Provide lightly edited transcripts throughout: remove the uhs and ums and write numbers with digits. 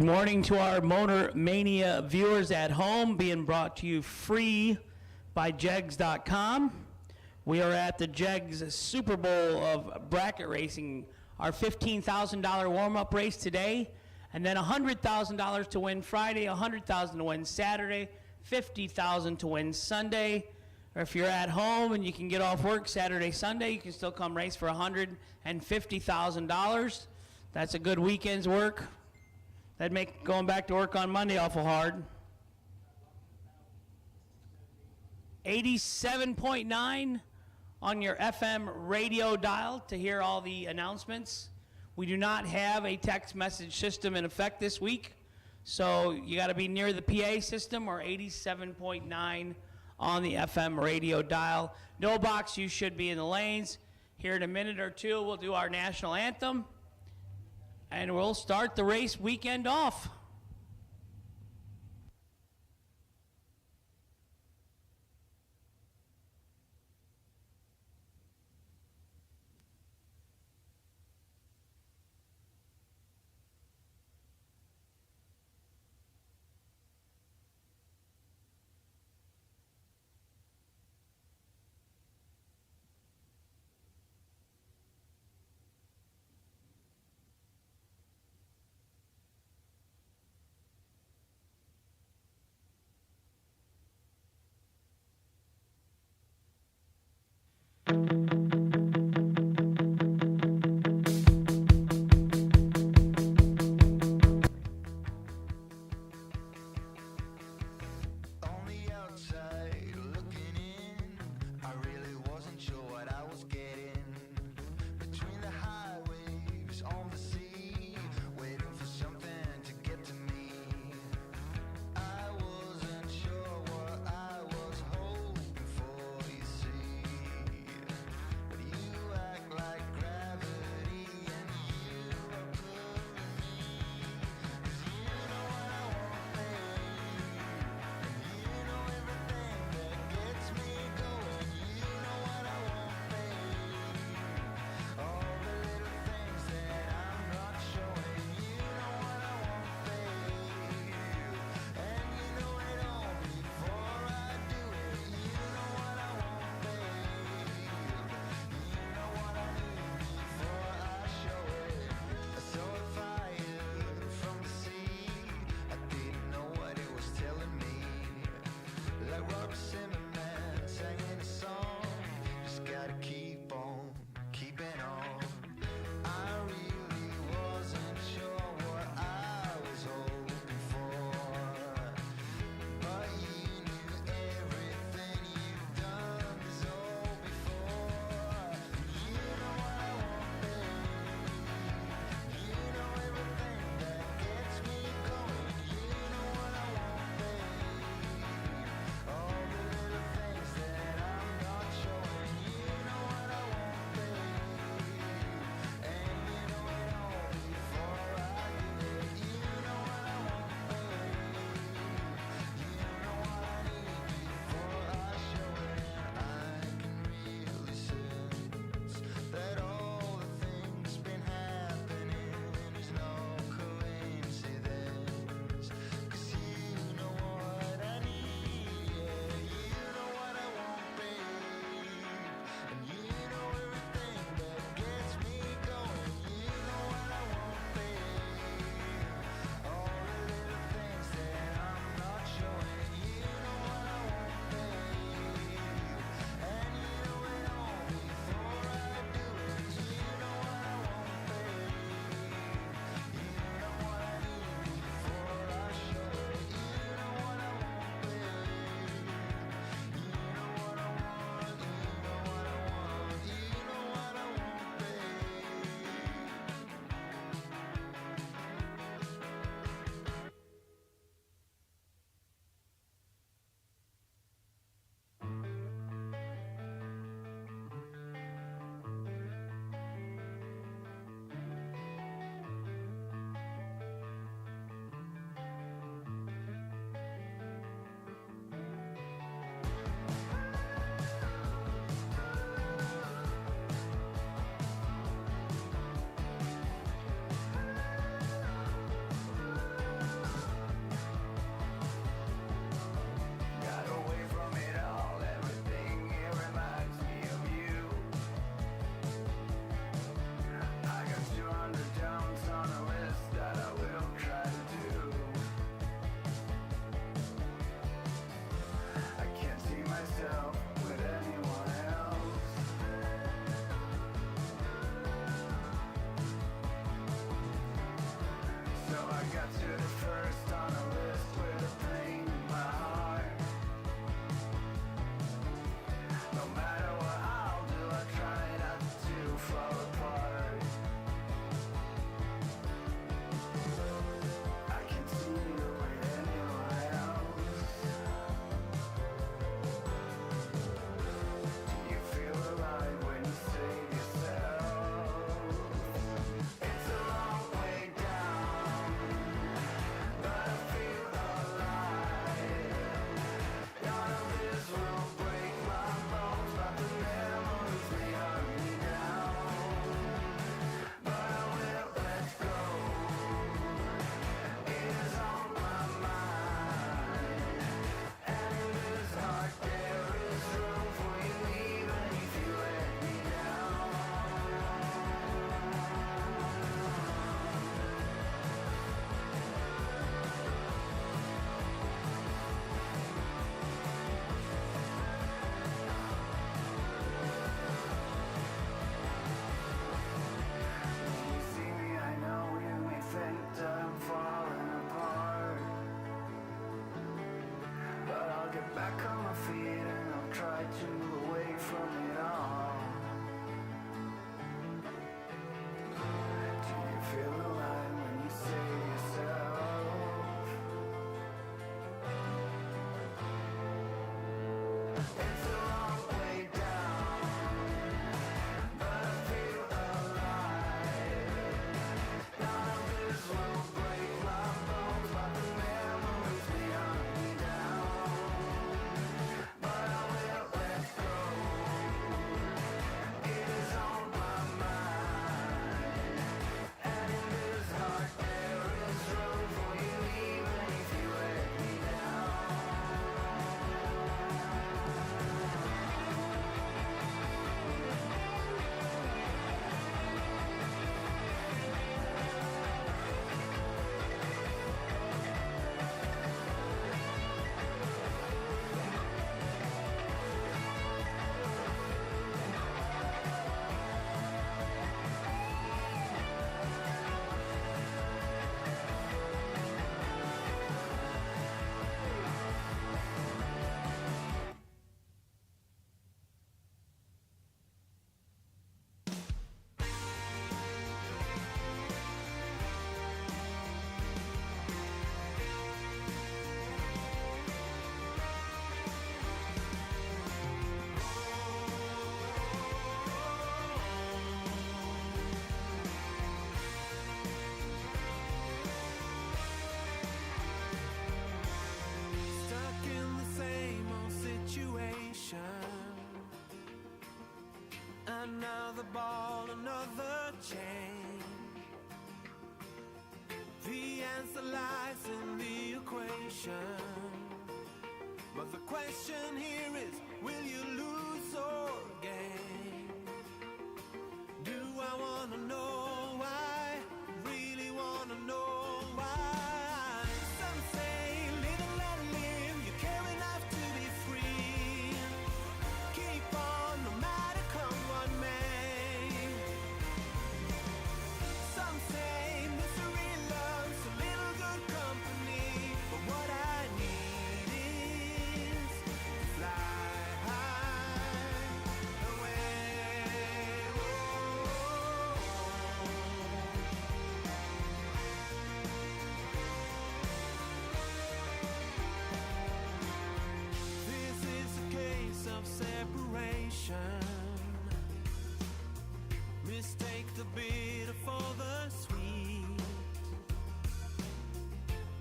Good morning to our Motor Mania viewers at home, being brought to you free by JEGS.com. We are at the JEGS Super Bowl of bracket racing, our $15,000 warm-up race today, and then $100,000 to win Friday, $100,000 to win Saturday, $50,000 to win Sunday. Or if you're at home and you can get off work Saturday, Sunday, you can still come race for $150,000. That's a good weekend's work. That'd make going back to work on Monday awful hard. 87.9 on your FM radio dial to hear all the announcements. We do not have a text message system in effect this week, so you got to be near the PA system or 87.9 on the FM radio dial. No box, you should be in the lanes. Here in a minute or two, we'll do our national anthem, and we'll start the race weekend off. answer lies in the equation. But the question here is, will you lose or gain? Do I wanna know why? Really wanna know why? Some say live and let live, you care enough to be free. Keep on no matter come what may. Some say misery loves a little good company, but what I need is to fly high away. This is a case of separation. Mistake the bitter for the sweet.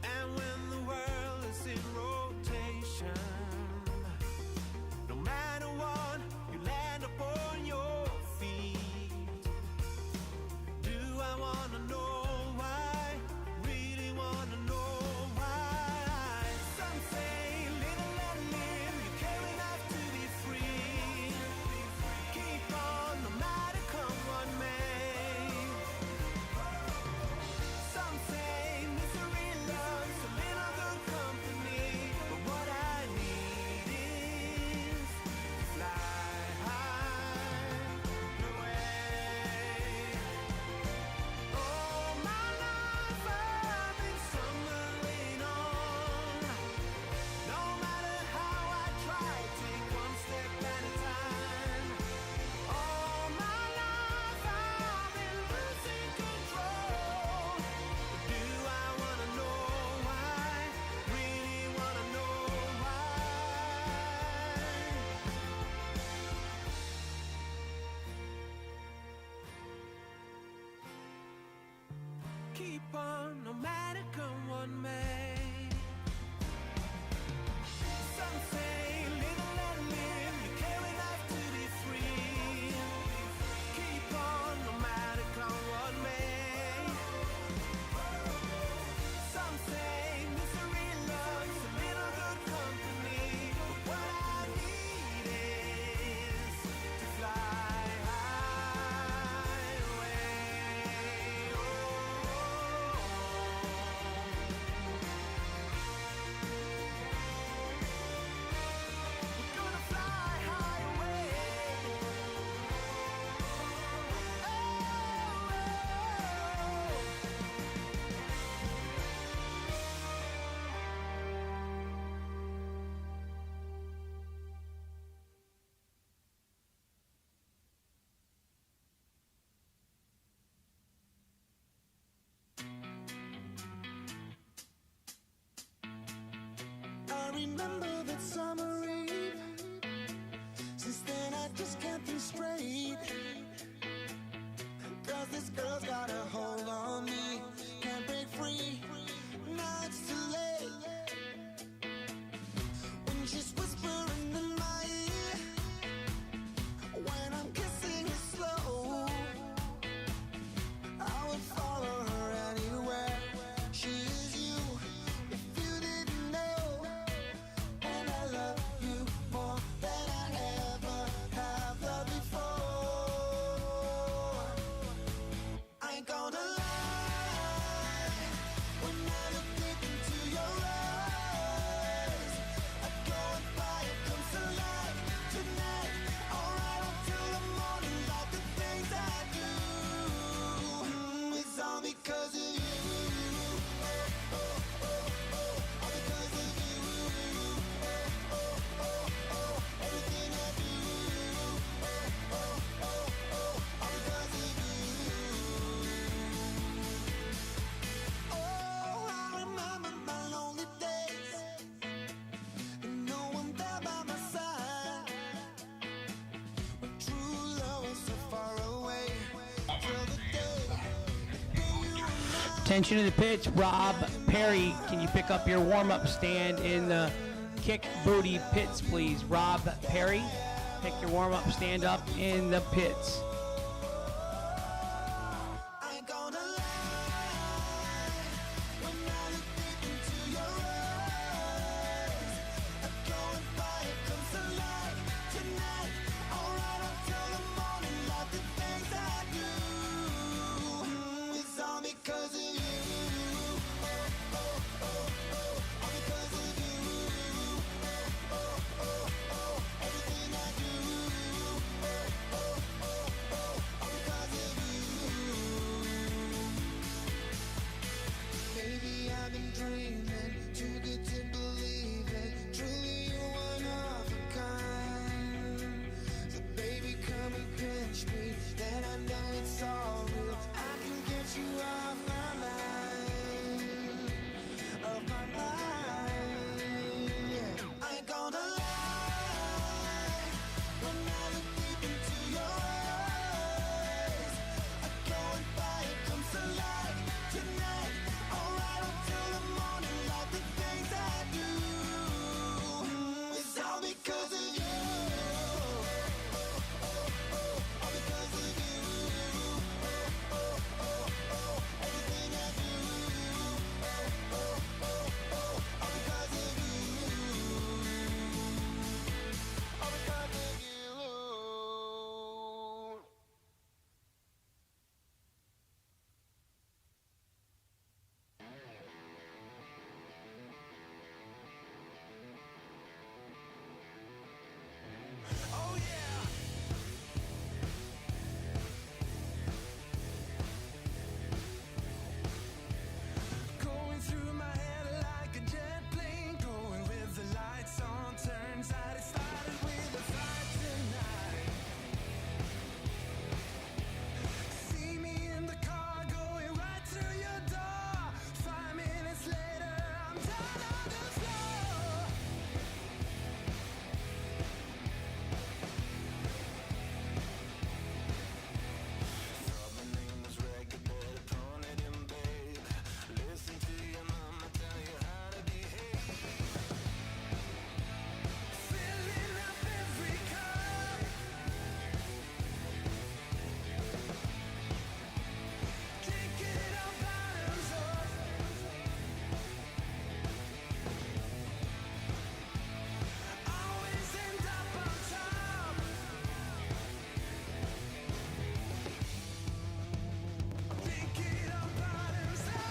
And when the world is in rotation, no matter what, you land upon your feet. Do I wanna know why? Really wanna know why? Some say live and let live, you care enough to be free. Keep on no matter come what may. Some say misery loves a little good company, but what I need is to fly high away. Oh, my life I've been stumbling on. No matter how I try, take one step at a time. All my life I've been losing control. Do I wanna know why? Really wanna know why? Keep on no matter come what may. Some say live and let live, you care enough to be free. Keep on no matter come what may. Some say misery loves a little good company, but what I need is to fly high away. We're gonna fly high away. I remember that summer eve. Since then I just can't think straight. Cause this girl's got a hold on me. Can't break free. Now it's too late. When she's whispering in my ear, when I'm kissing her slow, I would follow her anywhere. She is you, if you didn't know. And I love you more than I ever have loved before. I ain't gonna lie, when I look deep into your eyes, I go and fire comes to life tonight. Alright, until the morning, like the things I do. It's all because of you. All because of you. Everything I do. All because of you. Oh, I remember my lonely days, and no one there by my side. But true love was so far away. Till the day you and I. Attention to the pitch, Rob Perry. Can you pick up your warm-up stand in the kick booty pits, please? Rob Perry, pick your warm-up stand up in the pits. I ain't gonna lie, when Maybe I've been dreaming, too good to believe it. Truly you're one of a kind. So baby come and pinch me, then I know it's all real. I can get you off my mind, off my mind. Yeah. I ain't gonna lie, when I look deep into your eyes, I go and fire comes to life tonight. Alright until the morning, like the things I do. It's all because of you. All because of you. Everything I do. All because of you. All because of you. Oh yeah. Going through my head like a jet plane, going with the lights on. Turns out it started with a fight tonight. See me in the car going right to your door. 5 minutes later, I'm down on the floor. Thought my name was Reggae, better tone it in, babe. Listen to your mama tell you how to behave. Filling up every cup. Take it all bottoms up. Always end up on top. Take it all bottoms up.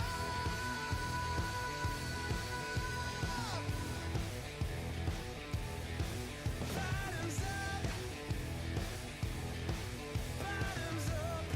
Bottoms up. Bottoms up.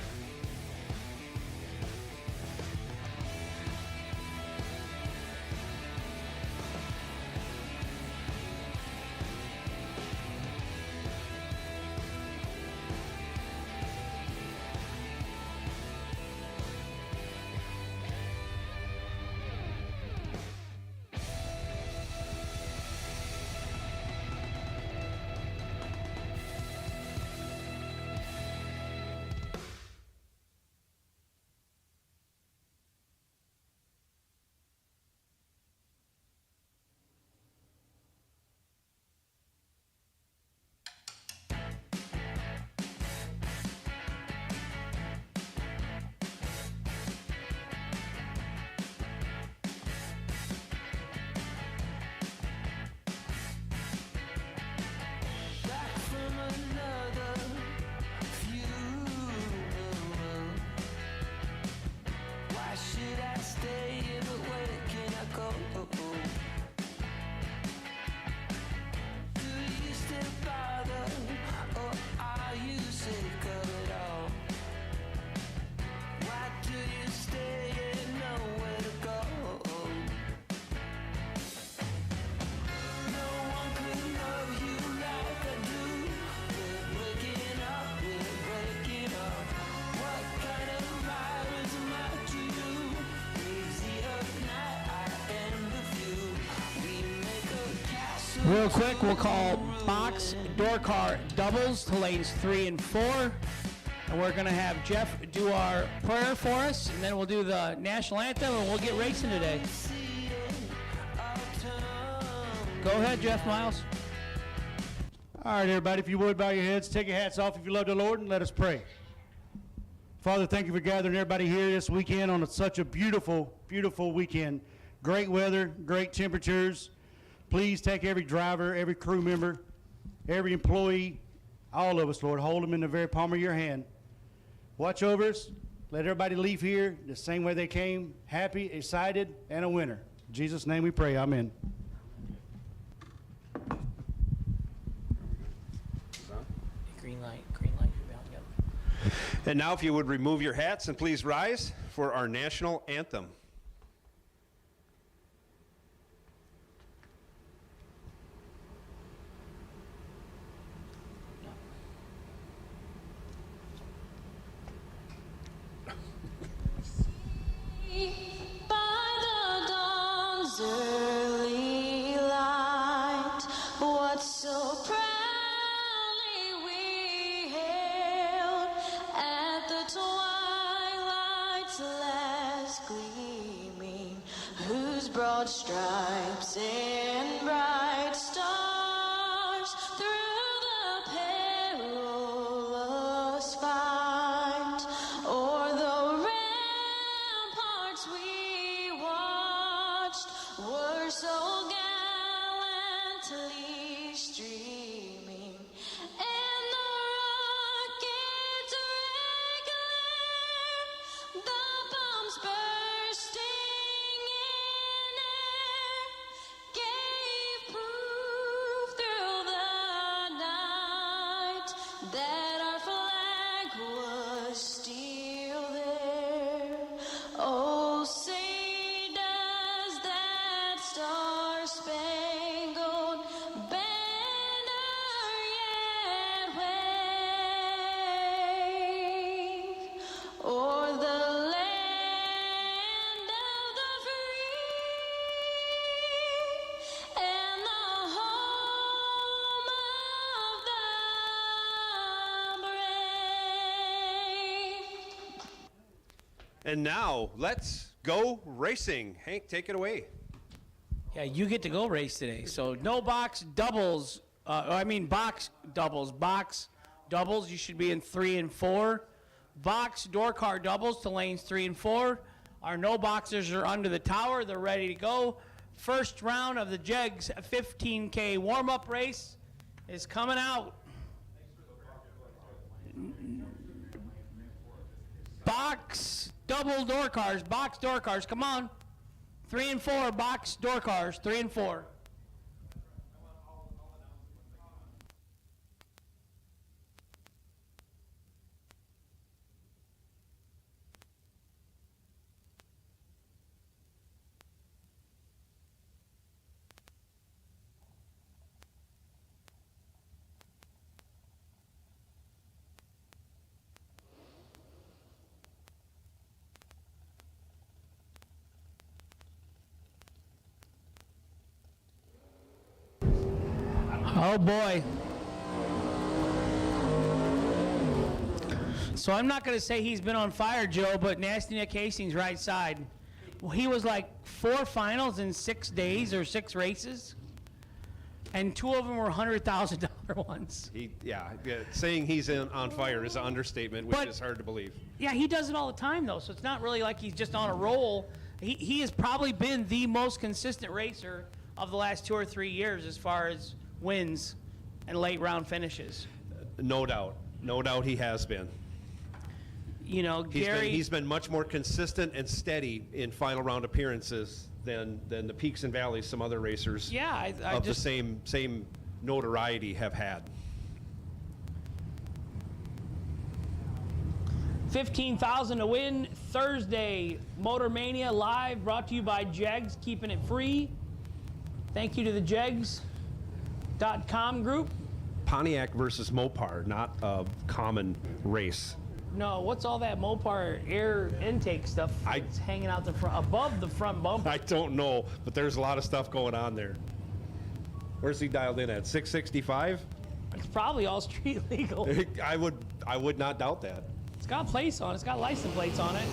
Back from another funeral. Why should I stay if where can I go? Do you still bother, or are you sick of it all? Why do you stay and nowhere to go? No one could love you like I do. We're breaking up, we're breaking up. What kind of virus am I to you? Crazy of night, I am with you. We make a castle. Real quick, we'll call box door car doubles to lanes 3 and 4. And we're going to have Jeff do our prayer for us, and then we'll do the national anthem, and we'll get racing today. Go ahead, Jeff Miles. All right, everybody, if you would, bow your heads, take your hats off if you love the Lord, and let us pray. Father, thank you for gathering everybody here this weekend on such a beautiful, beautiful weekend. Great weather, great temperatures. Please take every driver, every crew member, every employee, all of us, Lord. Hold them in the very palm of your hand. Watch over us. Let everybody leave here the same way they came, happy, excited, and a winner. In Jesus' name we pray, amen. Green light, yep. And now if you would remove your hats and please rise for our national anthem. By the dawn's early light, what so proudly we hailed at the twilight's last gleaming, whose broad stripes and bright stars through the perilous fight o'er the ramparts we watched were so gallantly streaming, and the rockets regular, the bombs bursting in air, gave proof through the night that our flag was still there. Oh, say does that star-spangled banner yet wave o'er the land of the free and the home of the brave? And now, let's go racing. Hank, take it away. Yeah, you get to go race today. So no box doubles. Box doubles. Box doubles, you should be in 3 and 4. Box door car doubles to lanes 3 and 4. Our no boxers are under the tower. They're ready to go. First round of the JEGS 15K warm-up race is coming out. Box double door cars. Box door cars. Come on. 3 and 4 box door cars. 3 and 4. Oh boy. So I'm not going to say he's been on fire, Joe, but Nasty Nick Hastings right side. Well, he was like 4 finals in 6 days or 6 races, and 2 of them were $100,000 ones. Saying he's on fire is an understatement, which But- is hard to believe. Yeah, he does it all the time, though, so it's not really like he's just on a roll. He has probably been the most consistent racer of the last 2 or 3 years as far as wins and late round finishes. No doubt. No doubt he has been. You know, Gary. He's been much more consistent and steady in final round appearances than the peaks and valleys some other racers Yeah, I of just. the same notoriety have had. 15,000 to win Thursday. Motor Mania live, brought to you by JEGS, keeping it free. Thank you to the JEGS.com group. Pontiac versus Mopar, not a common race. No, what's all that Mopar air intake stuff that's hanging out the front, above the front bumper? I don't know, but there's a lot of stuff going on there. Where's he dialed in at? 665? It's probably all street legal. I would not doubt that. It's got plates on it. It's got license plates on it.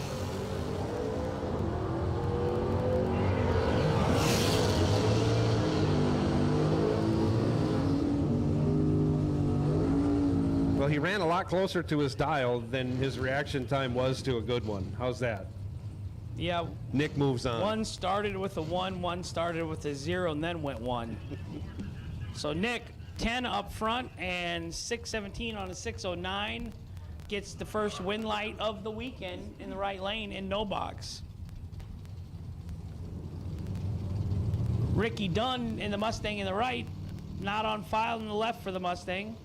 Well, he ran a lot closer to his dial than his reaction time was to a good one. How's that? Yeah, Nick moves on. one started with a 1, one started with a 0, and then went 1. So Nick, 10 up front and 617 on a 609. gets the first win light of the weekend in the right lane in no box. Ricky Dunn in the Mustang in the right, not on file in the left for the Mustang.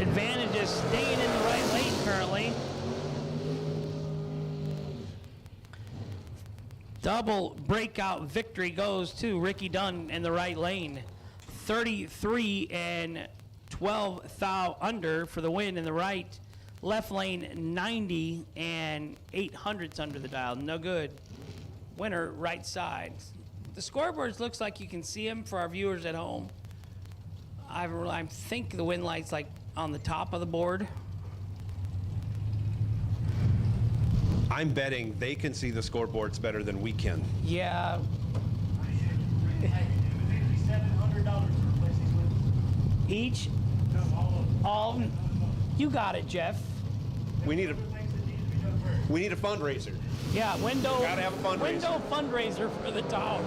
Advantage is staying in the right lane currently. Double breakout victory goes to Ricky Dunn in the right lane. 33 and 12 thou under for the win in the right. Left lane 90 and 800ths under the dial. No good. Winner right side. The scoreboards looks like you can see them for our viewers at home. I think the win light's like on the top of the board. I'm betting they can see the scoreboards better than we can. Yeah, $700 to replace these wins. each, No, all of them. all, you got it, Jeff. We need a Things that need to be done first. we need a fundraiser. Yeah, window Gotta have a fundraiser. window fundraiser for the tower.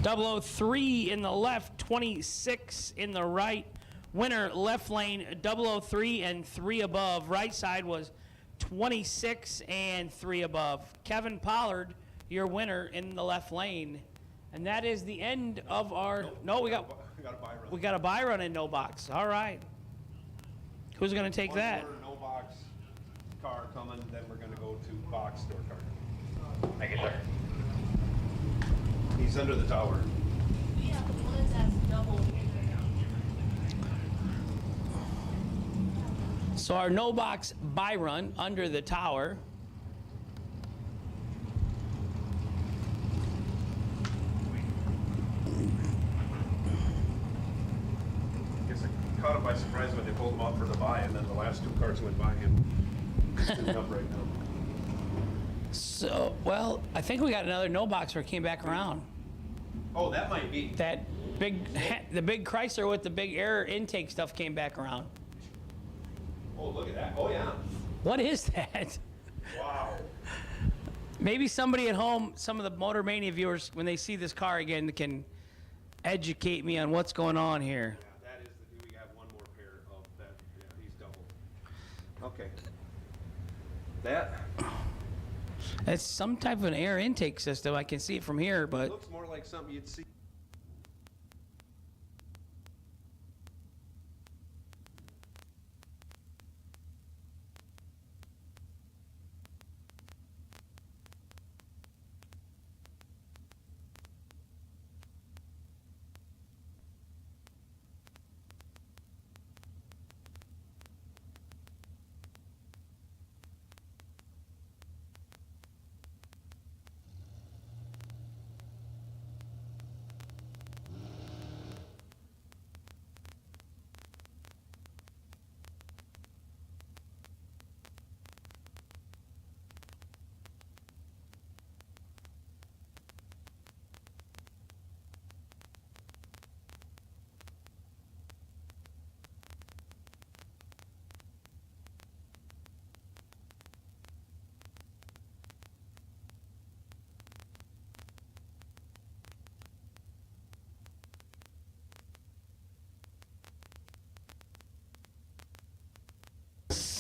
.003 in the left, 26 in the right. Winner left lane 003 and 3 above. Right side was 26 and 3 above. Kevin Pollard, your winner in the left lane. And that is the end of our. No, we got We got a buy run. we got a buy run in no box. All right. Who's going to take that? No box car coming, then we're gonna go to box store car. Thank you, sir. He's under the tower. Yeah, the one that's double. So our no box buy run under the tower. Guess I caught him by surprise when they pulled him out for the buy, and then the last two cars went by him. Sitting up right now. So, well, I think we got another no boxer came back around. Oh, that might be. That the big Chrysler with the big air intake stuff came back around. Oh, look at that. Oh, yeah. What is that? Wow. Maybe somebody at home, some of the Motor Mania viewers, when they see this car again, can educate me on what's going on here. Yeah, that is we have one more pair of that. Yeah, he's double. Okay. That It's some type of an air intake system. I can see it from here, but looks more like something you'd see.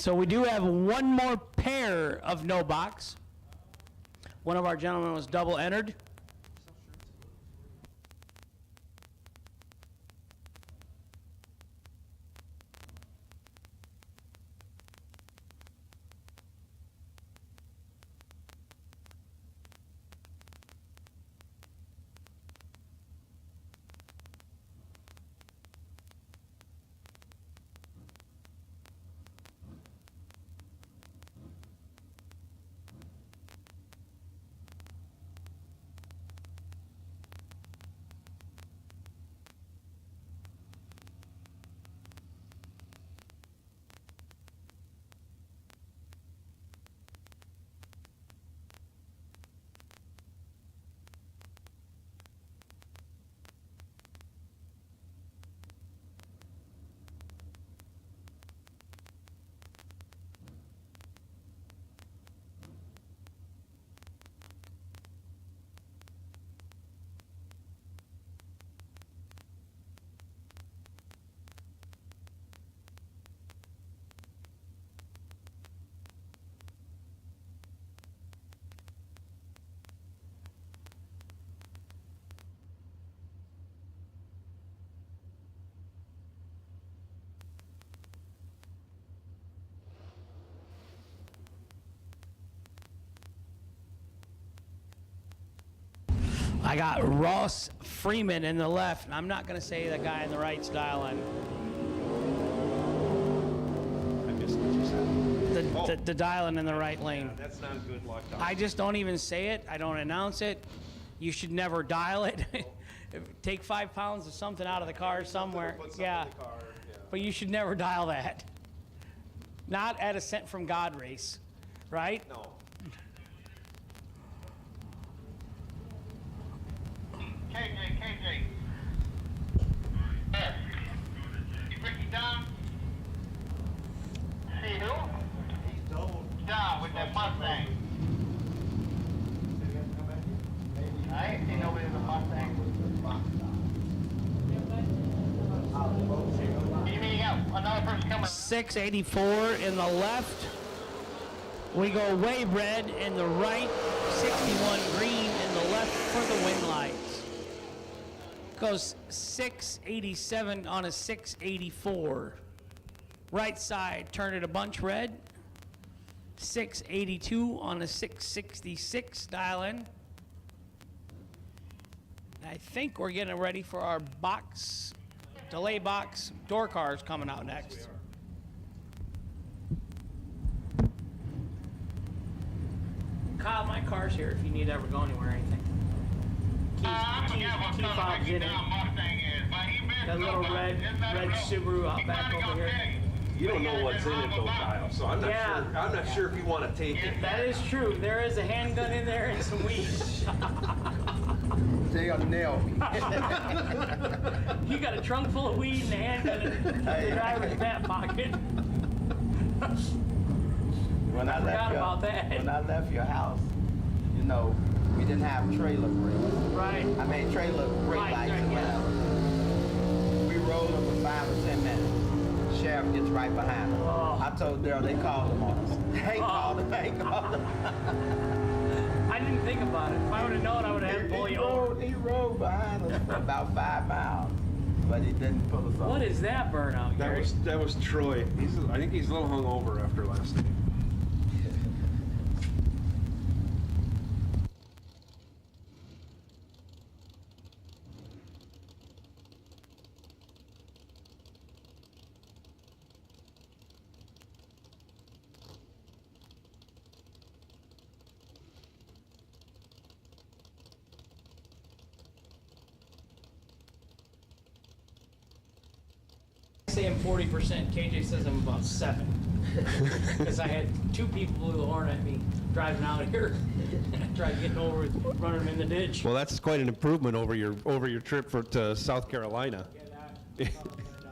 so we do have one more pair of no box. One of our gentlemen was double entered. I got Ross Freeman in the left. I'm not going to say the guy in the right's dialing. I missed what you said. The dialing in the right lane. Yeah, that's not good luck. I just don't even say it. I don't announce it. You should never dial it. Take 5 pounds of something out of the car somewhere. Put something Yeah. in the car, yeah. But you should never dial that. Not at a Sent from God race, right? No. KJ. Yes. You Ricky down? See who? He's down with that Mustang. I ain't seen nobody with a Mustang. You mean you got another person coming? 684 in the left. We go way red in the right. 61 green in the left for the win lights. Goes 687 on a 684. Right side, turn it a bunch red. 682 on a 666 dial in. I think we're getting ready for our box, delay box, door cars coming out next. Kyle, my car's here if you need to ever go anywhere or anything. I forgot what Key color fob's Ricky in it. Down Mustang is, but he been That little red Subaru out back over here. You don't know what's in it though, Kyle, so I'm not Yeah. sure. I'm not sure if you want to take it. That is true. There is a handgun in there and some weed. They gonna nail me. You got a trunk full of weed and a handgun in the driver's back pocket. When I forgot left about that. When I left your house, you know, we didn't have trailer brakes. Right. I mean trailer brake Right, lights right, or yeah. whatever. We rolled up for 5 or 10 minutes. Sheriff gets right behind us. Oh. I told Daryl they called him on us. They called him. I didn't think about it. If I would have known, I would have had to pull you over. He rode behind us for about 5 miles, but he didn't pull us over. What is that burnout, Gary? That was Troy. I think he's a little hungover after last night. I say I'm 40%. KJ says I'm about 7. Because I had 2 people blew the horn at me driving out here. And I tried getting over it, running them in the ditch. Well, that's quite an improvement over your trip to South Carolina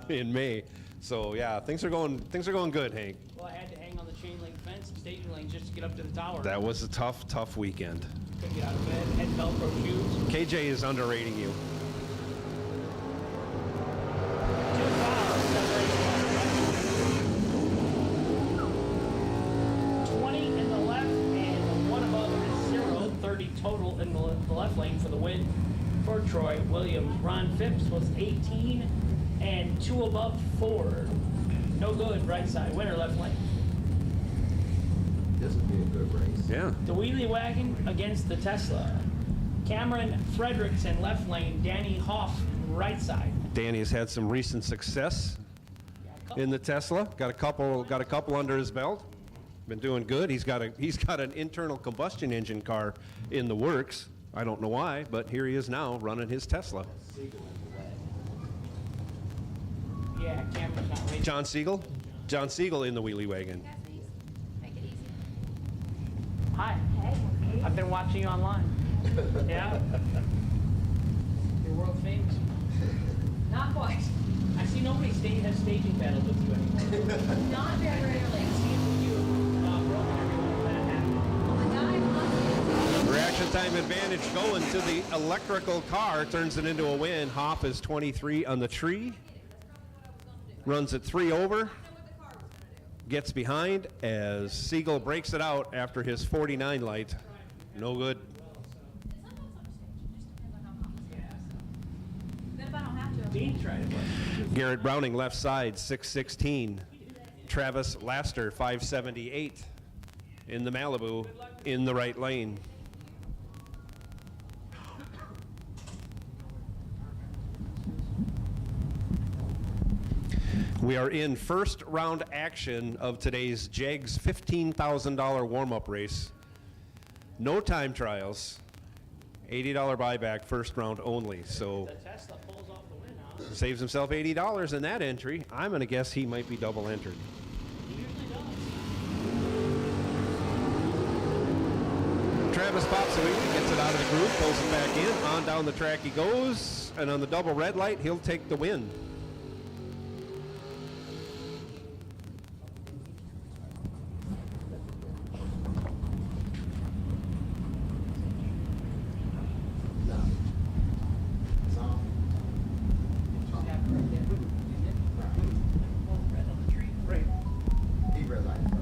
in May. So yeah, things are going good, Hank. Well, I had to hang on the chain link fence and staging lanes just to get up to the tower. That was a tough weekend. Couldn't get out of bed, had Velcro shoes. KJ is underrating you. 2 fouls, separating one. 20 in the left and 1 above is 0. 30 total in the left lane for the win for Troy Williams. Ron Phipps was 18 and 2 above 4. No good, right side. Winner, left lane. This would be a good race. Yeah. The wheelie wagon against the Tesla. Cameron Frederickson, left lane. Danny Hoff, right side. Danny's had some recent success in the Tesla. Got a couple under his belt. Been doing good. He's got an internal combustion engine car in the works. I don't know why, but here he is now running his Tesla. Yeah, Cameron's not racing. John Siegel in the wheelie wagon. Make it easy. Hi. I've been watching you online. Yeah? You're world famous. Not quite. I see nobody has staging battles with you anymore. Not very rarely. See it with you, broken everyone when that happened. Reaction time advantage going to the electrical car. Turns it into a win. Hoff is 23 on the tree. Runs it 3 over. Gets behind as Siegel breaks it out after his 49 light. No good. Then if I don't have to. Dean tried it. Garrett Browning left side 616. Travis Laster 578 in the Malibu in the right lane. We are in first round action of today's JEGS $15,000 warm-up race. No time trials, $80 buyback, first round only. So Tesla pulls off the win, huh? saves himself $80 in that entry. I'm going to guess he might be double entered. He usually does. Travis pops a wheelie, gets it out of the groove, pulls it back in. On down the track he goes, and on the double red light, he'll take the win. He realized first.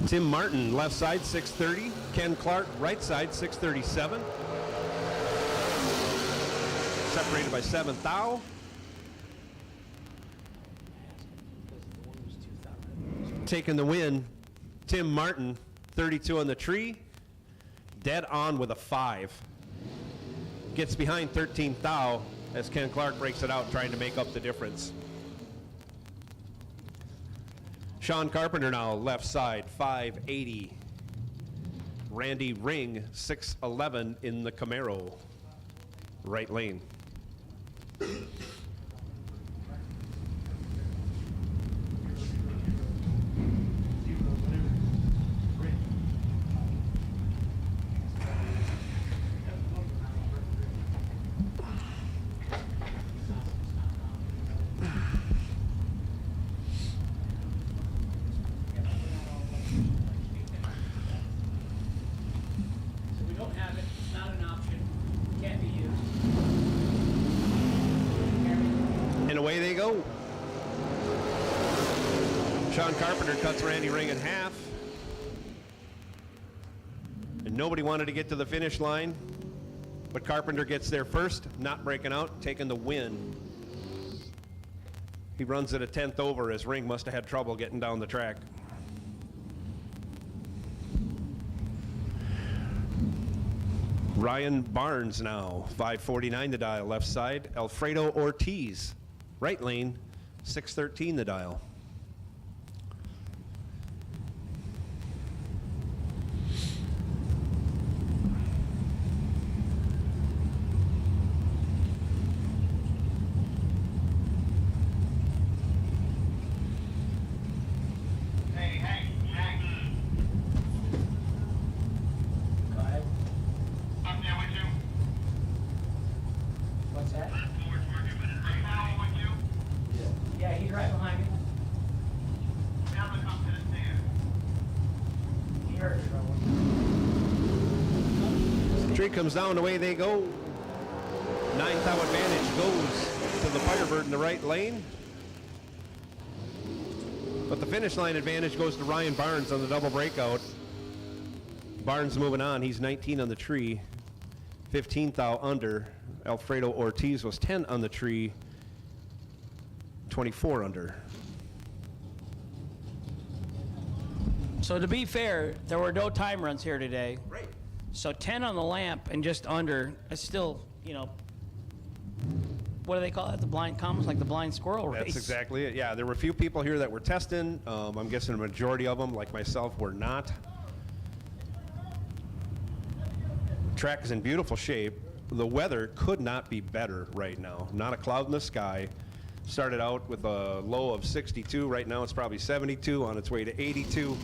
Tim Martin, left side, 630. Ken Clark, right side, 637. Separated by 7 thou. Taking the win, Tim Martin, 32 on the tree. Dead on with a 5. Gets behind 13 thou as Ken Clark breaks it out, trying to make up the difference. Sean Carpenter now, left side, 580. Randy Ring, 611 in the Camaro, right lane. So we don't have it, it's not an option, can't be used. And away they go. Sean Carpenter cuts Randy Ring in half. And nobody wanted to get to the finish line, but Carpenter gets there first, not breaking out, taking the win. He runs it a 10th over as Ring must have had trouble getting down the track. Ryan Barnes now, 549 the dial, left side. Alfredo Ortiz, right lane, 613 the dial. Hey, hey, hey. Go ahead. Up there with you. What's that? Right now with you. Yeah, he's right behind me. Now let's up to the stand. He heard me. Tree comes down, away they go. 9 thou advantage goes to the Firebird in the right lane. But the finish line advantage goes to Ryan Barnes on the double breakout. Barnes moving on, he's 19 on the tree. 15 thou under. Alfredo Ortiz was 10 on the tree. 24 under. So to be fair, there were no time runs here today. Right. So 10 on the lamp and just under, it's still, you know, what do they call it? The blind commons, like the blind squirrel race. That's exactly it. Yeah, there were a few people here that were testing. I'm guessing a majority of them, like myself, were not. Track is in beautiful shape. The weather could not be better right now. Not a cloud in the sky. Started out with a low of 62. Right now it's probably 72, on its way to 82.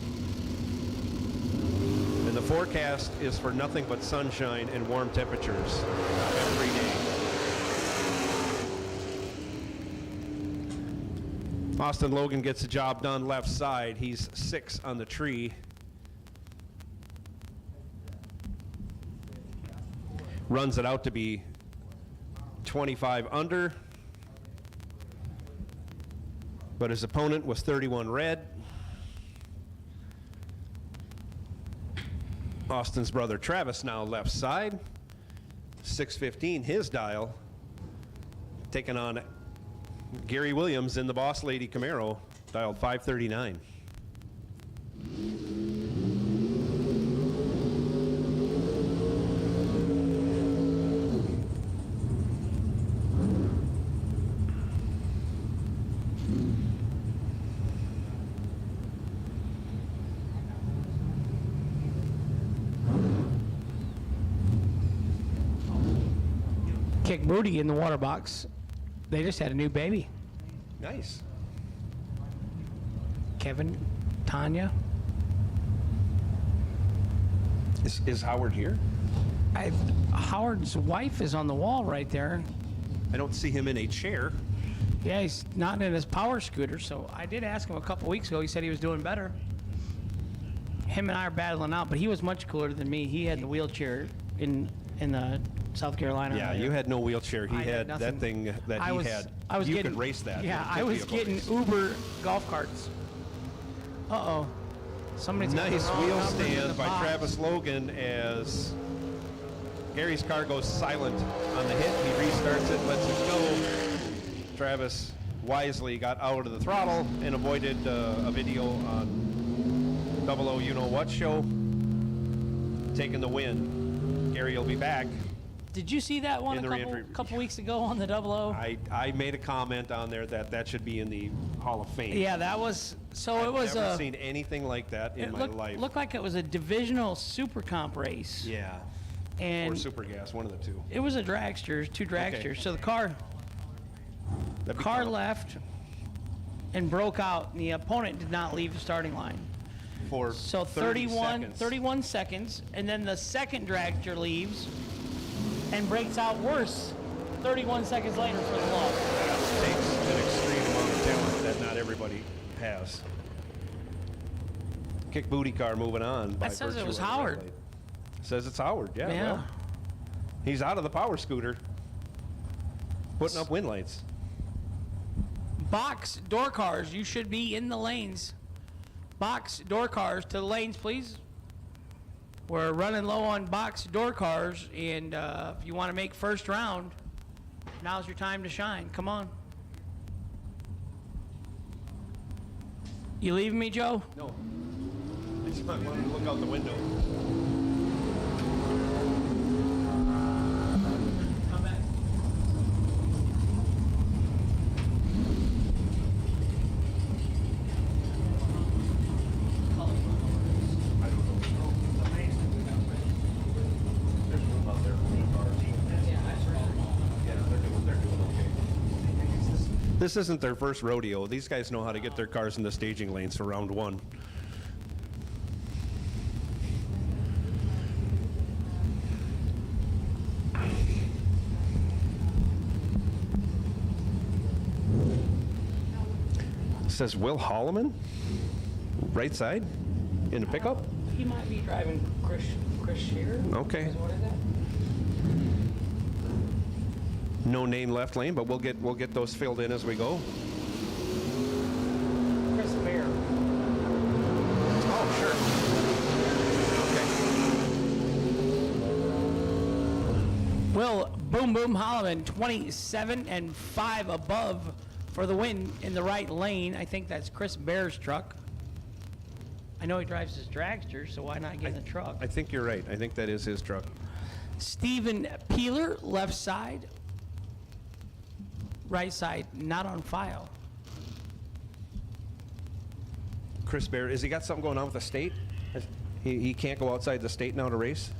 And the forecast is for nothing but sunshine and warm temperatures every day. Austin Logan gets the job done left side. He's 6 on the tree. Runs it out to be 25 under. But his opponent was 31 red. Austin's brother Travis now left side. 615 his dial. Taking on Gary Williams in the Boss Lady Camaro, dialed 539. Kick booty in the water box. They just had a new baby. Nice. Kevin, Tanya. Is Howard here? Howard's wife is on the wall right there. I don't see him in a chair. Yeah, he's not in his power scooter, so I did ask him a couple weeks ago. He said he was doing better. Him and I are battling out, but he was much cooler than me. He had the wheelchair in the South Carolina. Yeah, area. you had no wheelchair. He I had nothing. that thing that I he was, had. I was you getting, could race that. Yeah, It I could was be a getting race. Uber golf carts. Uh-oh. Somebody's got the Nice wrong wheel numbers in the stand by box. Travis Logan as Gary's car goes silent on the hit. He restarts it, lets it go. Travis wisely got out of the throttle and avoided a video on Double O You Know What show, taking the win. Gary will be back. Did you see that one In a the reentry. couple weeks ago on the Double O? I made a comment on there that should be in the Hall of Fame. Yeah, that was so. I've it was never a. seen anything like that in It my looked, life. looked like it was a divisional super comp race. Yeah. Or And Super Gas, one of the two. it was a dragster, two dragsters. So the car That'd be car cool. left and broke out, and the opponent did not leave the starting line. For So 30 seconds. 31 seconds, and then the second dragster leaves and breaks out worse 31 seconds later for the loss. That takes an extreme amount of talent that not everybody has. Kick booty car moving on. by That says it virtue was of the red Howard. light. Says it's Howard, yeah. Yeah. Well, he's out of the power scooter, putting up win lights. Box door cars, you should be in the lanes. Box door cars to the lanes, please. We're running low on box door cars, and if you want to make first round, now's your time to shine. Come on. You leaving me, Joe? No. I just wanted to look out the window. Come back. This isn't their first rodeo. These guys know how to get their cars in the staging lanes for round one. Says Will Holloman, right side, in the pickup. He might be driving Chris Shearer. Okay. What is that? No name left lane, but we'll get those filled in as we go. Chris Bear. Oh, sure. Okay. Will Boom Boom Holloman, 27-5 above for the win in the right lane. I think that's Chris Bear's truck. I know he drives his dragster, so why not get in the truck? I think you're right. I think that is his truck. Stephen Peeler, left side. Right side, not on file. Chris Bear, has he got something going on with the state? He can't go outside the state now to race?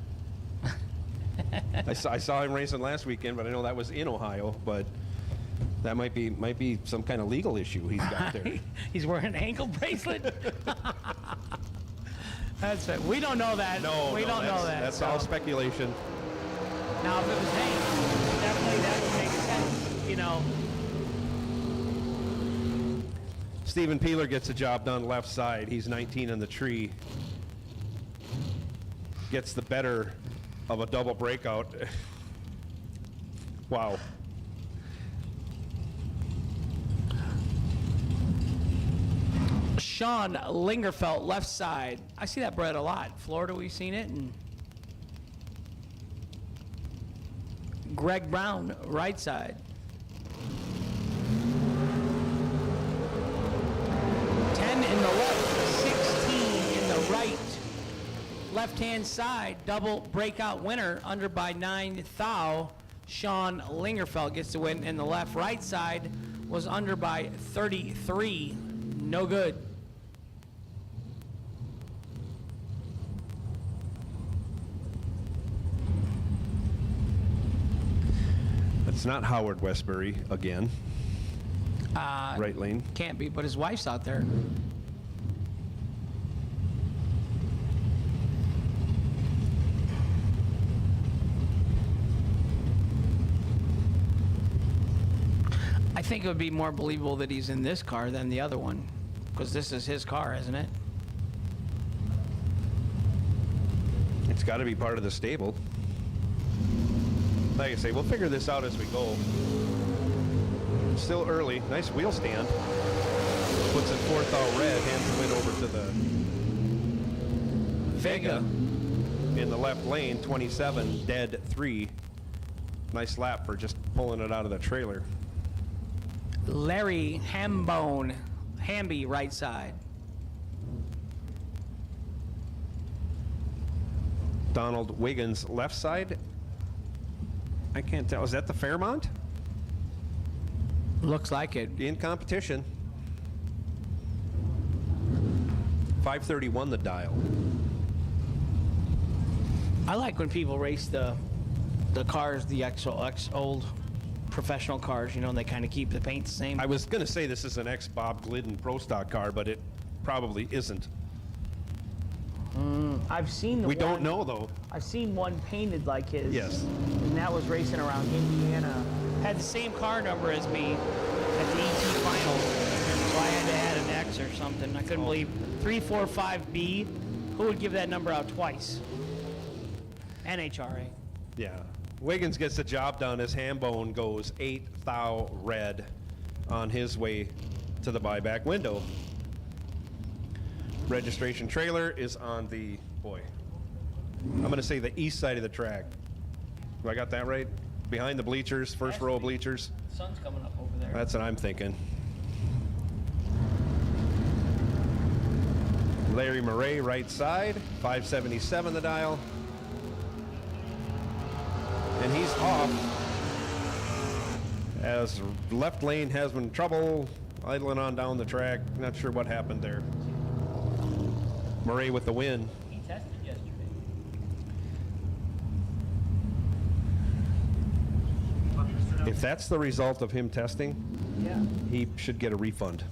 I saw him racing last weekend, but I know that was in Ohio, but that might be some kind of legal issue he's got there. He's wearing an ankle bracelet. That's it. We don't know that. we don't know that. That's so. all speculation. Now, if it was Hank, definitely that would make sense, you know. Stephen Peeler gets the job done left side. He's 19 on the tree. Gets the better of a double breakout. Wow. Sean Lingerfelt, left side. I see that bread a lot. Florida, we've seen it. And Greg Brown, right side. 10 in the left, 16 in the right. Left-hand side, double breakout winner, under by 9 thou. Sean Lingerfelt gets the win. And the left-right side was under by 33. No good. It's not Howard Westbury again. Right lane. Can't be, but his wife's out there. I think it would be more believable that he's in this car than the other one, because this is his car, isn't it? It's got to be part of the stable. Like I say, we'll figure this out as we go. Still early. Nice wheel stand. Puts it fourth out red. Hands the win over to the Vega in the left lane. 27 dead 3. Nice lap for just pulling it out of the trailer. Larry Hambone, Hamby, right side. Donald Wiggins left side. I can't tell. Is that the Fairmont? Looks like it. In competition. 531 the dial. I like when people race the cars, the old professional cars, you know, and they kind of keep the paint the same. I was going to say this is an ex-Bob Glidden Pro Stock car, but it probably isn't. I've seen the We one, don't know, though. I've seen one painted like his. Yes. And that was racing around Indiana. Had the same car number as me at the ET Finals. So I had to add an X or something. I couldn't believe 345B. Who would give that number out twice? NHRA. Yeah. Wiggins gets the job done as Hambone goes 8 thou red on his way to the buyback window. Registration trailer is on the, boy, I'm going to say the east side of the track. Do I got that right? Behind the bleachers, first row of bleachers. The sun's coming up over there. That's what I'm thinking. Larry Murray, right side, 577 the dial. And he's off as left lane has been in trouble, idling on down the track. Not sure what happened there. Murray with the win. He tested yesterday. If that's the result of him testing, Yeah. he should get a refund.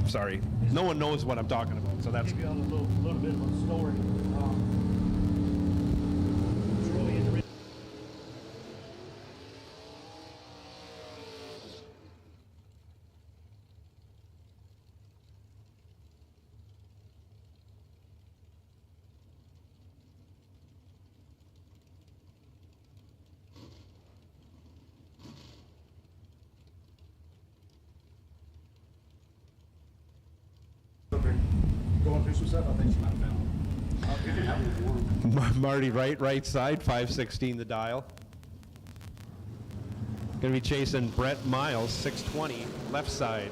Sorry. No one knows what I'm talking about, so that's Give you a little bit of a story. It's really in the Going through some stuff, I think she might have found it. Marty right side, 516 the dial. Going to be chasing Brett Miles, 620, left side.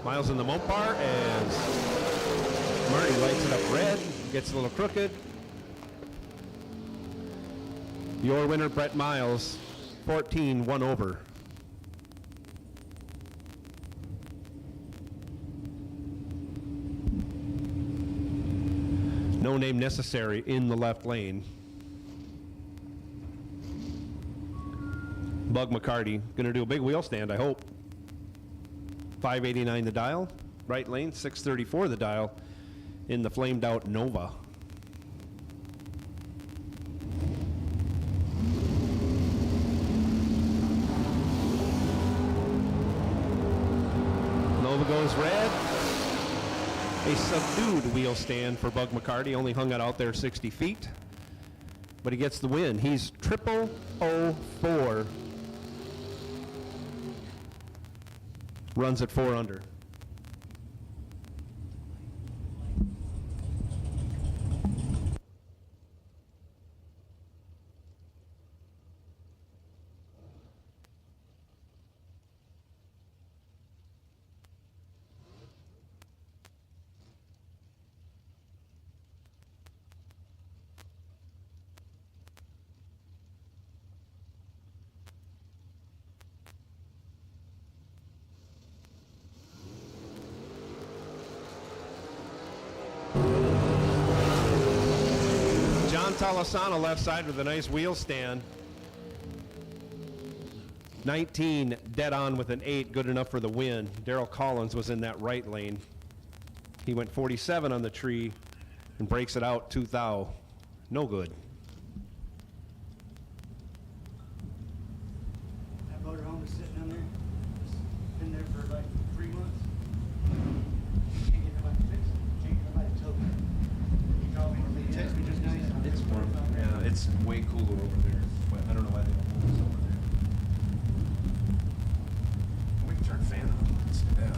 Miles in the Mopar as Marty lights it up red, gets a little crooked. Your winner, Brett Miles, 14, 1 over. No name necessary in the left lane. Bug McCarty gonna do a big wheel stand, I hope. 589 the dial. Right lane, 634 the dial in the flamed out Nova. Nova goes red. A subdued wheel stand for Bug McCarty, only hung it out there 60 feet. But he gets the win. He's 0004. Runs at 4 under. Talasana left side with a nice wheel stand. 19 dead on with an 8, good enough for the win. Daryl Collins was in that right lane. He went 47 on the tree and breaks it out 2 thou. No good. That motorhome is sitting down there. It's been there for like 3 months. Can't get nobody to fix it. Can't get nobody to tow it. He called me, he texted me just now. He said, It's warm. Yeah, it's way cooler over there. But I don't know why they don't move us over there. We can turn fan on. Let's do that.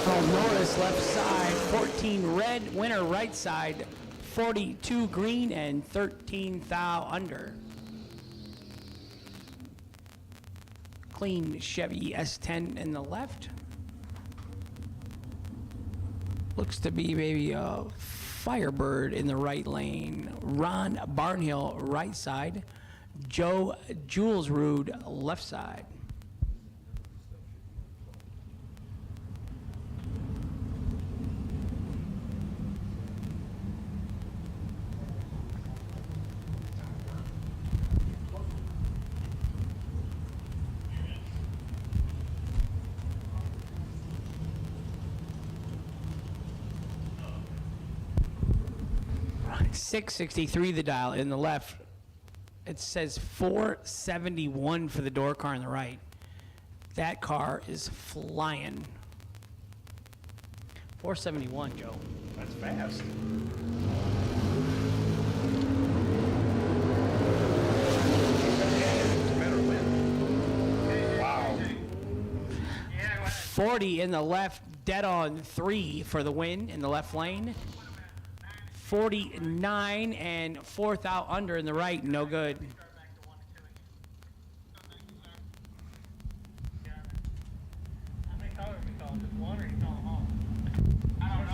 From Norris left side, 14 red. Winner right side, 42 green and 13 thou under. Clean Chevy S10 in the left. Looks to be maybe a Firebird in the right lane. Ron Barnhill right side. Joe Julesrud left side. .663 the dial in the left. It says 471 for the door car on the right. That car is flying. 471, Joe. That's fast. Better win. Wow. 40 in the left, dead on 3 for the win in the left lane. 49 and 4th out under in the right, no good. How many colors we call? Just one, or you call them all? I don't know.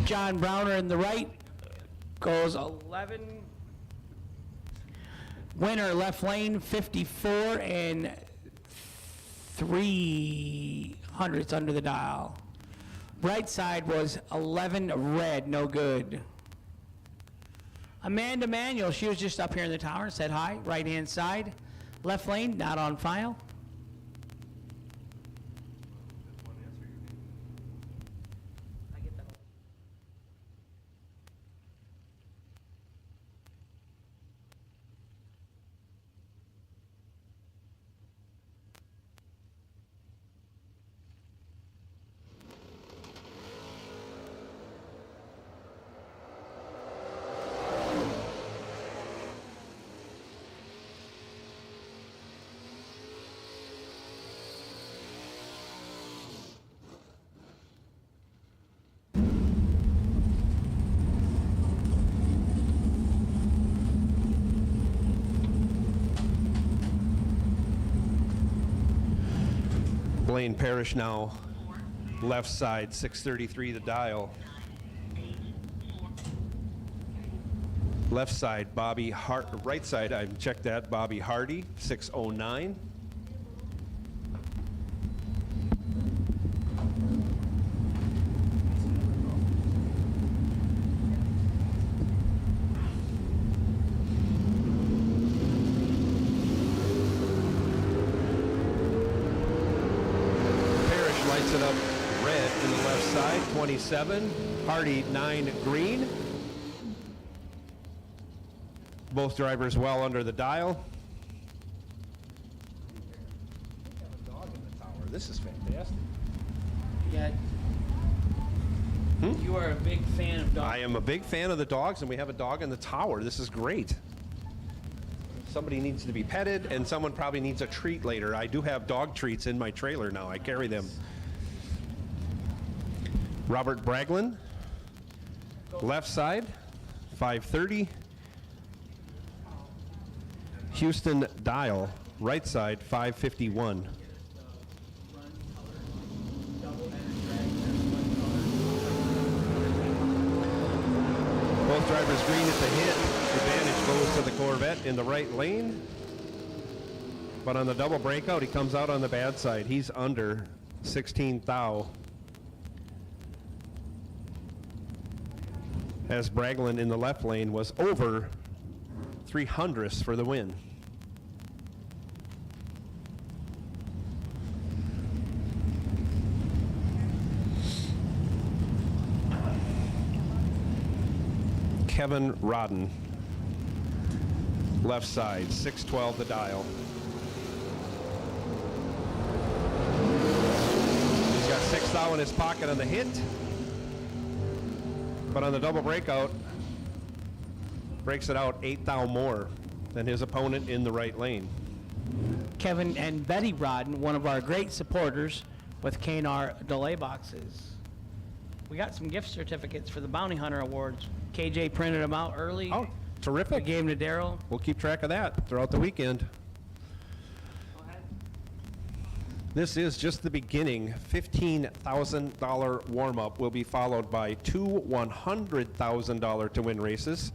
John Browner in the right goes 11. Winner left lane 54 and 300s under the dial. Right side was 11 red, no good. Amanda Manuel, she was just up here in the tower and said hi. Right hand side, left lane, not on file. Blaine Parrish now, left side, 633 the dial. Left side, Bobby Hart, right side, I checked that, Bobby Hardy, 609. Lights it up red in the left side, 27. Hardy 9 green. Both drivers well under the dial. This is fantastic. Yeah. You are a big fan of dogs. I am a big fan of the dogs, and we have a dog in the tower. This is great. Somebody needs to be petted, and someone probably needs a treat later. I do have dog treats in my trailer now. I carry them. Robert Braglin, left side, 530. Houston Dial, right side, 551. Both drivers green at the hit. Advantage goes to the Corvette in the right lane. But on the double breakout, he comes out on the bad side. He's under 16 thou. As Braglin in the left lane was over 300ths for the win. Kevin Rodden, left side, 612 the dial. He's got 6 thou in his pocket on the hit, but on the double breakout, breaks it out 8 thou more than his opponent in the right lane. Kevin and Betty Rodden, one of our great supporters with K&R delay boxes. We got some gift certificates for the Bounty Hunter Awards. KJ printed them out early. Oh, We terrific. gave them to Daryl. We'll keep track of that throughout the weekend. This is just the beginning. $15,000 warm-up will be followed by 2 $100,000 to win races.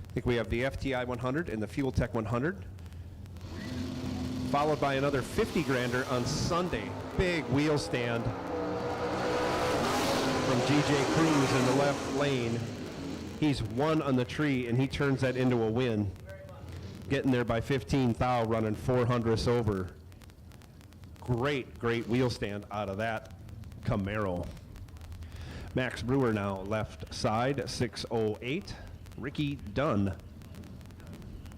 I think we have the FTI 100 and the Fuel Tech 100. Followed by another 50 grander on Sunday. Big wheel stand from GJ Cruz in the left lane. He's 1 on the tree, and he turns that into a win. Getting there by 15 thou, running 400ths over. Great, great wheel stand out of that Camaro. Max Brewer now left side, 608. Ricky Dunn,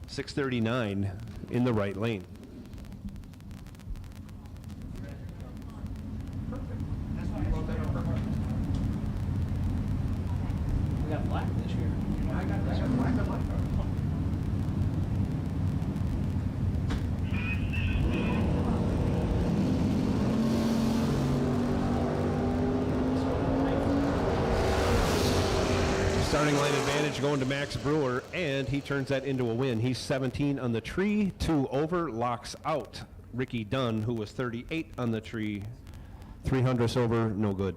639 in the right lane. We got black this year. Starting line advantage going to Max Brewer, and he turns that into a win. He's 17 on the tree, 2 over, locks out Ricky Dunn, who was 38 on the tree, 300ths over, no good.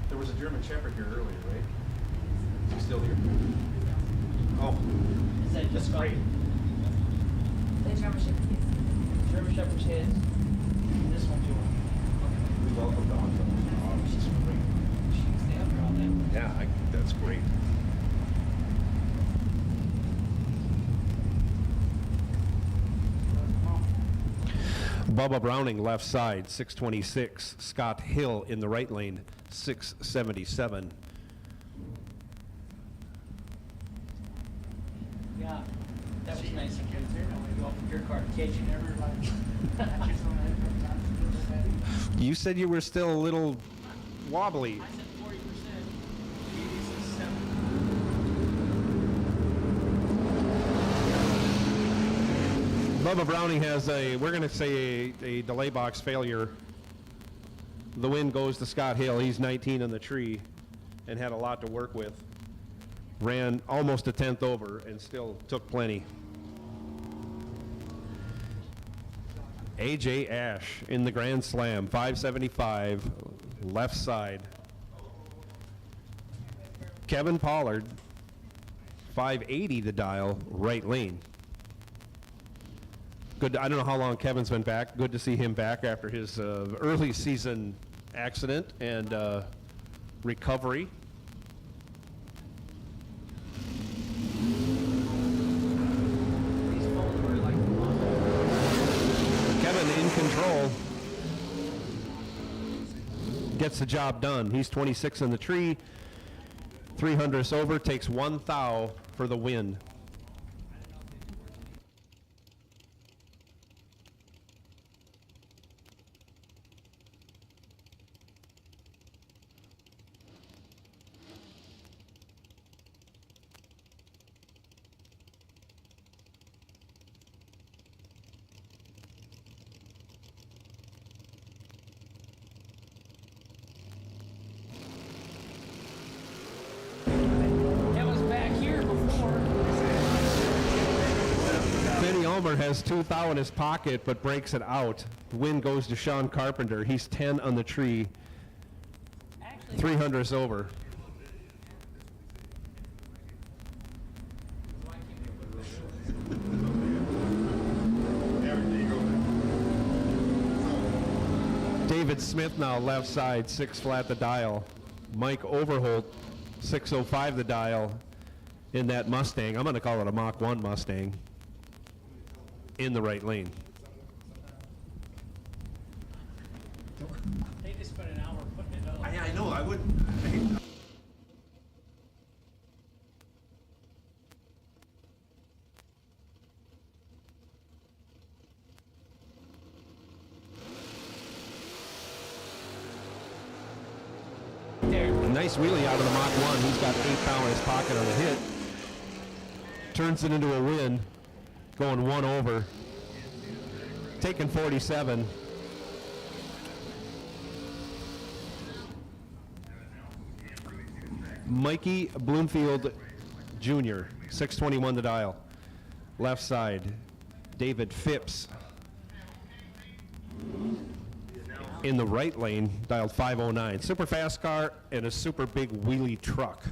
There was a German Shepherd here earlier, right? Is he still here? Oh, Is that just great? The German Shepherd kids. German Shepherd's heads. This one's yours. We welcome dogs. She's great. She can stay up here all day. yeah, that's great. Bubba Browning left side, 626. Scott Hill in the right lane, 677. Yeah, that was nice of you. You opened your car, KJ. You said you were still a little wobbly. I said 40%. He says 7. Bubba Browning has we're going to say a delay box failure. The win goes to Scott Hill. He's 19 on the tree and had a lot to work with. Ran almost a 10th over and still took plenty. AJ Ash in the Grand Slam, 575, left side. Kevin Pollard, 580 the dial, right lane. Good. I don't know how long Kevin's been back. Good to see him back after his early season accident and recovery. Kevin in control. Gets the job done. He's 26 in the tree. 300ths over, takes 1 thou for the win. That was back here before. Benny Ulmer has 2 thou in his pocket, but breaks it out. The win goes to Sean Carpenter. He's 10 on the tree. Actually, 300ths over. David Smith now left side, 6 flat the dial. Mike Overholt, 605 the dial in that Mustang. I'm going to call it a Mach 1 Mustang in the right lane. they just spent an hour putting it up. I know, I wouldn't. There. Nice wheelie out of the Mach 1. He's got 8 thou in his pocket on the hit. Turns it into a win, going 1 over. Taking 47. Mikey Bloomfield Jr., 621 the dial. Left side, David Phipps. In the right lane, dialed 509. Super fast car and a super big wheelie truck.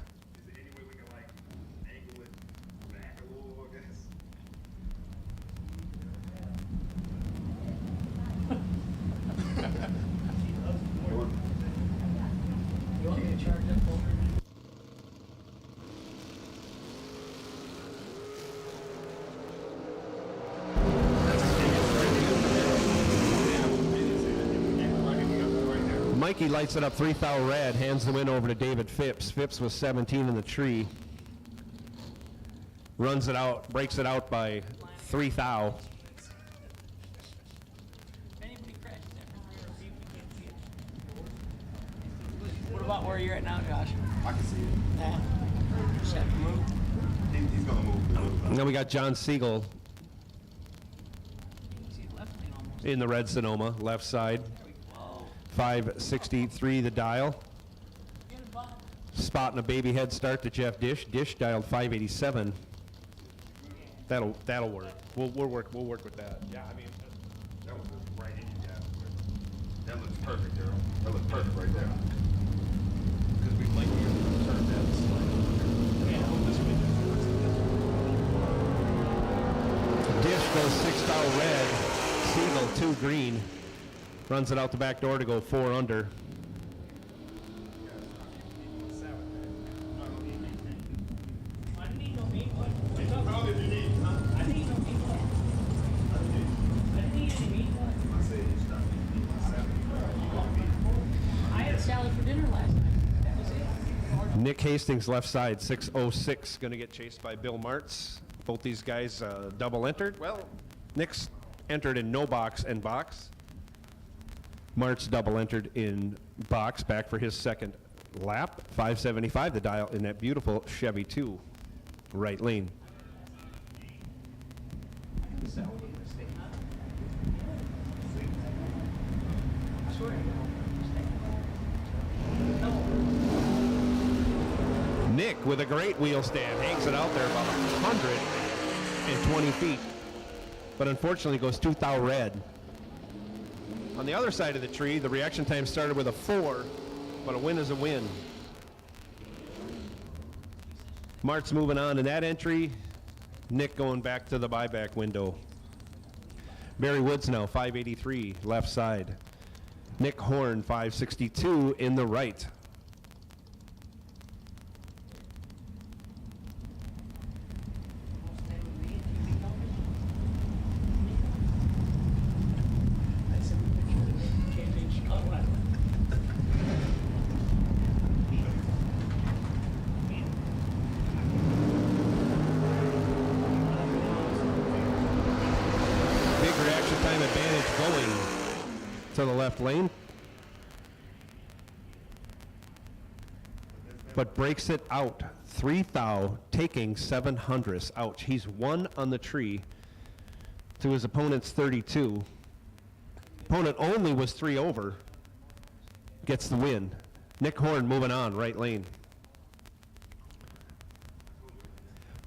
You want me to charge that phone? Mikey lights it up 3 thou red, hands the win over to David Phipps. Phipps was 17 in the tree. Runs it out, breaks it out by 3 thou. If anybody crashes that from rear, see if we can see it. What about where you're at now, Josh? I can see it. Yeah. Just have to move. He's gonna move. And then we got John Siegel You can see the left lane almost. in the red Sonoma, left side. Whoa. 563 the dial. Get a bump. Spotting a baby head start to Jeff Dish. Dish dialed 587. That'll work. We'll work with that. Yeah, I mean, that was right in your gap. That looks perfect, Daryl. That looks perfect right there. Because we like to turn that slightly. Yeah, this way. Dish goes 6 thou red. Siegel 2 green. Runs it out the back door to go 4 under. I didn't need no meat, but I didn't need no meat. I didn't need any meat. I had a salad for dinner last night. That was it. Nick Hastings left side, 606, going to get chased by Bill Martz. Both these guys double entered. Well, Nick's entered in no box and box. Martz double entered in box, back for his second lap. 575 the dial in that beautiful Chevy 2, right lane. Nick with a great wheel stand, hangs it out there about 120 feet, but unfortunately goes 2 thou red. On the other side of the tree, the reaction time started with a 4, but a win is a win. Mart's moving on in that entry. Nick going back to the buyback window. Barry Woods now, 583, left side. Nick Horn, 562 in the right. Big reaction time advantage going to the left lane, but breaks it out. 3 thou, taking 700ths. Ouch. He's 1 on the tree to his opponent's 32. Opponent only was 3 over. Gets the win. Nick Horn moving on, right lane.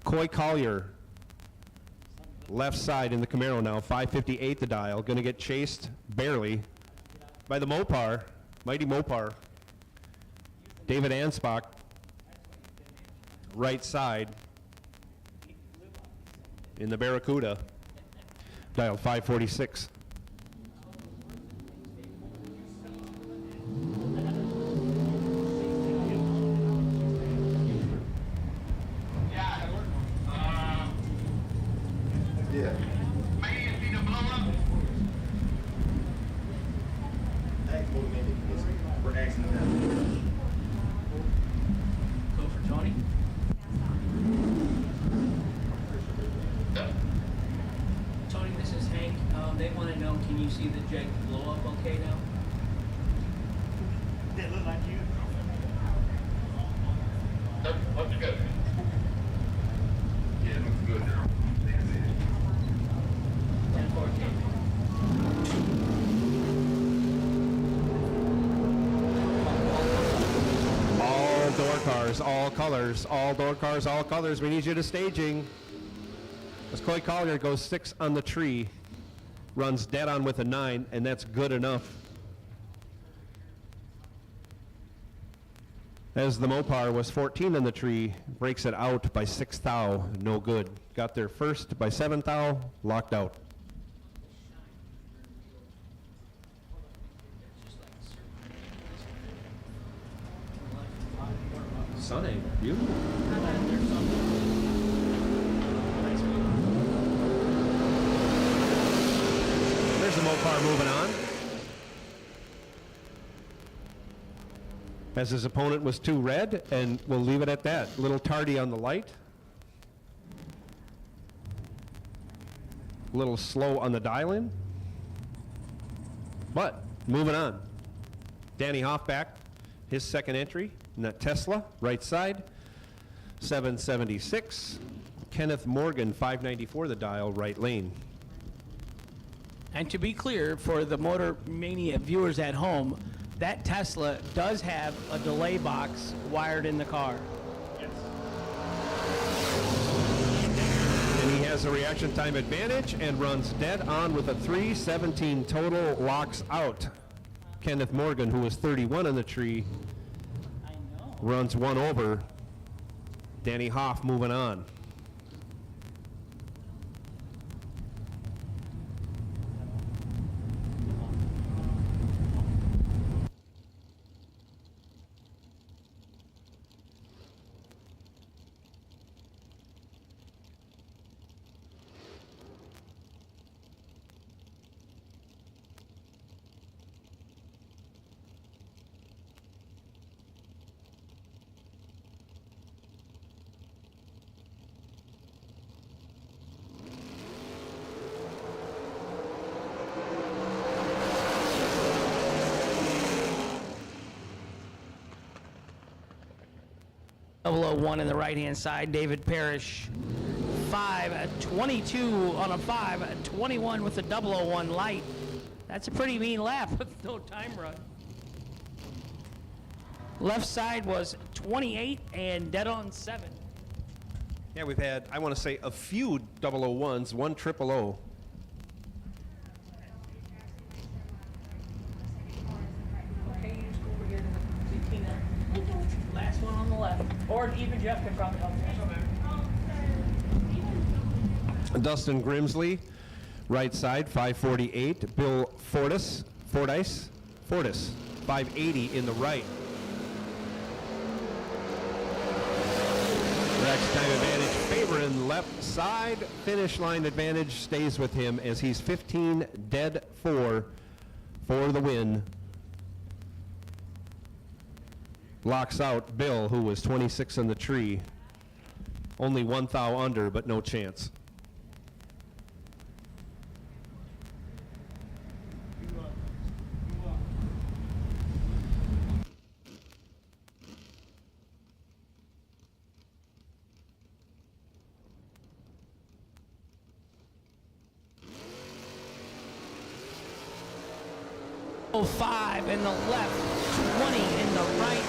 Coy Collier, left side in the Camaro now, 558 the dial. Going to get chased barely by the Mopar, mighty Mopar. David Ansbach, right side in the Barracuda, dial 546. Go for Tony. Tony, this is Hank. They want to know, can you see the JEGS blow up okay now? They look like you. Looks good. Yeah, it looks good now. 10-14. All door cars, all colors, all door cars, all colors. We need you to staging. As Coy Collier goes 6 on the tree, runs dead on with a 9, and that's good enough. As the Mopar was 14 on the tree, breaks it out by 6 thou, no good. Got there first by 7 thou, locked out. Sunny, beautiful. There's the Mopar moving on. As his opponent was 2 red, and we'll leave it at that. A little tardy on the light. A little slow on the dial-in. But moving on. Danny Hoffback, his second entry in that Tesla, right side, 776. Kenneth Morgan, 594 the dial, right lane. And to be clear, for the Motor Mania viewers at home, that Tesla does have a delay box wired in the car. And he has a reaction time advantage and runs dead on with a 317 total, locks out. Kenneth Morgan, who was 31 on the tree, runs 1 over. Danny Hoff moving on. .001 in the right-hand side, David Parrish. 5:22 on a 5:21 with the 001 light. That's a pretty mean lap with no time run. Left side was 28 and dead on 7. Yeah, we've had, I want to say, a few 001s, 1 000. Okay, you just go over here to the Tina. Last one on the left. Or even Jeff can probably help you. Dustin Grimsley, right side, 548. Bill Fordice, 580 in the right. Next time advantage favor in left side. Finish line advantage stays with him as he's 15 dead 4 for the win. Locks out Bill, who was 26 in the tree. Only 1 thou under, but no chance. Oh, 5 in the left, 20 in the right.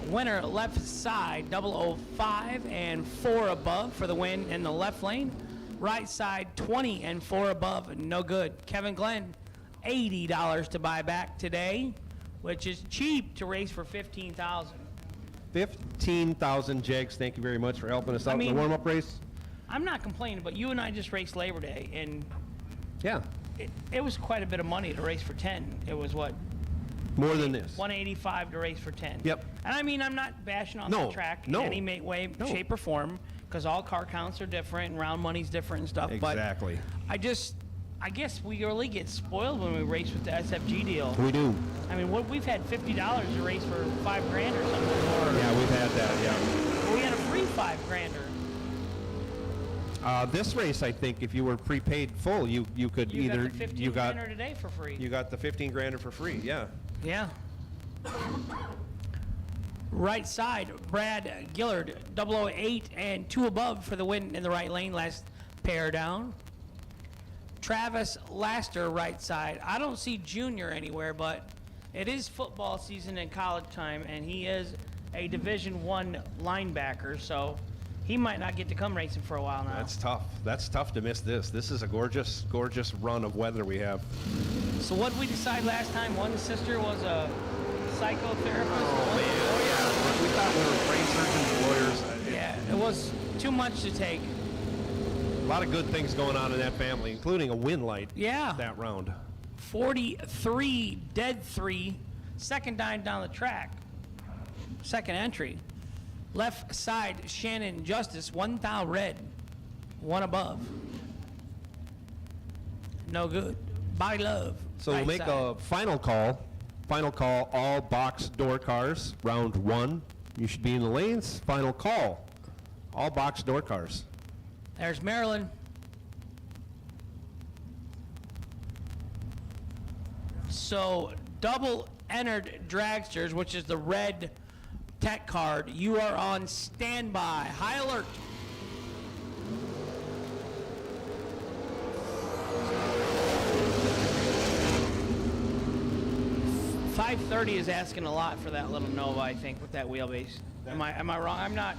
Winner left side, 005 and 4 above for the win in the left lane. Right side, 20 and 4 above, no good. Kevin Glenn, $80 to buy back today, which is cheap to race for $15,000. 15,000 JEGS. Thank you very much for helping us out in mean- the warm-up race. I'm not complaining, but you and I just raced Labor Day, and Yeah, it was quite a bit of money to race for 10. It was what? more than this. 185 to race for 10. Yep. And I mean, I'm not bashing on No, the track no. in any way, No. shape, or form, because all car counts are different and round money's different and stuff. Exactly. But I guess we really get spoiled when we race with the SFG deal. We do. I mean, we've had $50 to race for $5,000 or something. Or Yeah, we've had that, yeah. we had a free $5,000. This race, I think, if you were prepaid full, you could You either got the 15 you got grander today for free. you got the 15 grander for free. Yeah. Yeah. Right side, Brad Gillard, 008 and 2 above for the win in the right lane, last pair down. Travis Laster, right side. I don't see Junior anywhere, but it is football season and college time, and he is a Division I linebacker, so he might not get to come racing for a while now. That's tough. That's tough to miss this. This is a gorgeous, gorgeous run of weather we have. So what did we decide last time? One sister was a psychotherapist. Oh yeah. We thought we were brain surgeons, lawyers. Yeah, it was too much to take. A lot of good things going on in that family, including a win light. Yeah. That round. 43, dead 3, second dime down the track. Second entry. Left side, Shannon Justice, 1 thou red, 1 above. No good. Body love. So right we'll make side. a final call. Final call, all box door cars, round 1. You should be in the lanes. Final call, all box door cars. There's Maryland. So double entered dragsters, which is the red tech card. You are on standby. High alert. $530 is asking a lot for that little Nova, I think, with that wheelbase. Am I wrong? I'm not.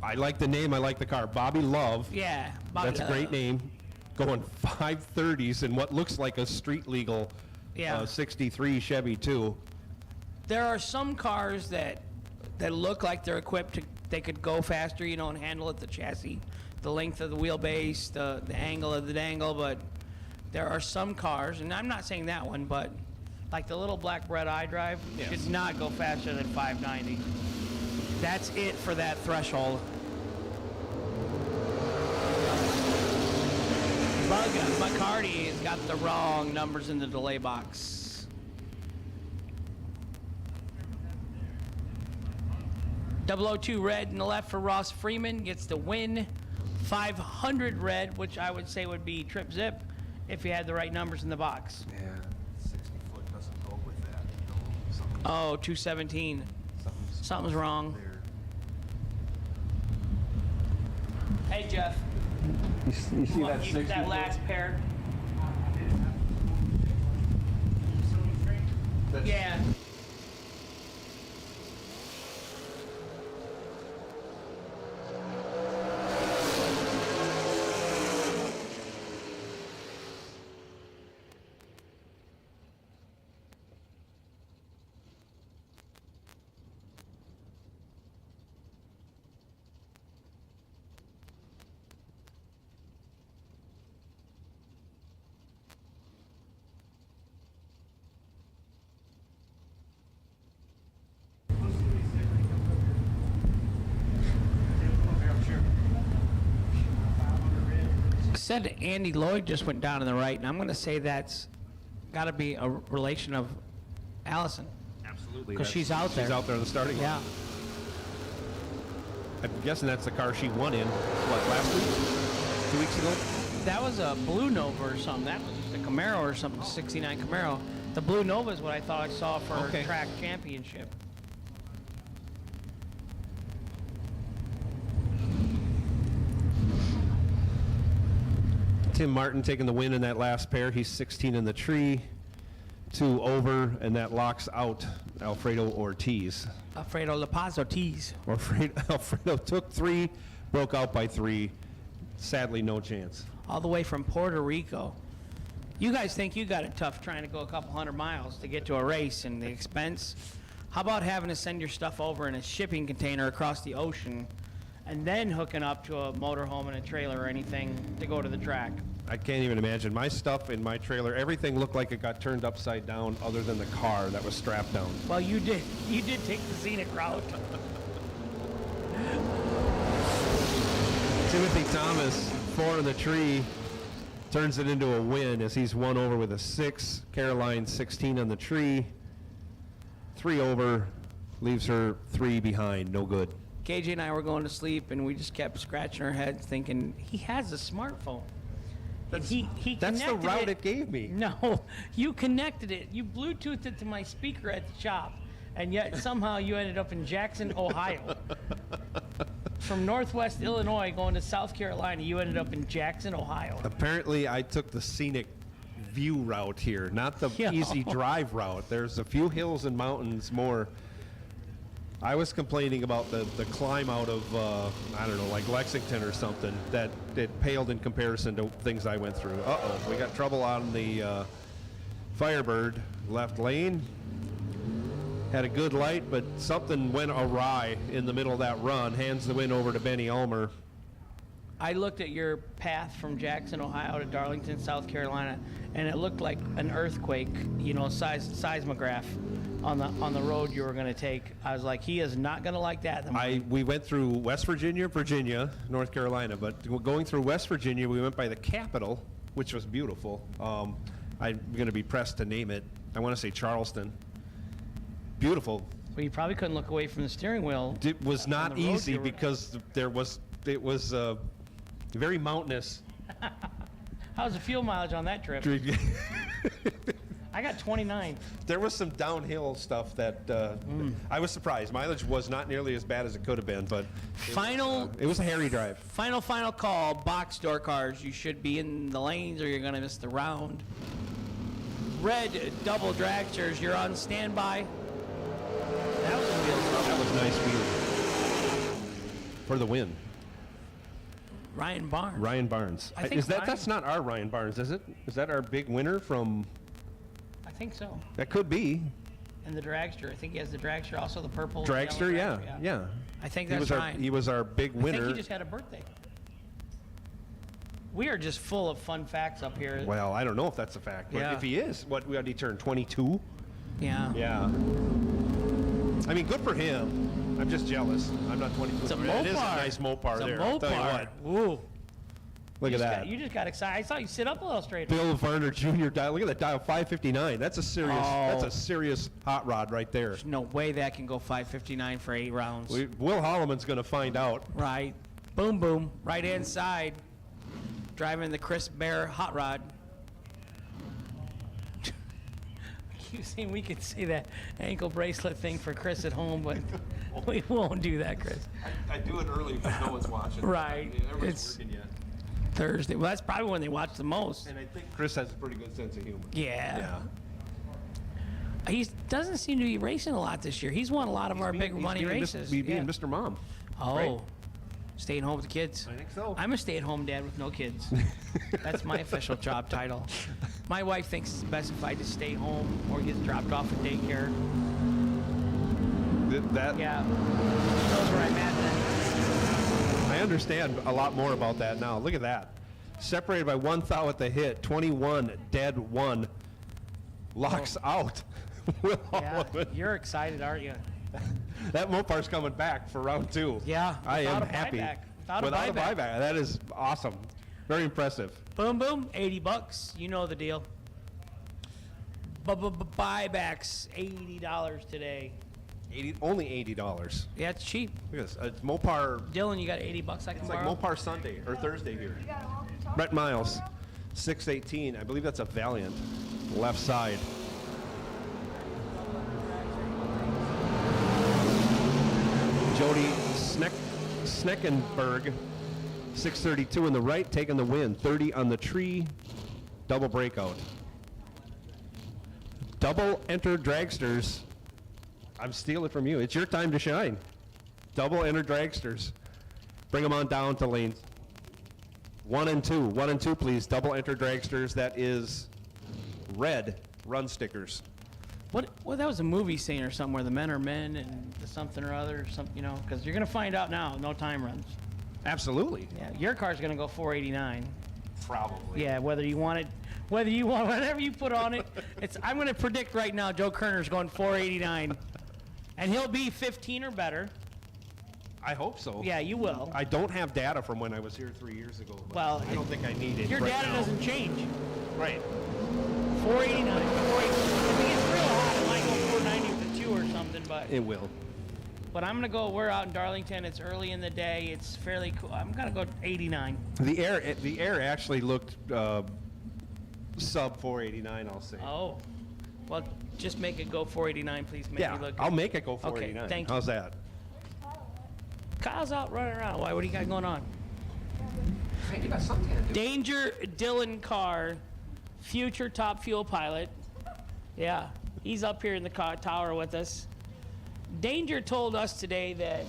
I like the name, I like the car. Bobby Love. Yeah. Bobby That's a great Love. name. Going 530s in what looks like a street legal Yeah. 63 Chevy too. There are some cars that look like they're equipped to, they could go faster, you know, and handle it, the chassis, the length of the wheelbase, the angle of the dangle, but there are some cars, and I'm not saying that one, but like the little black red iDrive should not go faster than 590. That's it for that threshold. Bug McCarty has got the wrong numbers in the delay box. .002 red in the left for Ross Freeman gets the win. 500 red, which I would say would be trip zip if you had the right numbers in the box. Yeah, 60 foot doesn't go with that. Oh, 217. Something's wrong. Hey, Jeff. You see that You get that last pair? Yeah. said Andy Lloyd just went down to the right, and I'm going to say that's got to be a relation of Allison. Absolutely. 'Cause she's out there. She's out there in the starting line. Yeah. I'm guessing that's the car she won in, what, last week? 2 weeks ago? That was a Blue Nova or something. That was just a Camaro or something, 69 Camaro. The Blue Nova is what I thought I saw for Okay. track championship. Tim Martin taking the win in that last pair. He's 16 in the tree, 2 over, and that locks out Alfredo Ortiz. Alfredo La Paz Ortiz. Alfredo took 3, broke out by 3. Sadly, no chance. All the way from Puerto Rico. You guys think you got it tough trying to go a couple 100 miles to get to a race and the expense? How about having to send your stuff over in a shipping container across the ocean and then hooking up to a motorhome and a trailer or anything to go to the track? I can't even imagine. My stuff in my trailer, everything looked like it got turned upside down other than the car that was strapped down. Well, you did take the scenic route. Timothy Thomas, 4 in the tree, turns it into a win as he's 1 over with a 6. Caroline, 16 on the tree, 3 over, leaves her 3 behind, no good. KJ and I were going to sleep, and we just kept scratching our heads thinking, he has a smartphone. And he That's the connected route it gave me. No, you connected it. You Bluetoothed it to my speaker at the shop, and yet somehow you ended up in Jackson, Ohio. From Northwest Illinois going to South Carolina, you ended up in Jackson, Ohio. Apparently, I took the scenic view route here, not the Yeah. easy drive route. There's a few hills and mountains more. I was complaining about the climb out of, I don't know, like Lexington or something, that it paled in comparison to things I went through. Uh-oh, we got trouble on the Firebird left lane. Had a good light, but something went awry in the middle of that run. Hands the win over to Benny Ulmer. I looked at your path from Jackson, Ohio to Darlington, South Carolina, and it looked like an earthquake, you know, seismograph on the road you were going to take. I was like, he is not going to like that. We went through West Virginia, North Carolina, but going through West Virginia, we went by the Capitol, which was beautiful. I'm going to be pressed to name it. I want to say Charleston. Beautiful. Well, you probably couldn't look away from the steering wheel. It was on not the road easy you were- because it was very mountainous. How's the fuel mileage on that trip? I got 29. There was some downhill stuff that I was surprised. Mileage was not nearly as bad as it could have been, but it was a hairy drive. Final call. Box door cars. You should be in the lanes or you're going to miss the round. Red double dragsters. You're on standby. That was a wheel. That was nice wheel for the win. Ryan Barnes. Ryan Barnes. I think That's not our Ryan Barnes, is it? Is that our big winner from? I think so. That could be. And the dragster. I think he has the dragster. Also the purple. Dragster, yellow yeah, dragster, yeah. I think He that's was Ryan. he was our big I winner. think he just had a birthday. We are just full of fun facts up here. Well, I don't know if that's a fact, but Yeah. if he is, what had he turned 22? Yeah. Yeah. I mean, good for him. I'm just jealous. I'm not 22. It's a It is a Mopar. nice Mopar It's a there. I'll tell you Mopar. what. Ooh. Look at that. You just got excited. I saw you sit up a little straighter. Bill Varner Jr. dial. Look at that dial, 559. That's a serious. Oh. That's a serious hot rod right there. There's no way that can go 559 for 8 rounds. Will Holloman's going to find out. Right. Boom, boom. Right hand side. Driving the Chris Bear hot rod. You saying we could say that ankle bracelet thing for Chris at home, but we won't do that, Chris. I do it early because no one's watching. Right. Everyone's It's working yet. Thursday. Well, that's probably when they watch the most. And I think Chris has a pretty good sense of humor. Yeah. He doesn't seem to be racing a lot this year. He's won a lot of our big money races. He's being Yeah. Mr. Mom. Oh, Right. staying home with the kids. I think so. I'm a stay-at-home dad with no kids. That's my official job title. My wife thinks it's best if I just stay home or get dropped off at daycare. That Yeah, she knows where I'm at then. I understand a lot more about that now. Look at that. Separated by 1 thou at the hit, 21 dead 1. Locks out. Will Yeah, Holloman. you're excited, aren't you? That Mopar's coming back for round 2. Yeah, I am without a happy. buyback. Without a buyback. That is awesome. Very impressive. Boom, boom, 80 bucks. You know the deal. Buybacks, $80 today. Only $80. Yeah, it's cheap. Look at this. It's Mopar. Dylan, you got 80 bucks I can It's like borrow? Mopar Sunday or Thursday here. Brett Miles, 618. I believe that's a Valiant. Left side. Jody Sneckenberg, 632 in the right, taking the win. 30 on the tree, double breakout. Double enter dragsters. I'm stealing from you. It's your time to shine. Double enter dragsters. Bring them on down to lanes 1 and 2. 1 and 2, please. Double enter dragsters. That is red run stickers. What? Well, that was a movie scene or something where the men are men and the something or other, something, you know, because you're going to find out now. No time runs. Absolutely. Yeah, your car's going to go 489. Probably. Yeah, whether you want whatever you put on it. I'm going to predict right now Joe Kerner's going 489. And he'll be 15 or better. I hope so. Yeah, you will. I don't have data from when I was here 3 years ago. But Well, I don't think I need it. Your right data now. doesn't change. Right. 489. 489. If it gets real hot, it might go 490 with a 2 or something, but It will. I'm going to go, we're out in Darlington. It's early in the day. It's fairly cool. I'm going to go 89. The air actually looked sub 489. I'll say. Oh. Well, just make it go 489, please. Make Yeah, me look I'll good. make it go 489. thank you. How's that? Kyle's out running around. Why? What do you got going on? Man, you got something to do. Danger Dylan Carr, future top fuel pilot. Yeah, he's up here in the tower with us. Danger told us today that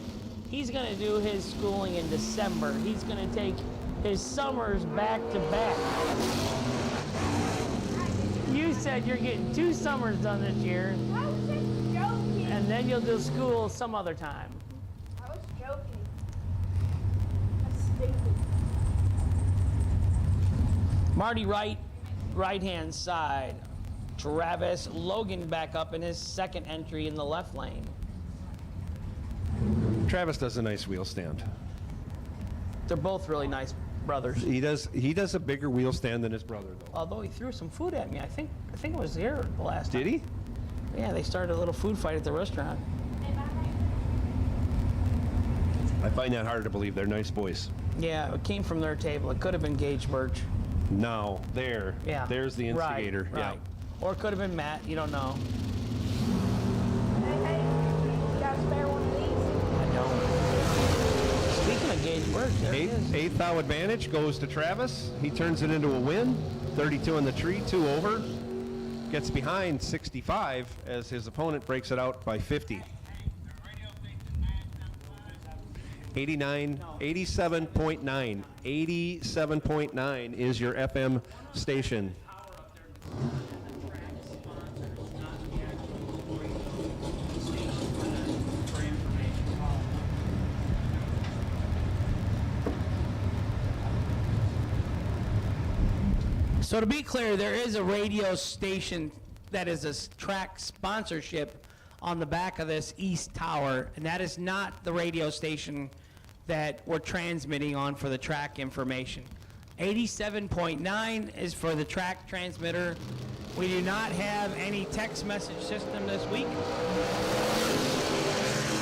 he's going to do his schooling in December. He's going to take his summers back to back. You said you're getting 2 summers done this year, I was just joking. and then you'll do school some other time. I was joking. That's stupid. Marty Wright, right-hand side. Travis Logan back up in his second entry in the left lane. Travis does a nice wheel stand. They're both really nice brothers. He does a bigger wheel stand than his brother though. Although he threw some food at me. I think it was here the last time. Did he? Yeah, they started a little food fight at the restaurant. I find that hard to believe. They're nice boys. Yeah, it came from their table. It could have been Gage Birch. Now, Yeah. there's the instigator. Right. Or it could have been Matt. You don't know. Hey, you got a spare one of these? I don't. Speaking of Gage Birch, there Yeah. it is. Eighth thou advantage goes to Travis. He turns it into a win. 32 on the tree, 2 over. Gets behind 65 as his opponent breaks it out by 50. 87.9. 87.9 is your FM station. So to be clear, there is a radio station that is a track sponsorship on the back of this east tower, and that is not the radio station that we're transmitting on for the track information. 87.9 is for the track transmitter. We do not have any text message system this week.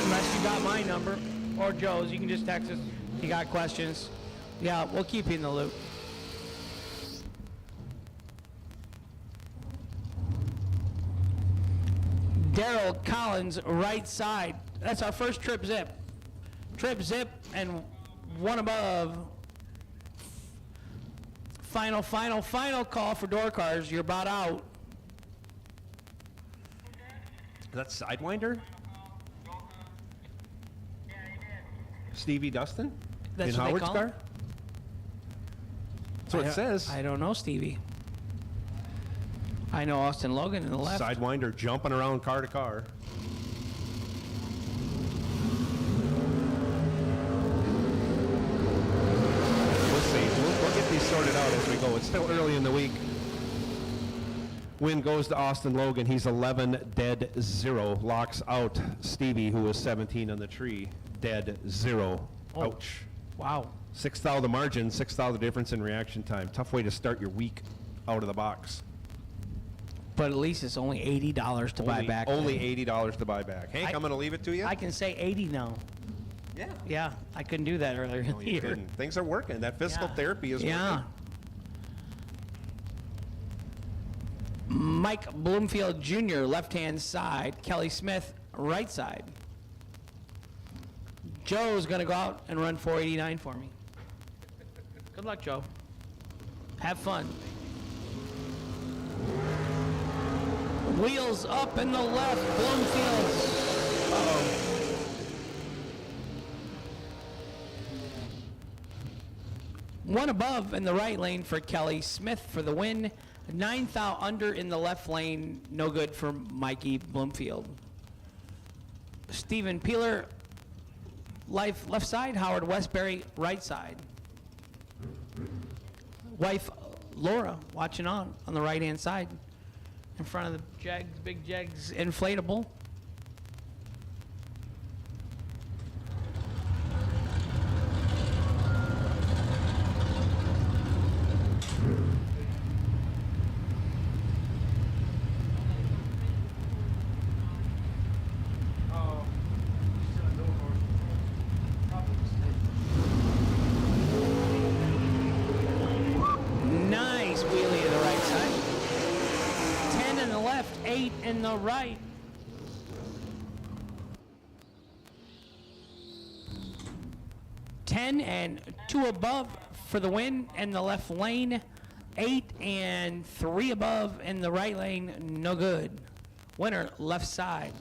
Unless you got my number or Joe's, you can just text us if you got questions. Yeah, we'll keep you in the loop. Daryl Collins, right side. That's our first trip zip. Trip zip and one above. Final call for door cars. You're about out. Is that Sidewinder? Stevie Dustin? That's in what they Howard's call car? him? That's what it says. I don't know, Stevie. I know Austin Logan in the left. Sidewinder jumping around car to car. We'll see. We'll get these sorted out as we go. It's still early in the week. Win goes to Austin Logan. He's 11 dead 0. Locks out Stevie, who was 17 on the tree. Dead 0. Oh. Ouch. Wow. Sixth out of the margin, sixth out of the difference in reaction time. Tough way to start your week out of the box. But at least it's only $80 to buy back. Only $80 to buy back. Hank, I'm going to leave it to you. I can say 80 now. Yeah. Yeah, I couldn't do that earlier in No, the you year. couldn't. Things are working. That physical Yeah. therapy is Yeah. working. Mike Bloomfield Jr., left-hand side. Kelly Smith, right side. Joe's going to go out and run 489 for me. Good luck, Joe. Have fun. Wheels up in the left, Bloomfield. Uh-oh. One above in the right lane for Kelly Smith for the win. 9th out under in the left lane, no good for Mikey Bloomfield. Stephen Peeler, left side. Howard Westbury, right side. Wife Laura watching on the right-hand side in front of the JEGS, big JEGS inflatable. Nice wheelie to the right side. 10 in the left, 8 in the right. Ten and 2 above for the win in the left lane. 8 and 3 above in the right lane, no good. Winner, left side.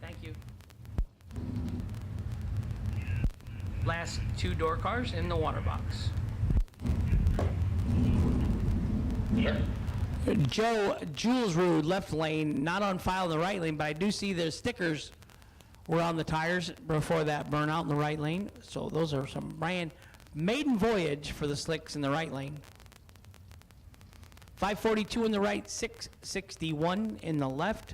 Thank you. Last 2 door cars in the water box. Joe Julesrud, left lane, not on file in the right lane, but I do see their stickers were on the tires before that burnout in the right lane. So those are some brand maiden voyage for the slicks in the right lane. 542 in the right, 661 in the left.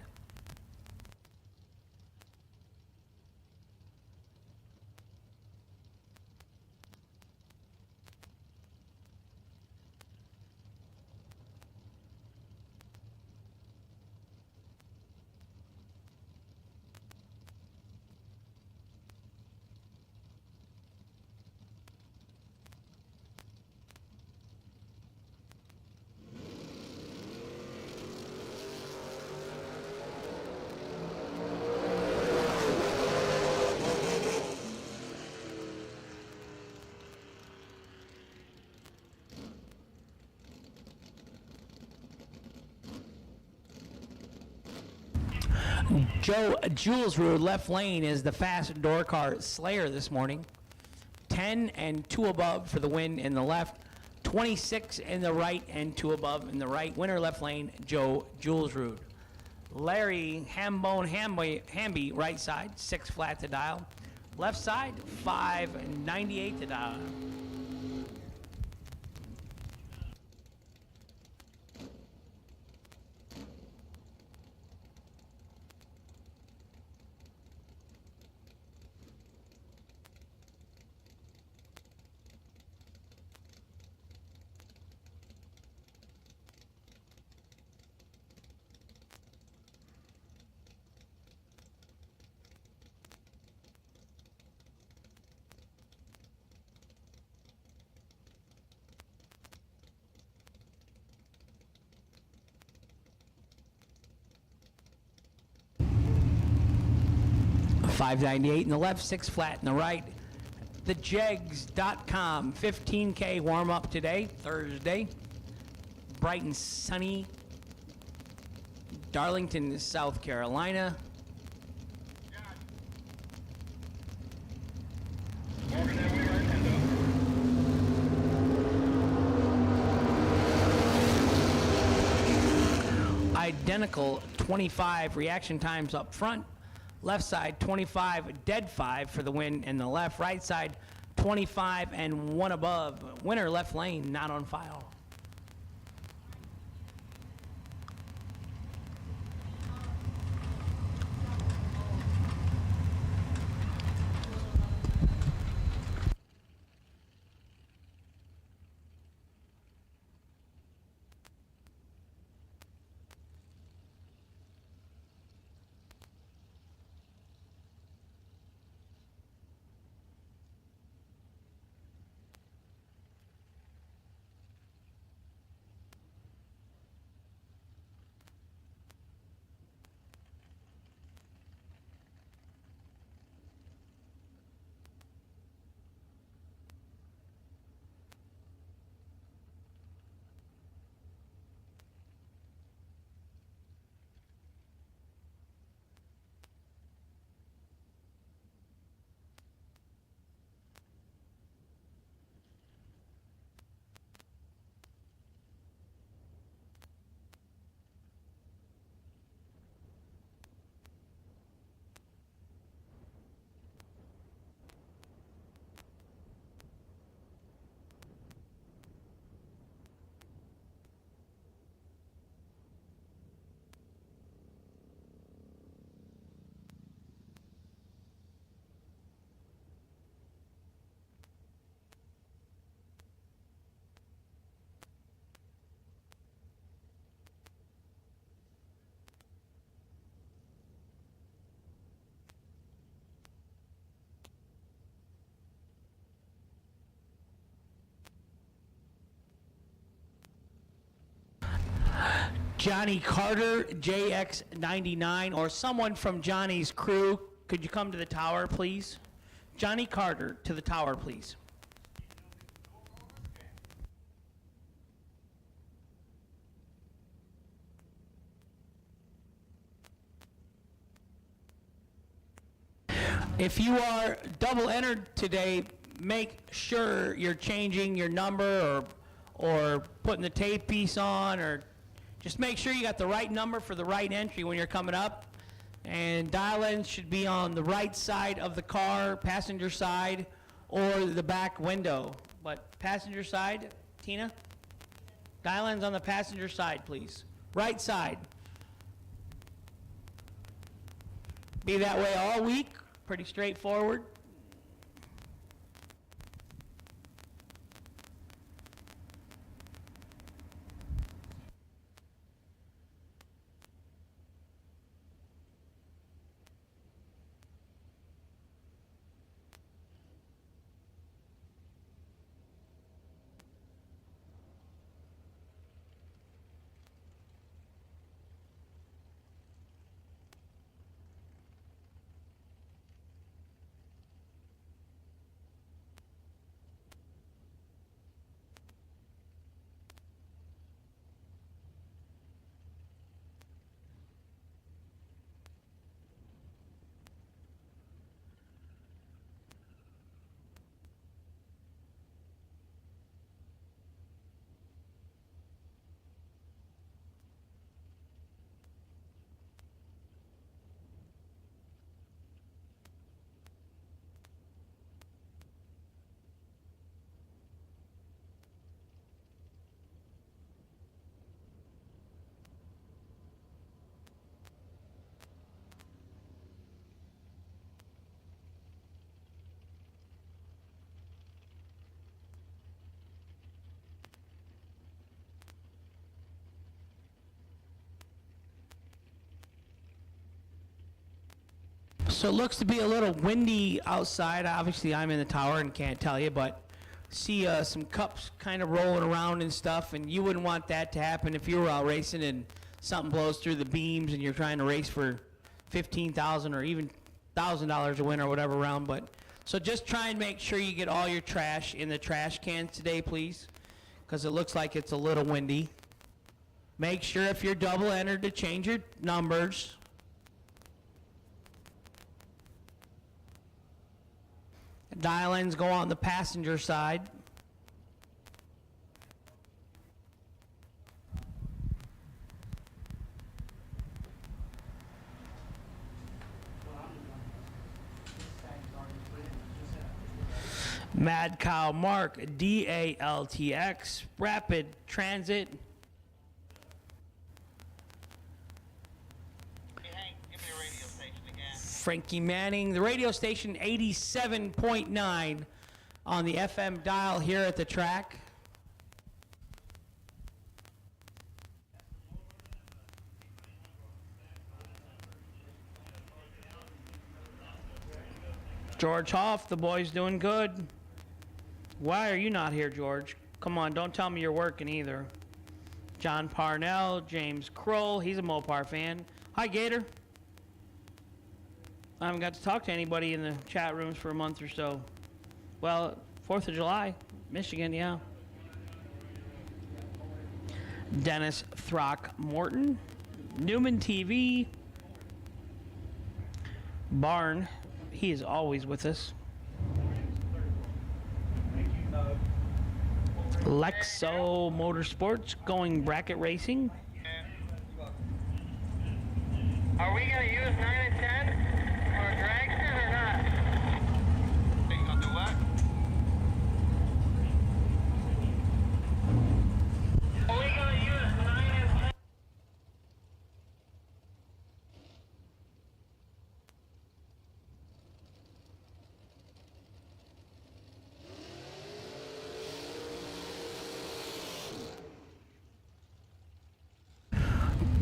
Joe Julesrud, left lane, is the fast door car slayer this morning. 10 and 2 above for the win in the left. 26 in the right and 2 above in the right. Winner left lane, Joe Julesrud. Larry Hamby, right side, 6 flat to dial. Left side, 598 to dial. $598 in the left, 6 flat in the right. The JEGS.com 15K warm up today, Thursday. Bright and sunny. Darlington, South Carolina. Identical 25 reaction times up front. Left side 25, dead 5 for the win in the left. Right side 25 and 1 above. Winner left lane, not on file. Johnny Carter, JX99, or someone from Johnny's crew, could you come to the tower, please? Johnny Carter, to the tower, please. If you are double entered today, make sure you're changing your number or putting the tape piece on, or just make sure you got the right number for the right entry when you're coming up. And dial-ins should be on the right side of the car, passenger side, or the back window. But passenger side, Tina? Dial-ins on the passenger side, please. Right side. Be that way all week. Pretty straightforward. So it looks to be a little windy outside. Obviously, I'm in the tower and can't tell you, but see some cups kind of rolling around and stuff, and you wouldn't want that to happen if you were out racing and something blows through the beams and you're trying to race for $15,000 or even $1,000 a win or whatever round. But so just try and make sure you get all your trash in the trash cans today, please, because it looks like it's a little windy. Make sure if you're double entered to change your numbers. Dial-ins go on the passenger side. Mad Cow Mark, DALTX, Rapid Transit. Frankie Manning, the radio station 87.9 on the FM dial here at the track. George Hoff, the boy's doing good. Why are you not here, George? Come on, don't tell me you're working either. John Parnell, James Kroll, he's a Mopar fan. Hi, Gator. I haven't got to talk to anybody in the chat rooms for a month or so. Well, 4th of July, Michigan, yeah. Dennis Throckmorton, Newman TV, Barn, he is always with us. Lexo Motorsports, going bracket racing. Are we going to use 9 and 10 for dragster or not? Are you going to do what? Are we going to use 9 and 10?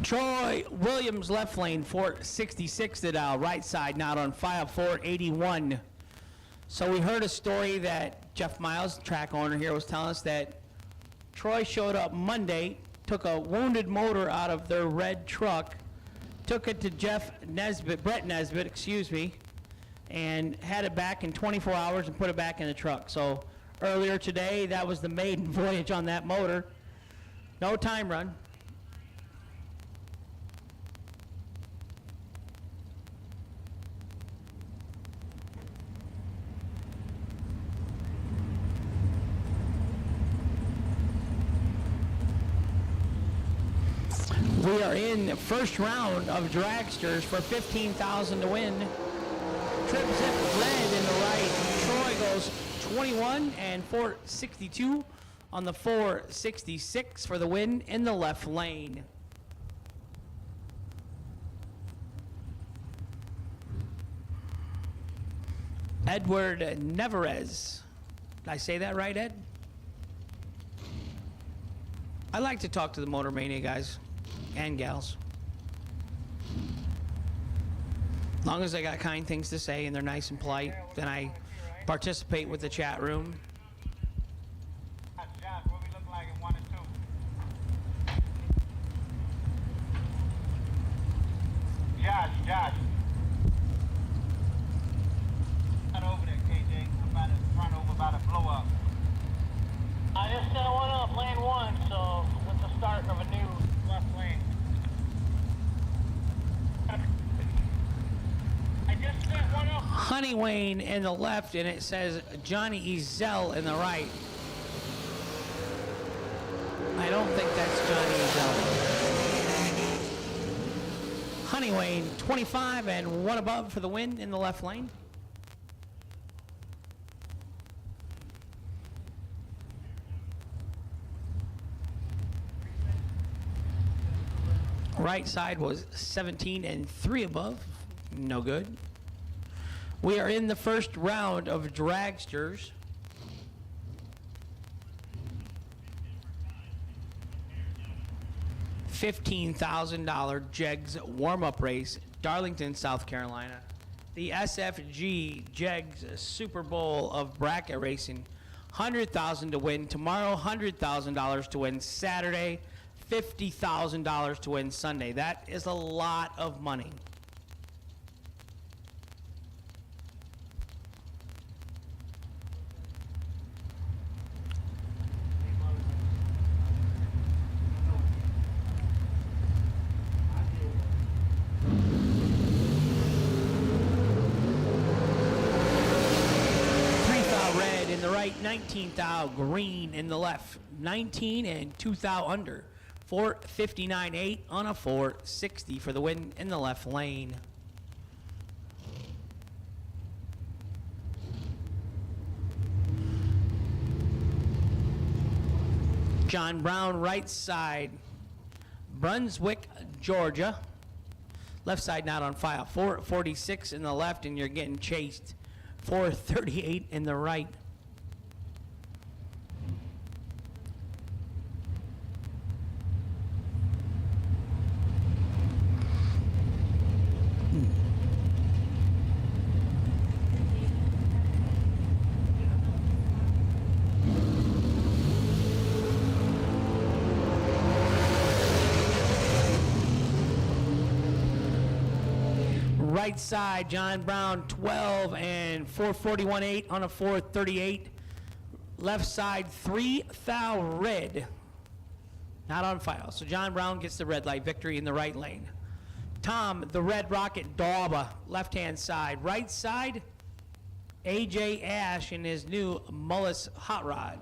Troy Williams, left lane, 466 to dial, right side, not on file, 481. So we heard a story that Jeff Miles, track owner here, was telling us that Troy showed up Monday took a wounded motor out of their red truck, took it to Brett Nesbitt, excuse me, and had it back in 24 hours and put it back in the truck. So earlier today, that was the maiden voyage on that motor. No time run. We are in the first round of dragsters for $15,000 to win. Trip Zip red in the right. Troy goes 21 and 462 on the 466 for the win in the left lane. Edward Neverez. Did I say that right, Ed? I like to talk to the Motor Mania guys and gals. As long as they got kind things to say and they're nice and polite, then I participate with the chat room. Josh, what we look like in 1 and 2? Josh. Not over there, KJ. I'm about to run over, about to blow up. I just set one up, lane 1, so it's the start of a new left lane. I just set one up. Honey Wayne in the left, and it says Johnny Ezel in the right. I don't think that's Johnny Ezel. Honey Wayne, 25 and 1 above for the win in the left lane. Right side was 17 and 3 above. No good. We are in the first round of dragsters. $15,000 JEGS warm-up race, Darlington, South Carolina. The SFG JEGS Super Bowl of bracket racing. $100,000 to win tomorrow, $100,000 to win Saturday, $50,000 to win Sunday. That is a lot of money. Red in the right, 19 thou green in the left, 19 and 2 thou under. 459.8 on a 460 for the win in the left lane. John Brown, right side, Brunswick, Georgia. Left side not on file. 446 in the left, and you're getting chased. 438 in the right. Right side, John Brown, 12 and 441.8 on a 438. Left side, 3 thou red. Not on file. So John Brown gets the red light victory in the right lane. Tom, the Red Rocket Dauba, left-hand side. Right side, AJ Ash in his new Mullis Hot Rod.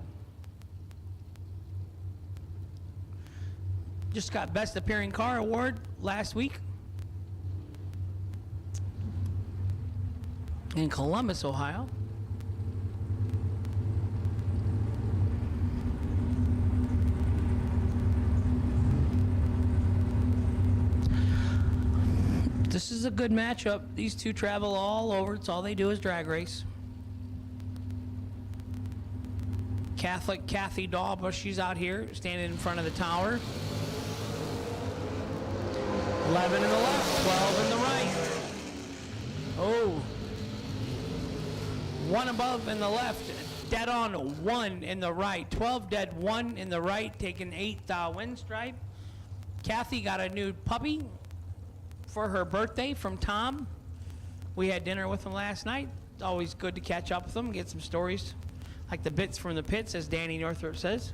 Just got Best Appearing Car Award last week in Columbus, Ohio. This is a good matchup. These two travel all over. It's all they do is drag race. Catholic Kathy Dauba, she's out here standing in front of the tower. 11 in the left, 12 in the right. Oh. 1 above in the left. dead on 1 in the right. 12 dead 1 in the right, taking 8th wind stripe. Kathy got a new puppy for her birthday from Tom. We had dinner with him last night. It's always good to catch up with them, get some stories like the bits from the pits, as Danny Northrup says.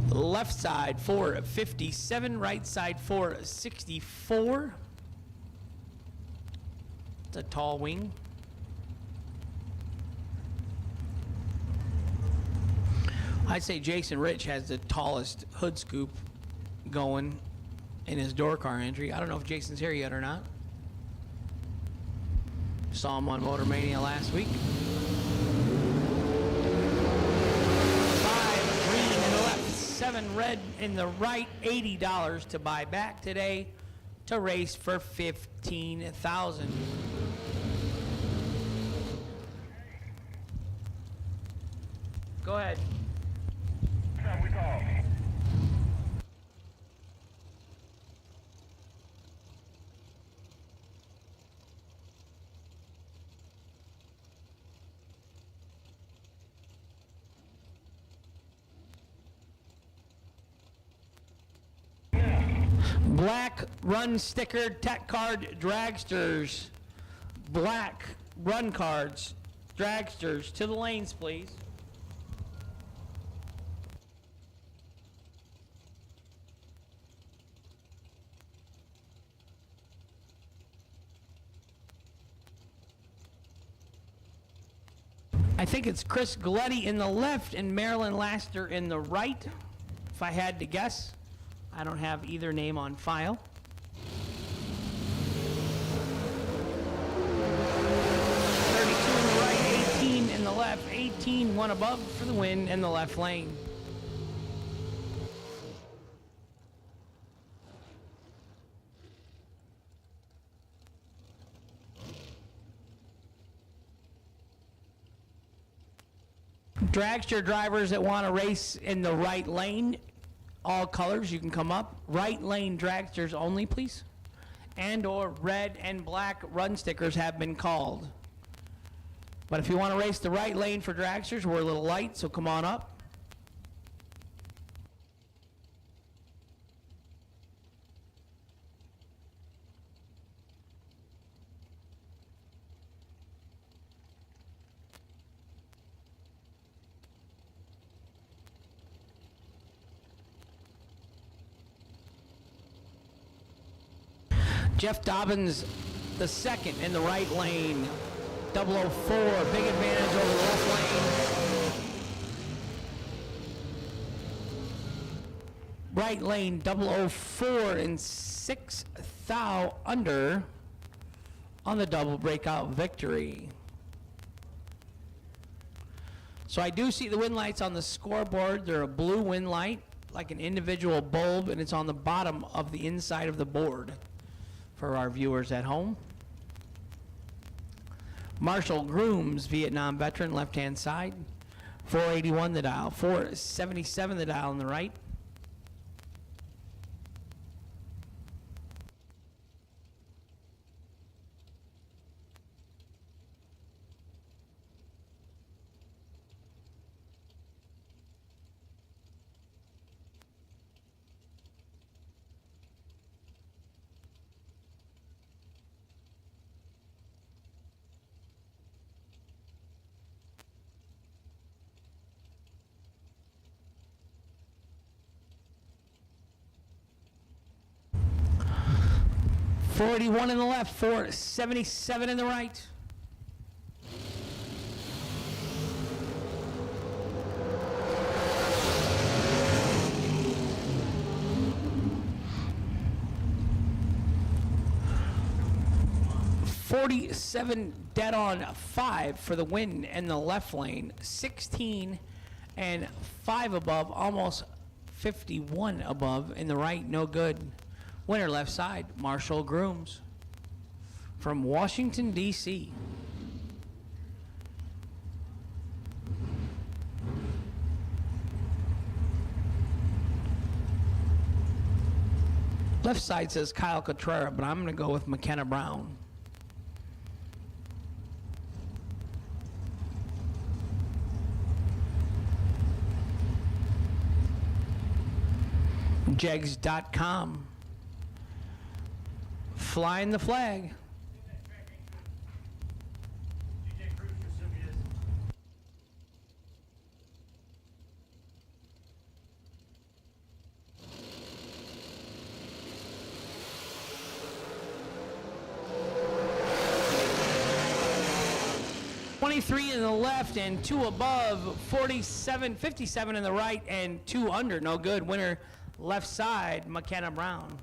Left side 457, right side 464. It's a tall wing. I'd say Jason Rich has the tallest hood scoop going in his door car entry. I don't know if Jason's here yet or not. Saw him on Motor Mania last week. 5 green in the left, 7 red in the right, $80 to buy back today to race for $15,000. Go ahead. Black run sticker tech card dragsters. Black run cards dragsters to the lanes, please. I think it's Chris Galetti in the left and Marilyn Laster in the right, if I had to guess. I don't have either name on file. 32 in the right, 18 in the left, 18, 1 above for the win in the left lane. Dragster drivers that want to race in the right lane, all colors, you can come up. Right lane dragsters only, please. And or red and black run stickers have been called. But if you want to race the right lane for dragsters, we're a little light, so come on up. Jeff Dobbins, the second in the right lane. 004, big advantage over the left lane. Right lane, 004 and 6 thou under on the double breakout victory. So I do see the win lights on the scoreboard. They're a blue win light, like an individual bulb, and it's on the bottom of the inside of the board for our viewers at home. Marshall Grooms, Vietnam veteran, left-hand side. 481 the dial, 477 the dial on the right. .481 in the left, 477 in the right. .47 dead on 5 for the win in the left lane. 16 and 5 above, almost 51 above in the right, no good. Winner left side, Marshall Grooms from Washington, D.C. Left side says Kyle Cotrera, but I'm going to go with McKenna Brown. JEGS.com. Flying the flag. .23 in the left and 2 above, 57 in the right and 2 under. No good. Winner left side, McKenna Brown.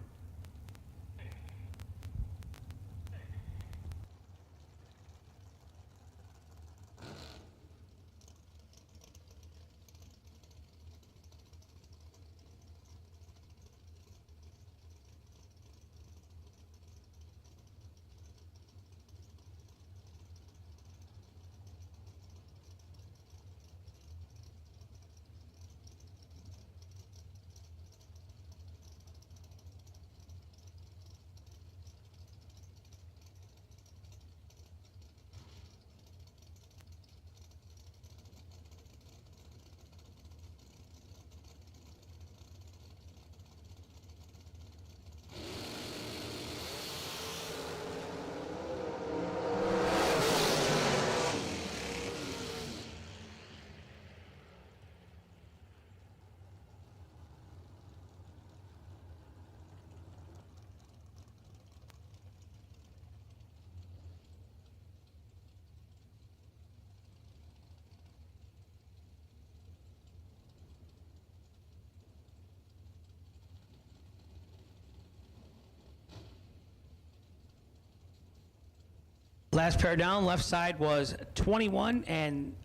Last pair down, left side was 21 and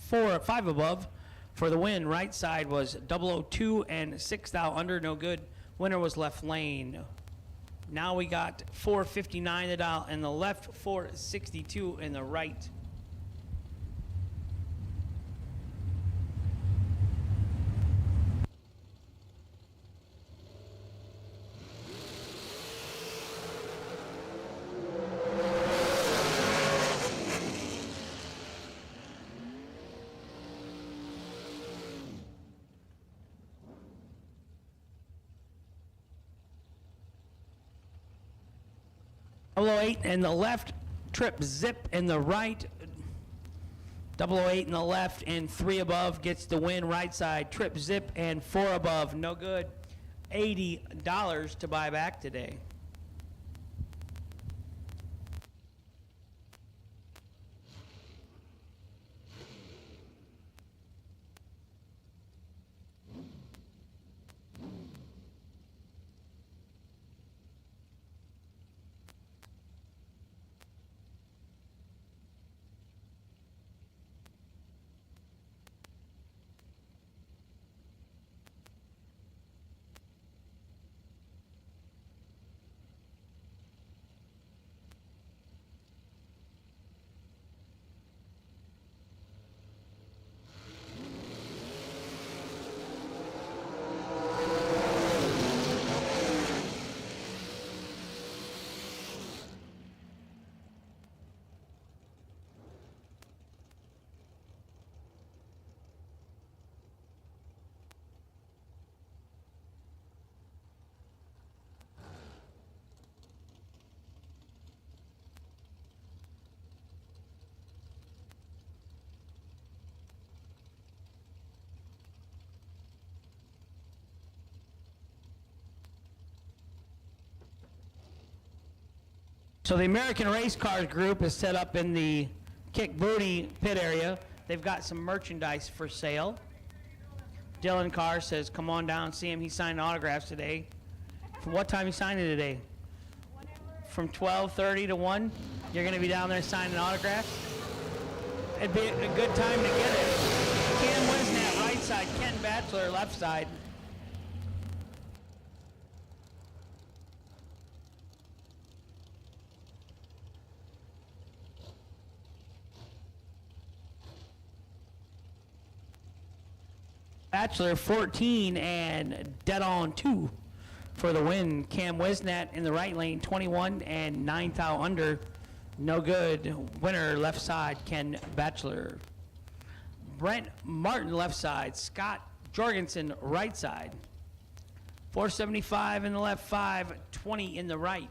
5 above for the win. Right side was 002 and 6 thou under, no good. Winner was left lane. Now we got 459 the dial in the left, 462 in the right. Double 08 in the left, trip zip in the right. 008 in the left and 3 above gets the win. Right side, trip zip and 4 above, no good. $80 to buy back today. So the American Race Cars group is set up in the Kick Booty pit area. They've got some merchandise for sale. Dylan Carr says, come on down and see him. He's signing autographs today. From what time are you signing today? From 12:30 to 1? You're going to be down there signing autographs? It'd be a good time to get it. Cam Wisnat, right side. Ken Batchelor, left side. Bachelor 14 and dead on 2 for the win. Cam Wisnat in the right lane, 21 and 9 thou under. No good. Winner, left side, Ken Batchelor. Brent Martin, left side. Scott Jorgensen, right side. 475 in the left, 520 in the right.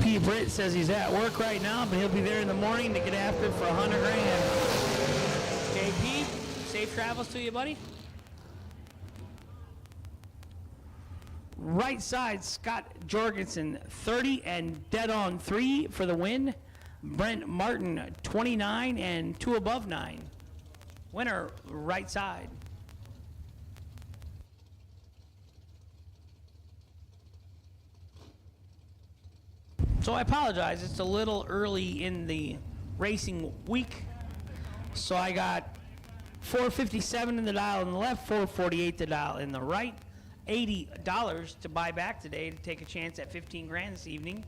P. Britt says he's at work right now, but he'll be there in the morning to get after it for 100 grand. JP, safe travels to you, buddy. Right side, Scott Jorgensen, 30 and dead on 3 for the win. Brent Martin, 29 and 2 above 9. Winner, right side. So I apologize, it's a little early in the racing week. So I got 457 in the dial in the left, 448 the dial in the right. $80 to buy back today to take a chance at 15 grand this evening.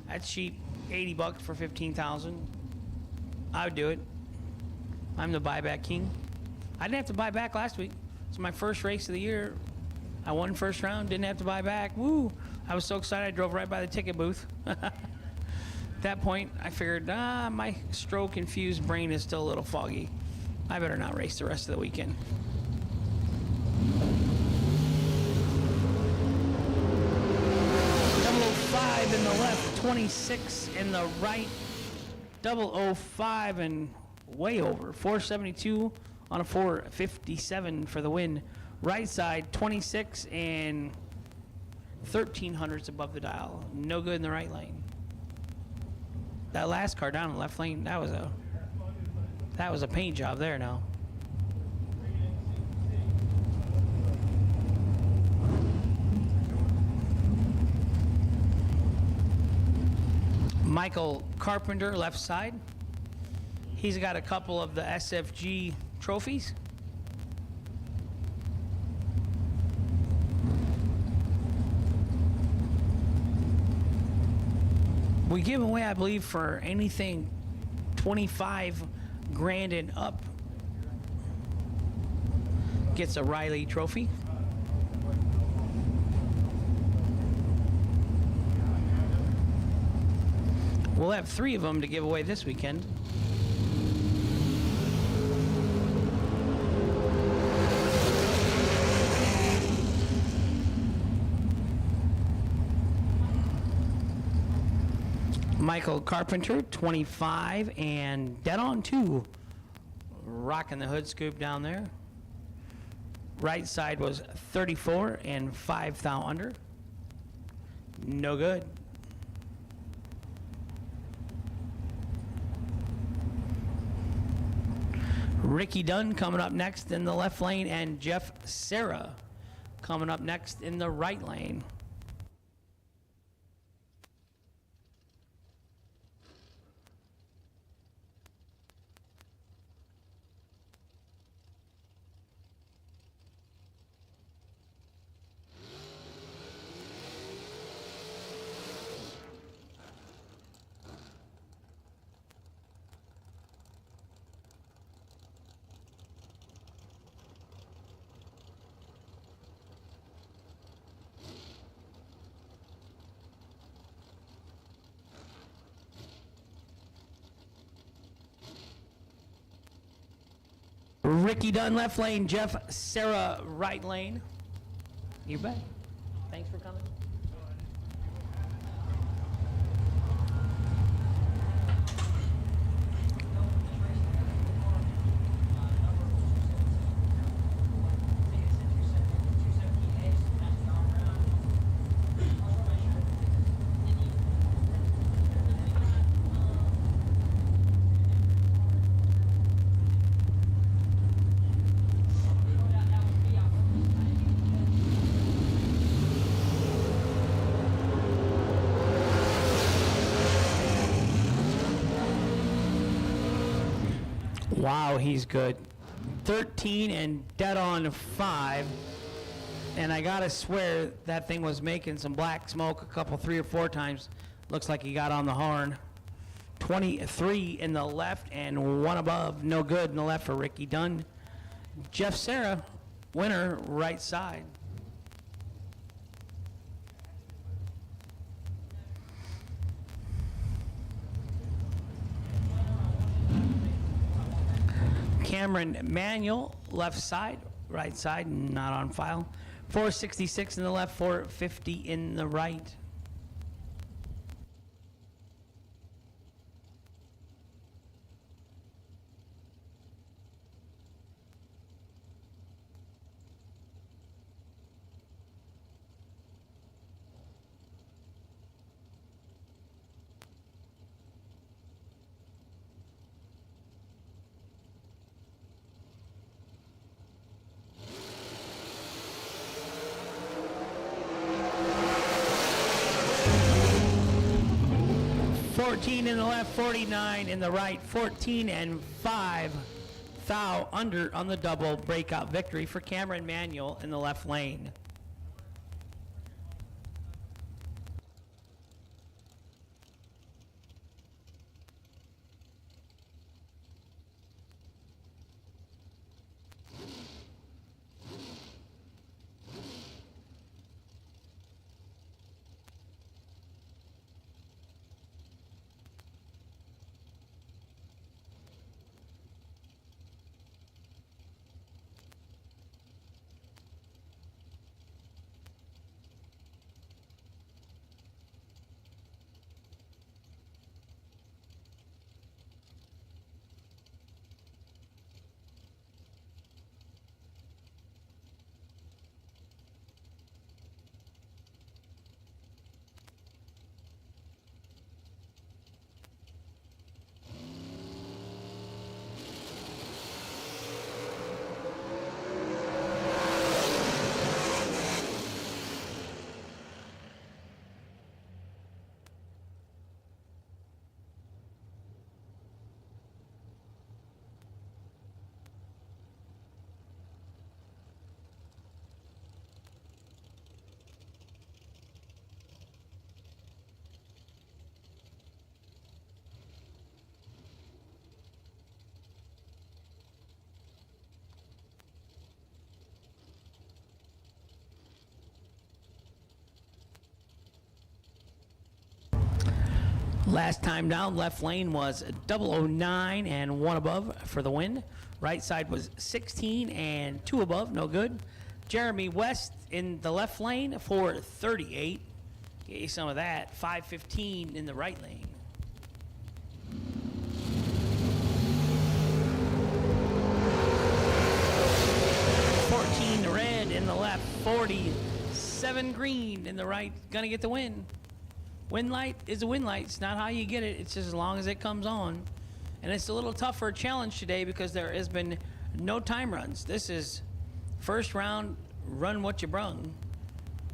That's cheap. 80 bucks for 15,000. I would do it. I'm the buyback king. I didn't have to buy back last week. It's my first race of the year. I won first round, didn't have to buy back. Woo! I was so excited I drove right by the ticket booth. At that point, I figured, my stroke-infused brain is still a little foggy. I better not race the rest of the weekend. .005 in the left, 26 in the right. 005 and way over. 472 on a 457 for the win. Right side, 26 and 1300s above the dial. No good in the right lane. That last car down in the left lane, that was a paint job there now. Michael Carpenter, left side. He's got a couple of the SFG trophies. We give away, I believe, for anything 25 grand and up gets a Riley trophy. We'll have 3 of them to give away this weekend. Michael Carpenter, 25 and dead on 2. Rocking the hood scoop down there. Right side was 34 and 5 thou under. No good. Ricky Dunn coming up next in the left lane, and Jeff Serra coming up next in the right lane. Ricky Dunn, left lane. Jeff Serra, right lane. You bet. Thanks for coming. Wow, he's good. 13 and dead on 5. And I gotta swear that thing was making some black smoke a couple, 3 or 4 times. Looks like he got on the horn. 23 in the left and 1 above. No good in the left for Ricky Dunn. Jeff Serra, winner, right side. Cameron Manuel, left side, right side, not on file. 466 in the left, 450 in the right. $14 in the left, 49 in the right, 14 and 5. Thou under on the double breakout victory for Cameron Manuel in the left lane. Last time down, left lane was 009 and 1 above for the win. Right side was 16 and 2 above, no good. Jeremy West in the left lane for 38. Get you some of that. 515 in the right lane. Red in the left, 47 green in the right. Gonna get the win. Win light is a win light. It's not how you get it. It's just as long as it comes on. And it's a little tougher challenge today because there has been no time runs. This is first round, run what you brung,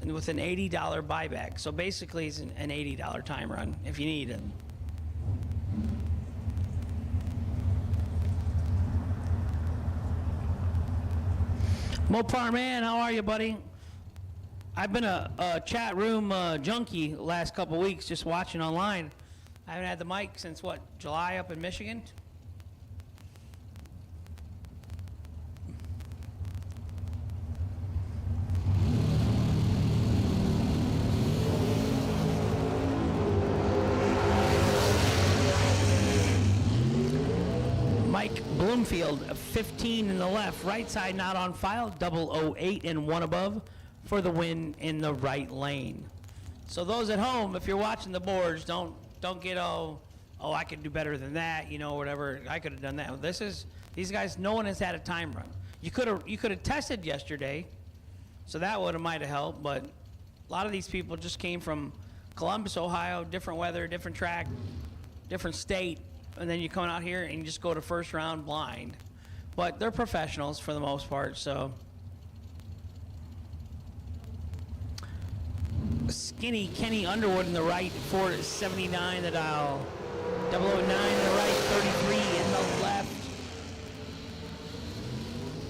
and with an $80 buyback. So basically it's an $80 time run if you need it. Mopar man, how are you, buddy? I've been a chat room junkie the last couple weeks, just watching online. I haven't had the mic since, what, July up in Michigan? Mike Bloomfield, 15 in the left, right side not on file, 008 and 1 above for the win in the right lane. So those at home, if you're watching the boards, don't get oh I could do better than that, you know, whatever. I could have done that. These guys, no one has had a time run. You could have tested yesterday, so that might have helped. But a lot of these people just came from Columbus, Ohio, different weather, different track, different state. And then you come out here and you just go to first round blind. But they're professionals for the most part, so. Skinny Kenny Underwood in the right, 479 the dial. 009 in the right, 33 in the left.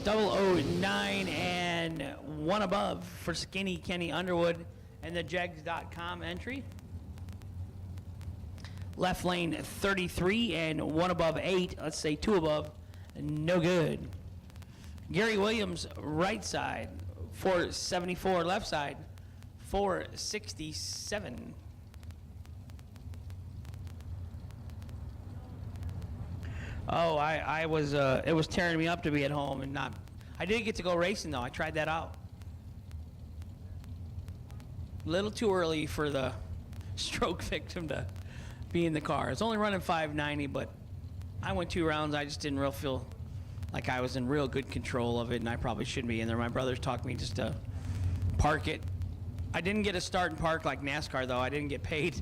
009 and one above for Skinny Kenny Underwood and the JEGS.com entry. Left lane 33 and one above 8. Let's say two above. No good. Gary Williams, right side, 474. Left side, 467. Oh, I was, it was tearing me up to be at home and not, I did get to go racing though. I tried that out. A little too early for the stroke victim to be in the car. It's only running 590, but I went 2 rounds. I just didn't feel like I was in real good control of it, and I probably shouldn't be in there. My brothers talked me just to park it. I didn't get a start and park like NASCAR though. I didn't get paid.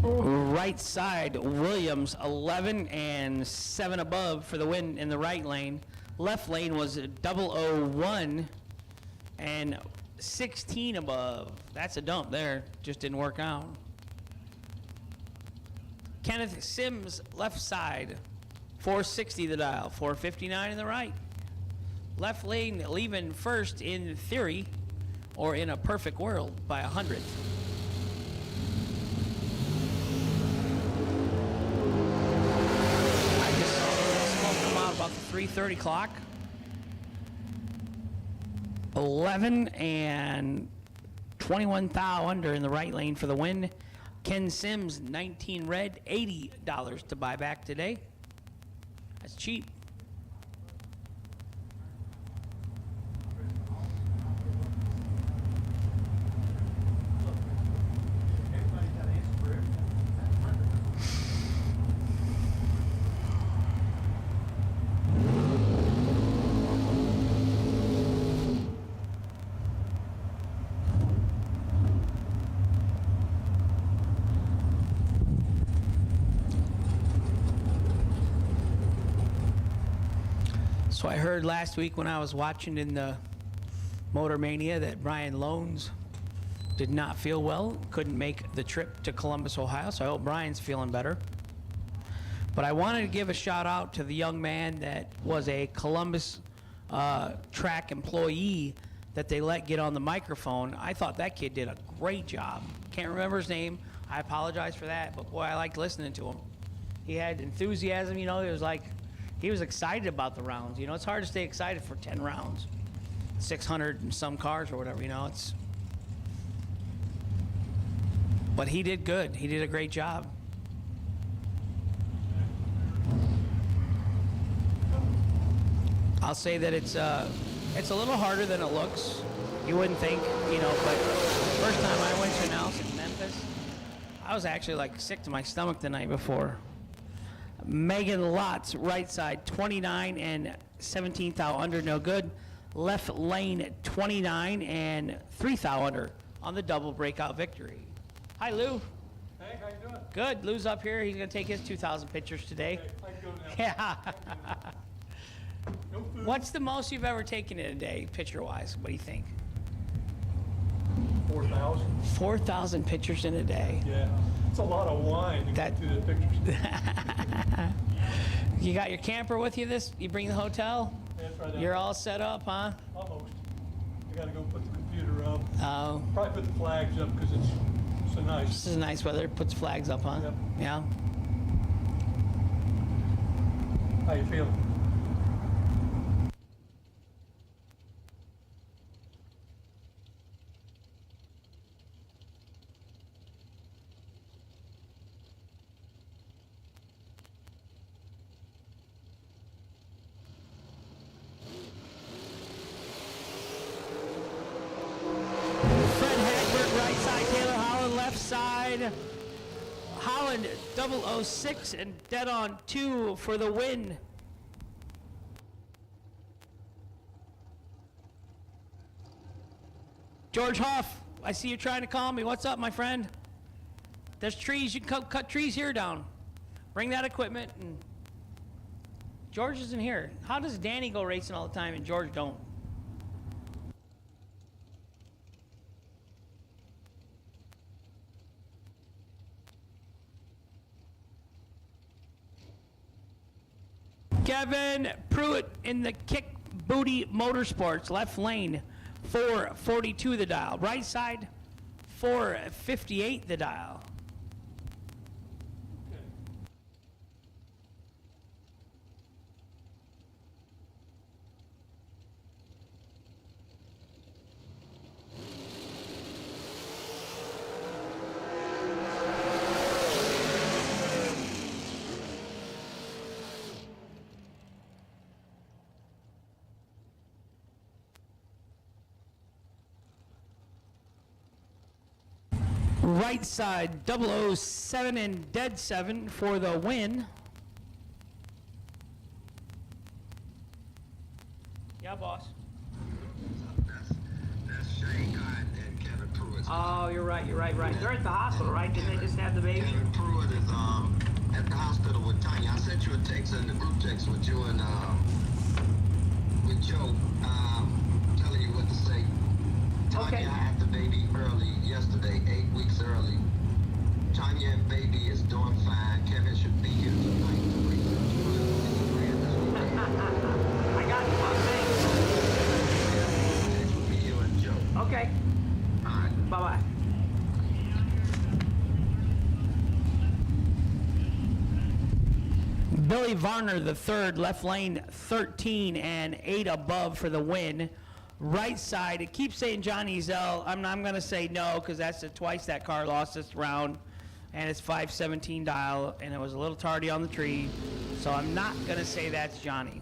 Right side, Williams, 11 and 7 above for the win in the right lane. Left lane was 001 and 16 above. That's a dump there. Just didn't work out. Kenneth Sims, left side, 460 the dial, 459 in the right. Left lane leaving first in theory, or in a perfect world, by 100th. About the 3:30 clock. 11 and 21 thou under in the right lane for the win. Ken Sims, 19 red, $80 to buy back today. That's cheap. So I heard last week when I was watching in the Motor Mania that Brian Loans did not feel well, couldn't make the trip to Columbus, Ohio, so I hope Brian's feeling better. But I wanted to give a shout out to the young man that was a Columbus track employee that they let get on the microphone. I thought that kid did a great job. Can't remember his name. I apologize for that, but boy, I liked listening to him. He had enthusiasm, you know, it was like, he was excited about the rounds. You know, it's hard to stay excited for 10 rounds. 600 and some cars or whatever, you know, it's. But he did good. He did a great job. I'll say that it's a little harder than it looks. You wouldn't think, you know, but first time I went to announce in Memphis, I was actually like sick to my stomach the night before. Megan Lots, right side, 29 and 17 thou under, no good. Left lane, 29 and 3 thou under on the double breakout victory. Hi, Lou. Hey, how you doing? Good. Lou's up here. He's going to take his 2,000 pictures today. Okay, I can go now. Yeah. No food. What's the most you've ever taken in a day, picture-wise? What do you think? 4,000. 4,000 pictures in a day. Yeah, it's a lot of wine to That- get through the pictures. You got your camper with you you bring the hotel? That's right there. You're all set up, huh? Almost. I gotta go put the computer up. Oh, Probably put the flags up because it's so nice. this is nice weather. Puts flags up, huh? Yep. Yeah. How you feeling? Fred Hagberg, right side. Taylor Holland, left side. Holland, 006 and dead on 2 for the win. George Hoff, I see you trying to call me. What's up, my friend? There's trees. You can cut trees here down. Bring that equipment. And George isn't here. How does Danny go racing all the time and George don't? Kevin Pruitt in the Kick Booty Motorsports, left lane, 442 the dial. Right side, 458 the dial. Right side, 007 and dead 7 for the win. Yeah, boss. That's Shane Cotton and Kevin Pruitt. Oh, you're right. They're at the hospital, right? Didn't they just have the baby? Kevin Pruitt is at the hospital with Tanya. I sent you a text in the group text with you and with Joe telling you what to say. Tanya Okay. had the baby early yesterday, 8 weeks early. Tanya and baby is doing fine. Kevin should be here tonight to research I got you, boss. Thanks. with you and Joe. Okay. All right. Bye-bye. Billy Varner, the third, left lane 13 and 8 above for the win. Right side, it keeps saying Johnny Zell. I'm going to say no because that's twice that car lost this round. And it's 517 dial, and it was a little tardy on the tree. So I'm not going to say that's Johnny.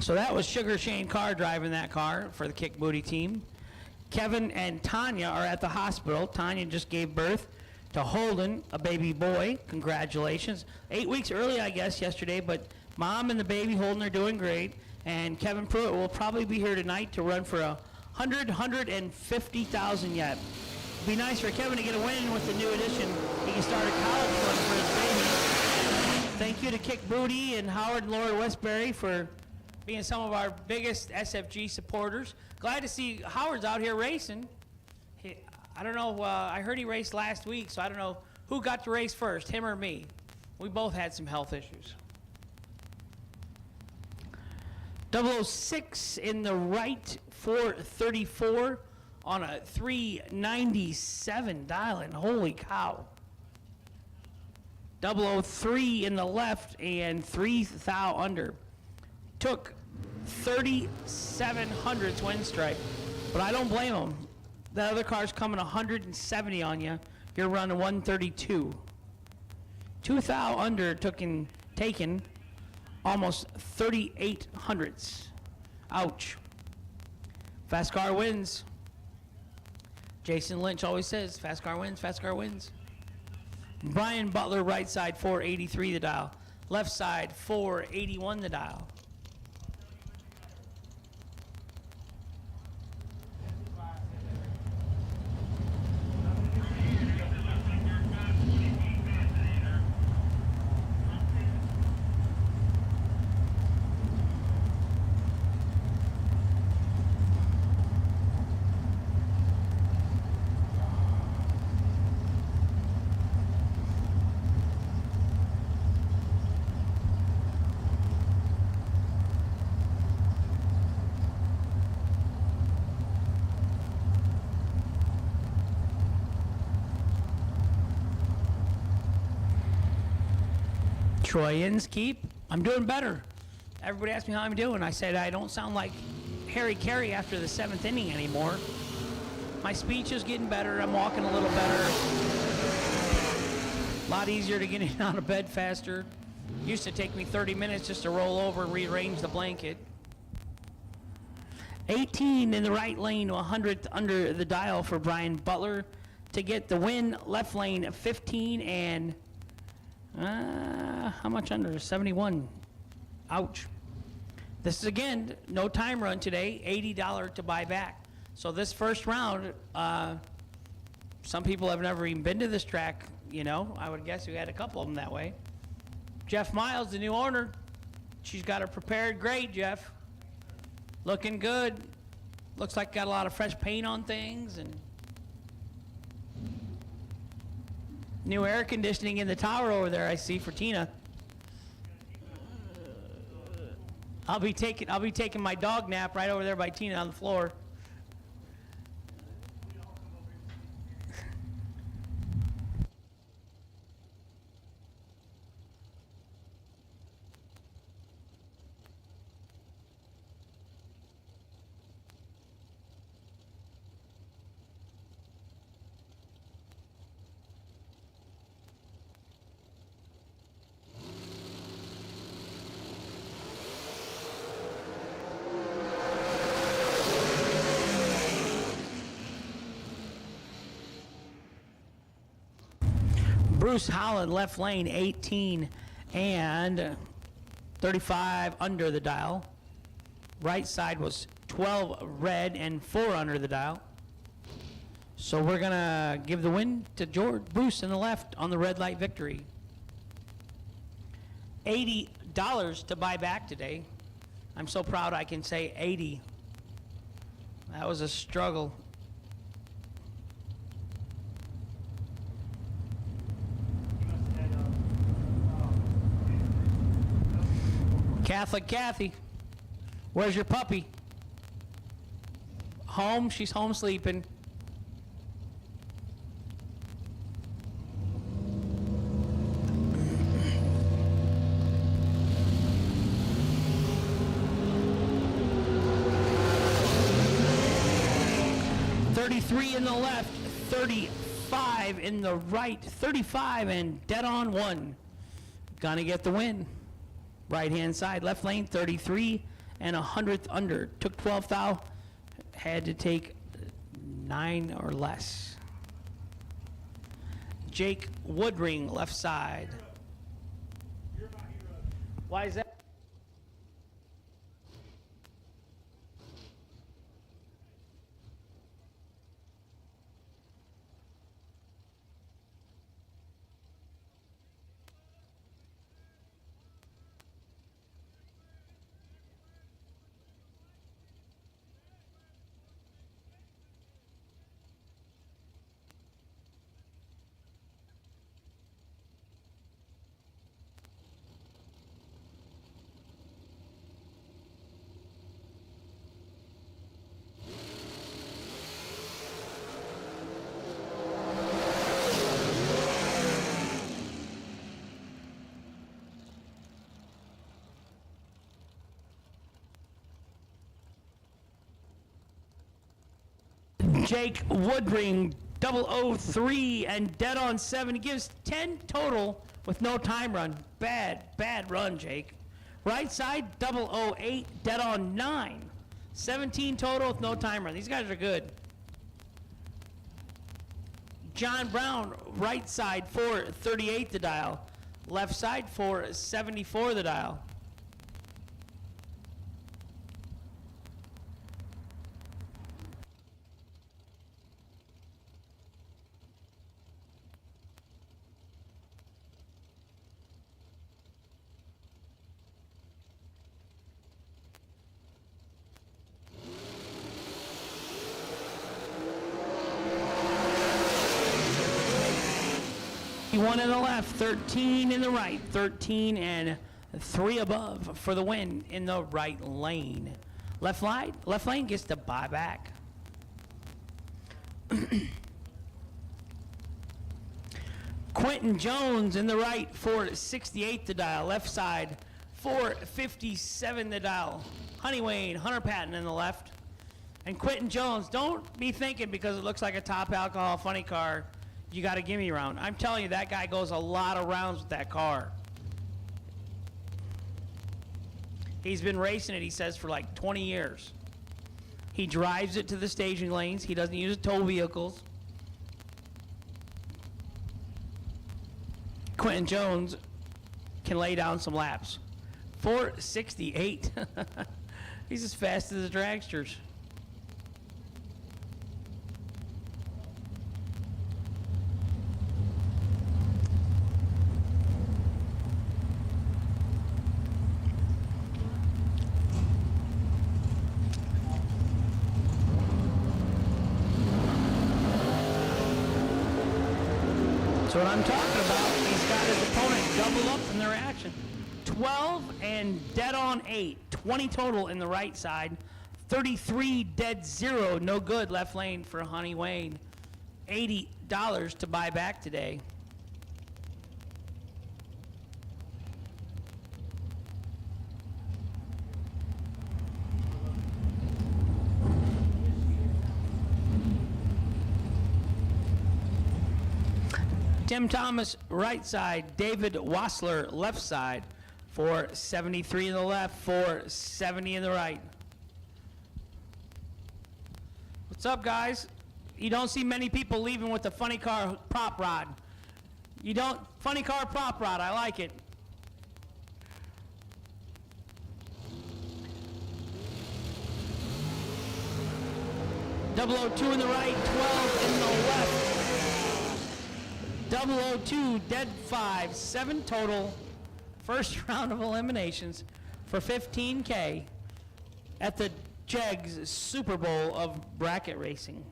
So that was Sugar Shane Carr driving that car for the Kick Booty team. Kevin and Tanya are at the hospital. Tanya just gave birth to Holden, a baby boy. Congratulations. 8 weeks early, I guess, yesterday, but mom and the baby Holden are doing great. And Kevin Pruitt will probably be here tonight to run for 150,000 yet. Be nice for Kevin to get a win with the new addition. He can start a college run for his baby. Thank you to Kick Booty and Howard and Laura Westbury for being some of our biggest SFG supporters. Glad to see Howard's out here racing. I don't know, I heard he raced last week, so I don't know who got to race first, him or me. We both had some health issues. 006 in the right, 434 on a 397 dialing. Holy cow. 003 in the left and 3 thou under. Took 3,700 win stripe, but I don't blame him. The other car's coming 170 on you. You're running 132. 2 thou under taken almost 3,800s. Ouch. Fast car wins. Jason Lynch always says, fast car wins, fast car wins. Brian Butler, right side, 483 the dial. Left side, 481 the dial. Troy Inskeep, I'm doing better. Everybody asked me how I'm doing. I said I don't sound like Harry Carey after the 7th inning anymore. My speech is getting better. I'm walking a little better. A lot easier to get in out of bed faster. Used to take me 30 minutes just to roll over and rearrange the blanket. 18 in the right lane, 100th under the dial for Brian Butler to get the win. Left lane 15 and how much under? 71. Ouch. This is again no time run today. $80 to buy back. So this first round, some people have never even been to this track. You know, I would guess we had a couple of them that way. Jeff Miles, the new owner, she's got her prepared great, Jeff. Looking good. Looks like got a lot of fresh paint on things and new air conditioning in the tower over there I see for Tina. I'll be taking my dog nap right over there by Tina on the floor. Bruce Holland, left lane, 18 and 35 under the dial. Right side was 12 red and 4 under the dial. So we're going to give the win to George Bruce in the left on the red light victory. $80 to buy back today. I'm so proud I can say 80. That was a struggle. Catholic Kathy, where's your puppy? Home, she's home sleeping. $33 in the left, 35 in the right, 35 and dead on 1. Gonna get the win. Right hand side, left lane, 33 and 100th under. Took 12th out, had to take 9 or less. Jake Woodring, left side. Why is that? Jake Woodring, 003 and dead on 7. He gives 10 total with no time run. Bad run, Jake. Right side, 008, dead on 9. 17 total with no time run. These guys are good. John Brown, right side, 438 the dial. Left side, 474 the dial. One in the left, 13 in the right, 13 and 3 above for the win in the right lane. Left lane gets the buyback. Quentin Jones in the right, 468 the dial. Left side, 457 the dial. Honey Wayne, Hunter Patton in the left. And Quentin Jones, don't be thinking because it looks like a top alcohol funny car, you got a gimme round. I'm telling you, that guy goes a lot of rounds with that car. He's been racing it, he says, for like 20 years. He drives it to the staging lanes. He doesn't use tow vehicles. Quentin Jones can lay down some laps. 468. He's as fast as the dragsters. That's what I'm talking about. He's got his opponent double up in their action. 12 and dead on 8. 20 total in the right side. 33 dead 0. No good left lane for Honey Wayne. $80 to buy back today. Tim Thomas, right side. David Wassler, left side. 473 in the left, 470 in the right. What's up, guys? You don't see many people leaving with the funny car prop rod. You don't, funny car prop rod, I like it. .002 in the right, 12 in the left. 002, dead 5, 7 total. First round of eliminations for $15K at the JEGS Super Bowl of bracket racing.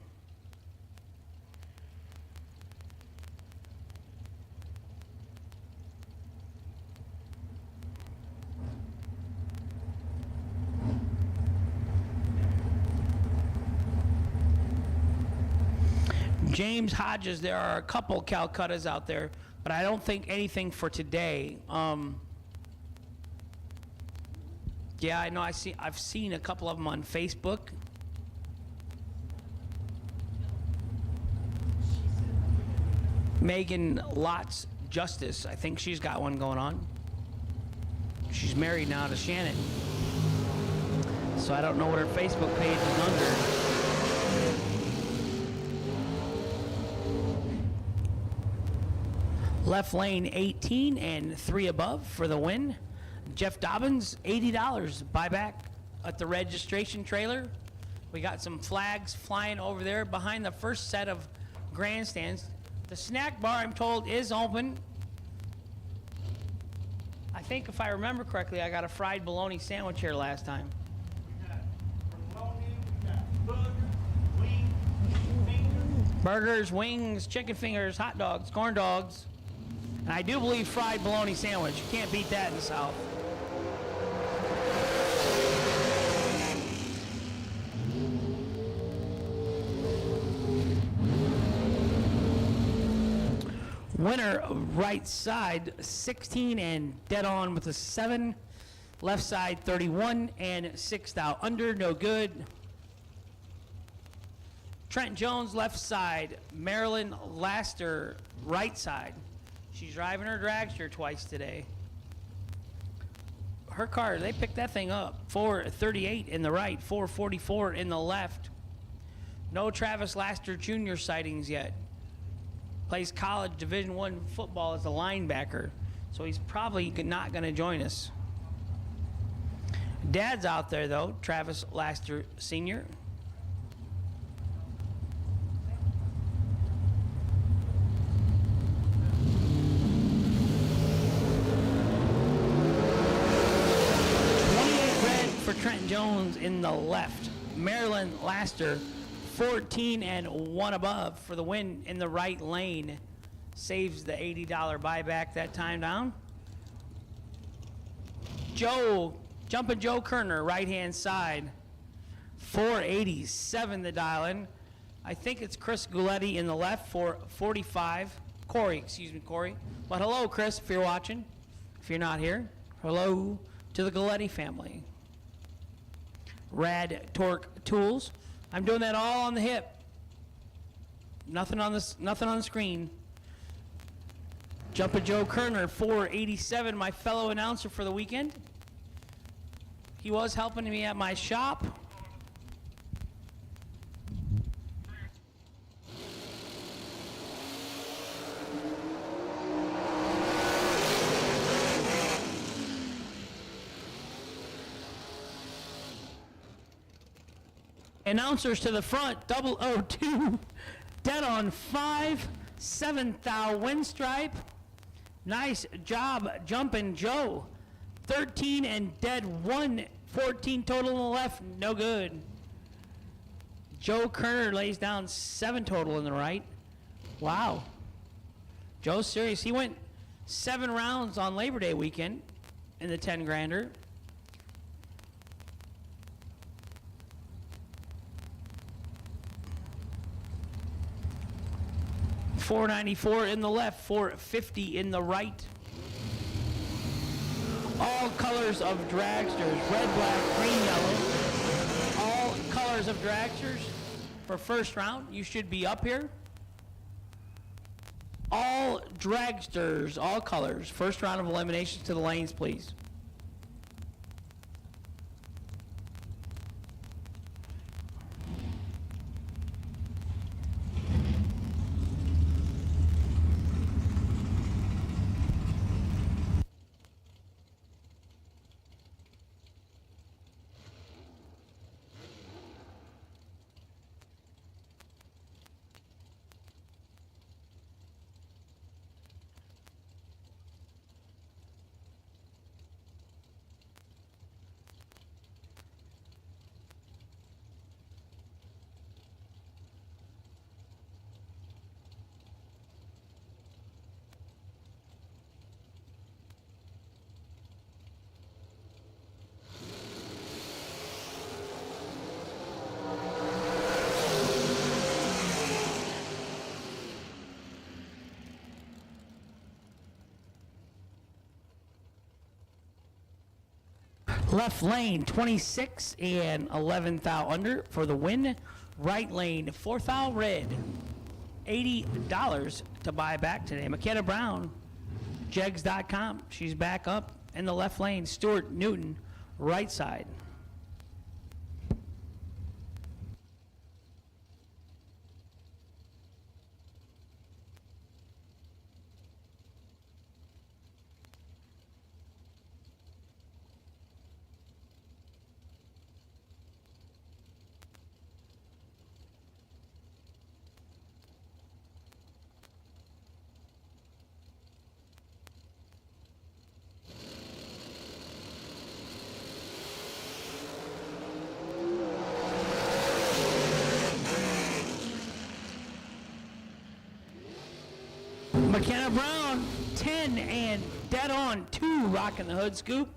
James Hodges, there are a couple Calcuttas out there, but I don't think anything for today. Yeah, I know. I've seen a couple of them on Facebook. Megan Lots Justice, I think she's got one going on. She's married now to Shannon, so I don't know what her Facebook page is under. Left lane 18 and 3 above for the win. Jeff Dobbins, $80 buyback at the registration trailer. We got some flags flying over there behind the first set of grandstands. The snack bar, I'm told, is open. I think if I remember correctly, I got a fried bologna sandwich here last time. We got bologna, we got burgers, wings, chicken fingers. Burgers, wings, chicken fingers, hot dogs, corn dogs. And I do believe fried bologna sandwich. You can't beat that in the South. Winner, right side, 16 and dead on with a 7. Left side, 31 and 6 out. Under, no good. Trent Jones, left side. Marilyn Laster, right side. She's driving her dragster twice today. Her car, they picked that thing up. 438 in the right, 444 in the left. No Travis Laster Jr. sightings yet. Plays college Division I football as a linebacker, so he's probably not going to join us. Dad's out there, though, Travis Laster Sr. For Trent Jones in the left. Marilyn Laster, 14 and 1 above for the win in the right lane. Saves the $80 buyback that time down. Jumping Joe Kerner, right-hand side. 487 the dial-in. I think it's Chris Guletti in the left for 45. Corey. But hello, Chris, if you're watching. If you're not here, hello to the Guletti family. Rad Torque Tools. I'm doing that all on the hip. Nothing on the screen. Jumpin' Joe Kerner, 487, my fellow announcer for the weekend. He was helping me at my shop. Announcers to the front, 002, dead on 5, 7th thou Windstripe. Nice job jumping Joe. 13 and dead 1, 14 total on the left, no good. Joe Kerner lays down 7 total in the right. Wow. Joe's serious. He went 7 rounds on Labor Day weekend in the 10 grander. $494 in the left, $450 in the right. All colors of dragsters, red, black, green, yellow. All colors of dragsters for first round. You should be up here. All dragsters, all colors. First round of eliminations to the lanes, please. Left lane, 26 and 11th thou under for the win. Right lane, 4th thou red. $80 to buy back today. McKenna Brown, JEGS.com. She's back up in the left lane. Stuart Newton, right side. McKenna Brown, 10 and dead on 2, rocking the hood scoop.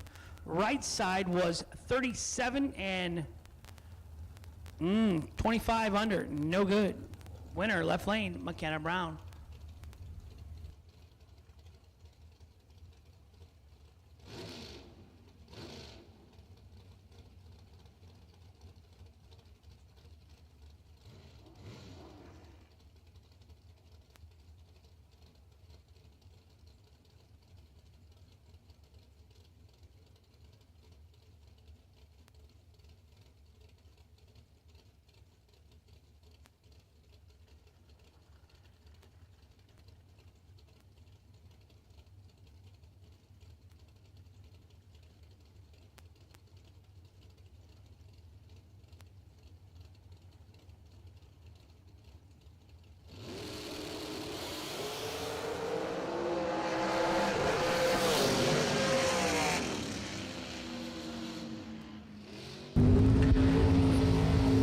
Right side was 37 and 25 under, no good. Winner, left lane, McKenna Brown.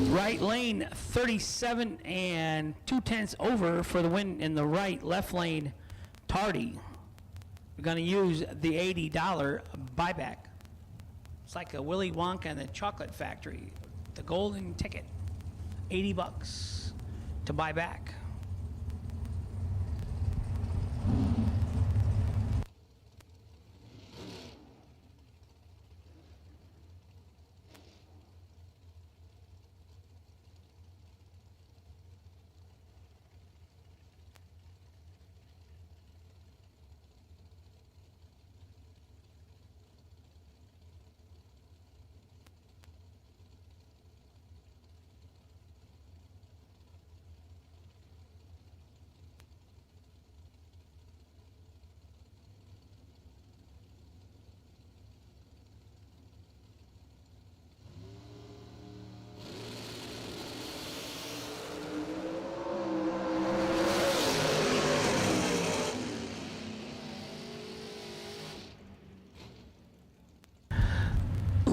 Right lane, 37 and 2/10 over for the win in the right. Left lane, Tardy. We're going to use the $80 buyback. It's like a Willy Wonka and the Chocolate Factory. The golden ticket, $80 to buy back.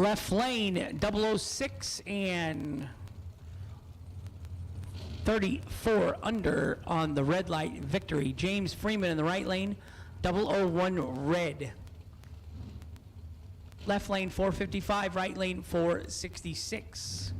Left lane, 006 and 34 under on the red light victory. James Freeman in the right lane, 001 red. Left lane 455, right lane 466.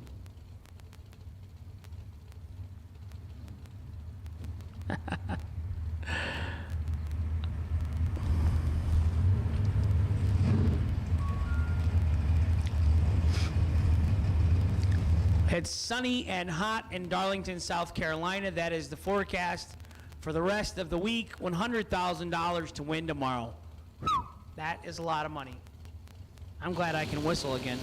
It's sunny and hot in Darlington, South Carolina. That is the forecast for the rest of the week. $100,000 to win tomorrow. That is a lot of money. I'm glad I can whistle again.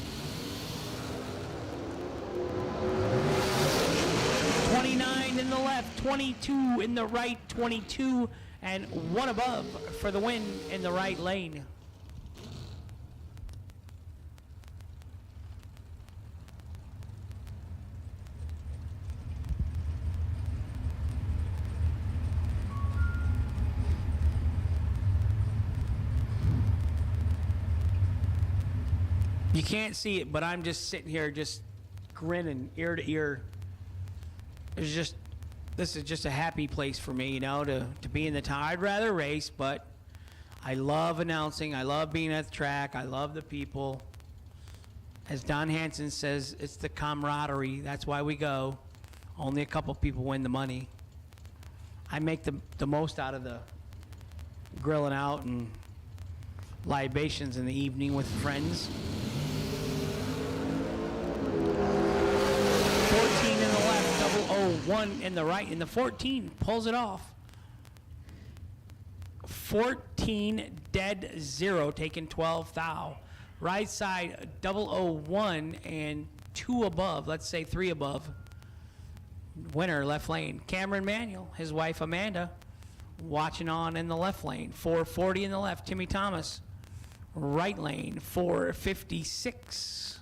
29 in the left, 22 in the right, 22 and one above for the win in the right lane. You can't see it, but I'm just sitting here just grinning ear to ear. This is just a happy place for me, you know, to be in the town. I'd rather race, but I love announcing. I love being at the track. I love the people. As Don Hansen says, it's the camaraderie. That's why we go. Only a couple people win the money. I make the most out of the grilling out and libations in the evening with friends. 14 in the left, 001 in the right, and the 14 pulls it off. 14 dead 0, taking 12 thou. Right side 001 and 2 above, let's say 3 above. Winner left lane, Cameron Manuel, his wife Amanda, watching on in the left lane. 440 in the left, Timmy Thomas. Right lane 456.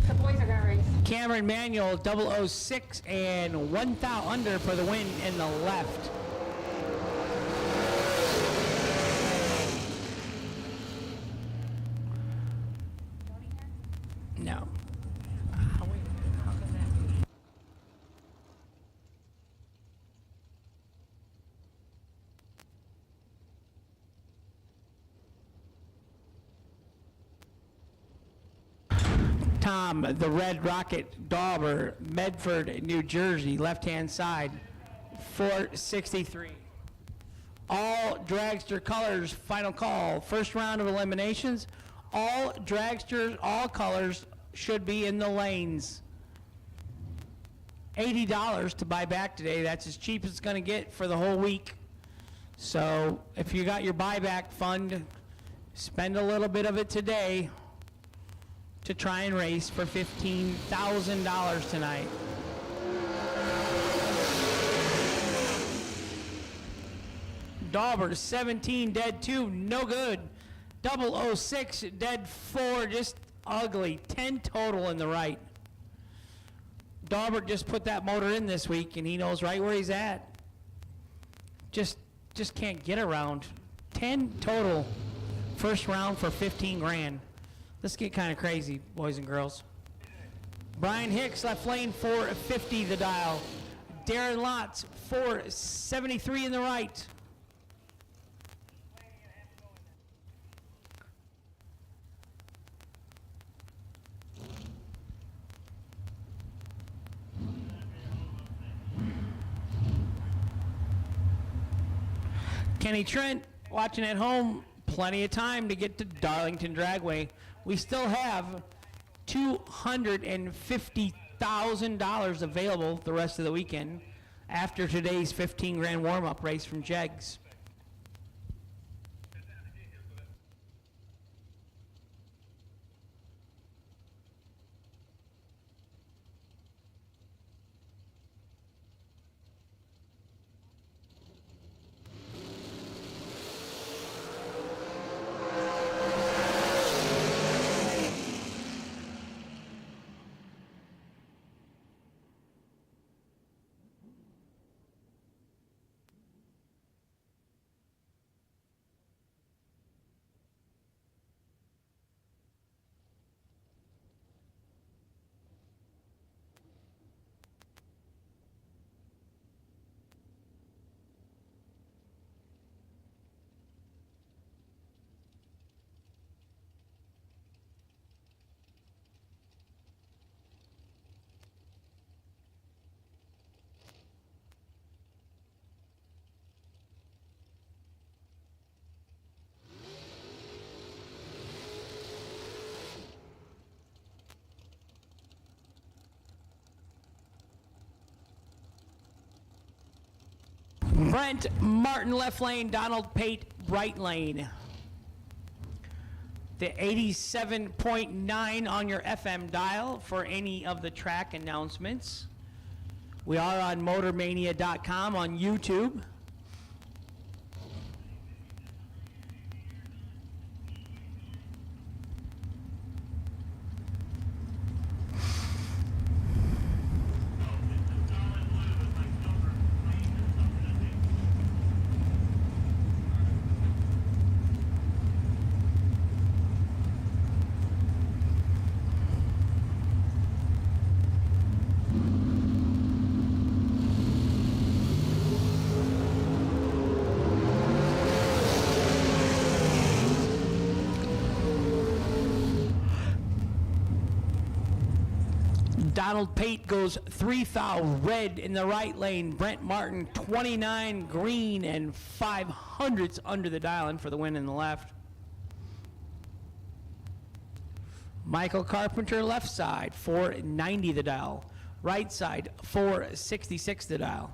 The boys are gonna race. Cameron Manuel 006 and 1 thou under for the win in the left. No. Tom, the Red Rocket Dauber, Medford, New Jersey, left-hand side, 463. All dragster colors, final call. First round of eliminations. All dragsters, all colors should be in the lanes. $80 to buy back today. That's as cheap as it's going to get for the whole week. So if you got your buyback fund, spend a little bit of it today to try and race for $15,000 tonight. Dauber 17, dead 2, no good. 006, dead 4, just ugly. 10 total in the right. Dauber just put that motor in this week, and he knows right where he's at. Just can't get around. 10 total, first round for 15 grand. Let's get kind of crazy, boys and girls. Brian Hicks, left lane, 450 the dial. Darren Lotz, 473 in the right. Kenny Trent, watching at home, plenty of time to get to Darlington Dragway. We still have $250,000 available the rest of the weekend after today's 15 grand warm-up race from JEGS. Brent Martin left lane, Donald Pate right lane. The 87.9 on your FM dial for any of the track announcements. We are on motormania.com on YouTube. Donald Pate goes 3 foul red in the right lane. Brent Martin 29 green and 500s under the dial in for the win in the left. Michael Carpenter left side 490 the dial. Right side 466 the dial.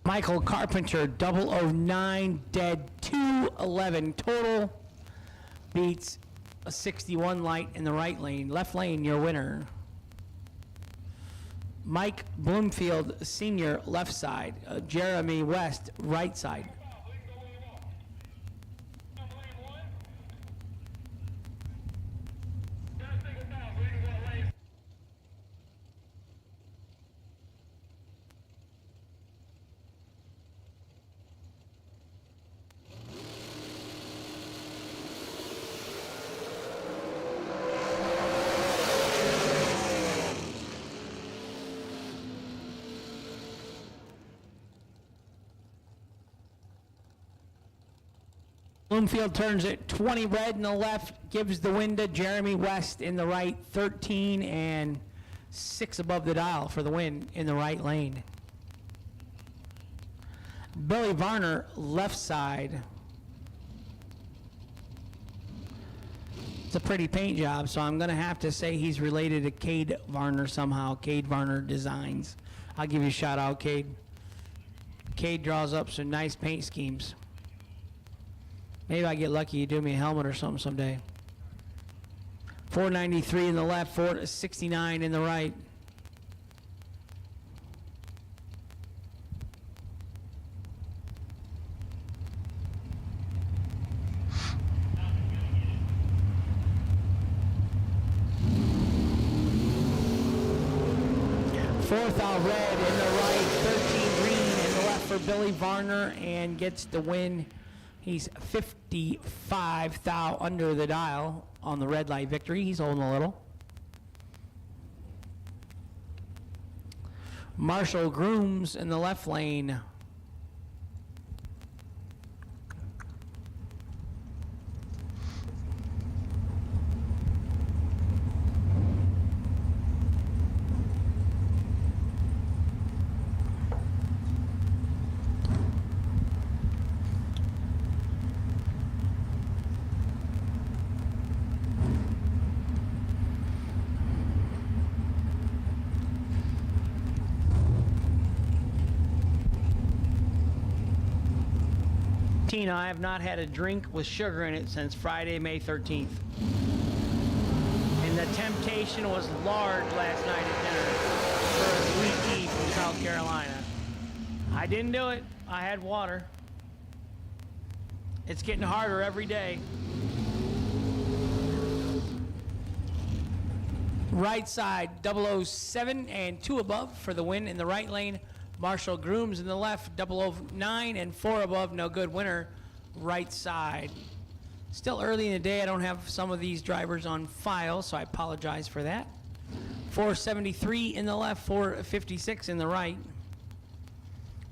Michael Carpenter 009 dead 211 total, beats a 61 light in the right lane. Left lane, your winner. Mike Bloomfield Sr., left side. Jeremy West, right side. Bloomfield turns it 20 red in the left, gives the win to Jeremy West in the right, 13 and 6 above the dial for the win in the right lane. Billy Varner, left side. It's a pretty paint job, so I'm going to have to say he's related to Cade Varner somehow. Cade Varner Designs. I'll give you a shout out, Cade. Cade draws up some nice paint schemes. Maybe I get lucky, you do me a helmet or something someday. 493 in the left, 469 in the right. Fourth out red in the right, 13 green in the left for Billy Varner, and gets the win. He's 55 thou under the dial on the red light victory. He's holding a little. Marshall Grooms in the left lane. I have not had a drink with sugar in it since Friday, May 13th. And the temptation was large last night at dinner for a sweet tea from South Carolina. I didn't do it. I had water. It's getting harder every day. Right side, 007 and 2 above for the win in the right lane. Marshall Grooms in the left, 009 and 4 above, no good, winner, right side. Still early in the day, I don't have some of these drivers on file, so I apologize for that. 473 in the left, 456 in the right.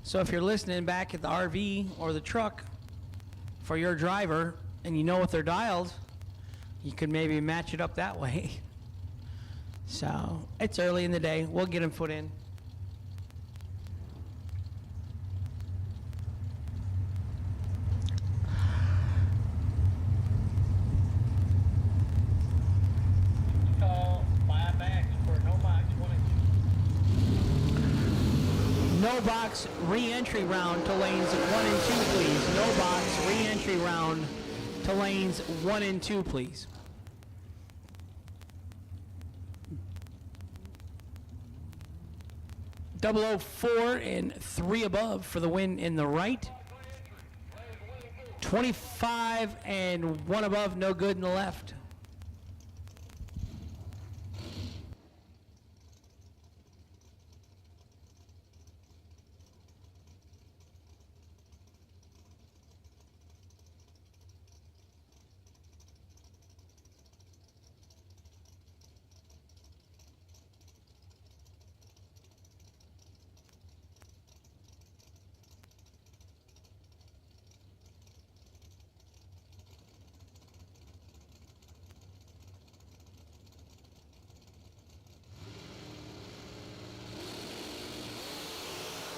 So if you're listening back at the RV or the truck for your driver and you know what they're dialed, you could maybe match it up that way. So it's early in the day, we'll get them put in. No box re-entry round to lanes 1 and 2, please. No box re-entry round to lanes 1 and 2, please. .004 and 3 above for the win in the right. 25 and 1 above, no good in the left.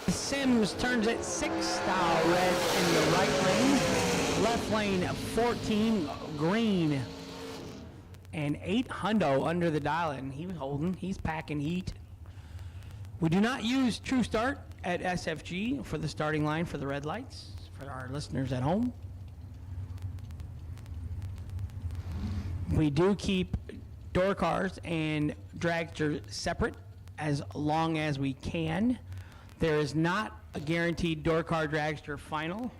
Sims turns it 6 style red in the right lane. Left lane 14 green. And 8 hundo under the dial, and he's holding, he's packing heat. We do not use True Start at SFG for the starting line for the red lights, for our listeners at home. We do keep door cars and dragsters separate as long as we can. There is not a guaranteed door car dragster final,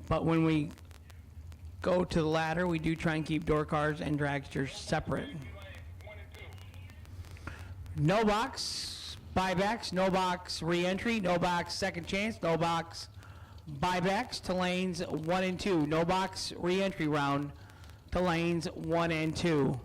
but when we go to the ladder, we do try and keep door cars and dragsters separate. No box buybacks, no box re-entry, no box second chance, no box buybacks to lanes 1 and 2, no box re-entry round to lanes 1 and 2.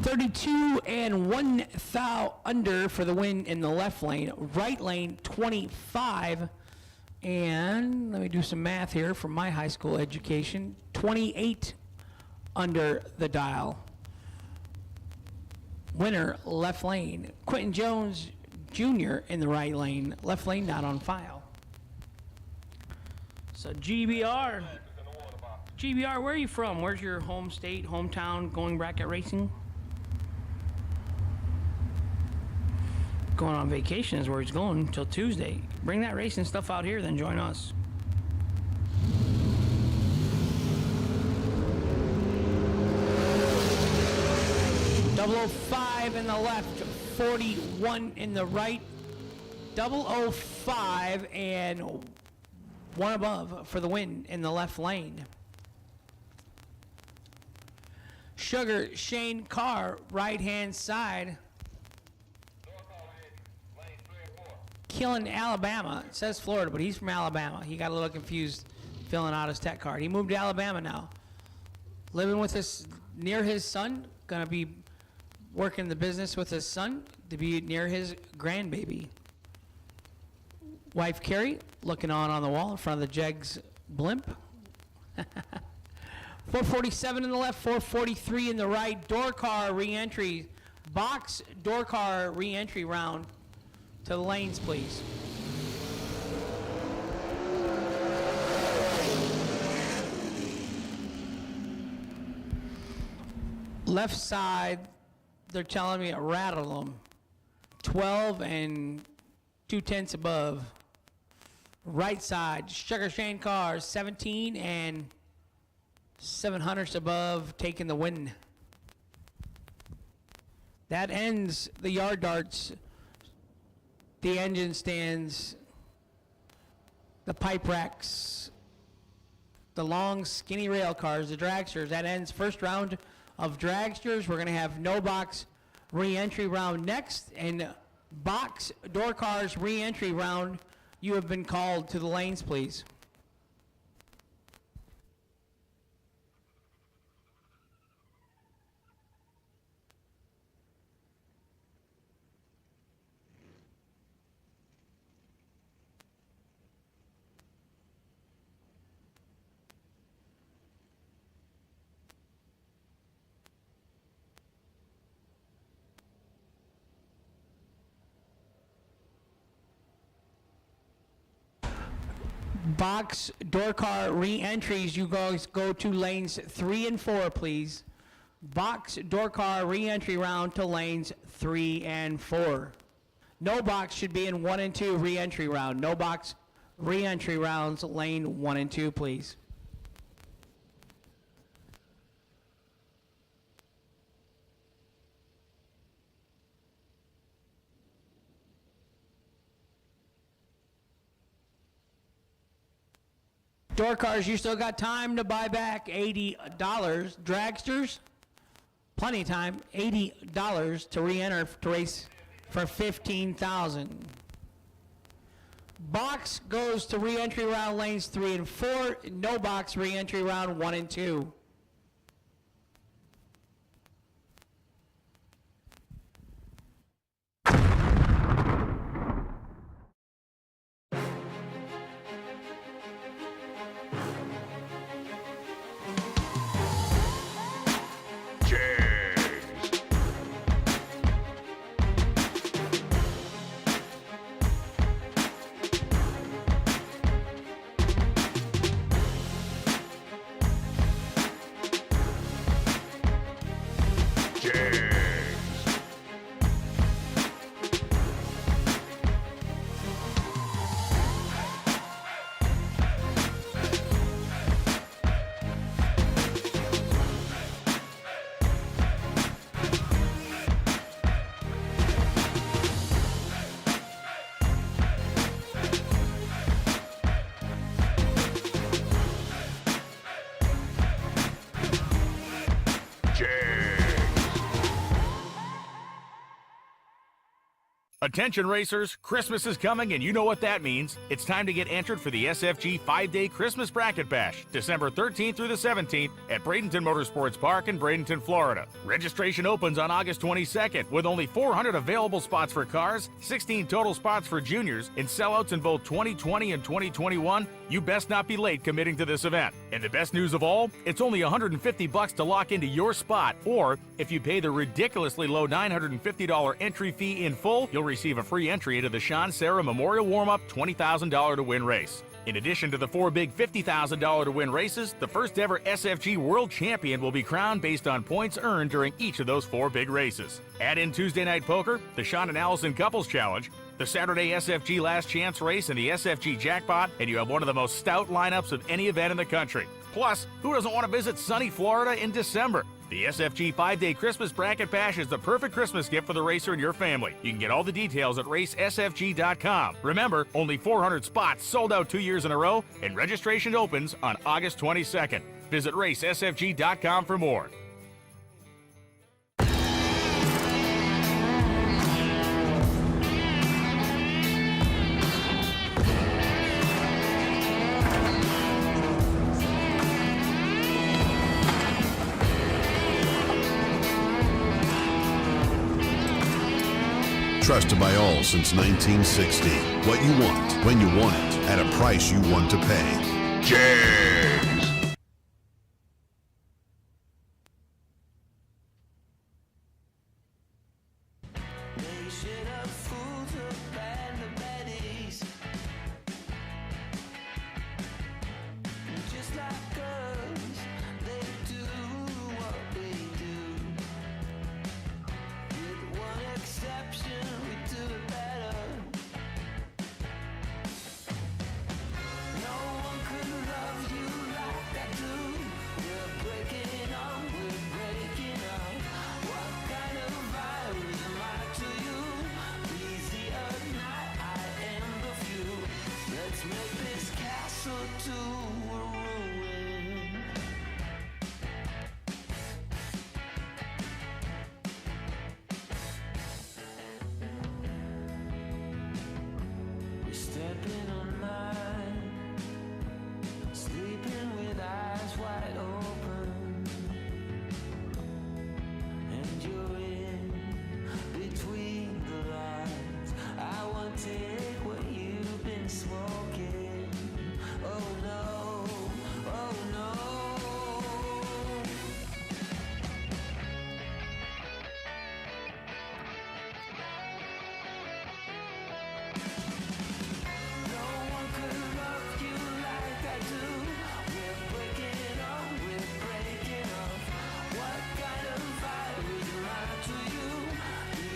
.32 and 1 thou under for the win in the left lane. Right lane 25, and let me do some math here from my high school education. 28 under the dial. Winner left lane. Quentin Jones Jr. in the right lane. Left lane not on file. So GBR, where are you from? Where's your home state, hometown, going bracket racing? Going on vacation is where he's going until Tuesday. Bring that racing stuff out here, then join us. .005 in the left, 41 in the right. 005 and 1 above for the win in the left lane. Sugar Shane Carr, right hand side. Killing Alabama. It says Florida, but he's from Alabama. He got a little confused filling out his tech card. He moved to Alabama now. Living with near his son. Gonna be working the business with his son to be near his grandbaby. Wife Carrie looking on the wall in front of the JEGS blimp. 447 in the left, 443 in the right. Door car re-entry. Box door car re-entry round. To the lanes, please. Left side, they're telling me it rattled them. 12 and 2/10 above. Right side, Sugar Shane Carr, 17 and 700 above, taking the win. That ends the yard darts. The engine stands, the pipe racks, the long skinny rail cars, the dragsters. That ends first round of dragsters. We're going to have no box re-entry round next, and box door cars re-entry round. You have been called to the lanes, please. Box door car re-entries, you guys go to lanes 3 and 4, please. Box door car re-entry round to lanes 3 and 4. No box should be in 1 and 2 re-entry round. No box re-entry rounds, lane 1 and 2, please. Door cars, you still got time to buy back $80. Dragsters, plenty of time, $80 to re-enter to race for $15,000. Box goes to re-entry round lanes 3 and 4. No box re-entry round 1 and 2. Attention racers, Christmas is coming and you know what that means. It's time to get entered for the SFG 5-day Christmas Bracket Bash, December 13th through the 17th at Bradenton Motorsports Park in Bradenton, Florida. Registration opens on August 22nd with only 400 available spots for cars, 16 total spots for juniors, and sellouts in both 2020 and 2021. You best not be late committing to this event. And the best news of all, it's only $150 to lock into your spot, or if you pay the ridiculously low $950 entry fee in full, you'll receive a free entry into the Sean Sarah Memorial Warm-Up $20,000 to win race. In addition to the 4 big $50,000 to win races, the first ever SFG World Champion will be crowned based on points earned during each of those 4 big races. Add in Tuesday Night Poker, the Sean and Allison Couples Challenge, the Saturday SFG Last Chance Race, and the SFG Jackpot, and you have one of the most stout lineups of any event in the country. Plus, who doesn't want to visit sunny Florida in December? The SFG 5-day Christmas Bracket Bash is the perfect Christmas gift for the racer and your family. You can get all the details at racesfg.com. Remember, only 400 spots sold out 2 years in a row, and registration opens on August 22nd. Visit racesfg.com for more. Trusted by all since 1960. What you want, when you want it, at a price you want to pay. JEGS. Nation of fools who ban the baddies. Just like us, they do what we do. With one exception, we do it better. No one could love you like I do. We're breaking up, we're breaking up. What kind of virus am I to you? Easy or not, I am the few. Let's make this castle to a ruin. We're stepping on line, sleeping with eyes wide open, and you're in between the lines. I won't take what you've been smoking. Oh no, oh no. No one could love you like I do. We're breaking up, we're breaking up. What kind of virus am I to you?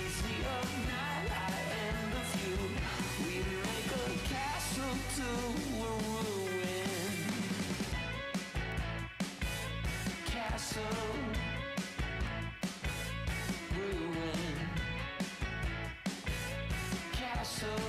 Easy or not, I am the few. We make a castle to a ruin. Castle, ruin. Castle.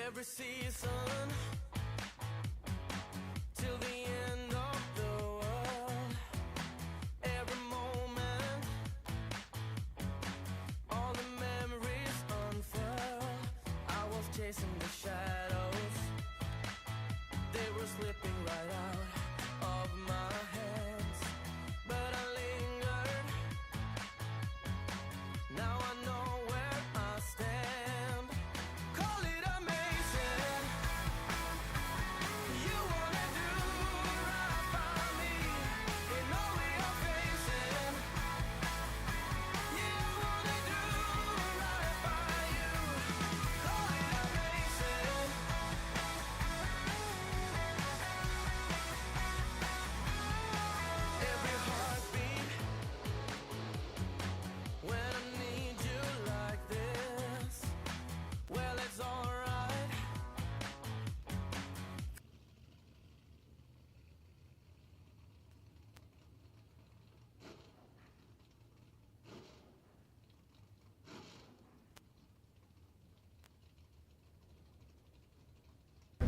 every season till the end of the world. Every moment, all the memories unfurl. I was chasing the shadows, they were slipping right out of my hands, but I lingered. Now I know where I stand. Call it amazing. You wanna do right by me in all we are facing. You wanna do right by you. Call it amazing. Every heartbeat when I need you like this. Well, it's alright.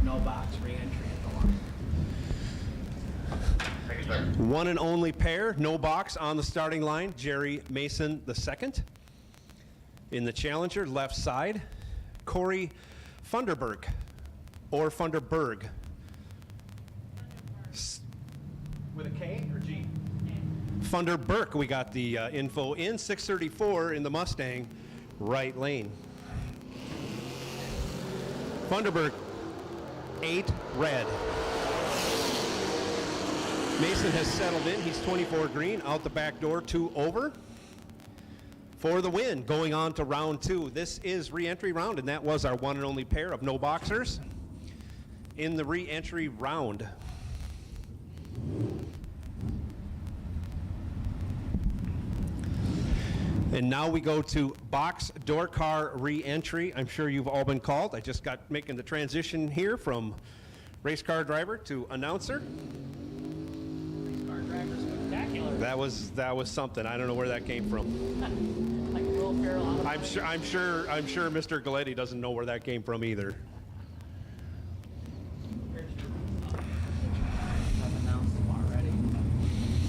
No box re-entry at the line. Thank you, sir. One and only pair, no box on the starting line, Jerry Mason II. In the challenger, left side, Corey Funderburg, or Funderburg. With a K or G? Funderburg, we got the info in, 634 in the Mustang, right lane. Funderburg, 8 red. Mason has settled in. He's 24 green, out the back door, 2 over. For the win, going on to round 2. This is re-entry round, and that was our one and only pair of no boxers in the re-entry round. And now we go to box door car re-entry. I'm sure you've all been called. I just got making the transition here from race car driver to announcer. Car driver spectacular. That was something. I don't know where that came from. Like Will Ferrell on a I'm sure Mr. Galletti doesn't know where that came from either. I've announced them already.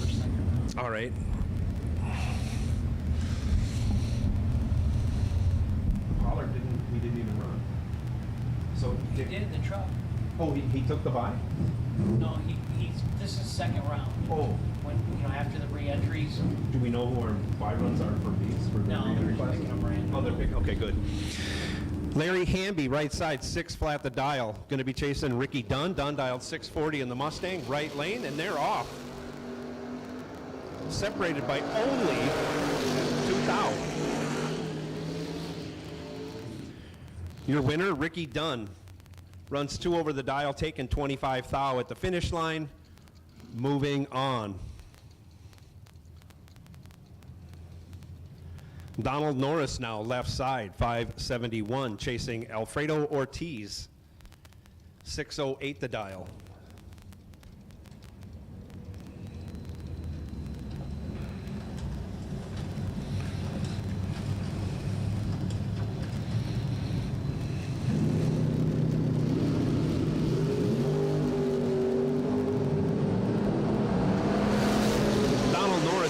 For second. All right. Pollard didn't even run. So He did the truck. Oh, he took the bye? No, this is second round. Oh. When, after the re-entries. Do we know who our bye runs are for these? For the No, they're re-entry just class? picking them random. Oh, they're picking. Okay, good. Larry Hamby, right side, 6 flat the dial. Going to be chasing Ricky Dunn. Dunn dialed 640 in the Mustang, right lane, and they're off. Separated by only 2 thou. Your winner, Ricky Dunn, runs 2 over the dial, taking 25 thou at the finish line. Moving on. Donald Norris now left side, 571, chasing Alfredo Ortiz, 608 the dial.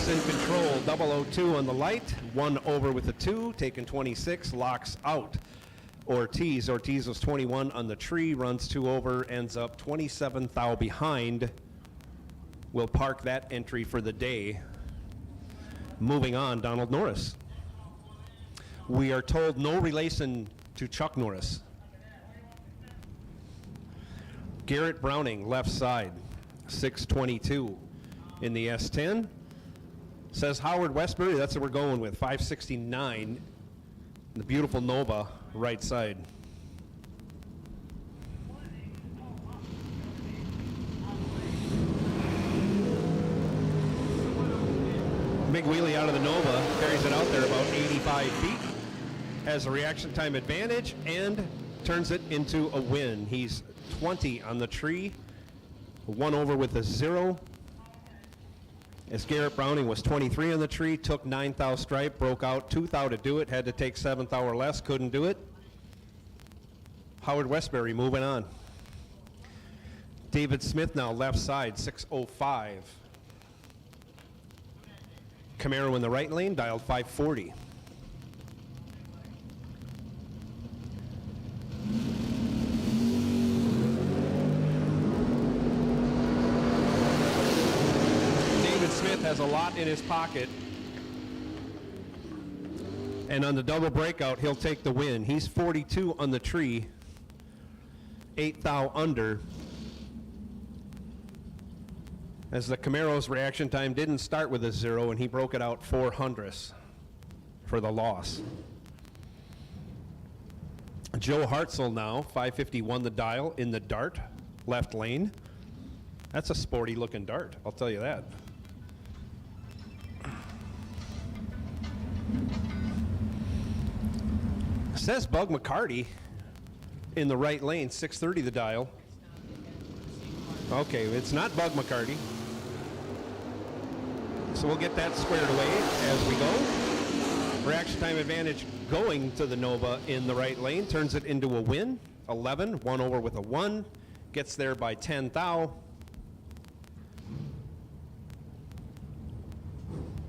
In control, 002 on the light, 1 over with the 2, taking 26, locks out Ortiz. Ortiz was 21 on the tree, runs 2 over, ends up 27 thou behind. We'll park that entry for the day. Moving on, Donald Norris. We are told no relation to Chuck Norris. Garrett Browning, left side, 622 in the S10. Says Howard Westbury, that's what we're going with, 569, the beautiful Nova, right side. Big wheelie out of the Nova, carries it out there about 85 feet, has a reaction time advantage, and turns it into a win. He's 20 on the tree, 1 over with a 0. As Garrett Browning was 23 on the tree, took 9 thou stripe, broke out 2 thou to do it, had to take 7 thou or less, couldn't do it. Howard Westbury moving on. David Smith now left side, 605. Camaro in the right lane, dialed 540. David Smith has a lot in his pocket. And on the double breakout, he'll take the win. He's 42 on the tree, 8 thou under. As the Camaro's reaction time didn't start with a 0, and he broke it out 400ths for the loss. Joe Hartzell now, 551 the dial in the dart, left lane. That's a sporty looking dart, I'll tell you that. Says Bug McCarty in the right lane, 630 the dial. Okay, it's not Bug McCarty. So we'll get that squared away as we go. Reaction time advantage going to the Nova in the right lane. Turns it into a win. 11, 1 over with a 1. Gets there by 10 thou.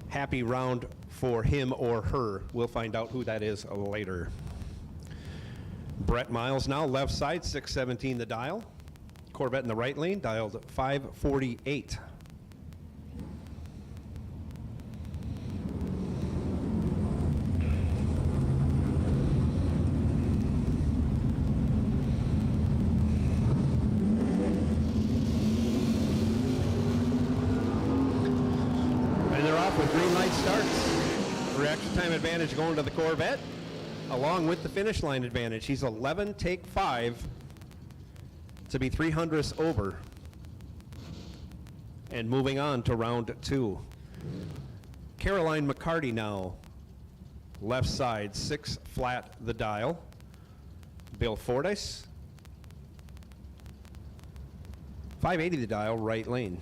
Happy round for him or her. We'll find out who that is later. Brett Miles now left side, 617 the dial. Corvette in the right lane, dialed 548. And they're off with green light starts. Reaction time advantage going to the Corvette, along with the finish line advantage. He's 11, take 5. To be 300ths over. And moving on to round 2. Caroline McCarty now, left side, 6 flat the dial. Bill Fordyce, 580 the dial, right lane.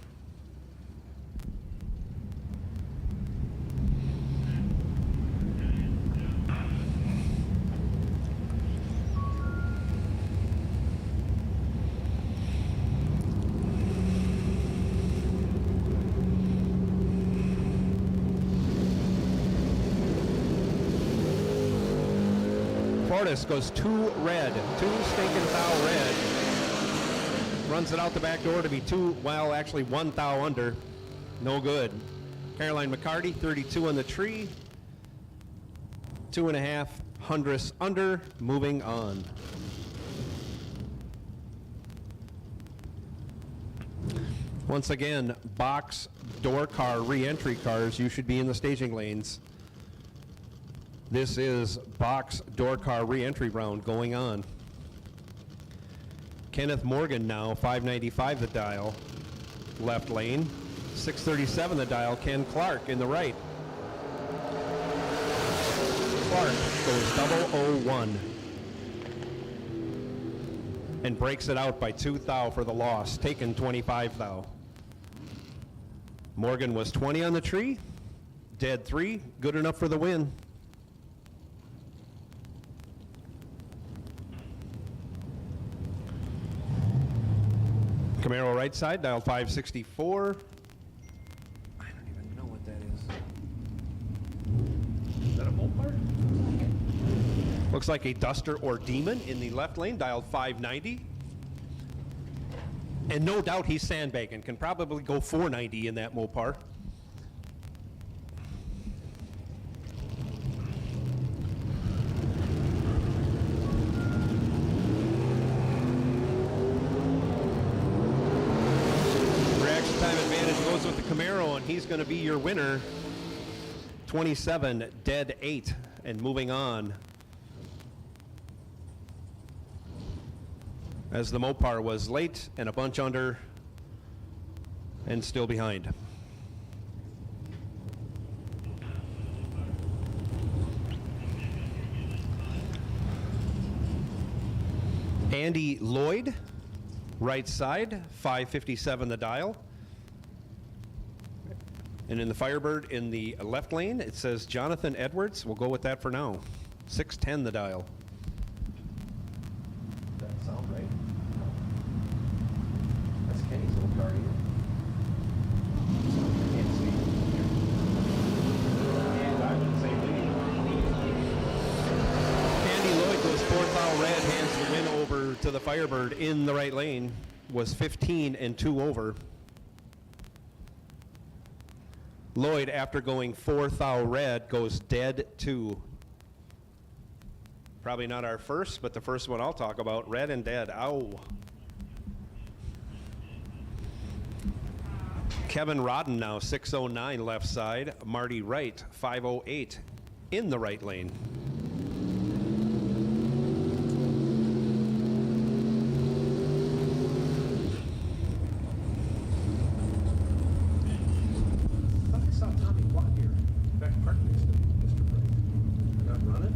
Fortis goes 2 red, 2 stinking thou red. Runs it out the back door to be 2, well, actually 1 thou under. No good. Caroline McCarty, 32 on the tree. 2.5 hundredths under. Moving on. Once again, box door car re-entry cars. You should be in the staging lanes. This is box door car re-entry round going on. Kenneth Morgan now, 595 the dial, left lane. 637 the dial, Ken Clark in the right. Clark goes 001 and breaks it out by 2 thou for the loss, taken 25 thou. Morgan was 20 on the tree, dead 3, good enough for the win. Camaro right side, dial 564. I don't even know what that is. Is that a Mopar? Looks like a Duster or Demon in the left lane, dialed 590. And no doubt he's sandbagging, can probably go 490 in that Mopar. With the Camaro, and he's going to be your winner. 27, dead 8, and moving on. As the Mopar was late and a bunch under and still behind. Andy Lloyd, right side, 557 the dial. And in the Firebird in the left lane, it says Jonathan Edwards. We'll go with that for now. 610 the dial. That car either. Can't see. And I would say Andy Lloyd goes 4th foul red, hands the win over to the Firebird in the right lane. Was 15 and 2 over. Lloyd, after going 4th foul red, goes dead 2. Probably not our first, but the first one I'll talk about. Red and dead. Ow. Kevin Rodden now 609 left side. Marty Wright 508 in the right lane. I saw Tommy Watt here. Back park next to Mr. Brady. Not running?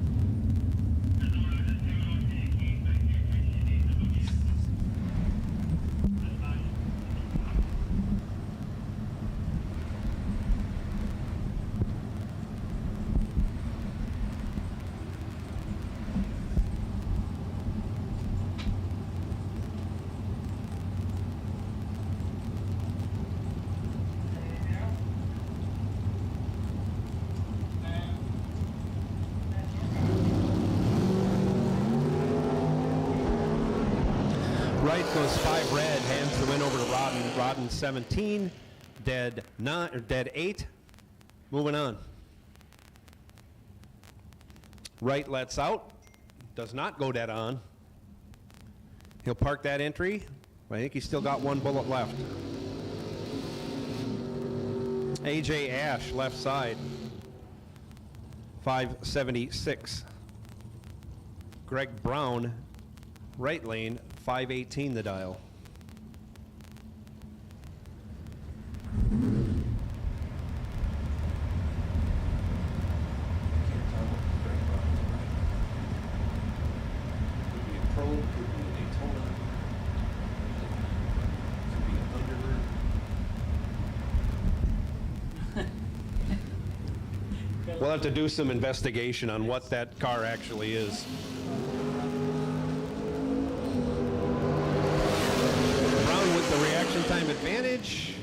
Wright goes 5 red, hands the win over to Rodden. Rodden 17, dead 9 or dead 8. Moving on. Wright lets out, does not go dead on. He'll park that entry. I think he's still got 1 bullet left. AJ Ash left side, 576. Greg Brown, right lane, 518 the dial. Could be a Probe, could be a Daytona, could be a Thunderbird. We'll have to do some investigation on what that car actually is. Brown with the reaction time advantage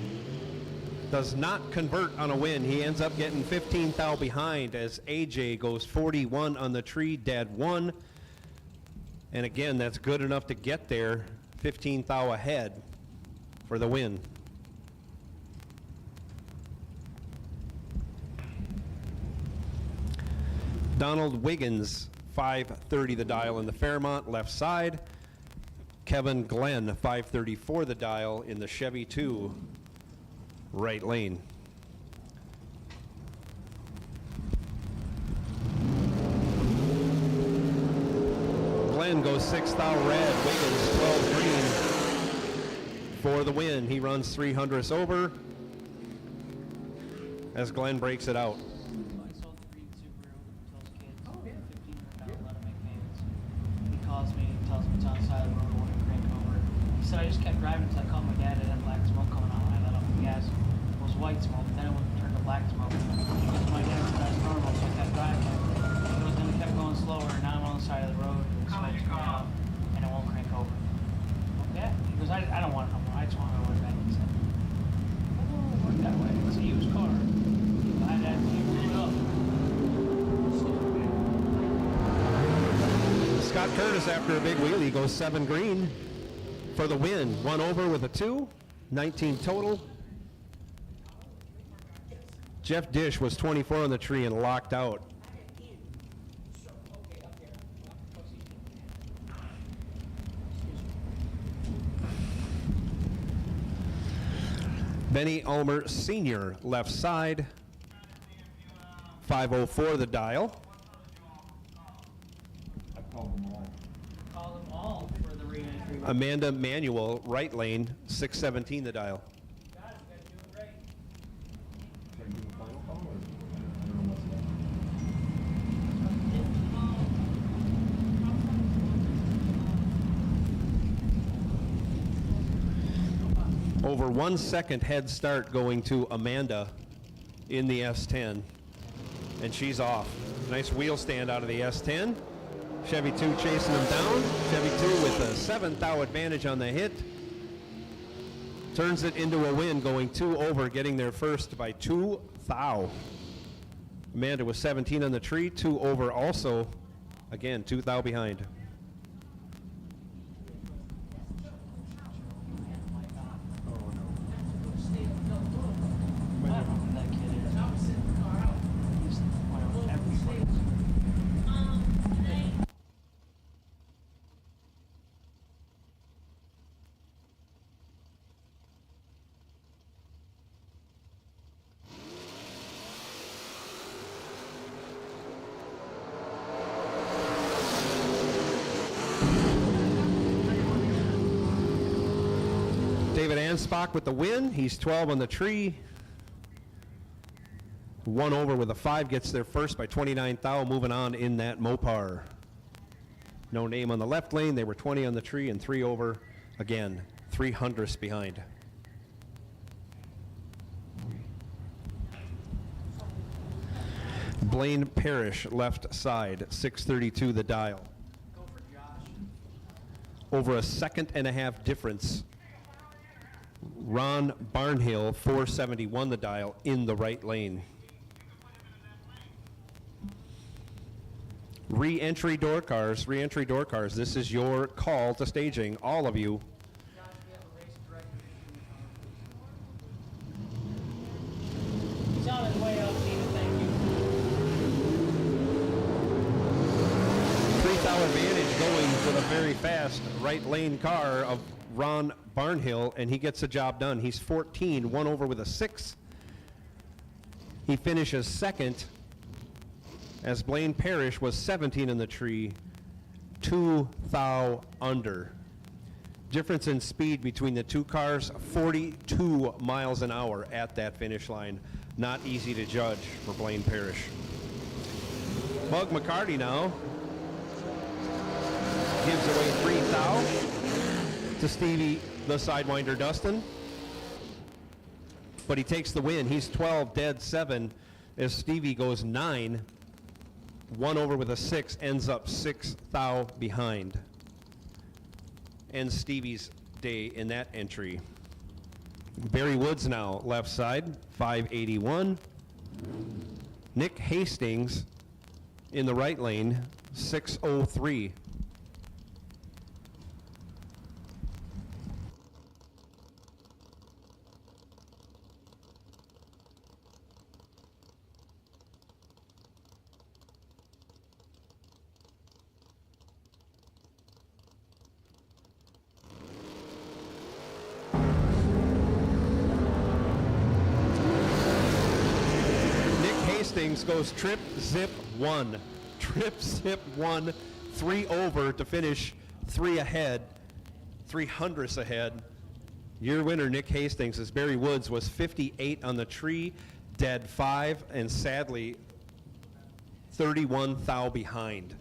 does not convert on a win. He ends up getting 15 thou behind as AJ goes 41 on the tree, dead 1. And again, that's good enough to get there, 15 thou ahead for the win. Donald Wiggins, 530 the dial in the Fairmont, left side. Kevin Glenn, 534 the dial in the Chevy 2, right lane. Glenn goes 6 thou red, Wiggins 12 green for the win. He runs 300ths over as Glenn breaks it out. I sold the green Subaru to those kids. $1,500, let them make payments. He calls me, tells me it's on the side of the road, when I crank over. He said I just kept driving until I called my dad. It had black smoke coming out. I let off the gas. It was white smoke, then it went turned to black smoke. My dad said that's normal, so I kept driving. He goes, then it kept going slower, and now I'm on the side of the road. The smoke's coming out, and it won't crank over. Yeah. He goes, I don't want it no more. I just want to go back. He said, oh, work that way. It's a used car. I had to move it up. Scott Curtis, after a big wheelie, goes 7 green for the win. 1 over with a 2, 19 total. Jeff Dish was 24 on the tree and locked out. Benny Ulmer Sr., left side, 504 the dial. I called them all. Call them all for the re-entry. Amanda Manuel, right lane, 617 the dial. Guys, you guys doing great. Should I do a final call or? I don't know what's left. Over 1 second head start going to Amanda in the S10. And she's off. Nice wheel stand out of the S10. Chevy 2 chasing them down. Chevy 2 with a 7th thou advantage on the hit. turns it into a win, going 2 over, getting there first by 2 thou. Amanda was 17 on the tree, 2 over also. Again, 2 thou behind. David Anspach with the win. He's 12 on the tree. 1 over with a 5, gets there first by 29 thou, moving on in that Mopar. No name on the left lane. They were 20 on the tree and 3 over. Again, 300ths behind. Blaine Parrish, left side, 632 the dial. Over a second and a half difference. Ron Barnhill, 471 the dial, in the right lane. Re-entry door cars, this is your call to staging, all of you. He's on his way up, Tina, thank you. 3 thou advantage going for the very fast right lane car of Ron Barnhill, and he gets the job done. He's 14, 1 over with a 6. He finishes second, as Blaine Parrish was 17 in the tree, 2 thou under. Difference in speed between the two cars, 42 miles an hour at that finish line. Not easy to judge for Blaine Parrish. Bug McCarty now gives away 3 thou to Stevie the Sidewinder Dustin. But he takes the win. He's 12 dead 7 as Stevie goes 9. 1 over with a 6, ends up 6 thou behind. Ends Stevie's day in that entry. Barry Woods now left side, 581. Nick Hastings in the right lane, 603. Hastings goes trip, zip, 1. Trip, zip, 1. 3 over to finish 3 ahead. 300ths ahead. Your winner, Nick Hastings, as Barry Woods was 58 on the tree, dead 5, and sadly 31 thou behind.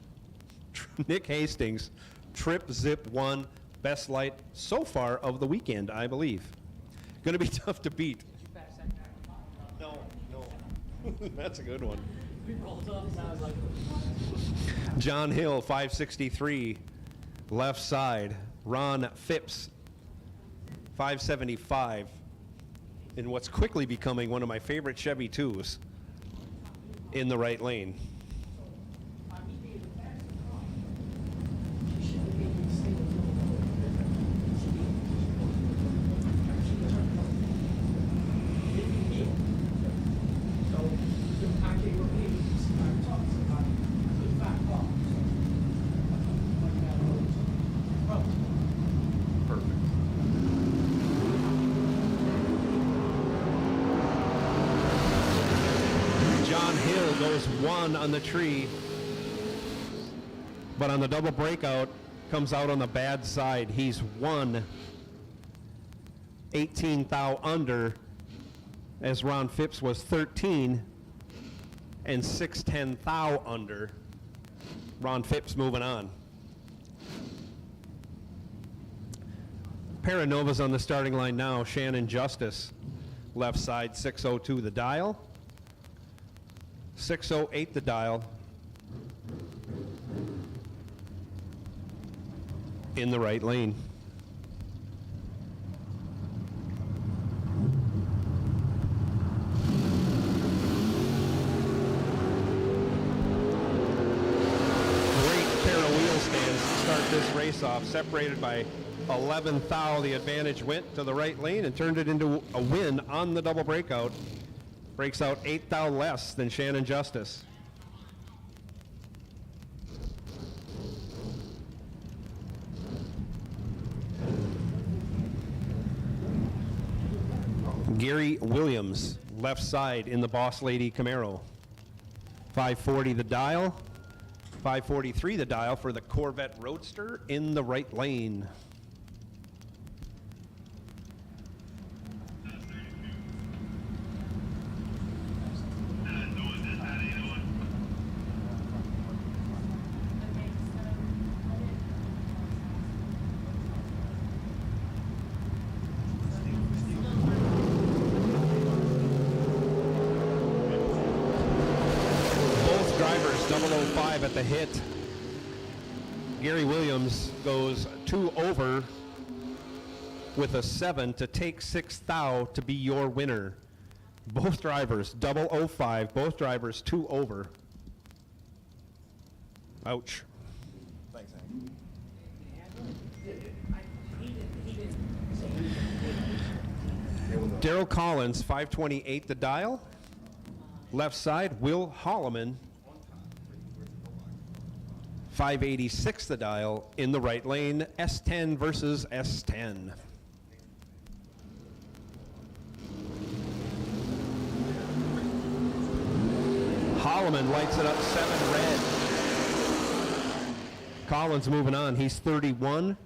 Nick Hastings, trip, zip, 1. Best light so far of the weekend, I believe. Going to be tough to beat. No. That's a good one. John Hill, 563, left side. Ron Phipps, 575, in what's quickly becoming one of my favorite Chevy 2s, in the right lane. Goes 1 on the tree, but on the double breakout comes out on the bad side. He's 1, 18 thou under, as Ron Phipps was 13 and 610 thou under. Ron Phipps moving on. Paranovas on the starting line now. Shannon Justice, left side, 602 the dial. 608 the dial. In the right lane. takes off, separated by 11 thou. The advantage went to the right lane and turned it into a win on the double breakout. Breaks out 8 thou less than Shannon Justice. Gary Williams, left side in the Boss Lady Camaro. 540 the dial, 543 the dial for the Corvette Roadster in the right lane. At the hit, Gary Williams goes 2 over with a 7 to take 6 thou to be your winner. Both drivers 005, both drivers 2 over. Ouch. Thanks, Hank. Daryl Collins, 528 the dial. Left side, Will Holloman, 586 the dial in the right lane. S10 versus S10. Holloman lights it up 7 red. Collins moving on. He's 31.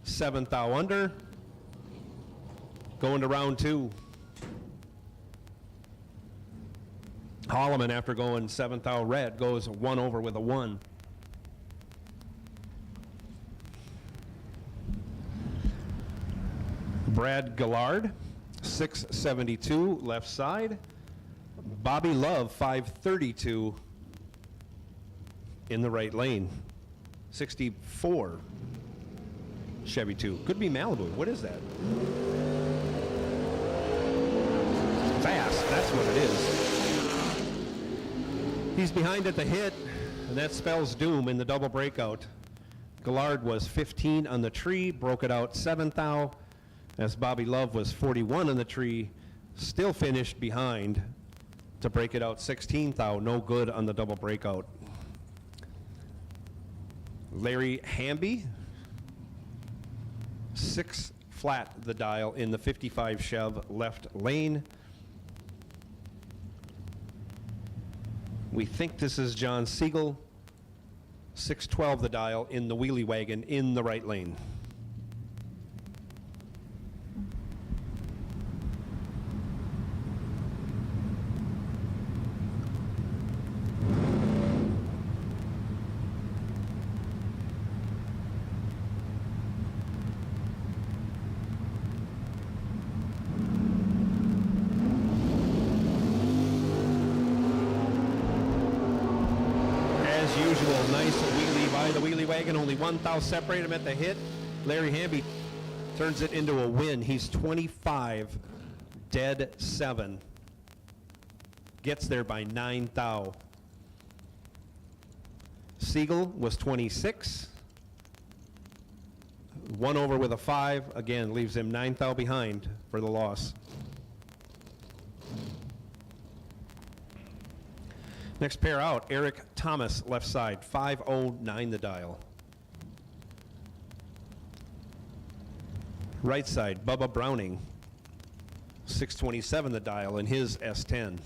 7 thou under. Going to round 2. Holloman, after going 7 thou red, goes 1 over with a 1. Brad Gillard, 672, left side. Bobby Love, 532 in the right lane. 64 Chevy 2. Could be Malibu. What is that? Fast, that's what it is. He's behind at the hit, and that spells doom in the double breakout. Gillard was 15 on the tree, broke it out 7 thou. As Bobby Love was 41 on the tree, still finished behind to break it out 16 thou. No good on the double breakout. Larry Hamby, 6 flat the dial in the 55 Chev left lane. We think this is John Siegel, 612 the dial in the wheelie wagon in the right lane. Nice wheelie by the wheelie wagon. Only 1 thou separate him at the hit. Larry Hamby turns it into a win. He's 25, dead 7. Gets there by 9 thou. Siegel was 26. 1 over with a 5. Again, leaves him 9 thou behind for the loss. Next pair out, Eric Thomas, left side, 509 the dial. Right side, Bubba Browning, 627 the dial in his S10.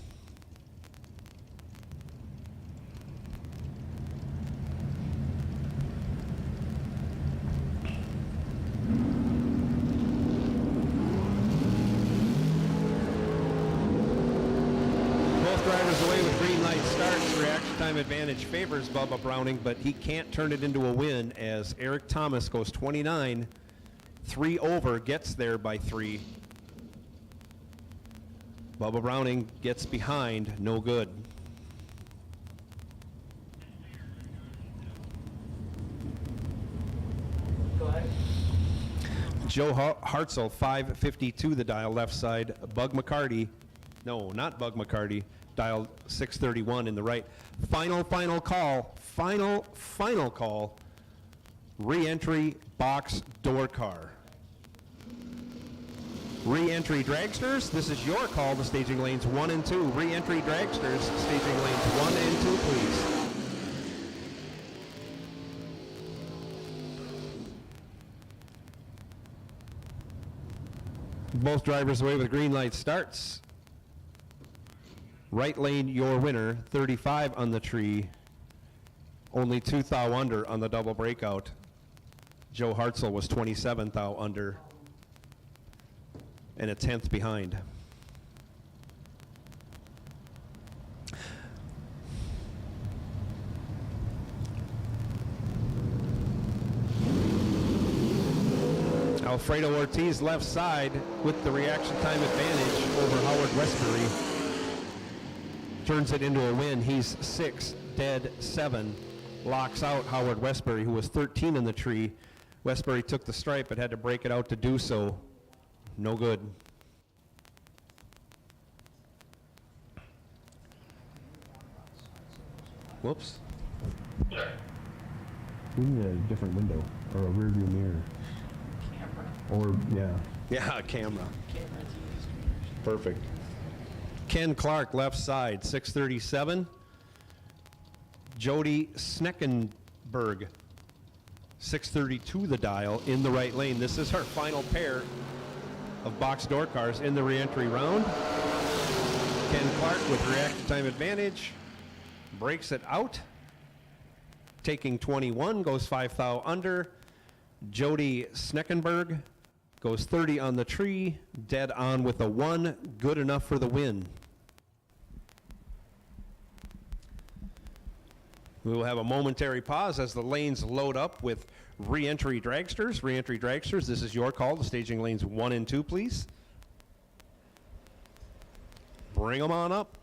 Drivers away with green light starts. Reaction time advantage favors Bubba Browning, but he can't turn it into a win as Eric Thomas goes 29. 3 over, gets there by 3. Bubba Browning gets behind, no good. Go ahead. Joe Hartzell, 552 the dial left side. Bug McCarty, no, not Bug McCarty. Dial 631 in the right. Final call. Final call Re-entry box door car. Re-entry dragsters, this is your call to staging lanes 1 and 2. Re-entry dragsters, staging lanes 1 and 2, please. Both drivers away with green light starts. Right lane, your winner, 35 on the tree. Only 2 thou under on the double breakout. Joe Hartzell was 27 thou under and a 10th behind. Alfredo Ortiz left side with the reaction time advantage over Howard Westbury. Turns it into a win. He's 6, dead 7. Locks out Howard Westbury, who was 13 in the tree. Westbury took the stripe but had to break it out to do so. No good. Whoops. We need a different window or a rear view mirror. Or, yeah. Yeah, camera. Perfect. Ken Clark, left side, 637. Jody Sneckenberg, 632 the dial, in the right lane. This is our final pair of box door cars in the re-entry round. Ken Clark with reaction time advantage, breaks it out. Taking 21, goes 5 thou under. Jody Sneckenberg goes 30 on the tree, dead on with a 1, good enough for the win. We will have a momentary pause as the lanes load up with re-entry dragsters. Re-entry dragsters, this is your call to staging lanes 1 and 2, please. Bring them on up.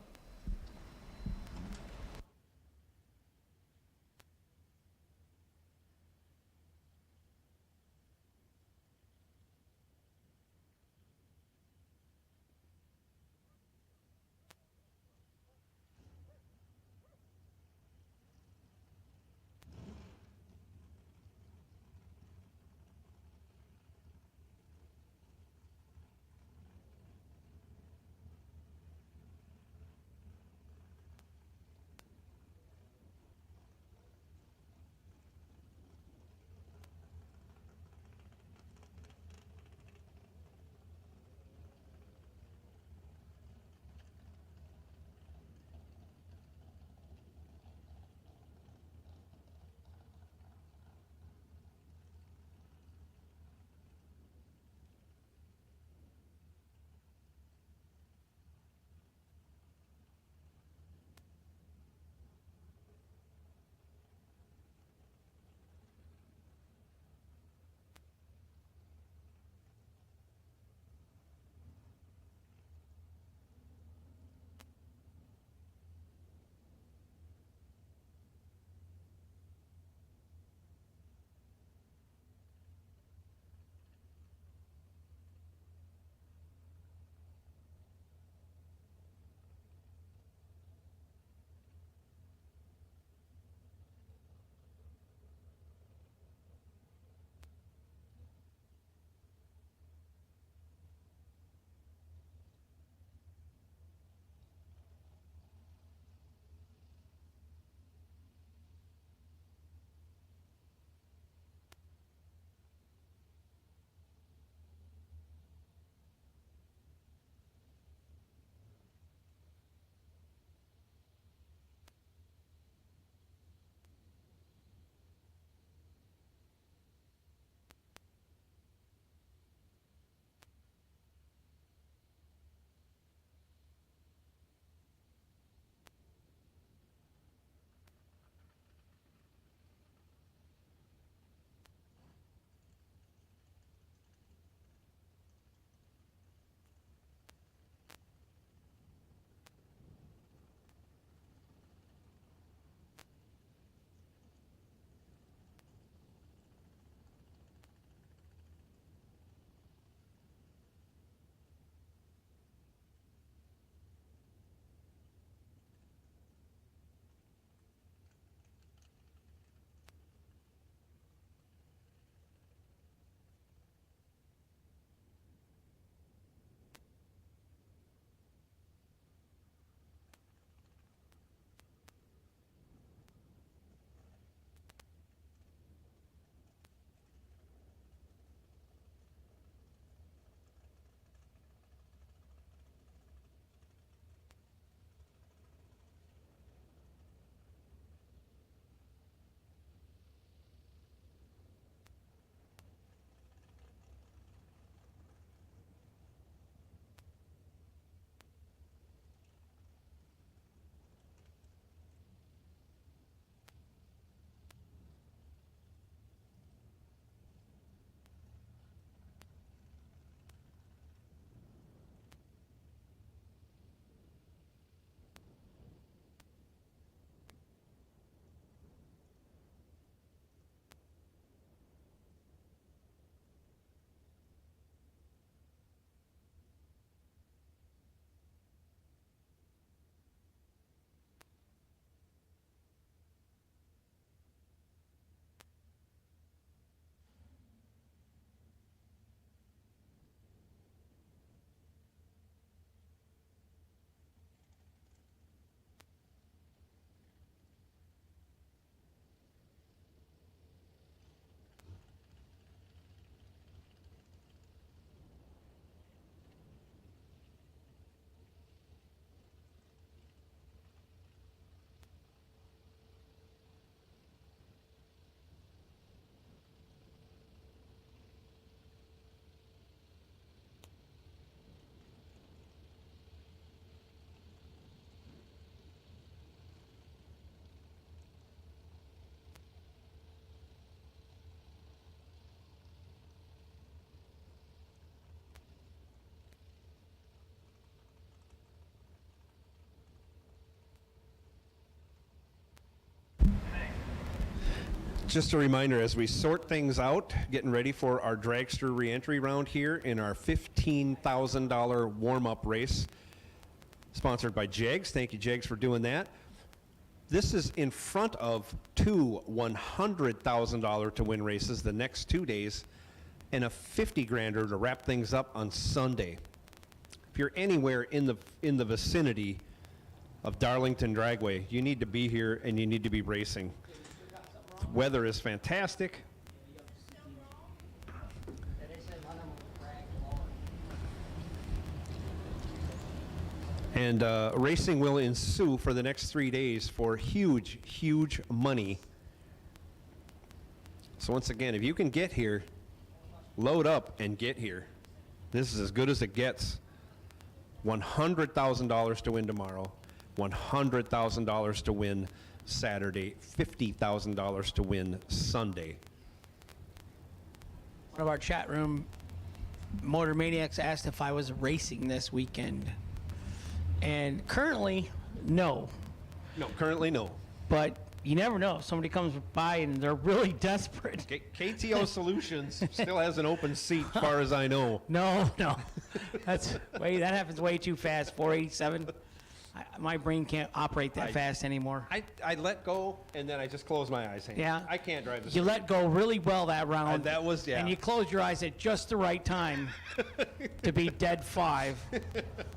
Just a reminder, as we sort things out, getting ready for our dragster reentry round here in our $15,000 warm-up race, sponsored by JEGS. Thank you, JEGS, for doing that. This is in front of two $100,000 to win races the next 2 days, and a 50-grander to wrap things up on Sunday. If you're anywhere in the vicinity of Darlington Dragway, you need to be here and you need to be racing. The weather is fantastic. And racing will ensue for the next 3 days for huge, huge money. So once again, if you can get here, load up and get here. This is as good as it gets. $100,000 to win tomorrow, $100,000 to win Saturday, $50,000 to win Sunday. One of our chat room Motor Maniacs asked if I was racing this weekend. And currently, no. No, currently no. But you never know. Somebody comes by and they're really desperate. KTO Solutions still has an open seat, as far as I know. No. That happens way too fast. 487. My brain can't operate that fast anymore. I let go, and then I just close my eyes. Yeah. I can't drive this. You let go really well that round. That was, yeah. And you closed your eyes at just the right time to be dead 5.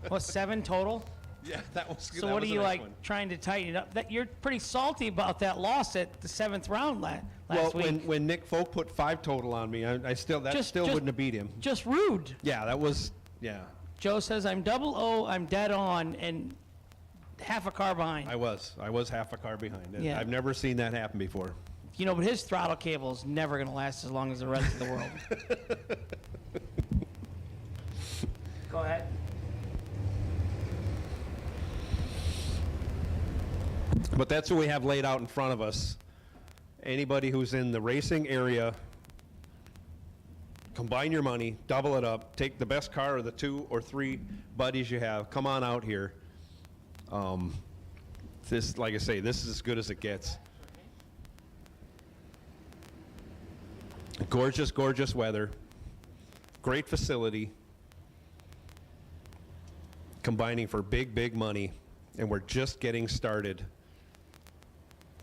What, 7 total? Yeah, that was good. So what are you like trying to tighten it up? That you're pretty salty about that loss at the 7th round last week. When Nick Folk put 5 total on me, I still wouldn't have beat him. Just rude. Yeah, that was, yeah. Joe says I'm 00, I'm dead on, and half a car behind. I was half a car behind. Yeah. I've never seen that happen before. You know, but his throttle cable is never going to last as long as the rest of the world. Go ahead. But that's what we have laid out in front of us. Anybody who's in the racing area, combine your money, double it up, take the best car or the 2 or 3 buddies you have, come on out here. This, like I say, this is as good as it gets. Gorgeous, gorgeous weather. Great facility. Combining for big, big money. And we're just getting started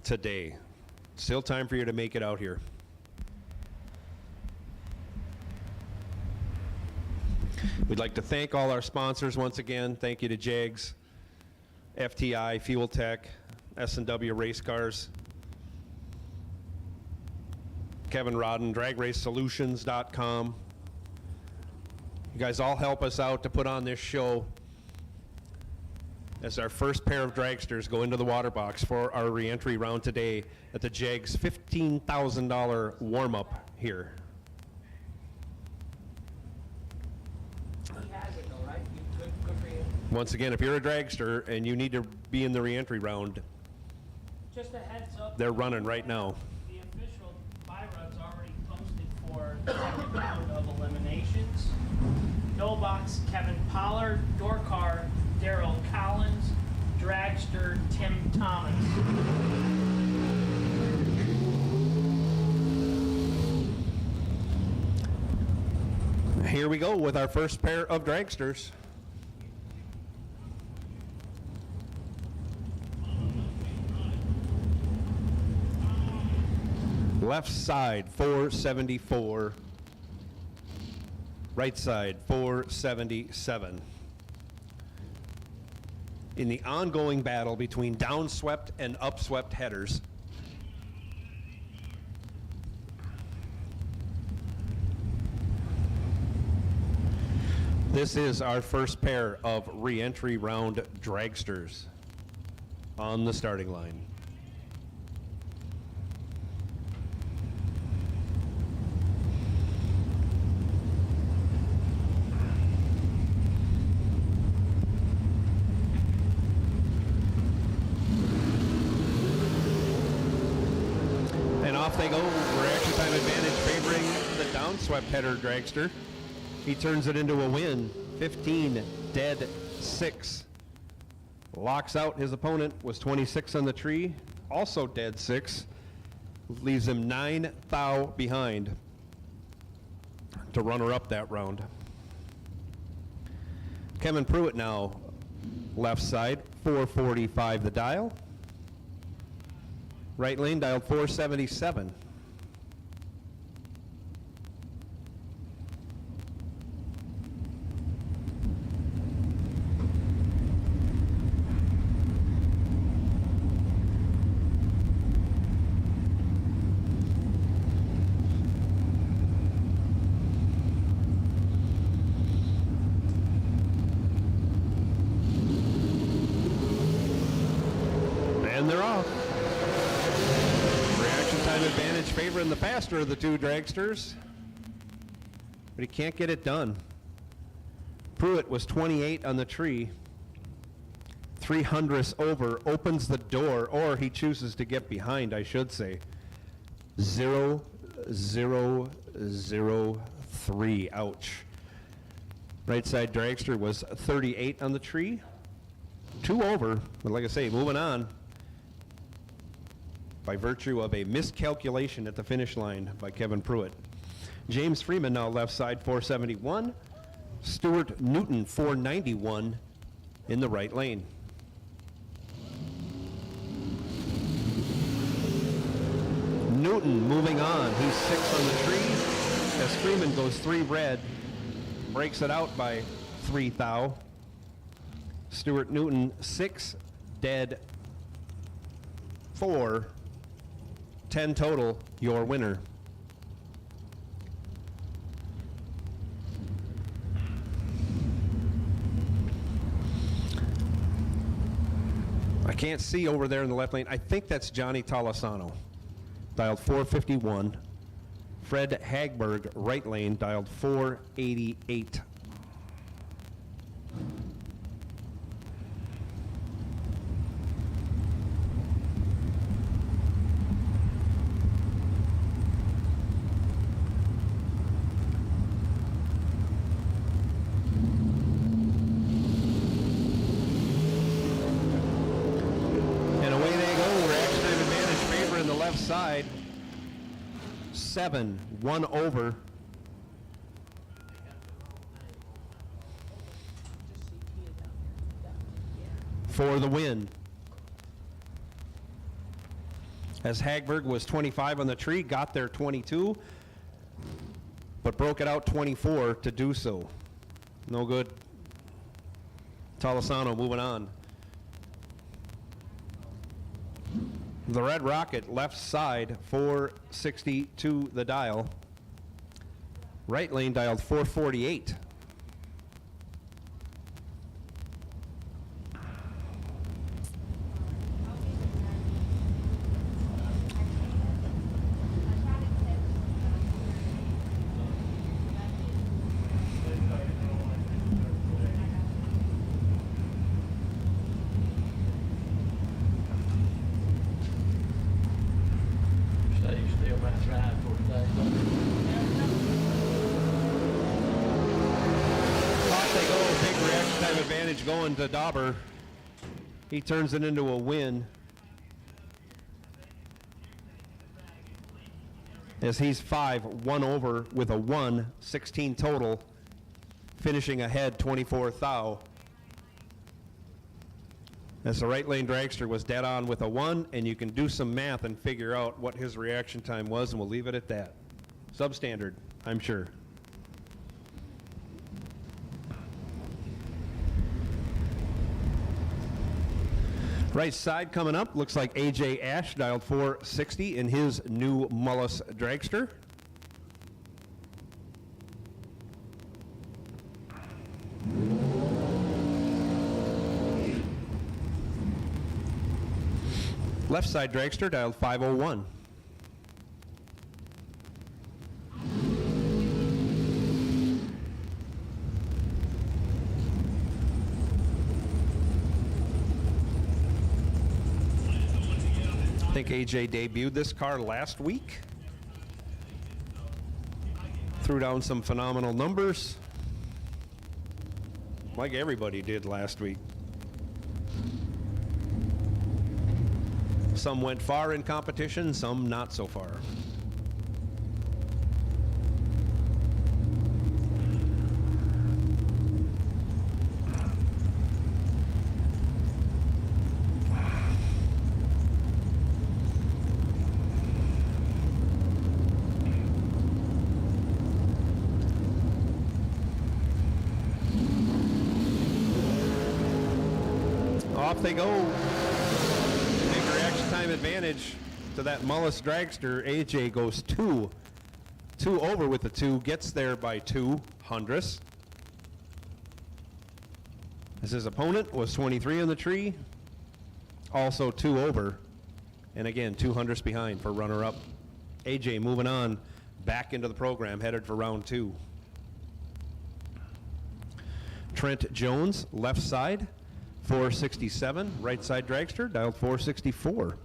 today. Still time for you to make it out here. We'd like to thank all our sponsors once again. Thank you to JEGS, FTI, Fuel Tech, S&W Race Cars, Kevin Rodden, DragRaceSolutions.com. You guys all help us out to put on this show as our first pair of dragsters go into the water box for our reentry round today at the JEGS $15,000 warm-up here. Once again, if you're a dragster and you need to be in the reentry round, Just a heads up. they're running right now. The official buy run's already posted for the second round of eliminations. No box, Kevin Pollard, Dorcar, Daryl Collins, Dragster, Tim Thomas. Here we go with our first pair of dragsters. Left side 474, right side 477. In the ongoing battle between downswept and upswept headers, this is our first pair of re-entry round dragsters on the starting line. Off they go. Reaction time advantage favoring the downswept header dragster. He turns it into a win. 15 dead 6. Locks out his opponent. Was 26 on the tree. Also dead 6. Leaves him 9 thou behind to runner up that round. Kevin Pruitt now left side, 445 the dial. Right lane dialed 477. And they're off. Reaction time advantage favoring the faster of the two dragsters. But he can't get it done. Pruitt was 28 on the tree. 300ths over, opens the door, or he chooses to get behind, I should say. 0, 0, 0, 3. Ouch. Right side dragster was 38 on the tree. 2 over, but like I say, moving on by virtue of a miscalculation at the finish line by Kevin Pruitt. James Freeman now left side, 471. Stuart Newton, 491 in the right lane. Newton moving on. He's 6 on the tree as Freeman goes 3 red, breaks it out by 3 thou. Stuart Newton 6 dead 4, 10 total, your winner. I can't see over there in the left lane. I think that's Johnny Tolasano, dialed 451. Fred Hagberg, right lane, dialed 488. Side 7, 1 over. For the win. As Hagberg was 25 on the tree, got there 22, but broke it out 24 to do so. No good. Tolasano moving on. The Red Rocket left side, 462 the dial. Right lane dialed 448. Going to Dauber. He turns it into a win as he's 5, 1 over with a 1, 16 total, finishing ahead 24 thou. As the right lane dragster was dead on with a 1, and you can do some math and figure out what his reaction time was, and we'll leave it at that. Substandard, I'm sure. Right side coming up, looks like AJ Ash dialed 460 in his new Mullis dragster. Left side dragster dialed 501. I think AJ debuted this car last week. Threw down some phenomenal numbers, like everybody did last week. Some went far in competition, some not so far. Off they go. Big reaction time advantage to that Mullis dragster. AJ goes two over with the 2, gets there by 2 hundredths. As his opponent was 23 on the tree, also 2 over, and again 2 hundredths behind for runner-up. AJ moving on back into the program, headed for round 2. Trent Jones, left side, 467. Right side dragster, dialed 464.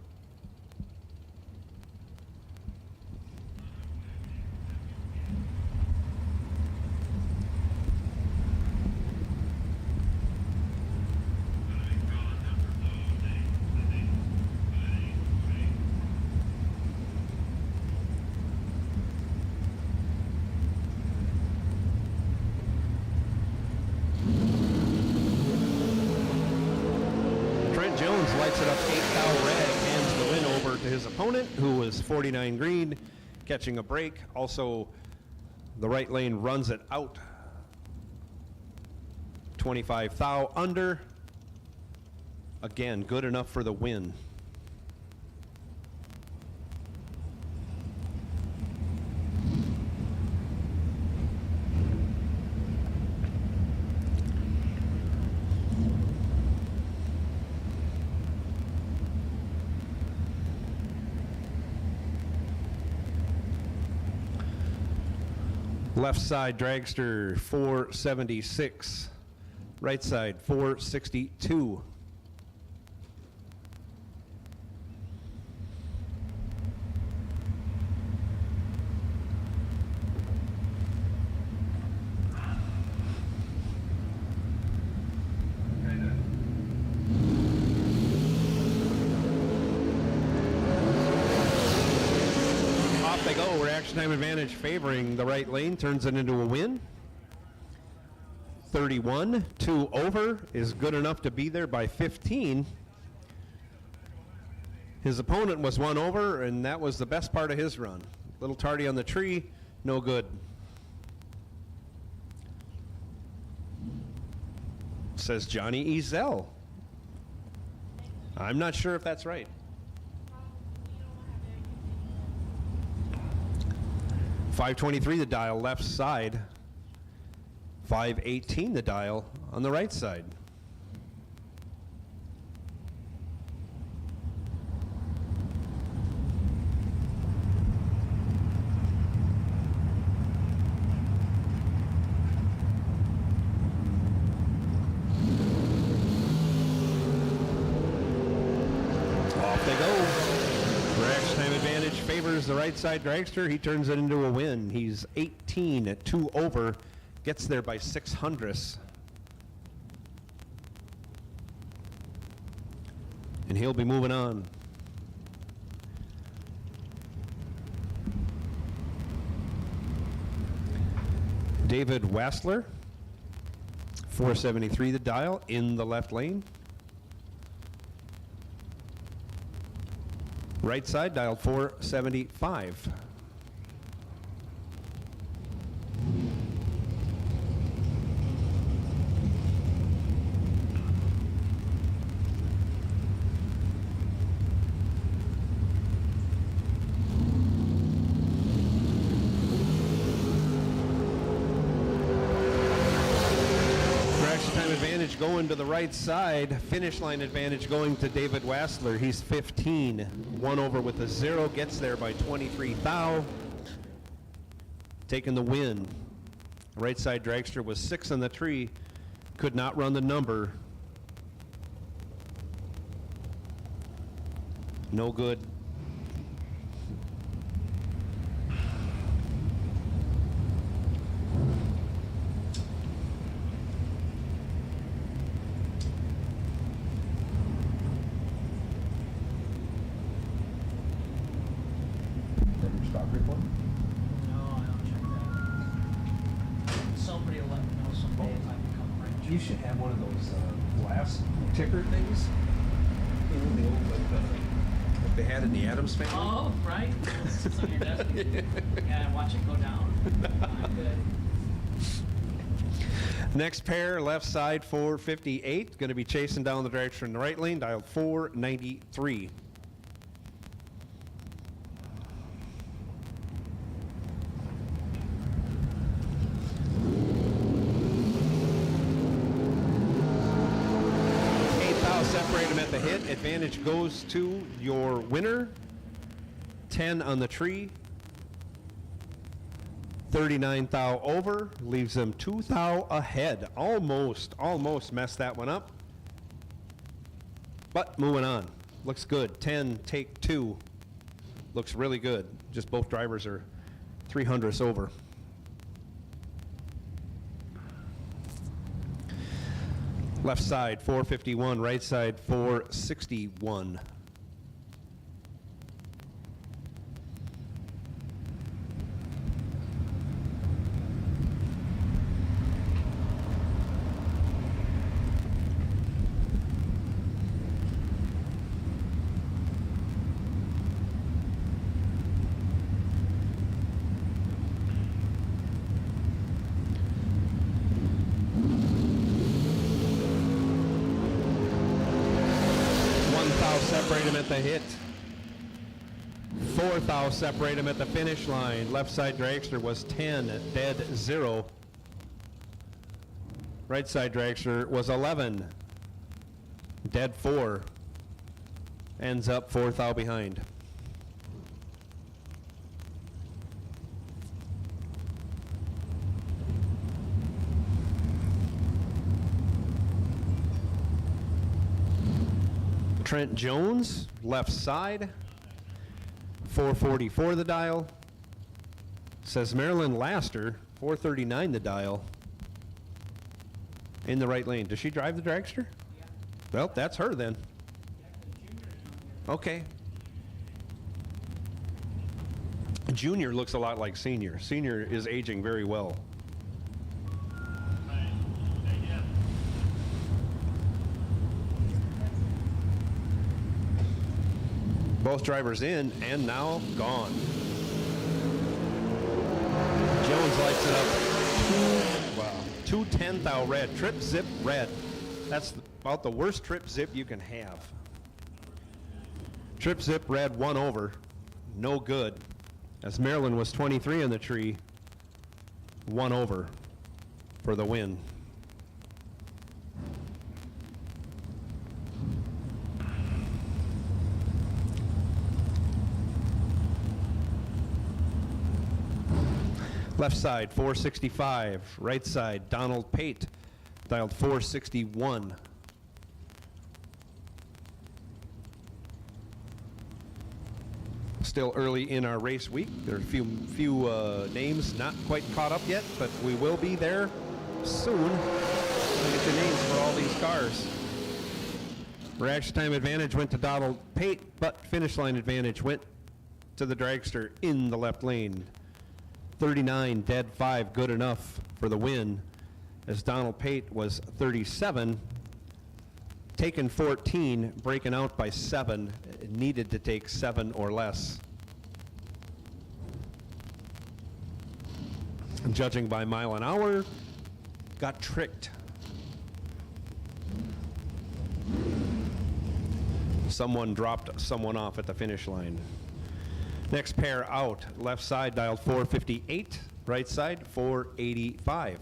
Jones lights it up 8 thou red, hands the win over to his opponent, who was 49 green, catching a break. Also, the right lane runs it out. 25 thou under. Again, good enough for the win. Left side dragster 476, right side 462. They go. Reaction time advantage favoring the right lane, turns it into a win. 31, 2 over is good enough to be there by 15. His opponent was 1 over, and that was the best part of his run. Little tardy on the tree, no good. Says Johnny Ezel. I'm not sure if that's right. 523 the dial left side, 518 the dial on the right side. Off they go. Reaction time advantage favors the right side dragster. He turns it into a win. He's 18 at 2 over, gets there by 6 hundredths. And he'll be moving on. David Wassler, 473 the dial in the left lane. Right side dialed 475. Going to the right side, finish line advantage going to David Wassler. He's 15, 1 over with a 0, gets there by 23 thou, taking the win. Right side dragster was 6 on the tree, could not run the number. No good. You should have one of those glass ticker things. You know, the old, like they had in the Addams Family. Oh, right. It's on your desk. Yeah, watch it go down. I'm good. Next pair, left side 458. Going to be chasing down the dragster in the right lane, dialed 493. Separate them at the hit. Advantage goes to your winner. 10 on the tree. 39 thou over. Leaves them 2 thou ahead. Almost messed that one up. But moving on. Looks good. 10, take 2. Looks really good. Just both drivers are 300ths over. Left side 451, right side 461. Separate him at the hit. 4 thou separate him at the finish line. Left side dragster was 10, dead 0. Right side dragster was 11, dead 4. Ends up 4 thou behind. Trent Jones, left side, 444 the dial. Says Marilyn Laster, 439 the dial. In the right lane. Does she drive the dragster? Yeah. Well, that's her then. Okay. Junior looks a lot like senior. Senior is aging very well. Both drivers in and now gone. Jones lights it up. Wow. 210 thou red. Trip zip red. That's about the worst trip zip you can have. Trip zip red 1 over. No good. As Maryland was 23 in the tree. 1 over for the win. Left side 465, right side Donald Pate, dialed 461. Still early in our race week. There are a few names not quite caught up yet, but we will be there soon. We'll get your names for all these cars. Reaction time advantage went to Donald Pate, but finish line advantage went to the dragster in the left lane. 39, dead 5, good enough for the win, as Donald Pate was 37, taken 14, breaking out by 7, needed to take 7 or less. And judging by mile an hour, got tricked. Someone dropped someone off at the finish line. Next pair out, left side dialed 458, right side 485.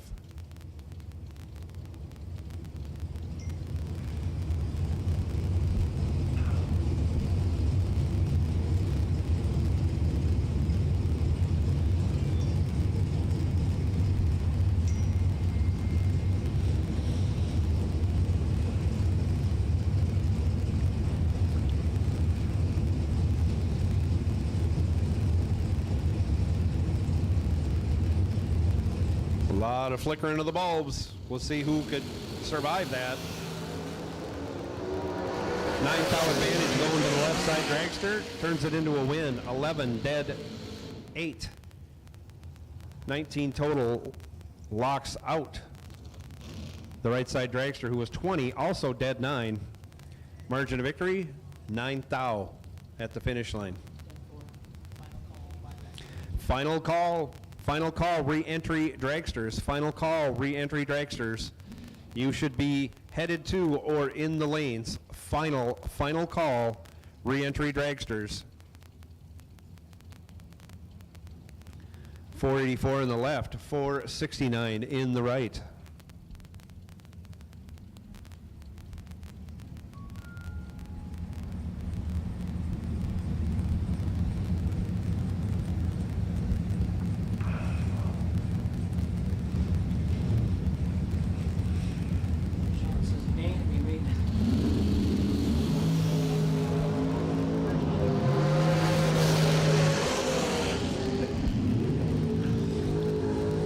A lot of flickering of the bulbs. We'll see who could survive that. 9 thou advantage going to the left side dragster. Turns it into a win. 11 dead, 8. 19 total locks out. The right side dragster, who was 20, also dead 9. Margin of victory, 9 thou at the finish line. Final call, re-entry dragsters. Final call, re-entry dragsters. You should be headed to or in the lanes. Final call, re-entry dragsters. 484 in the left, 469 in the right.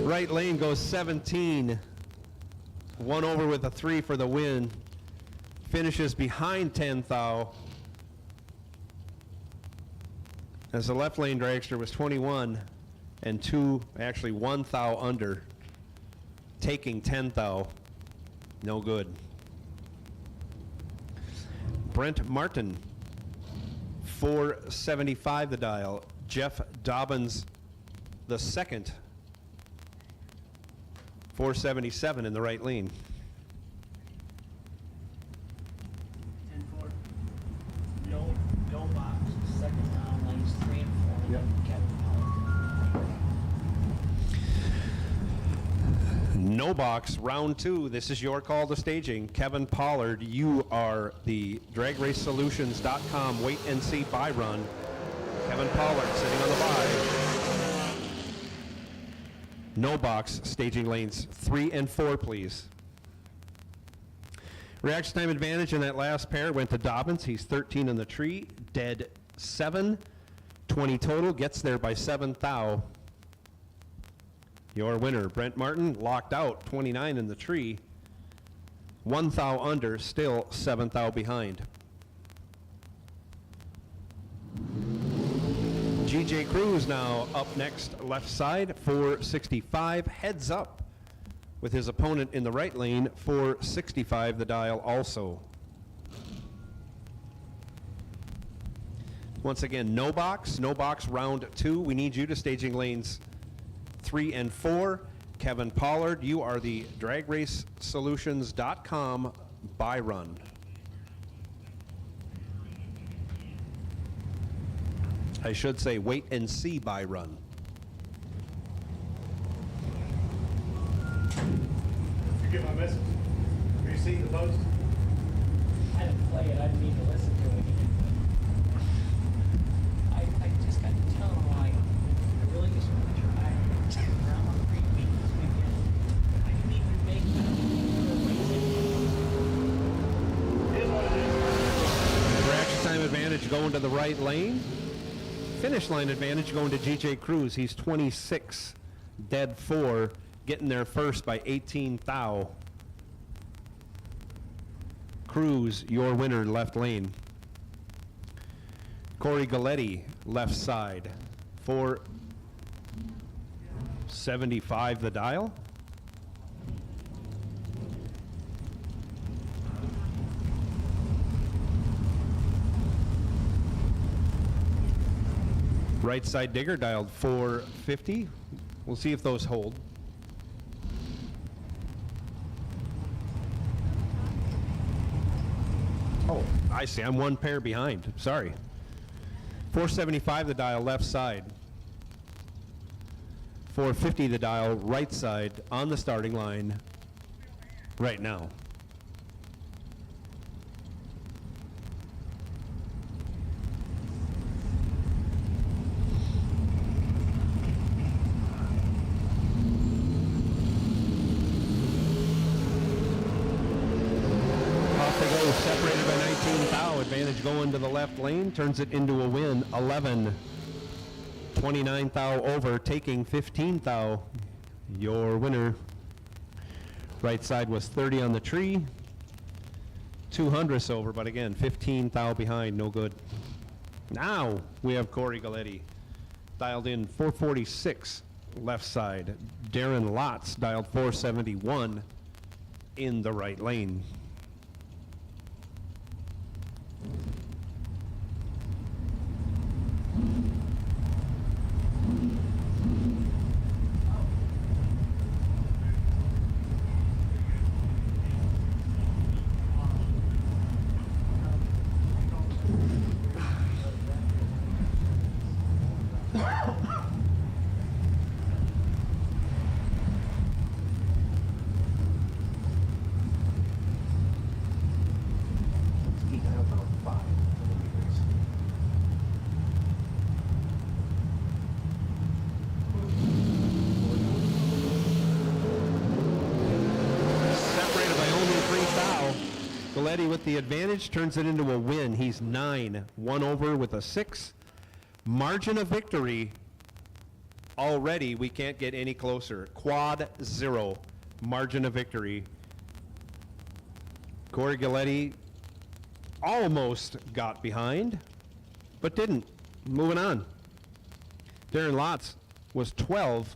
Right lane goes 17. 1 over with a 3 for the win. Finishes behind 10 thou. As the left lane dragster was 21 and 1 thou under. Taking 10 thou. No good. Brent Martin, 475 the dial. Jeff Dobbins the second, 477 in the right lane. 10-4. No box. Second down, lanes 3 and 4. Yep. No box, round 2. This is your call to staging. Kevin Pollard, you are the DRAGWAYSolutions.com wait and see buy run. Kevin Pollard sitting on the buy. No box, staging lanes 3 and 4, please. Reaction time advantage in that last pair went to Dobbins. He's 13 on the tree, dead 7. 20 total, gets there by 7 thou. Your winner, Brent Martin, locked out, 29 in the tree. 1 thou under, still 7 thou behind. GJ Cruz now up next, left side, 465, heads up with his opponent in the right lane, 465 the dial also. Once again, no box, round 2. We need you to staging lanes 3 and 4. Kevin Pollard, you are the DRAGRaceSolutions.com buy run. I should say wait and see buy run. You get my message? Have you seen the post? I didn't play it. I didn't need to listen to it. I just got to tell him I really just want to try around on 3 weeks this weekend. I didn't even make It is what it is. Reaction time advantage going to the right lane. Finish line advantage going to GJ Cruz. He's 26, dead 4, getting there first by 18 thou. Cruz, your winner, left lane. Corey Galletti, left side, 475 the dial. Right side digger dialed 450. We'll see if those hold. Oh, I see. I'm 1 pair behind. Sorry. 475 the dial left side. 450 the dial right side on the starting line right now. Separated by 19 thou. Advantage going to the left lane, turns it into a win. 11. 29 thou over, taking 15 thou. Your winner. Right side was 30 on the tree. 200 over, but again, 15 thou behind, no good. Now we have Corey Galletti dialed in 446 left side. Darren Lotz dialed 471. in the right lane. Galletti with the advantage turns it into a win. He's 9, 1 over with a 6. Margin of victory. Already, we can't get any closer. Quad 0, margin of victory. Corey Galletti almost got behind, but didn't. Moving on. Darren Lotz was 12,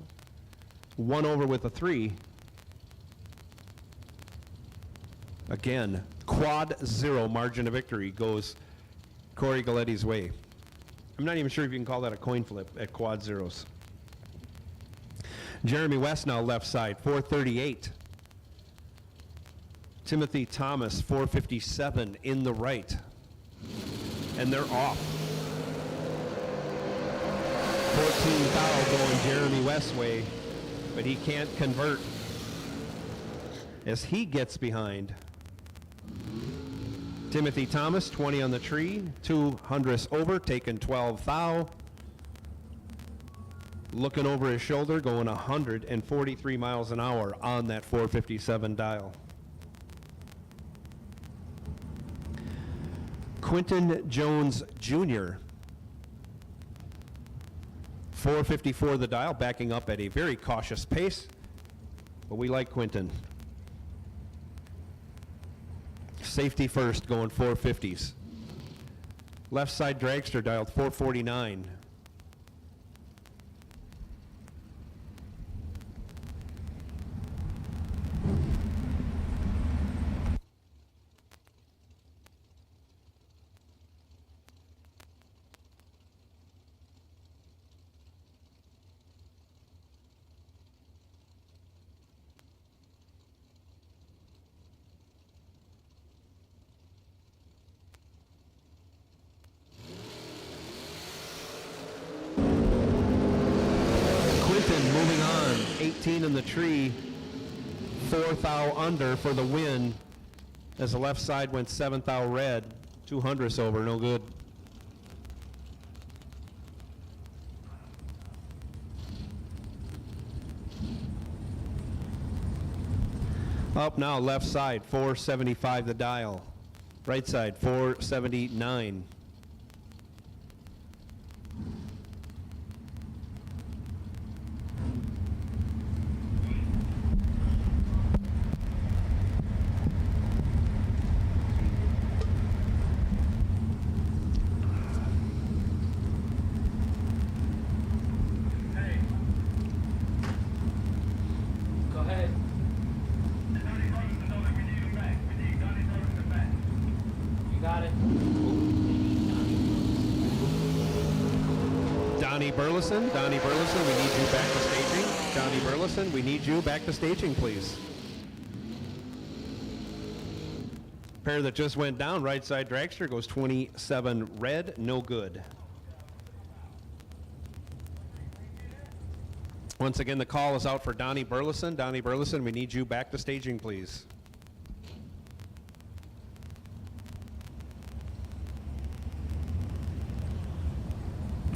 1 over with a 3. Again, quad 0 margin of victory goes Corey Galletti's way. I'm not even sure if you can call that a coin flip at quad zeros. Jeremy West now left side, 438. Timothy Thomas, 457 in the right. And they're off. 14 foul going Jeremy West's way, but he can't convert as he gets behind. Timothy Thomas, 20 on the tree, 200 over, taking 12 thou. Looking over his shoulder, going 143 miles an hour on that 457 dial. Quinton Jones Jr., 454 the dial, backing up at a very cautious pace, but we like Quinton. Safety first, going 450s. Left side dragster dialed 449. Moving on, 18 in the tree, 4 thou under for the win as the left side went 7 thou red, 200 over, no good. Up now, left side, 475 the dial. Right side, 479. Donnie Burleson, we need you back to staging. Donnie Burleson, we need you back to staging, please. Pair that just went down, right side dragster goes 27 red, no good. Once again, the call is out for Donnie Burleson. Donnie Burleson, we need you back to staging, please.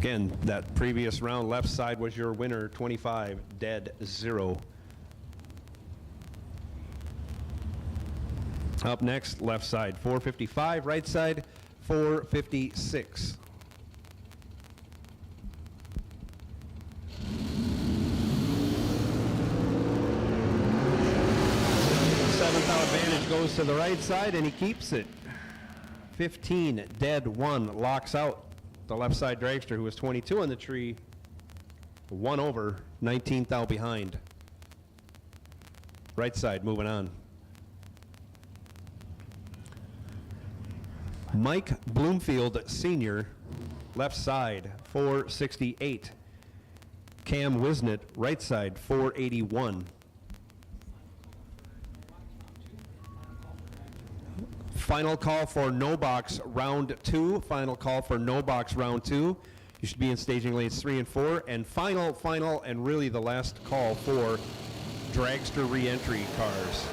Again, that previous round left side was your winner, 25, dead 0. Up next, left side, 455, right side, 456. 7th thou advantage goes to the right side, and he keeps it. 15, dead 1, locks out the left side dragster, who was 22 on the tree, 1 over, 19th thou behind. Right side moving on. Mike Bloomfield Sr., left side, 468. Cam Wisnett, right side, 481. Final call for no box round 2. Final call for no box round 2. You should be in staging lanes 3 and 4. And final, and really the last call for dragster reentry cars.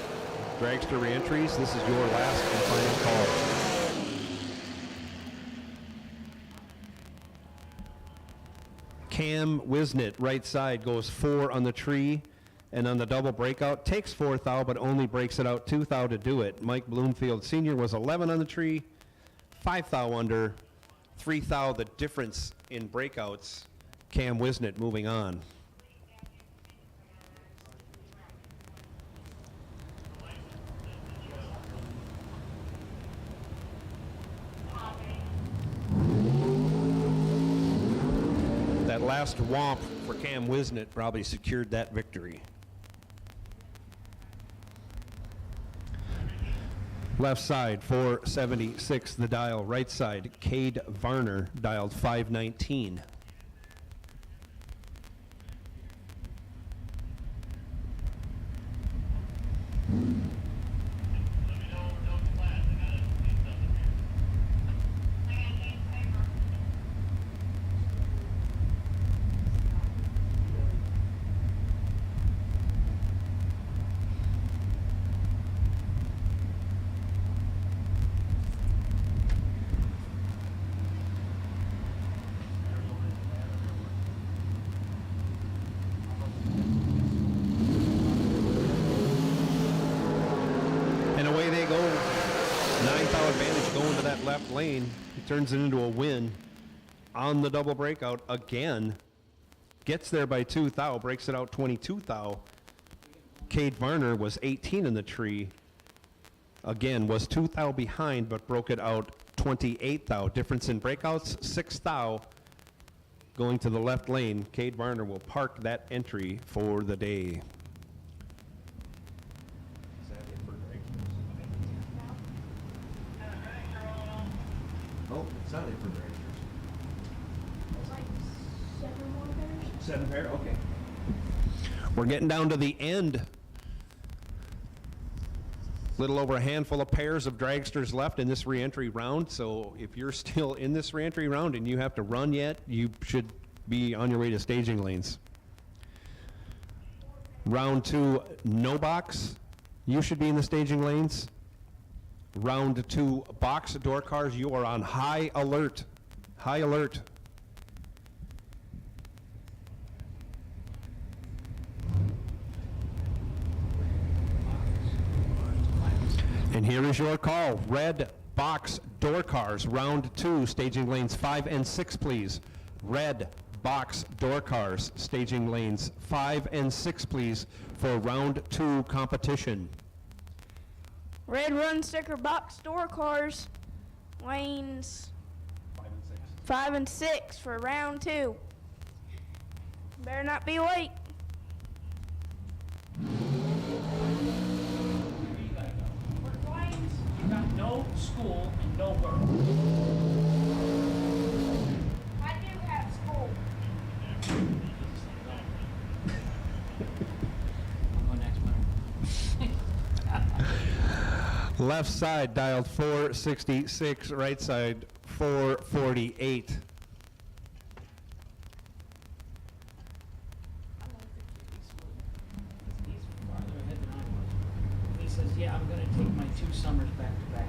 Dragster reentries, this is your last and final call. Cam Wisnett, right side, goes 4 on the tree, and on the double breakout, takes 4 thou, but only breaks it out 2 thou to do it. Mike Bloomfield Sr. was 11 on the tree, 5 thou under, 3 thou the difference in breakouts. Cam Wisnett moving on. That last womp for Cam Wisnett probably secured that victory. Left side, 476, the dial. Right side, Cade Varner, dialed 519. Lane, he turns it into a win on the double breakout again. Gets there by 2 thou, breaks it out 22 thou. Cade Varner was 18 in the tree. Again, was 2 thou behind, but broke it out 28 thou. Difference in breakouts, 6 thou. Going to the left lane, Cade Varner will park that entry for the day. Oh, it's not it for dragsters. There's like 7 more pairs. 7 pair? Okay. We're getting down to the end. Little over a handful of pairs of dragsters left in this reentry round. So if you're still in this reentry round and you have to run yet, you should be on your way to staging lanes. Round 2, no box. You should be in the staging lanes. Round 2, box door cars, you are on high alert. High alert. And here is your call. Red box door cars, round 2, staging lanes 5 and 6, please. Red box door cars, staging lanes 5 and 6, please, for round 2 competition. Red run sticker box door cars, lanes 5 and 6 for round 2. Better not be late. For lanes, you got no school and no work. I do have school. I'll go next winter. Left side dialed 466, right side 448. He's farther ahead than I was. He says, yeah, I'm going to take my 2 summers back to back.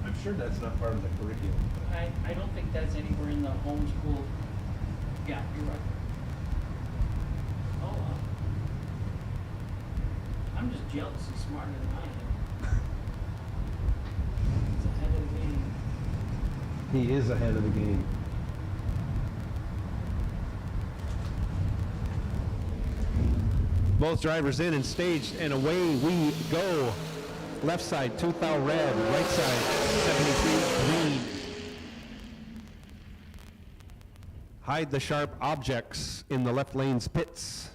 I'm sure that's not part of the curriculum. I don't think that's anywhere in the homeschool. Yeah, you're right. Oh, I'm just jealous he's smarter than I am. He's ahead of the game. He is ahead of the game. Both drivers in and staged, and away we go. Left side, 2 thou red. Right side, 73 green. Hide the sharp objects in the left lane's pits.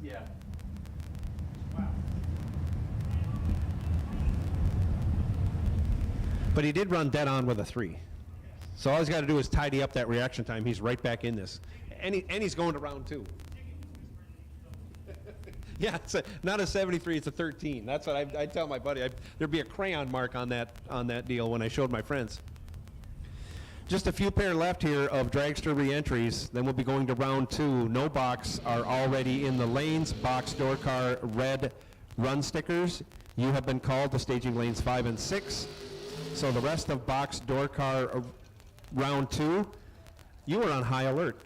Yeah. But he did run dead on with a 3. So all he's got to do is tidy up that reaction time. He's right back in this. And he's going to round 2. Yeah, it's not a 73, it's a 13. That's what I tell my buddy. There'd be a crayon mark on that deal when I showed my friends. Just a few pair left here of dragster re-entries. Then we'll be going to round 2. No box are already in the lanes. Box door car red run stickers. You have been called to staging lanes 5 and 6. So the rest of box door car round 2, you are on high alert.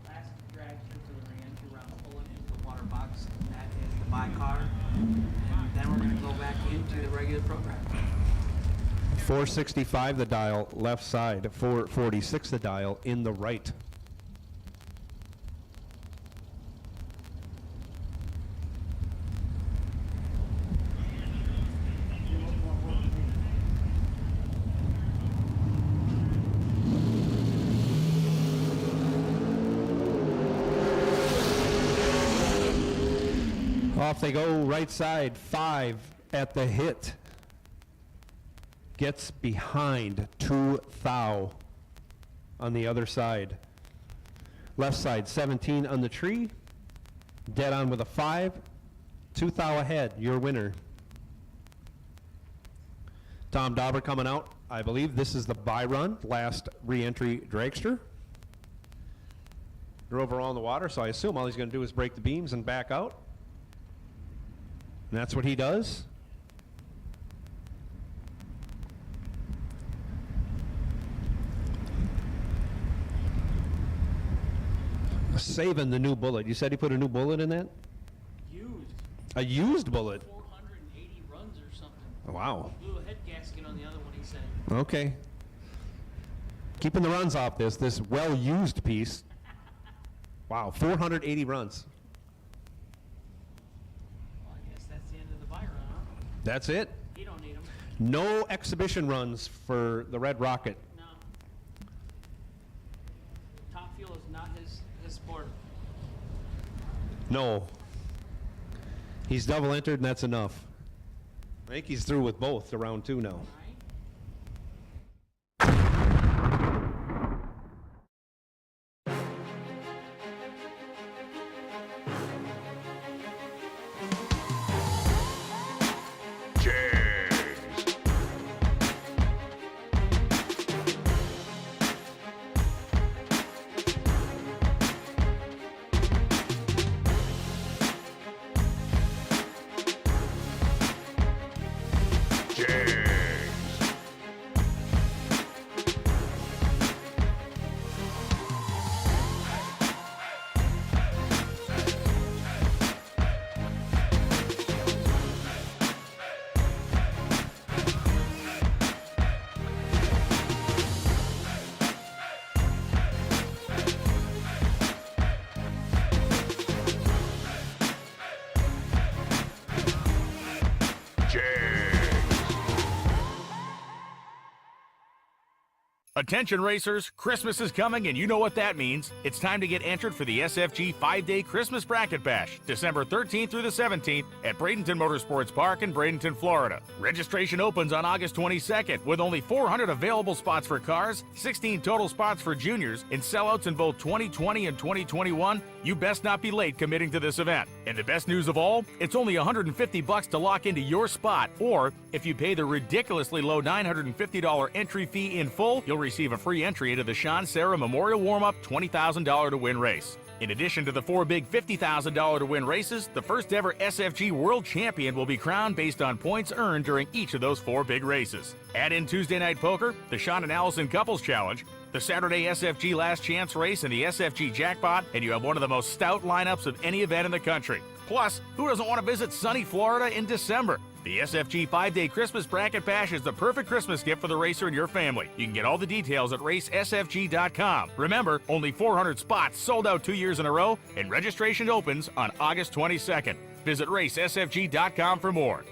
Last dragster to the re-entry round, pull it into the water box. That is the buy car. And then we're going to go back into the regular program. 465 the dial left side, 446 the dial in the right. Off they go, right side, 5 at the hit. Gets behind 2 thou on the other side. Left side, 17 on the tree. Dead on with a 5. 2 thou ahead, your winner. Tom Dauber coming out. I believe this is the buy run, last re-entry dragster. They're overall in the water, so I assume all he's going to do is break the beams and back out. And that's what he does. Saving the new bullet. You said he put a new bullet in that? Used. A used bullet? 480 runs or something. Wow. Blew a head gasket on the other one, he said. Okay. Keeping the runs off this well-used piece. Wow, 480 runs. Well, I guess that's the end of the buy run, huh? That's it. You don't need them. No exhibition runs for the Red Rocket. No. Top fuel is not his sport. No. He's double entered, and that's enough. I think he's through with both to round 2 now. Attention racers, Christmas is coming and you know what that means. It's time to get entered for the SFG 5-day Christmas Bracket Bash, December 13th through the 17th at Bradenton Motorsports Park in Bradenton, Florida. Registration opens on August 22nd with only 400 available spots for cars, 16 total spots for juniors, and sellouts in both 2020 and 2021. You best not be late committing to this event. And the best news of all, it's only $150 to lock into your spot, or if you pay the ridiculously low $950 entry fee in full, you'll receive a free entry into the Sean Sarah Memorial Warm-Up $20,000 to win race. In addition to the 4 big $50,000 to win races, the first ever SFG World Champion will be crowned based on points earned during each of those 4 big races. Add in Tuesday Night Poker, the Sean and Allison Couples Challenge, the Saturday SFG Last Chance Race, and the SFG Jackpot, and you have one of the most stout lineups of any event in the country. Plus, who doesn't want to visit sunny Florida in December? The SFG 5-Day Christmas Bracket Bash is the perfect Christmas gift for the racer and your family. You can get all the details at racesfg.com. Remember, only 400 spots sold out 2 years in a row, and registration opens on August 22nd. Visit racesfg.com for more.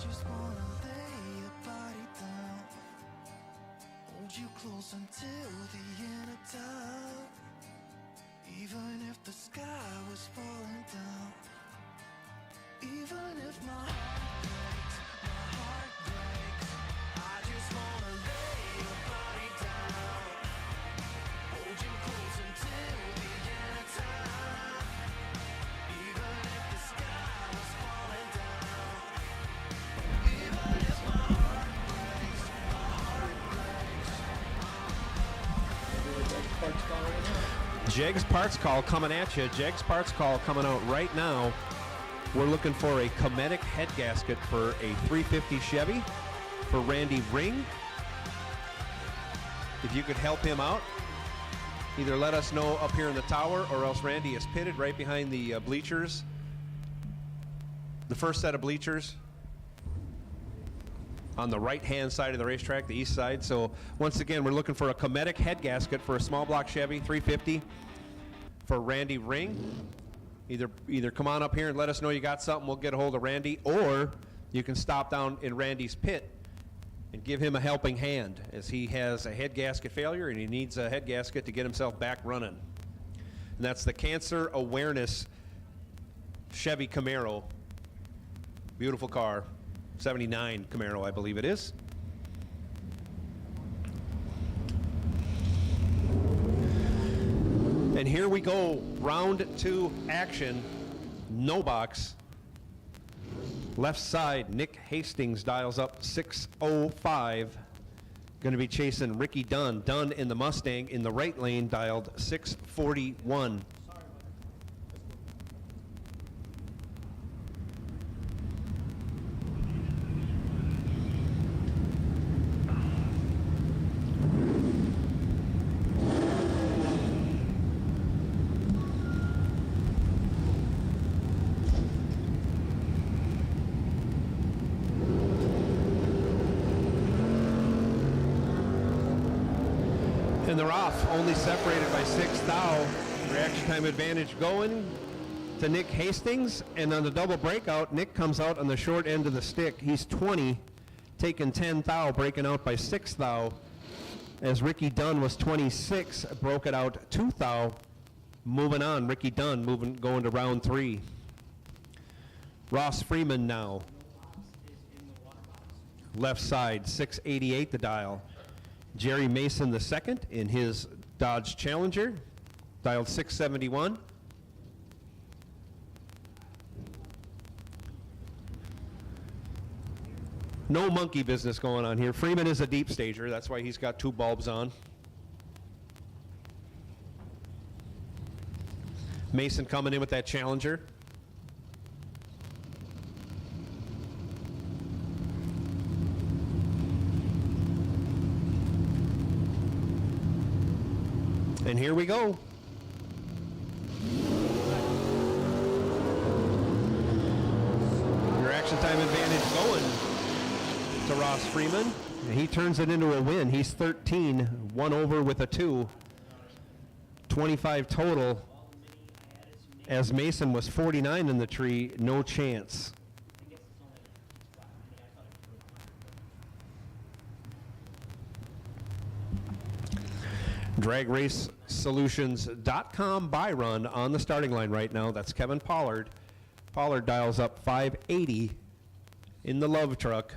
just wanna lay your body down, hold you close until the end of time. Even if the sky was falling down, even if my heart breaks, I just wanna lay your body down, hold you close until the end of time. Even if the sky was falling down, even if my heart breaks, JEGS Parts Call coming at you. JEGS Parts Call coming out right now. We're looking for a Cometic head gasket for a 350 Chevy for Randy Ring. If you could help him out, either let us know up here in the tower, or else Randy is pitted right behind the bleachers. The first set of bleachers on the right-hand side of the racetrack, the east side. So once again, we're looking for a Cometic head gasket for a small block Chevy 350 for Randy Ring. Either come on up here and let us know you got something, we'll get a hold of Randy, or you can stop down in Randy's pit and give him a helping hand, as he has a head gasket failure and he needs a head gasket to get himself back running. And that's the Cancer Awareness Chevy Camaro. Beautiful car. 79 Camaro, I believe it is. And here we go, round 2 action, no box. Left side, Nick Hastings dials up 605. Going to be chasing Ricky Dunn. Dunn in the Mustang in the right lane dialed 641. And they're off, only separated by 6 thou. Reaction time advantage going to Nick Hastings. And on the double breakout, Nick comes out on the short end of the stick. He's 20, taking 10 thou, breaking out by 6 thou. As Ricky Dunn was 26, broke it out 2 thou. Moving on, Ricky Dunn going to round 3. Ross Freeman now. Left side, 688 the dial. Jerry Mason the second in his Dodge Challenger, dialed 671. No monkey business going on here. Freeman is a deep stager, that's why he's got 2 bulbs on. Mason coming in with that Challenger. And here we go. Your action time advantage going to Ross Freeman. And he turns it into a win. He's 13, 1 over with a 2. 25 total. As Mason was 49 in the tree, no chance. DragRaceSolutions.com buy run on the starting line right now. That's Kevin Pollard. Pollard dials up 580 in the love truck.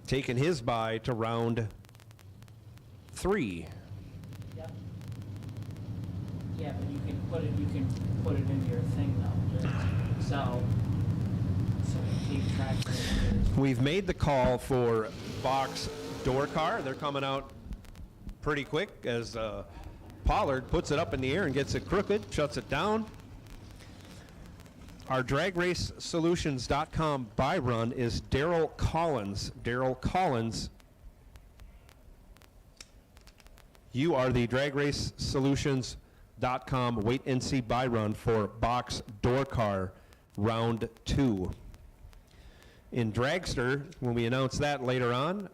Taking his buy to round 3. Yep. Yeah, but you can put it in your thing though. So keep track of it. We've made the call for box door car. They're coming out pretty quick as Pollard puts it up in the air and gets it crooked, shuts it down. Our DragRaceSolutions.com buy run is Daryl Collins. Daryl Collins, you are the DragRaceSolutions.com wait and see buy run for box door car round 2. In Dragster, when we announce that later on,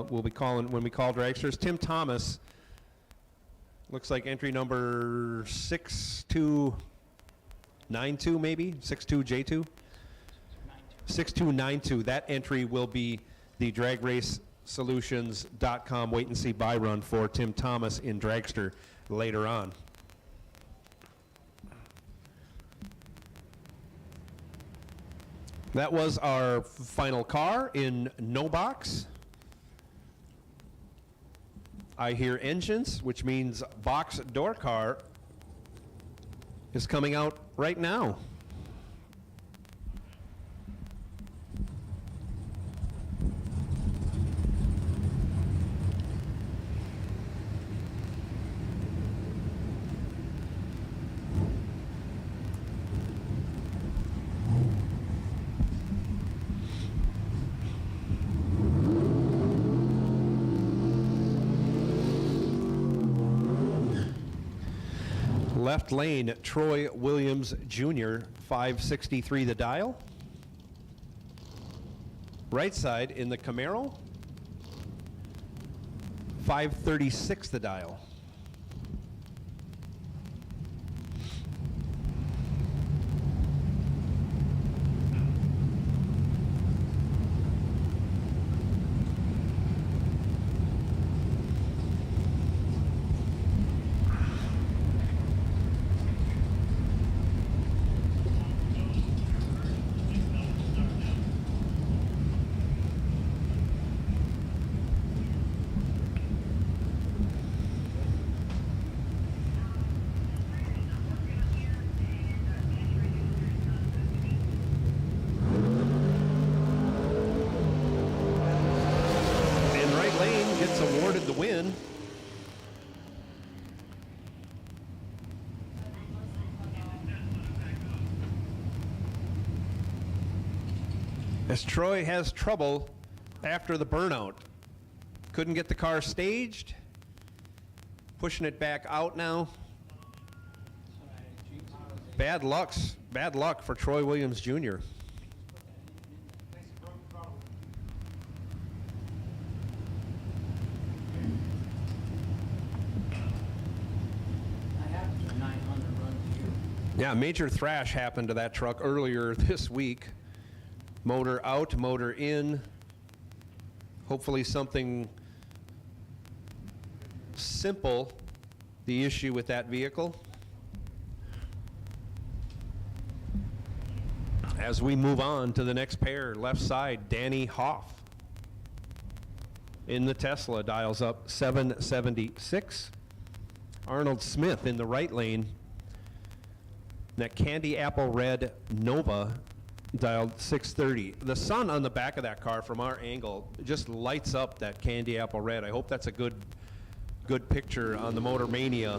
we'll be calling, when we call Dragsters, Tim Thomas, looks like entry number 6292 maybe, 62J2. 6292. That entry will be the DragRaceSolutions.com wait and see buy run for Tim Thomas in Dragster later on. That was our final car in no box. I hear engines, which means box door car is coming out right now. Left lane, Troy Williams Jr., 563 the dial. Right side in the Camaro, 536 the dial. Awarded the win. As Troy has trouble after the burnout. Couldn't get the car staged. Pushing it back out now. Bad luck for Troy Williams Jr. Yeah, major thrash happened to that truck earlier this week. Motor out, motor in. Hopefully something simple, the issue with that vehicle. As we move on to the next pair, left side, Danny Hoff. In the Tesla, dials up 776. Arnold Smith in the right lane. That candy apple red Nova, dialed 630. The sun on the back of that car from our angle just lights up that candy apple red. I hope that's a good picture on the Motor Mania.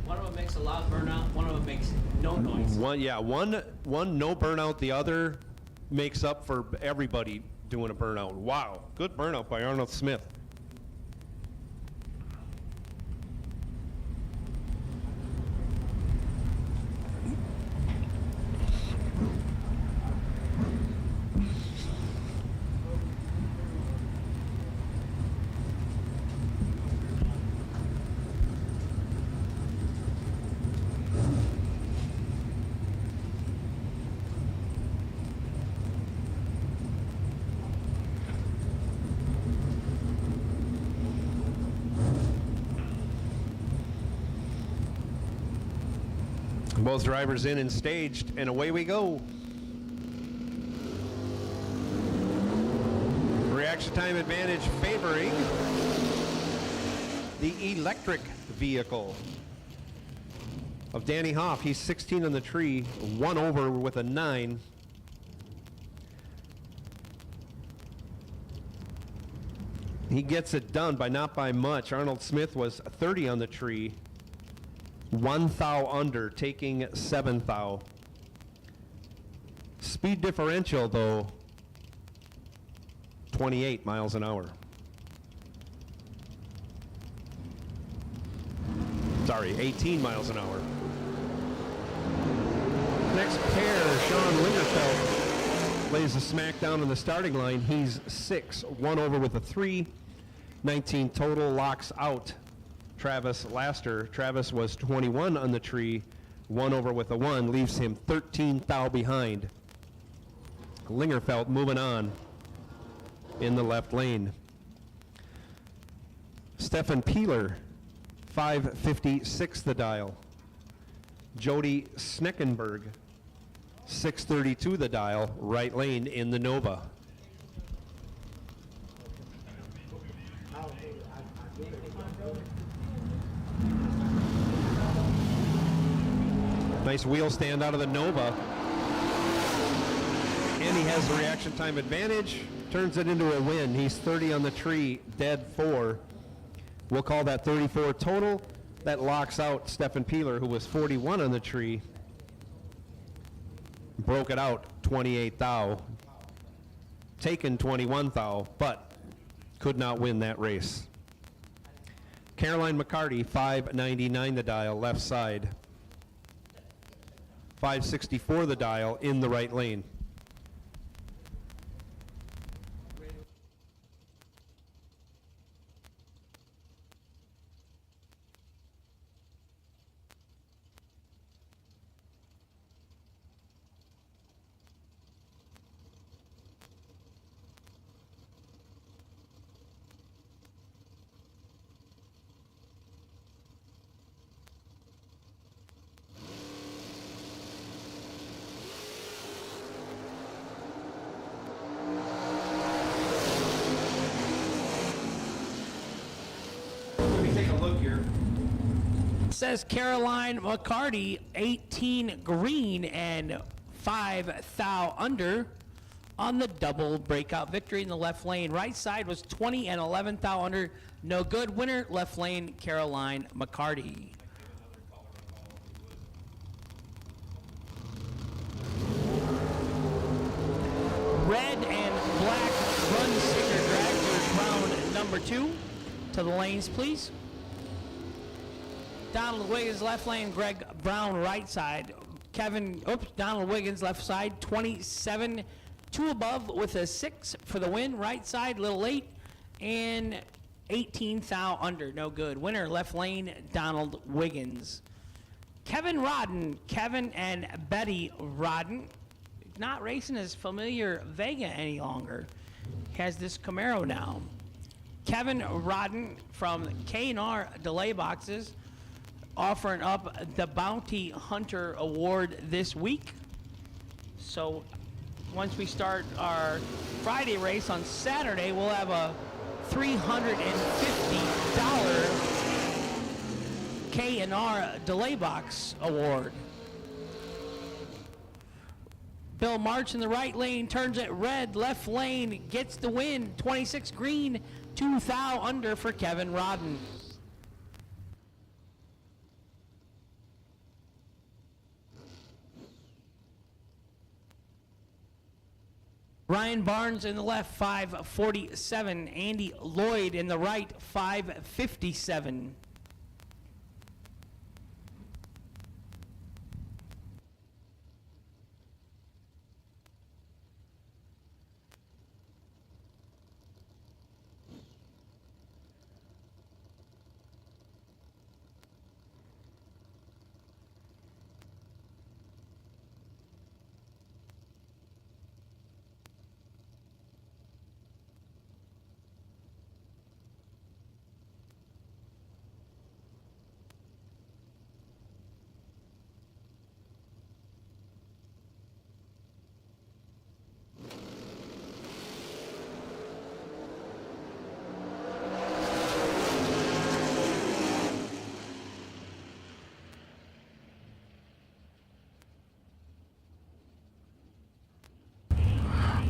One of them makes a loud burnout, one of them makes no noise. One no burnout, the other makes up for everybody doing a burnout. Wow, good burnout by Arnold Smith. Both drivers in and staged, and away we go. Reaction time advantage favoring the electric vehicle of Danny Hoff. He's 16 on the tree, 1 over with a 9. He gets it done by not by much. Arnold Smith was 30 on the tree. 1 thou under, taking 7 thou. Speed differential, though, 28 miles an hour. Sorry, 18 miles an hour. Next pair, Sean Lingerfeld lays a smack down on the starting line. He's 6, 1 over with a 3, 19 total, locks out Travis Laster. Travis was 21 on the tree, One over with a 1 leaves him 13 thou behind. Lingerfeld moving on in the left lane. Stefan Peeler, 556 the dial. Jody Sneckenberg, 632 the dial, right lane in the Nova. Nice wheel stand out of the Nova. And he has the reaction time advantage, turns it into a win. He's 30 on the tree, dead 4. We'll call that 34 total. That locks out Stefan Peeler, who was 41 on the tree. Broke it out 28 thou. Taken 21 thou, but could not win that race. Caroline McCarty, 599 the dial, left side. 564 the dial in the right lane. Says Caroline McCarty, 18 green and 5 thou under on the double breakout victory in the left lane. Right side was 20 and 11 thou under. No good. Winner, left lane, Caroline McCarty. Red and black run sticker drag round number 2. To the lanes, please. Donald Wiggins, left lane. Greg Brown, right side. Donald Wiggins, left side. 27, 2 above with a 6 for the win. Right side, little late. And 18 thou under, no good. Winner, left lane, Donald Wiggins. Kevin Rodden, Kevin and Betty Rodden, not racing his familiar Vega any longer. Has this Camaro now. Kevin Rodden from K&R Delay Boxes, offering up the Bounty Hunter Award this week. So once we start our Friday race on Saturday, we'll have a $350 K&R Delay Box Award. Bill March in the right lane, turns it red, left lane, gets the win. 26 green, 2 thou under for Kevin Rodden. Ryan Barnes in the left, 547. Andy Lloyd in the right, 557.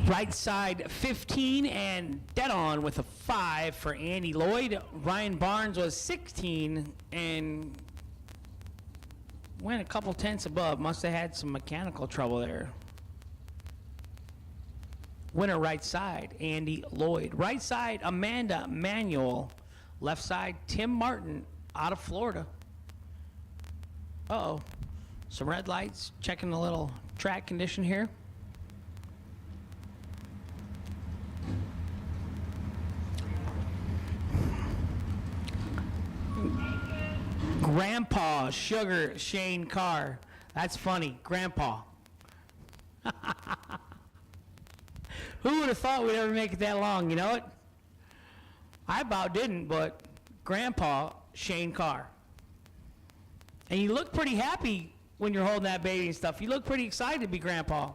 Right side 15 and dead on with a 5 for Andy Lloyd. Ryan Barnes was 16 and went a couple tenths above. Must have had some mechanical trouble there. Winner right side, Andy Lloyd. Right side, Amanda Manuel. Left side, Tim Martin out of Florida. Uh-oh. Some red lights. Checking a little track condition here. Grandpa Sugar Shane Carr, That's funny. Grandpa. Who would have thought we'd ever make it that long, you know it? I about didn't, but Grandpa Shane Carr. And you look pretty happy when you're holding that baby and stuff. You look pretty excited to be Grandpa.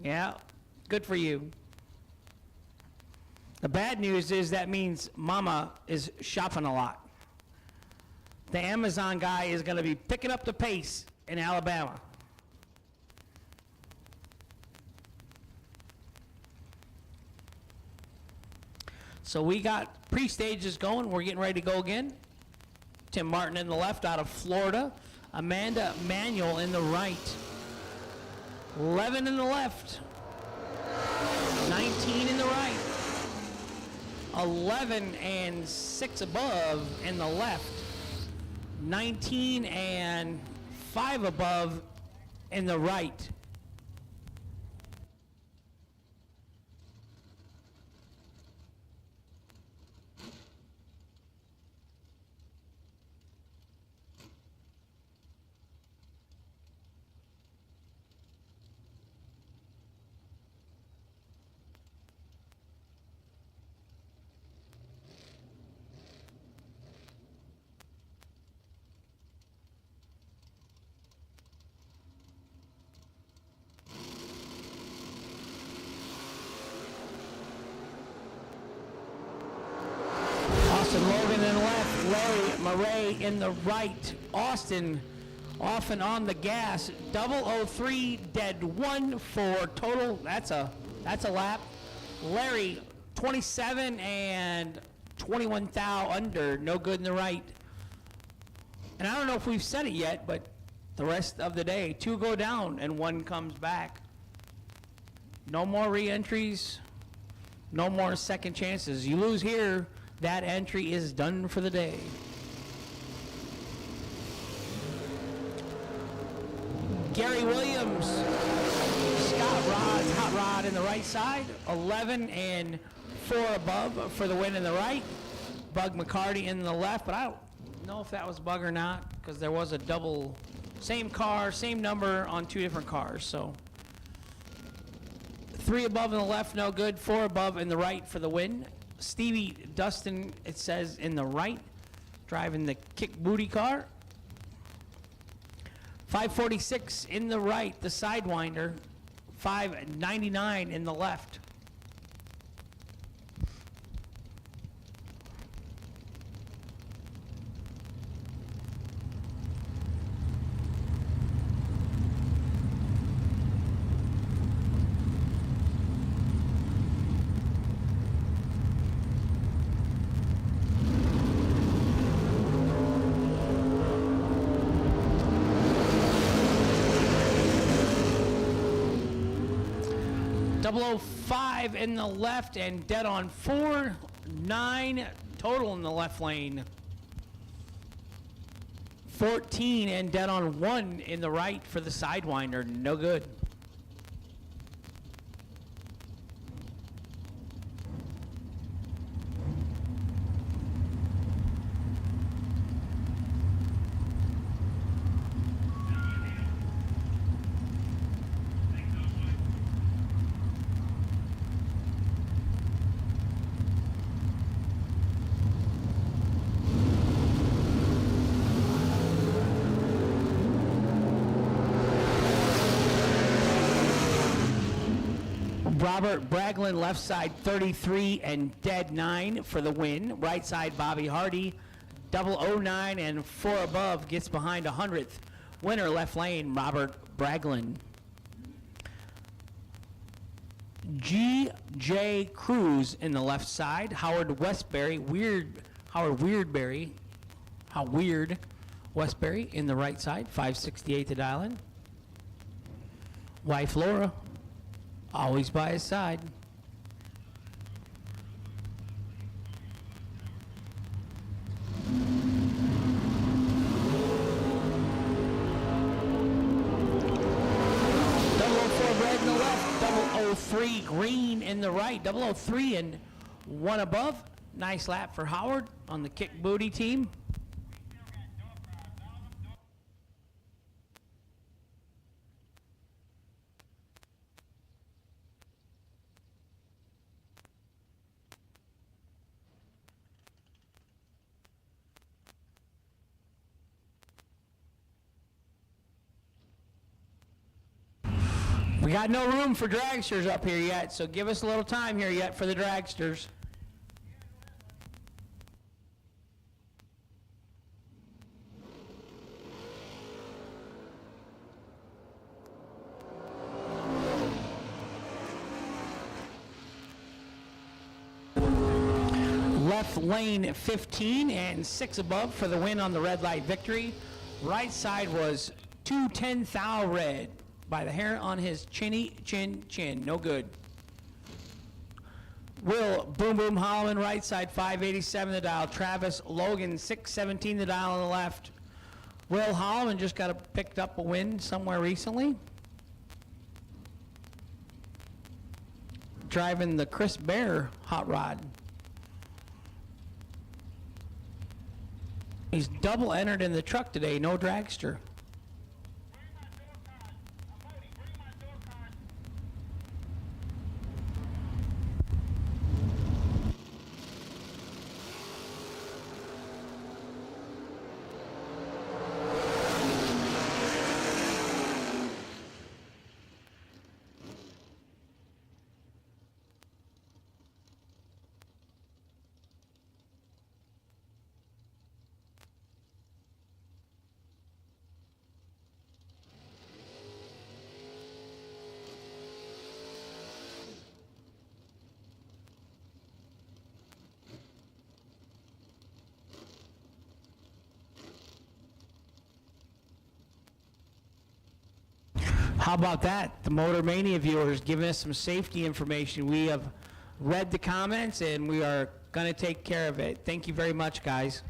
Yeah, good for you. The bad news is that means Mama is shopping a lot. The Amazon guy is going to be picking up the pace in Alabama. So we got pre-stages going. We're getting ready to go again. Tim Martin in the left out of Florida. Amanda Manuel in the right. 11 in the left. 19 in the right. 11 and 6 above in the left. 19 and 5 above in the right. Logan in the left, Larry Murray in the right. Austin off and on the gas. 003 dead 1 for total. That's a lap. Larry 27 and 21 thou under. No good in the right. And I don't know if we've said it yet, but the rest of the day, 2 go down and 1 comes back. No more re-entries. No more second chances. You lose here, that entry is done for the day. Gary Williams, Scott Rod's hot rod in the right side, 11 and 4 above for the win in the right. Bug McCarty in the left, but I don't know if that was Bug or not, because there was a double, same car, same number on 2 different cars. So 3 above in the left, no good. 4 above in the right for the win. Stevie Dustin, it says, in the right, driving the kick booty car. 546 in the right, the Sidewinder. 599 in the left. .005 in the left and dead on 4. 9 total in the left lane. 14 and dead on 1 in the right for the Sidewinder. No good. Robert Braglin, left side 33 and dead 9 for the win. Right side Bobby Hardy, 009 and 4 above, gets behind 100th. Winner left lane, Robert Braglin. G.J. Cruz in the left side. Howard Westbury, Westbury in the right side, 568 to dial in. Wife Laura, always by his side. Red in the left, 003 green in the right, 003 and 1 above. Nice lap for Howard on the kick booty team. We got no room for dragsters up here yet, so give us a little time here yet for the dragsters. Left lane 15 and 6 above for the win on the red light victory. Right side was 210 thou red by the hair on his chinny chin. No good. Will Boom Boom Holloman, right side 587 the dial. Travis Logan 617 the dial on the left. Will Holloman just picked up a win somewhere recently. Driving the Chris Bear hot rod. He's double entered in the truck today, no dragster. How about that? The Motor Mania viewers giving us some safety information. We have read the comments and we are going to take care of it. Thank you very much, guys.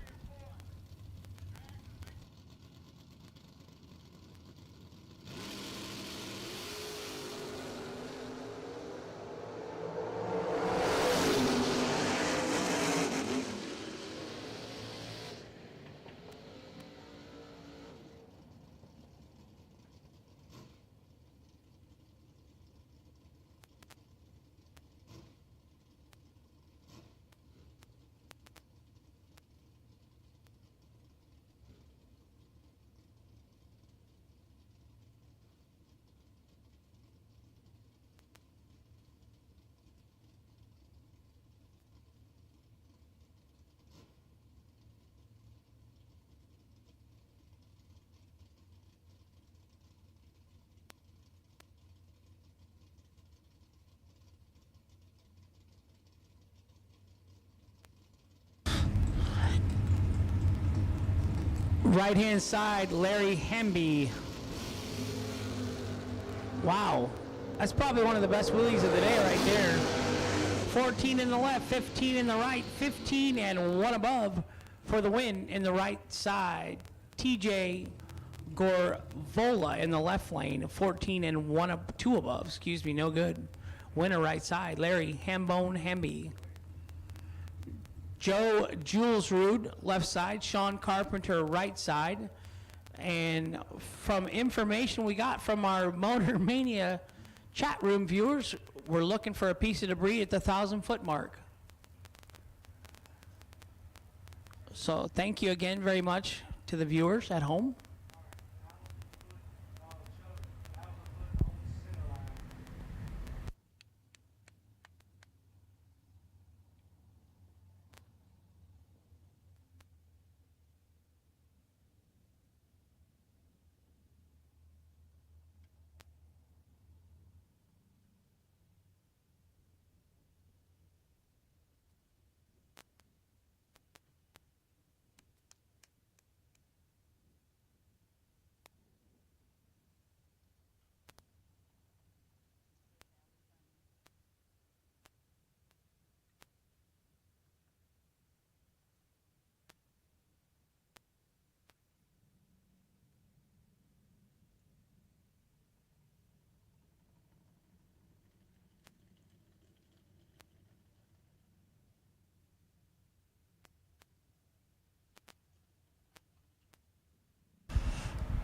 Right hand side, Larry Hemby. Wow, that's probably one of the best wheelies of the day right there. 14 in the left, 15 in the right, 15 and 1 above for the win in the right side. TJ Gorvola in the left lane, 14 and 2 above, excuse me, no good. Winner right side, Larry Hambone Hemby. Joe Julesrud, left side. Sean Carpenter, right side. And from information we got from our Motor Mania chat room viewers, we're looking for a piece of debris at the 1,000-foot mark. So thank you again very much to the viewers at home.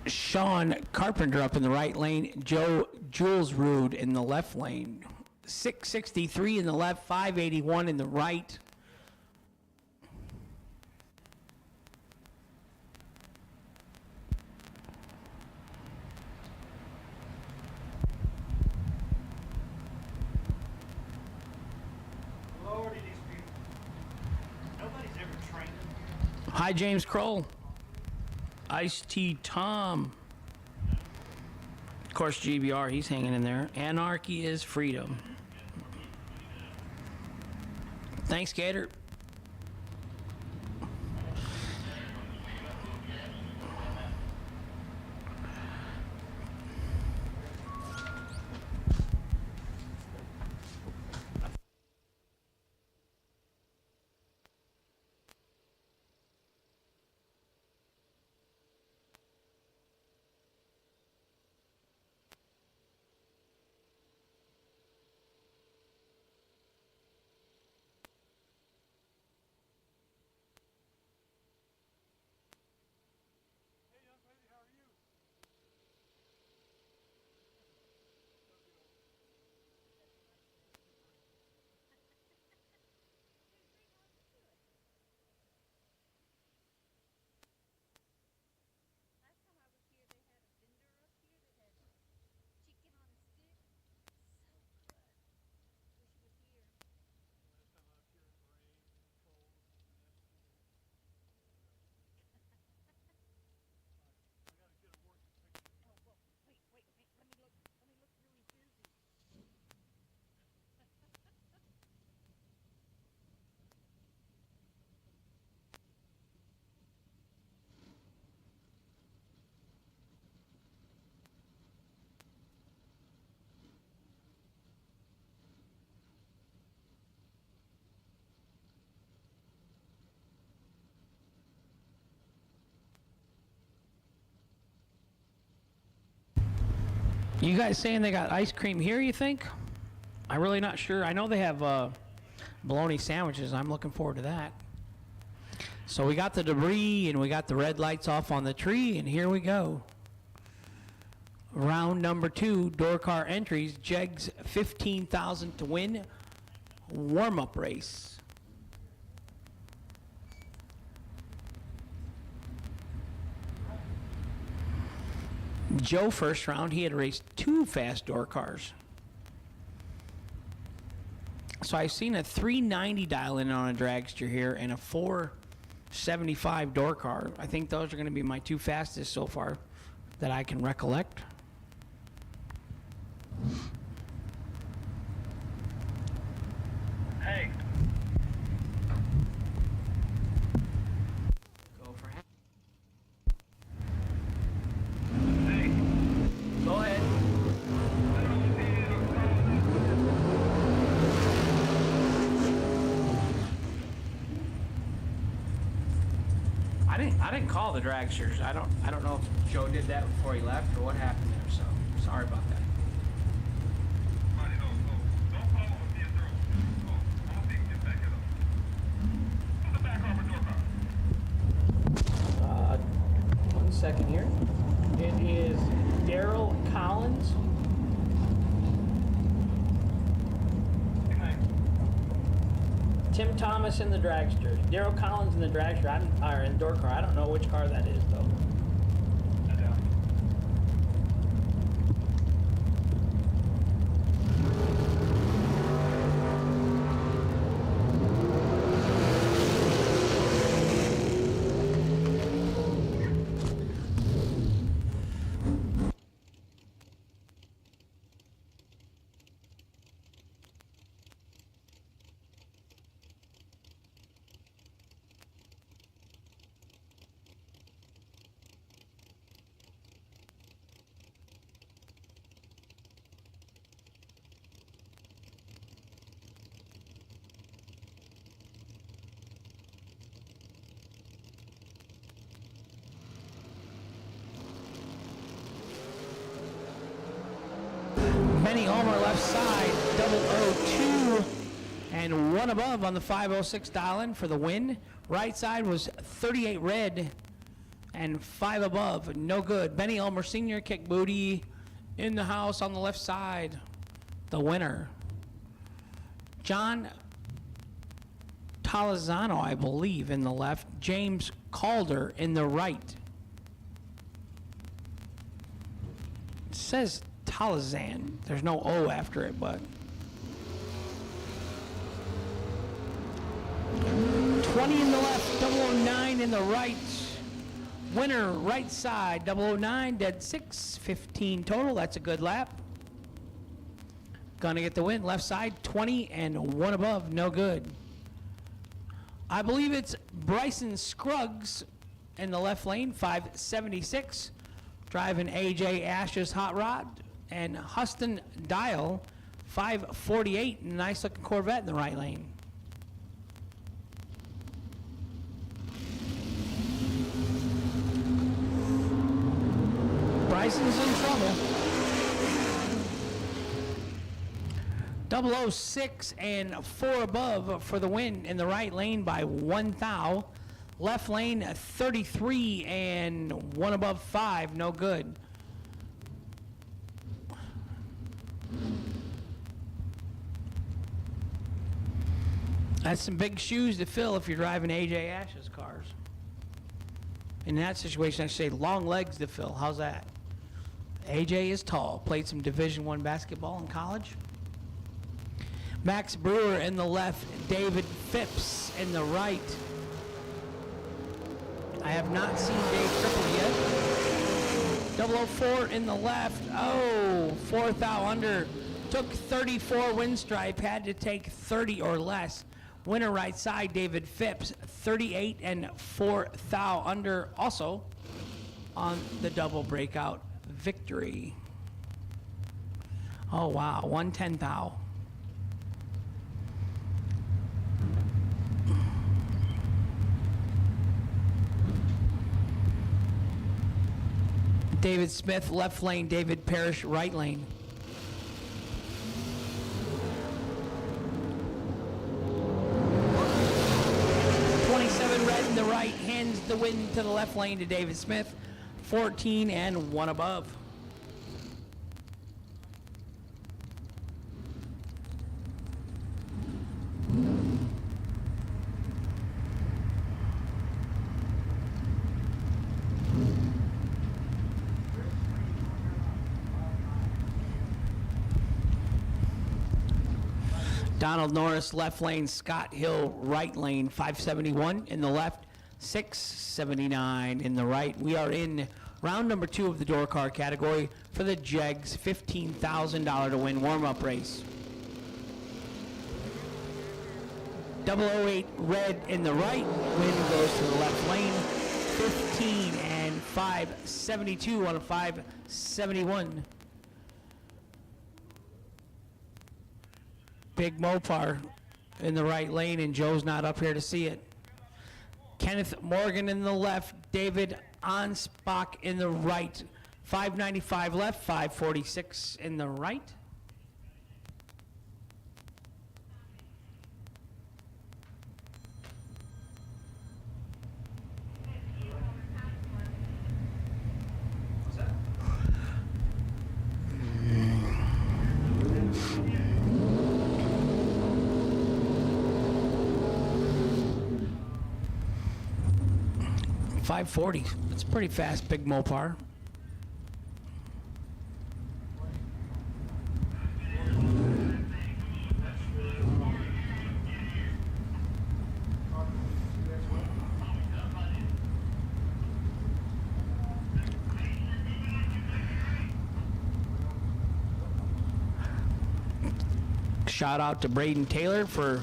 Sean Carpenter up in the right lane, Joe Julesrud in the left lane. 663 in the left, 581 in the right. Hi, James Kroll. Ice T Tom. Of course, GBR, he's hanging in there. Anarchy is freedom. Thanks, Gator. You guys saying they got ice cream here, you think? I'm really not sure. I know they have bologna sandwiches. I'm looking forward to that. So we got the debris and we got the red lights off on the tree, and here we go. Round number 2, door car entries, JEGS 15,000 to win, warm-up race. Joe, first round, he had raced 2 fast door cars. So I've seen a 390 dial in on a dragster here and a 475 door car. I think those are going to be my 2 fastest so far that I can recollect. Hey. Go for it. Hey. Go ahead. I didn't call the dragsters. I don't know if Joe did that before he left or what happened there. So sorry about that. One second here. It is Daryl Collins. Tim Thomas in the dragster. Daryl Collins in the dragster. Or in door car. I don't know which car that is though. Benny Homer left side, 002, and 1 above on the 506 dial-in for the win. Right side was 38 red and 5 above, no good. Benny Homer Sr. kick booty in the house on the left side, the winner. John Talazano, I believe, in the left. James Calder in the right. It says Talazan. There's no O after it, but 20 in the left, 009 in the right. Winner, right side, 009, dead 6, 15 total. That's a good lap. Gonna get the win. Left side, 20 and 1 above, no good. I believe it's Bryson Scruggs in the left lane, 576. Driving AJ Ash's hot rod. And Huston Dial, 548. Nice looking Corvette in the right lane. Bryson's in trouble. 006 and 4 above for the win in the right lane by 1 thou. Left lane 33 and 1 above 5, no good. That's some big shoes to fill if you're driving AJ Ash's cars. In that situation, I say long legs to fill. How's that? AJ is tall. Played some Division I basketball in college. Max Brewer in the left. David Phipps in the right. I have not seen Dave Triple yet. 004 in the left. Oh, 4 thou under. Took 34 win stripe. Had to take 30 or less. Winner right side, David Phipps, 38 and 4 thou under, also on the double breakout victory. Oh wow, 110 thou. David Smith, left lane, David Parrish, right lane. Red in the right, hands the win to the left lane to David Smith, 14 and 1 above. Donald Norris, left lane, Scott Hill, right lane, 571 in the left, 679 in the right. We are in round number 2 of the door car category for the JEGS $15,000 to win warm-up race. 008 red in the right, win goes to the left lane, 15 and 572 on a 571. Big Mopar in the right lane, and Joe's not up here to see it. Kenneth Morgan in the left, David Anspach in the right. 595 left, 546 in the right. .540. It's pretty fast, big Mopar. Shout out to Braden Taylor for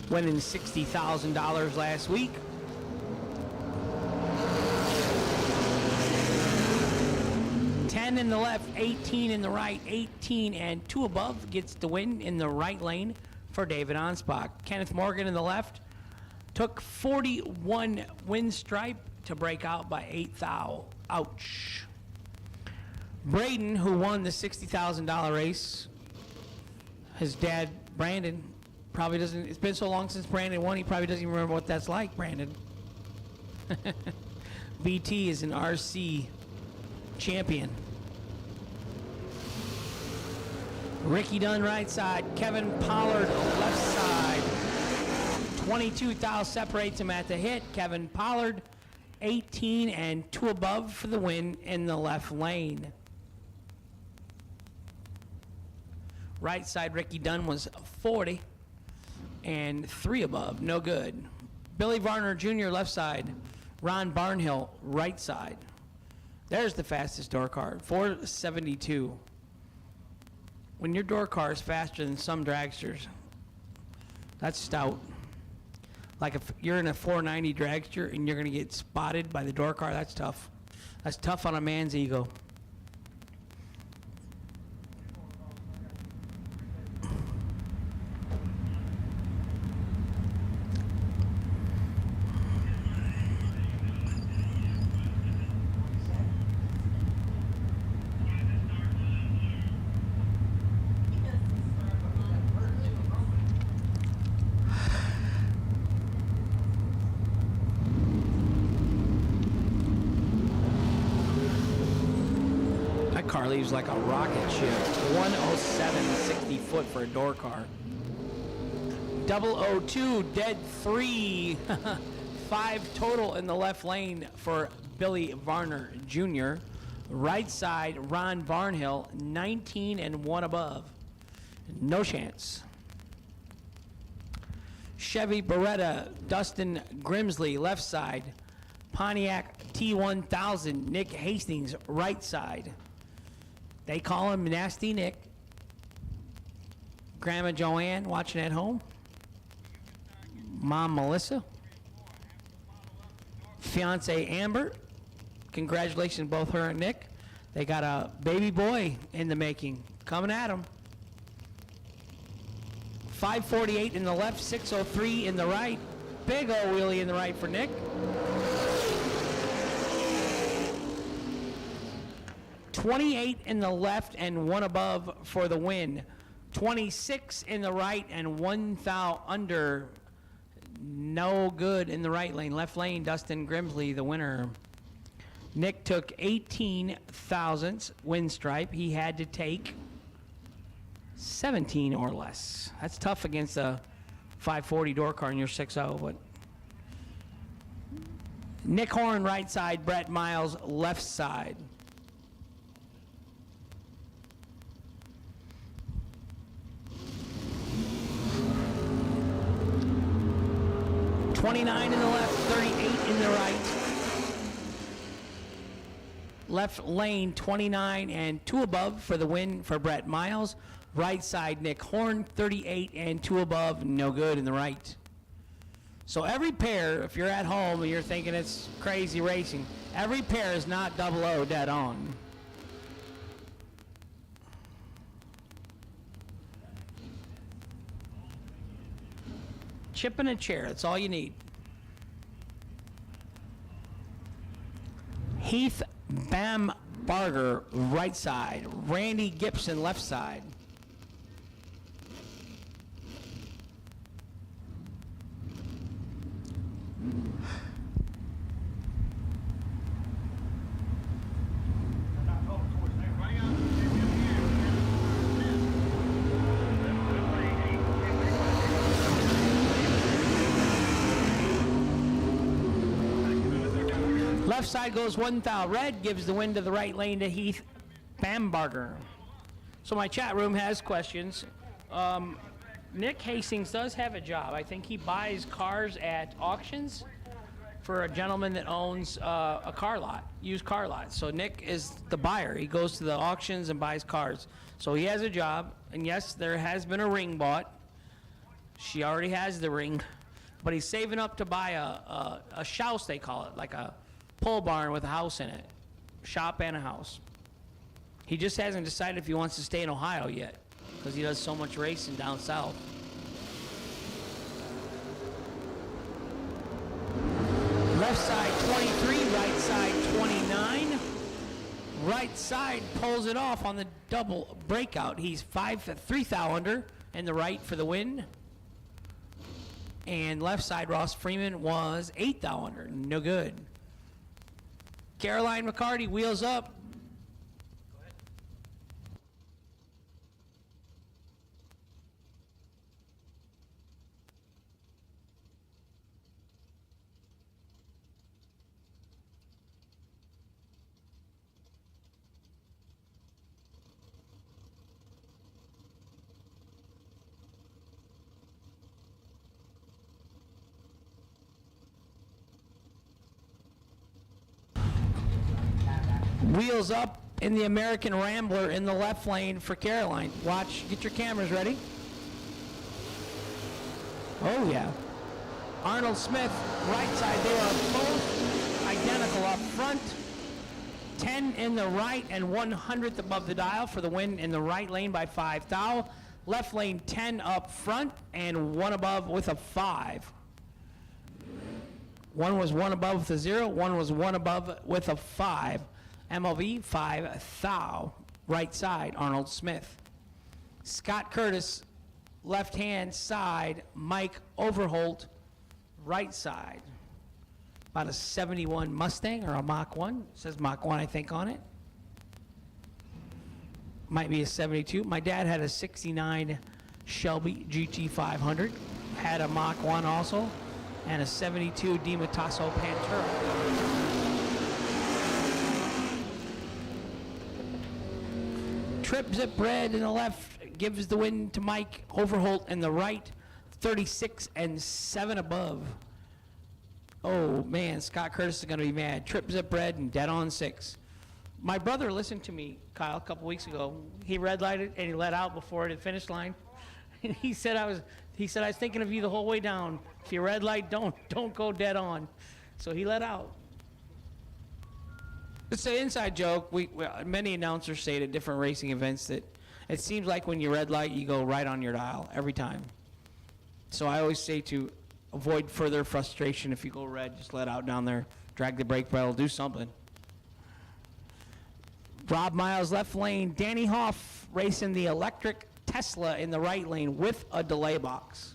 winning $60,000 last week. 10 in the left, 18 in the right, 18 and 2 above gets the win in the right lane for David Anspach. Kenneth Morgan in the left took 41 win stripe to break out by 8 thou. Ouch. Braden, who won the $60,000 race, his dad, Brandon, probably doesn't, it's been so long since Brandon won, he probably doesn't even remember what that's like, Brandon. BT is an RC champion. Ricky Dunn right side, Kevin Pollard left side. 22 thou separates him at the hit. Kevin Pollard, 18 and 2 above for the win in the left lane. Right side, Ricky Dunn was 40 and 3 above, no good. Billy Varner Jr. left side. Ron Barnhill right side. There's the fastest door car, 472. When your door car is faster than some dragsters, that's stout. Like if you're in a 490 dragster and you're going to get spotted by the door car, that's tough. That's tough on a man's ego. Car leaves like a rocket ship. 107, 60 foot for a door car. 002, dead 3. 5 total in the left lane for Billy Varner Jr. Right side, Ron Barnhill, 19 and 1 above. No chance. Chevy Beretta, Dustin Grimsley, left side. Pontiac T1000, Nick Hastings, right side. They call him Nasty Nick. Grandma Joanne watching at home. Mom Melissa. Fiance Amber. Congratulations both her and Nick. They got a baby boy in the making. Coming at them. 548 in the left, 603 in the right. Big old wheelie in the right for Nick. 28 in the left and 1 above for the win. 26 in the right and 1 thou under. No good in the right lane. Left lane, Dustin Grimsley, the winner. Nick took 18 thousandths win stripe. He had to take 17 or less. That's tough against a 540 door car in your 6.0, but Nick Horn right side, Brett Miles left side. $29 in the left, 38 in the right. Left lane, 29 and 2 above for the win for Brett Miles. Right side, Nick Horn, 38 and 2 above, no good in the right. So every pair, if you're at home and you're thinking it's crazy racing, every pair is not 00 dead on. Chip and a chair, that's all you need. Heath Bambarger, right side. Randy Gibson, left side. Left side goes 1 thou. Red gives the win to the right lane to Heath Bambarger. So my chat room has questions. Nick Hastings does have a job. I think he buys cars at auctions for a gentleman that owns a car lot, used car lot. So Nick is the buyer. He goes to the auctions and buys cars. So he has a job, and yes, there has been a ring bought. She already has the ring, but he's saving up to buy a house, they call it, like a pole barn with a house in it, shop and a house. He just hasn't decided if he wants to stay in Ohio yet, because he does so much racing down south. Left side 23, right side 29. Right side pulls it off on the double breakout. He's 3 thou under, and the right for the win. And left side Ross Freeman was 8 thou under, no good. Caroline McCarty wheels up. Wheels up in the American Rambler in the left lane for Caroline. Watch, get your cameras ready. Oh yeah. Arnold Smith, right side. They are both identical up front. 10 in the right and 100th above the dial for the win in the right lane by 5 thou. Left lane 10 up front and 1 above with a 5. One was 1 above with a 0, one was 1 above with a 5. MLV 5 thou. Right side, Arnold Smith. Scott Curtis, left hand side. Mike Overholt, right side. About a 71 Mustang or a Mach 1. It says Mach 1, I think, on it. Might be a 72. My dad had a 69 Shelby GT500. Had a Mach 1 also. And a 72 DiMattaso Pantera. Trip Zip Red in the left gives the win to Mike Overholt in the right. 36 and 7 above. Oh man, Scott Curtis is going to be mad. Trip Zip Red and dead on 6. My brother listened to me, Kyle, a couple weeks ago. He red lighted and he let out before the finish line. And he said I was thinking of you the whole way down. If you red light, don't go dead on. So he let out. It's an inside joke. Many announcers say at different racing events that it seems like when you red light, you go right on your dial every time. So I always say to avoid further frustration, if you go red, just let out down there, drag the brake pedal, do something. Rob Miles left lane, Danny Hoff racing the electric Tesla in the right lane with a delay box.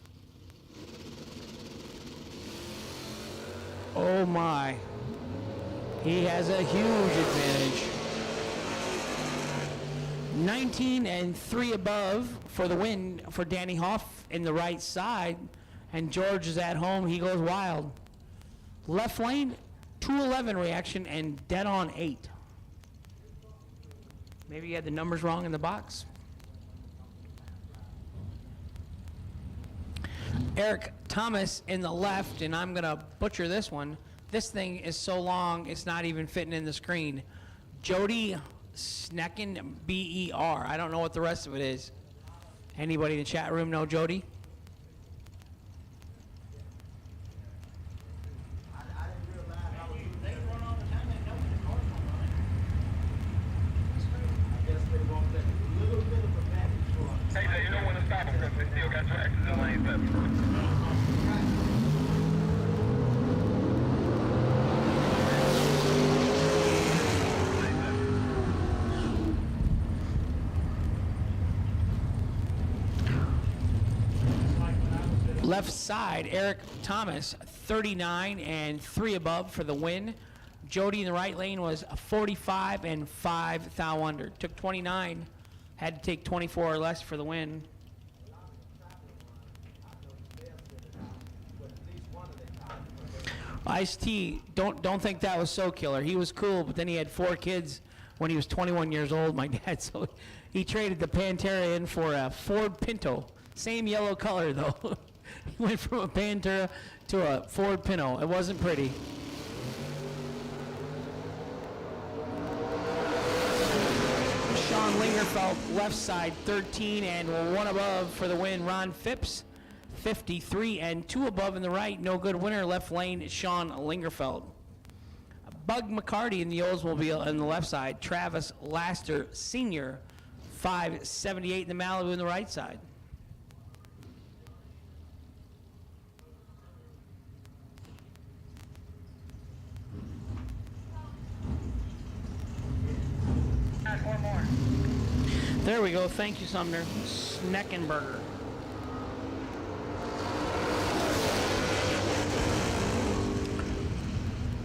Oh my, he has a huge advantage. 19 and 3 above for the win for Danny Hoff in the right side. And George is at home, he goes wild. Left lane, 211 reaction and dead on 8. Maybe you had the numbers wrong in the box. Eric Thomas in the left, and I'm gonna butcher this one. This thing is so long, it's not even fitting in the screen. Jody Snecken, B-E-R. I don't know what the rest of it is. Anybody in the chat room know Jody? Hey, you don't want to stop them because they still got tracks in lane 7. Left side, Eric Thomas, 39 and 3 above for the win. Jody in the right lane was 45 and 5 thou under. Took 29, had to take 24 or less for the win. Ice-T, don't think that was so killer. He was cool, but then he had 4 kids when he was 21 years old, my dad. So he traded the Pantera in for a Ford Pinto. Same yellow color, though. He went from a Pantera to a Ford Pinto. It wasn't pretty. Sean Lingerfeld, left side, 13 and 1 above for the win. Ron Phipps, 53 and 2 above in the right. No good winner. Left lane, Sean Lingerfeld. Bug McCarty in the Oldsmobile on the left side. Travis Laster, Sr., 578 in the Malibu in the right side. One more. There we go. Thank you, Sumner. Sneckenberger.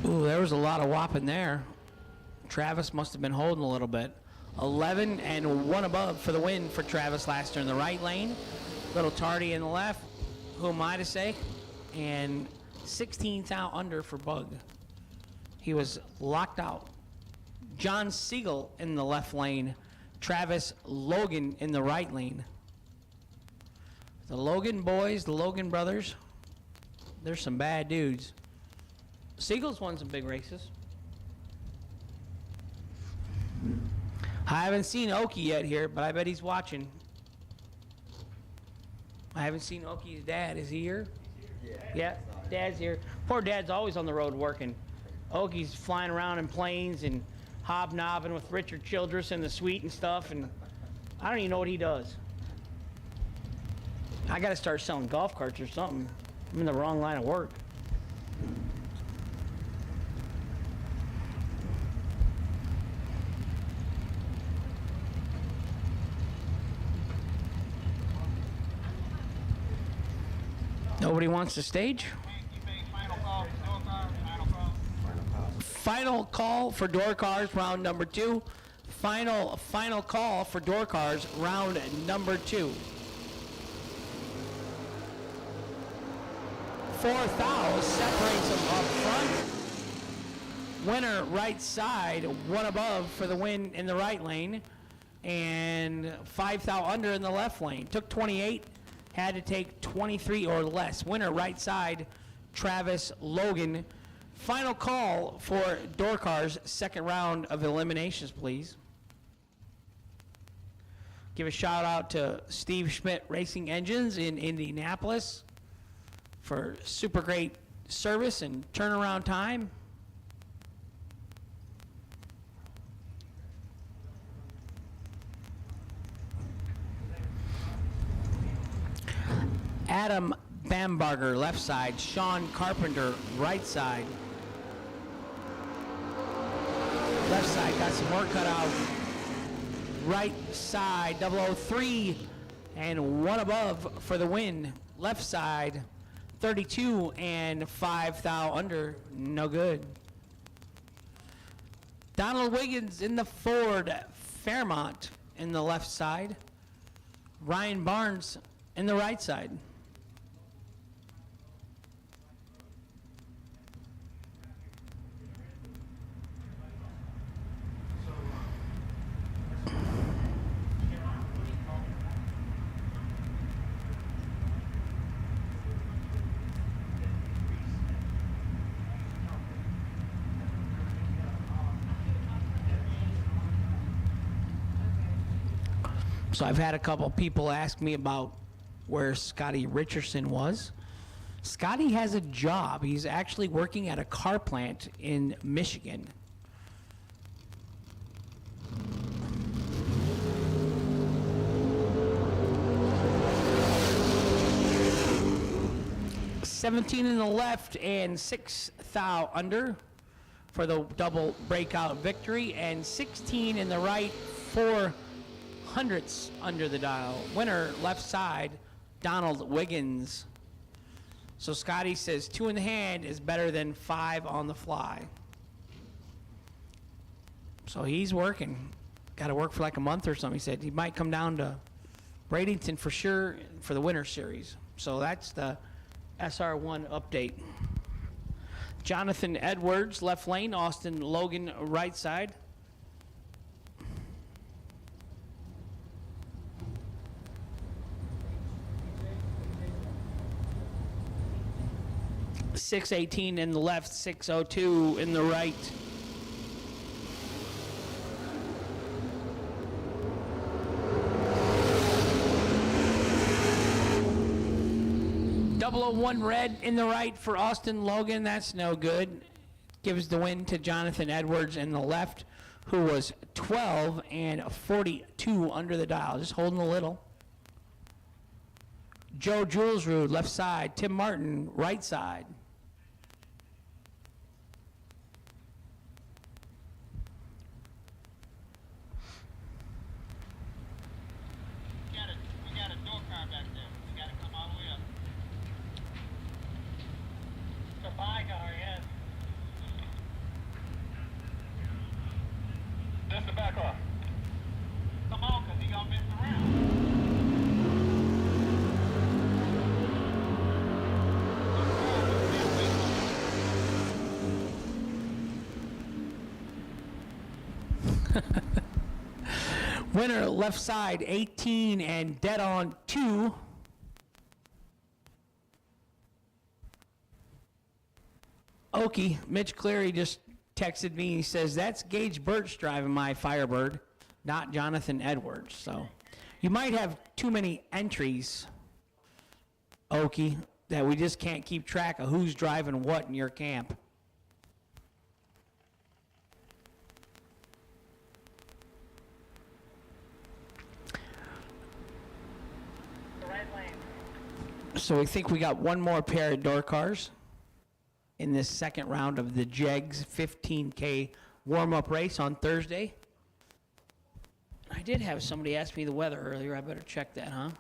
Ooh, there was a lot of whopping there. Travis must have been holding a little bit. 11 and 1 above for the win for Travis Laster in the right lane. Little Tardy in the left. Who am I to say? And 16 thou under for Bug. He was locked out. John Siegel in the left lane. Travis Logan in the right lane. The Logan boys, the Logan brothers, they're some bad dudes. Siegel's won some big races. I haven't seen Okie yet here, but I bet he's watching. I haven't seen Okie's dad. Is he here? Yeah, Dad's here. Poor Dad's always on the road working. Okie's flying around in planes and hobnobbing with Richard Childress in the suite and stuff, and I don't even know what he does. I got to start selling golf carts or something. I'm in the wrong line of work. Nobody wants the stage? Final call for door cars, round number 2. Final call for door cars, round number 2. 4,000 separates them up front. Winner right side, one above for the win in the right lane, and 5,000 under in the left lane. Took 28, had to take 23 or less. Winner right side, Travis Logan. Final call for door cars, second round of eliminations, please. Give a shout out to Steve Schmidt Racing Engines in Indianapolis for super great service and turnaround time. Adam Bambarger, left side. Sean Carpenter, right side. Left side, got some work cut out. Right side, 003, and one above for the win. Left side, 32 and 5,000 under, no good. Donald Wiggins in the Ford Fairmont in the left side. Ryan Barnes in the right side. So I've had a couple people ask me about where Scotty Richardson was. Scotty has a job. He's actually working at a car plant in Michigan. $17 in the left and 6,000 under for the double breakout victory, and 16 in the right, 400ths under the dial. Winner left side, Donald Wiggins. So Scotty says 2 in the hand is better than 5 on the fly. So he's working. Got to work for like a month or something. He said he might come down to Bradenton for sure for the winter series. So that's the SR1 update. Jonathan Edwards, left lane. Austin Logan, right side. .618 in the left, 602 in the right. .001 red in the right for Austin Logan. That's no good. Gives the win to Jonathan Edwards in the left, who was 12 and 42 under the dial, just holding a little. Joe Julesrud, left side. Tim Martin, right side. We got a door car back there. We got to come all the way up. It's a by car, yes. That's the back off. Come on, because he going to mess around. Winner left side, 18 and dead on 2. Okie, Mitch Cleary just texted me. He says, that's Gage Birch driving my Firebird. not Jonathan Edwards. So you might have too many entries, Okie, that we just can't keep track of who's driving what in your camp. So we think we got one more pair of door cars in this second round of the JEGS 15K warm-up race on Thursday. I did have somebody ask me the weather earlier. I better check that, huh?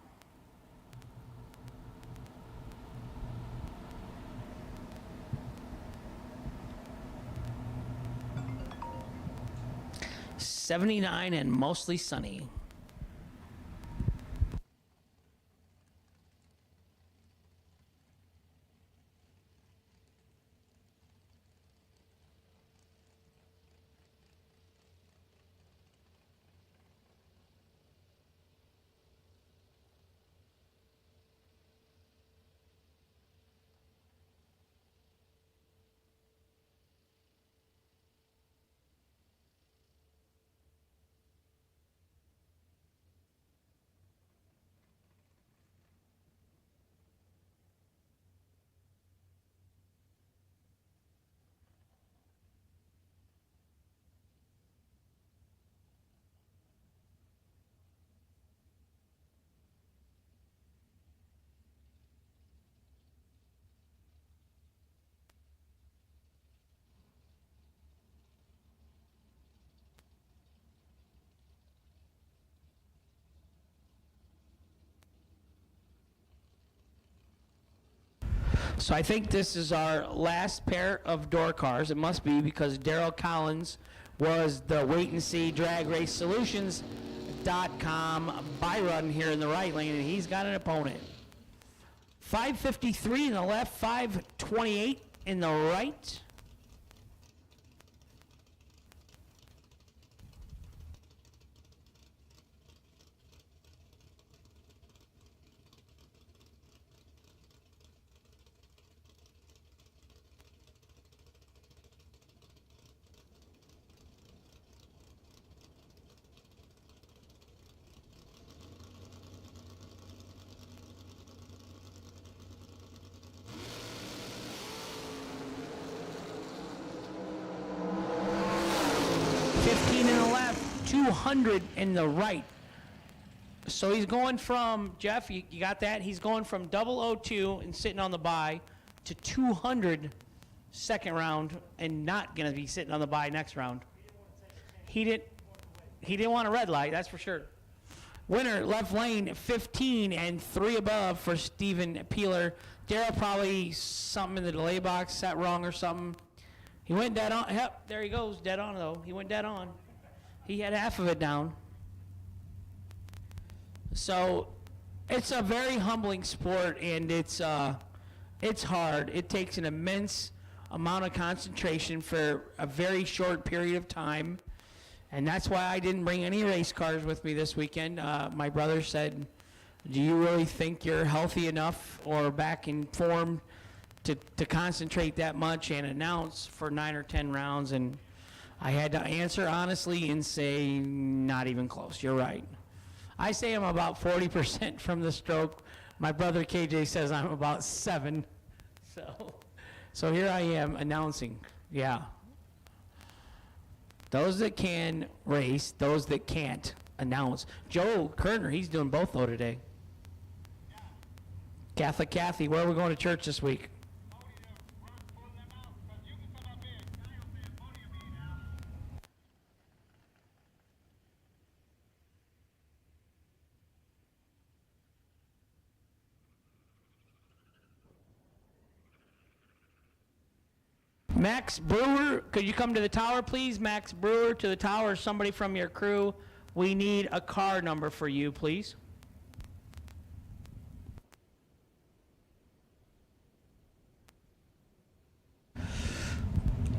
'79 and mostly sunny. So I think this is our last pair of door cars. It must be, because Daryl Collins was the Wait and See Drag Race Solutions.com buy run here in the right lane, and he's got an opponent. 553 in the left, 528 in the right. In the left, 200 in the right. So he's going from, Jeff, you got that? He's going from 002 and sitting on the bye to 200 second round and not going to be sitting on the bye next round. He didn't want a red light, that's for sure. Winner, left lane, 15 and 3 above for Stephen Peeler. Daryl probably something in the delay box, sat wrong or something. He went dead on. Yep, there he goes, dead on though. He went dead on. He had half of it down. So it's a very humbling sport, and it's hard. It takes an immense amount of concentration for a very short period of time, and that's why I didn't bring any race cars with me this weekend. My brother said, "Do you really think you're healthy enough or back in form to concentrate that much and announce for 9 or 10 rounds?" And I had to answer honestly and say, not even close. You're right. I say I'm about 40% from the stroke. My brother KJ says I'm about 7. So here I am announcing. Yeah. Those that can race, those that can't announce. Joe Kerner, he's doing both though today. Catholic Kathy, where are we going to church this week? 'Max Brewer, could you come to the tower, please? Max Brewer to the tower. Somebody from your crew. We need a car number for you, please.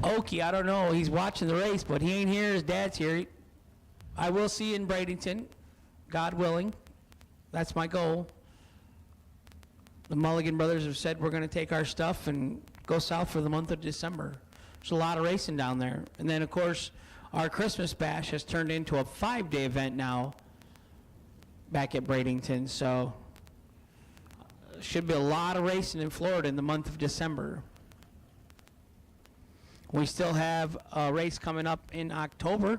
Okie, I don't know. He's watching the race, but he ain't here. His dad's here. I will see you in Bradenton, God willing. That's my goal. The Mulligan brothers have said we're going to take our stuff and go south for the month of December. There's a lot of racing down there. And then, of course, our Christmas bash has turned into a 5-day event now back at Bradenton. So should be a lot of racing in Florida in the month of December. We still have a race coming up in October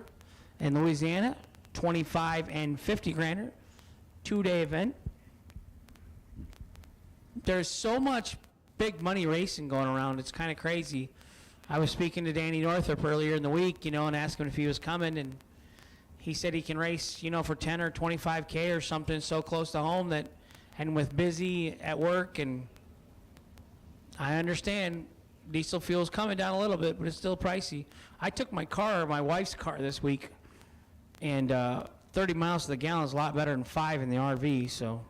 in Louisiana, 25 and 50 grander, 2-day event. There's so much big money racing going around. It's kind of crazy. I was speaking to Danny Northrup earlier in the week, and asked him if he was coming, and he said he can race, for 10 or 25K or something so close to home that, and with busy at work, and I understand diesel fuel's coming down a little bit, but it's still pricey. I took my wife's car this week, and 30 miles to the gallon is a lot better than 5 in the RV, so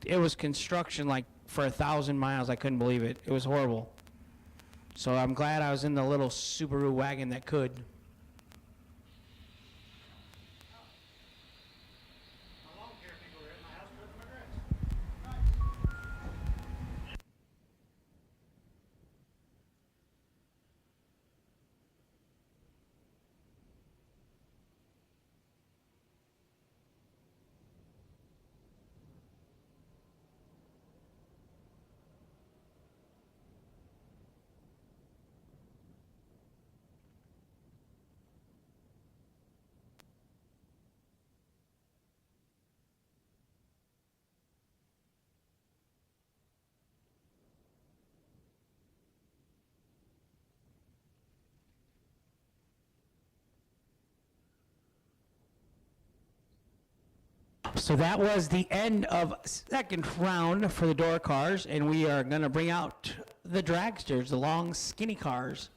it was construction like for 1,000 miles. I couldn't believe it. It was horrible. So I'm glad I was in the little Subaru wagon that could. So that was the end of second round for the door cars, and we are going to bring out the dragsters, the long, skinny cars.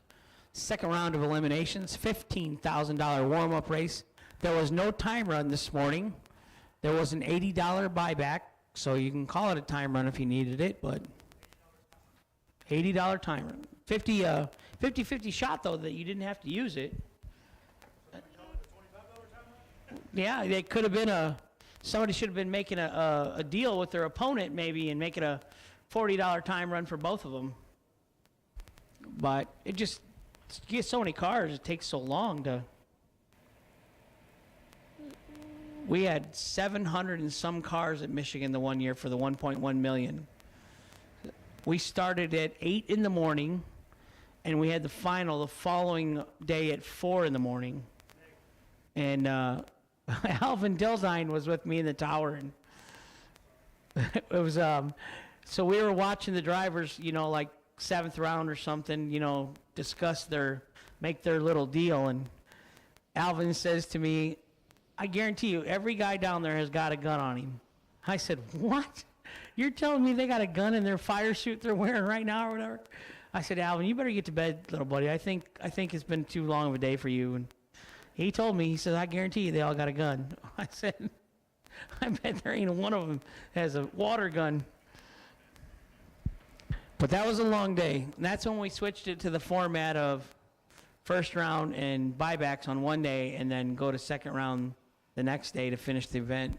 Second round of eliminations, $15,000 warm-up race. There was no time run this morning. There was an $80 buyback, so you can call it a time run if you needed it, but $80 time run. 50-50 shot, though, that you didn't have to use it. Yeah, they could have been somebody should have been making a deal with their opponent maybe and making a $40 time run for both of them. But it just, you get so many cars, it takes so long to. We had 700 and some cars at Michigan the one year for the 1.1 million. We started at 8 in the morning, and we had the final the following day at 4 in the morning. And Alvin Dilzine was with me in the tower, and it was so we were watching the drivers, like 7th round or something, discuss make their little deal, and Alvin says to me, "I guarantee you every guy down there has got a gun on him." I said, "What? You're telling me they got a gun in their fire suit they're wearing right now or whatever?" I said, "Alvin, you better get to bed, little buddy. I think it's been too long of a day for you." And he told me, he said, "I guarantee you they all got a gun." I said, "I bet there ain't one of them has a water gun." But that was a long day. And that's when we switched it to the format of first round and buybacks on one day and then go to second round the next day to finish the event.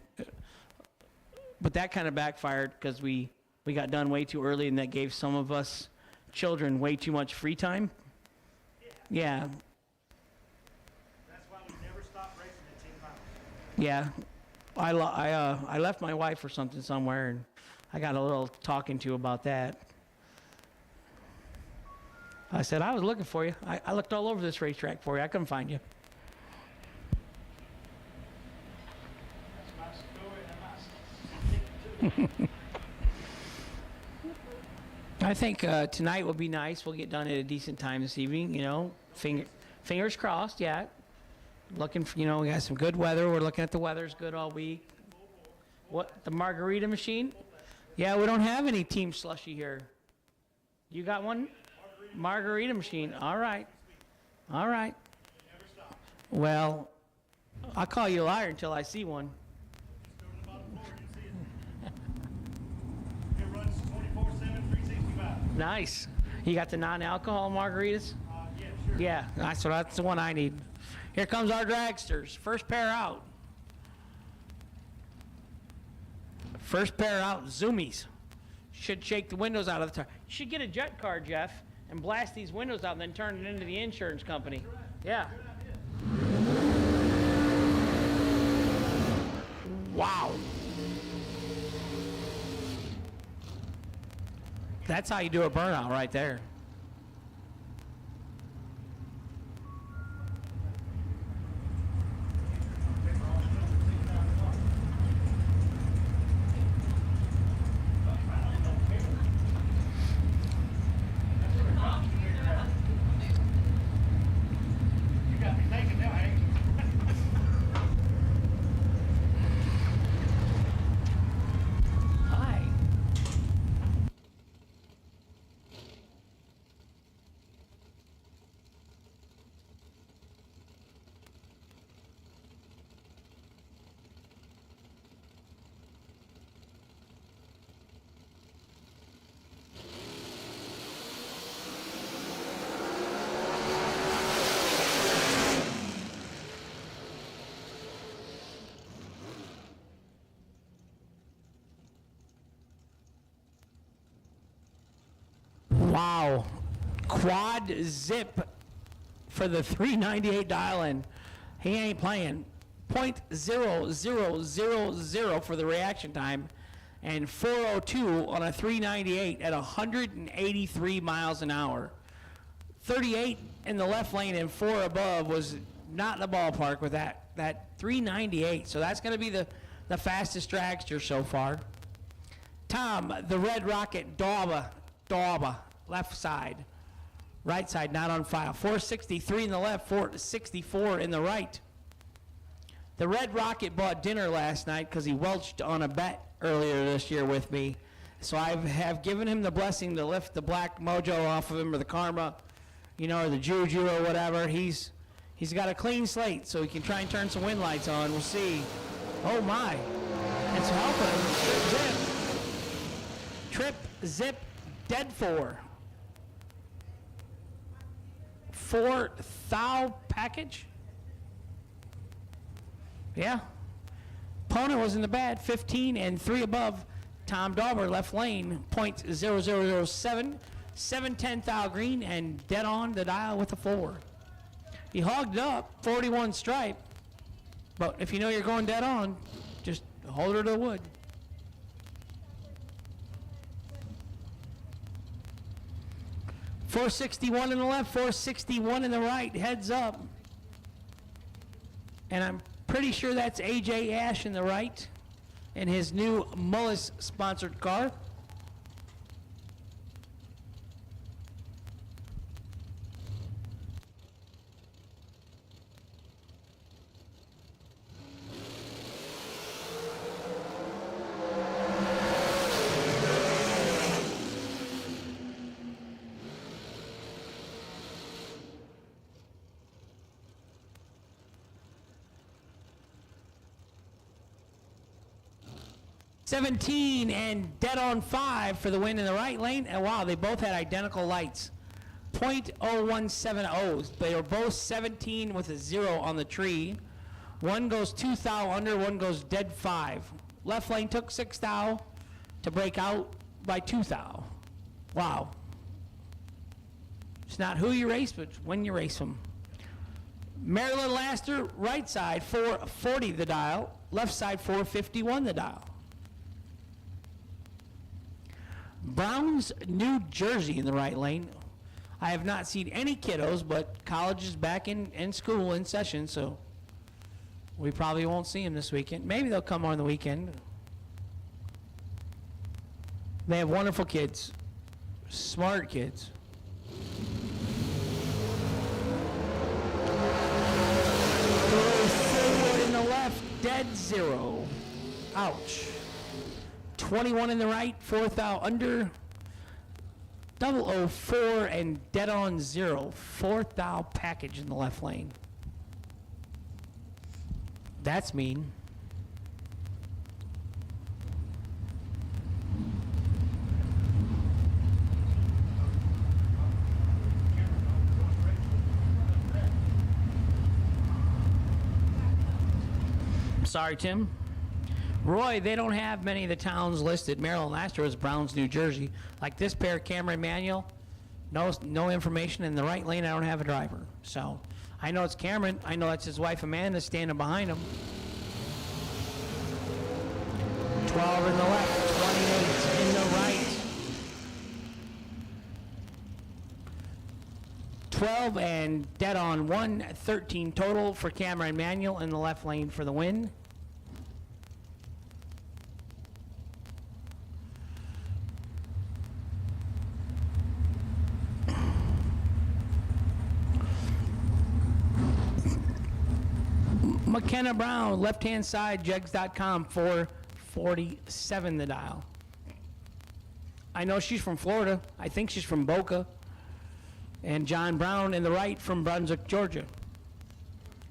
But that kind of backfired because we got done way too early, and that gave some of us children way too much free time. Yeah. Yeah, I left my wife or something somewhere, and I got a little talking to about that. I said, "I was looking for you. I looked all over this racetrack for you. I couldn't find you." I think tonight will be nice. We'll get done at a decent time this evening, fingers crossed, yeah. Looking for, we got some good weather. We're looking at the weather's good all week. What, the margarita machine? Yeah, we don't have any team slushy here. You got one? Margarita machine. All right. All right. Well, I'll call you a liar until I see one. It runs 24/7, 365. Nice. You got the non-alcohol margaritas? Yeah, sure. Yeah, that's the one I need. Here comes our dragsters. First pair out. First pair out, Zoomies. Should shake the windows out of the tire. You should get a jet car, Jeff, and blast these windows out and then turn it into the insurance company. Yeah. Wow. That's how you do a burnout right there. Hi. Wow. Quad zip for the 398 dial-in. He ain't playing. 0.0000 for the reaction time, and 402 on a 398 at 183 miles an hour. 38 in the left lane and 4 above was not in the ballpark with that 398. So that's going to be the fastest dragster so far. Tom, the Red Rocket, Dauba, left side. Right side, not on file. 463 in the left, 464 in the right. The Red Rocket bought dinner last night because he welched on a bet earlier this year with me. So I have given him the blessing to lift the black mojo off of him, or the karma, you know, or the juju or whatever. He's got a clean slate, so he can try and turn some wind lights on. We'll see. Oh my. It's helping him. Trip, zip, dead 4. 4 thou package. Yeah. Opponent was in the bad. 15 and 3 above. Tom Dauber, left lane, .0007. 710 thou green, and dead on the dial with a 4. He hogged up 41 stripe, but if you know you're going dead on, just hold her to the wood. .461 in the left, 461 in the right, heads up. And I'm pretty sure that's AJ Ash in the right in his new Mullis sponsored car. .17 and dead on 5 for the win in the right lane. And wow, they both had identical lights. .0170. They are both 17 with a 0 on the tree. One goes 2 thou under, one goes dead 5. Left lane took 6 thou to break out by 2 thou. Wow. It's not who you race, but when you race them. Maryland Laster, right side, 440 the dial. Left side, 451 the dial. Browns, New Jersey in the right lane. I have not seen any kiddos, but college is back in school, in session, so we probably won't see them this weekend. Maybe they'll come on the weekend. They have wonderful kids, smart kids. Forward in the left, dead 0. Ouch. 21 in the right, 4 thou under, 004 and dead on 0. 4 thou package in the left lane. That's mean. Sorry, Tim. Roy, they don't have many of the towns listed. Maryland Laster is Browns, New Jersey. Like this pair, Cameron Manuel, No information in the right lane. I don't have a driver. So I know it's Cameron. I know that's his wife Amanda standing behind him. 12 in the left, 28 in the right. 12 and dead on 1, 13 total for Cameron Manuel in the left lane for the win. McKenna Brown, left-hand side, JEGS.com, 447 the dial. I know she's from Florida. I think she's from Boca. And John Brown in the right from Brunswick, Georgia.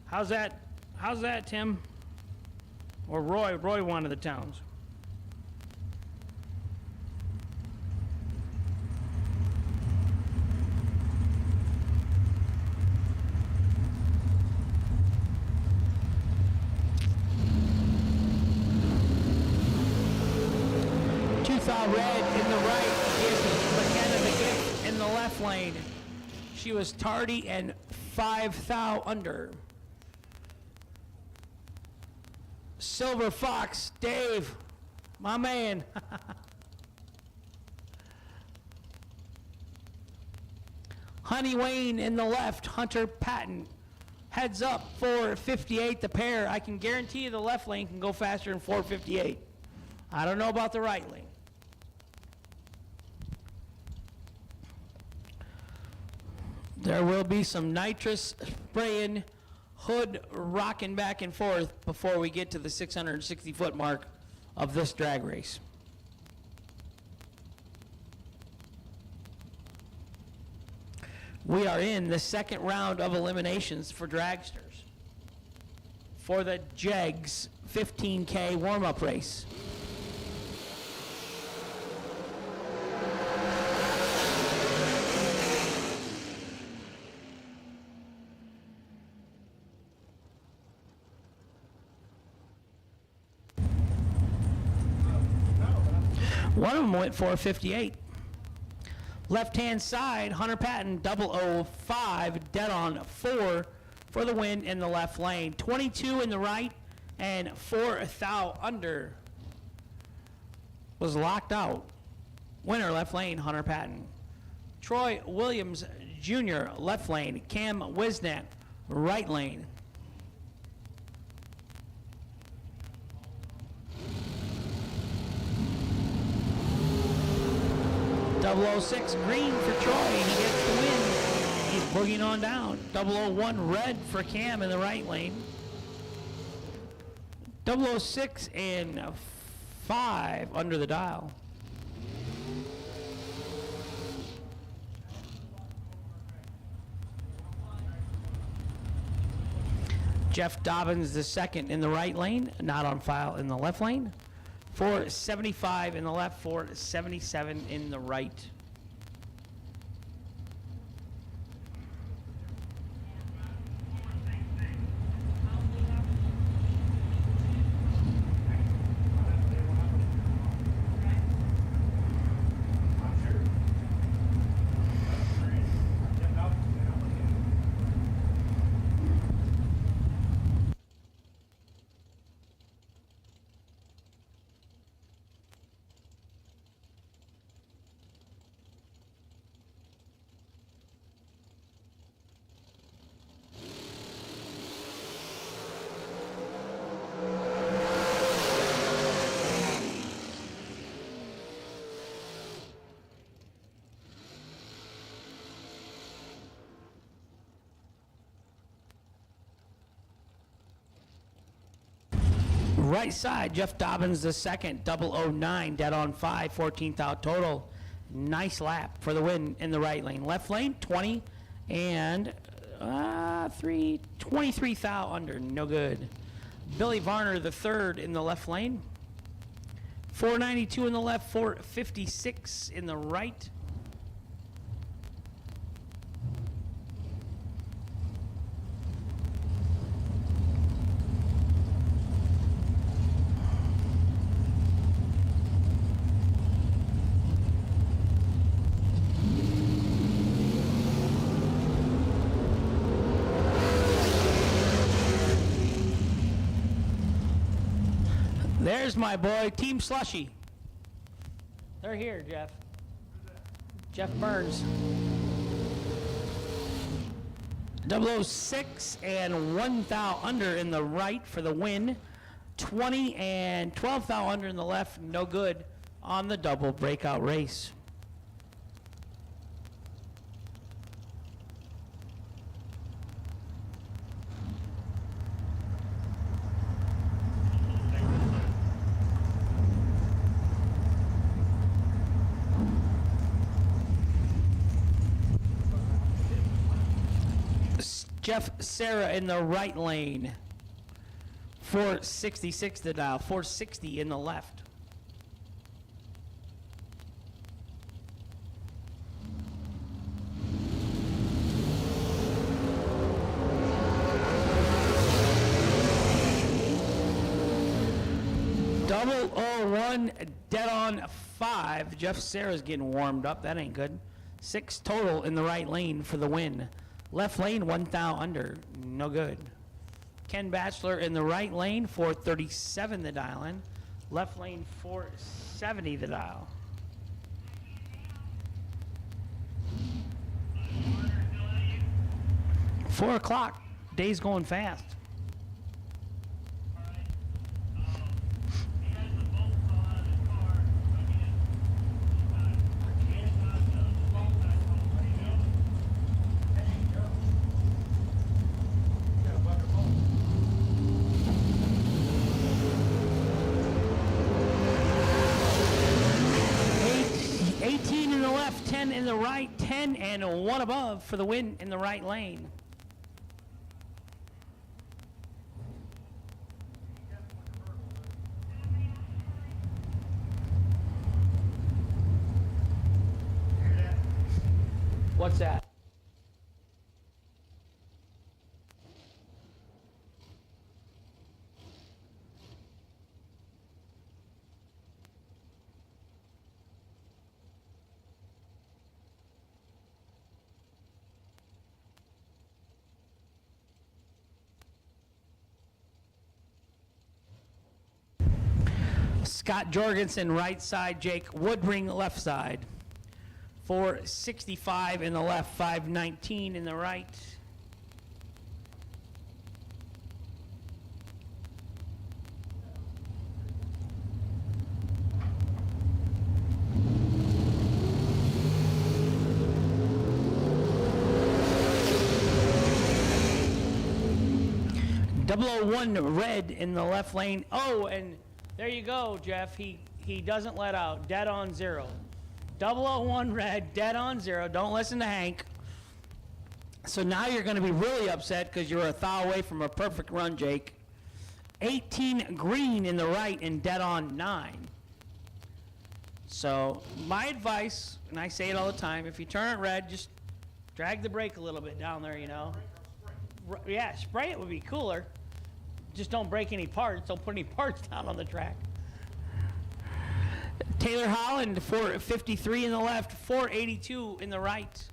How's that, Tim? Or Roy? Roy, one of the towns. Red in the right gives McKenna the gift in the left lane. She was tardy and 5 thou under. Silver Fox, Dave, my man. Honey Wayne in the left, Hunter Patton. Heads up, 458 the pair. I can guarantee you the left lane can go faster than 458. I don't know about the right lane. There will be some nitrous spraying, hood rocking back and forth before we get to the 660-foot mark of this drag race. We are in the second round of eliminations for dragsters for the JEGS 15K warm-up race. One of them went 458. Left-hand side, Hunter Patton, 005, dead on 4 for the win in the left lane. 22 in the right, and 4 thou under was locked out. Winner, left lane, Hunter Patton. Troy Williams Jr., left lane. Cam Wisnat, right lane. 006 green for Troy, and he gets the win. He's boogieing on down. 001 red for Cam in the right lane. 006 and 5 under the dial. Jeff Dobbins the second in the right lane, not on file in the left lane. 475 in the left, 477 in the right. Right side, Jeff Dobbins the second, 009, dead on 5, 14th out total. Nice lap for the win in the right lane. Left lane, 20 and 23 thou under, no good. Billy Varner the third in the left lane. 492 in the left, 456 in the right. There's my boy, Team Slushy. They're here, Jeff. Jeff Burns. 006 and 1 thou under in the right for the win. 20 and 12 thou under in the left, no good on the double breakout race. Jeff Sarah in the right lane. 466 the dial, 460 in the left. Double 01, dead on 5. Jeff Sarah's getting warmed up. That ain't good. 6 total in the right lane for the win. Left lane, 1 thou under. No good. Ken Batchelor in the right lane, 437 the dial in. Left lane, 470 the dial. Four o'clock. Day's going fast. In the right, 10 and 1 above for the win in the right lane. What's that? Scott Jorgensen, right side. Jake Woodring, left side. 465 in the left, 519 in the right. .001 red in the left lane. Oh, and there you go, Jeff. He doesn't let out. Dead on 0. 001 red, dead on 0. Don't listen to Hank. So now you're going to be really upset because you're a thou away from a perfect run, Jake. 18 green in the right and dead on 9. So my advice, and I say it all the time, if you turn it red, just drag the brake a little bit down there, you know. Yeah, spray it would be cooler. Just don't break any parts. Don't put any parts down on the track. Taylor Holland, 453 in the left, 482 in the right.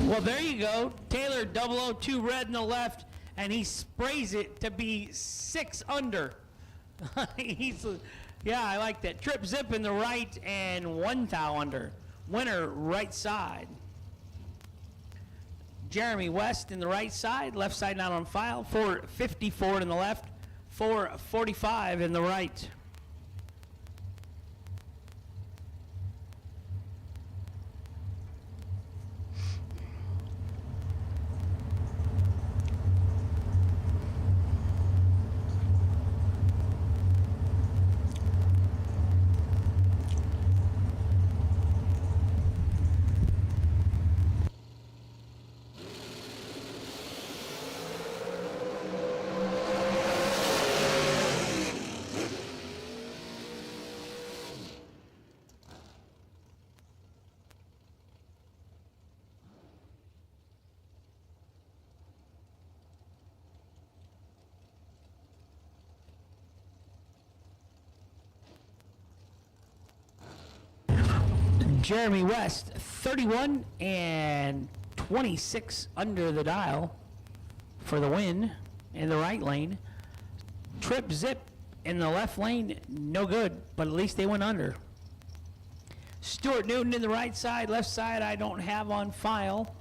Well, there you go. Taylor 002 red in the left, and he sprays it to be 6 under. Yeah, I like that. Trip zip in the right and 1 thou under. Winner right side. Jeremy West in the right side, left side not on file. 454 in the left, 445 in the right. Jeremy West, 31 and 26 under the dial for the win in the right lane. Trip Zip in the left lane, no good, but at least they went under. Stuart Newton in the right side, left side I don't have on file.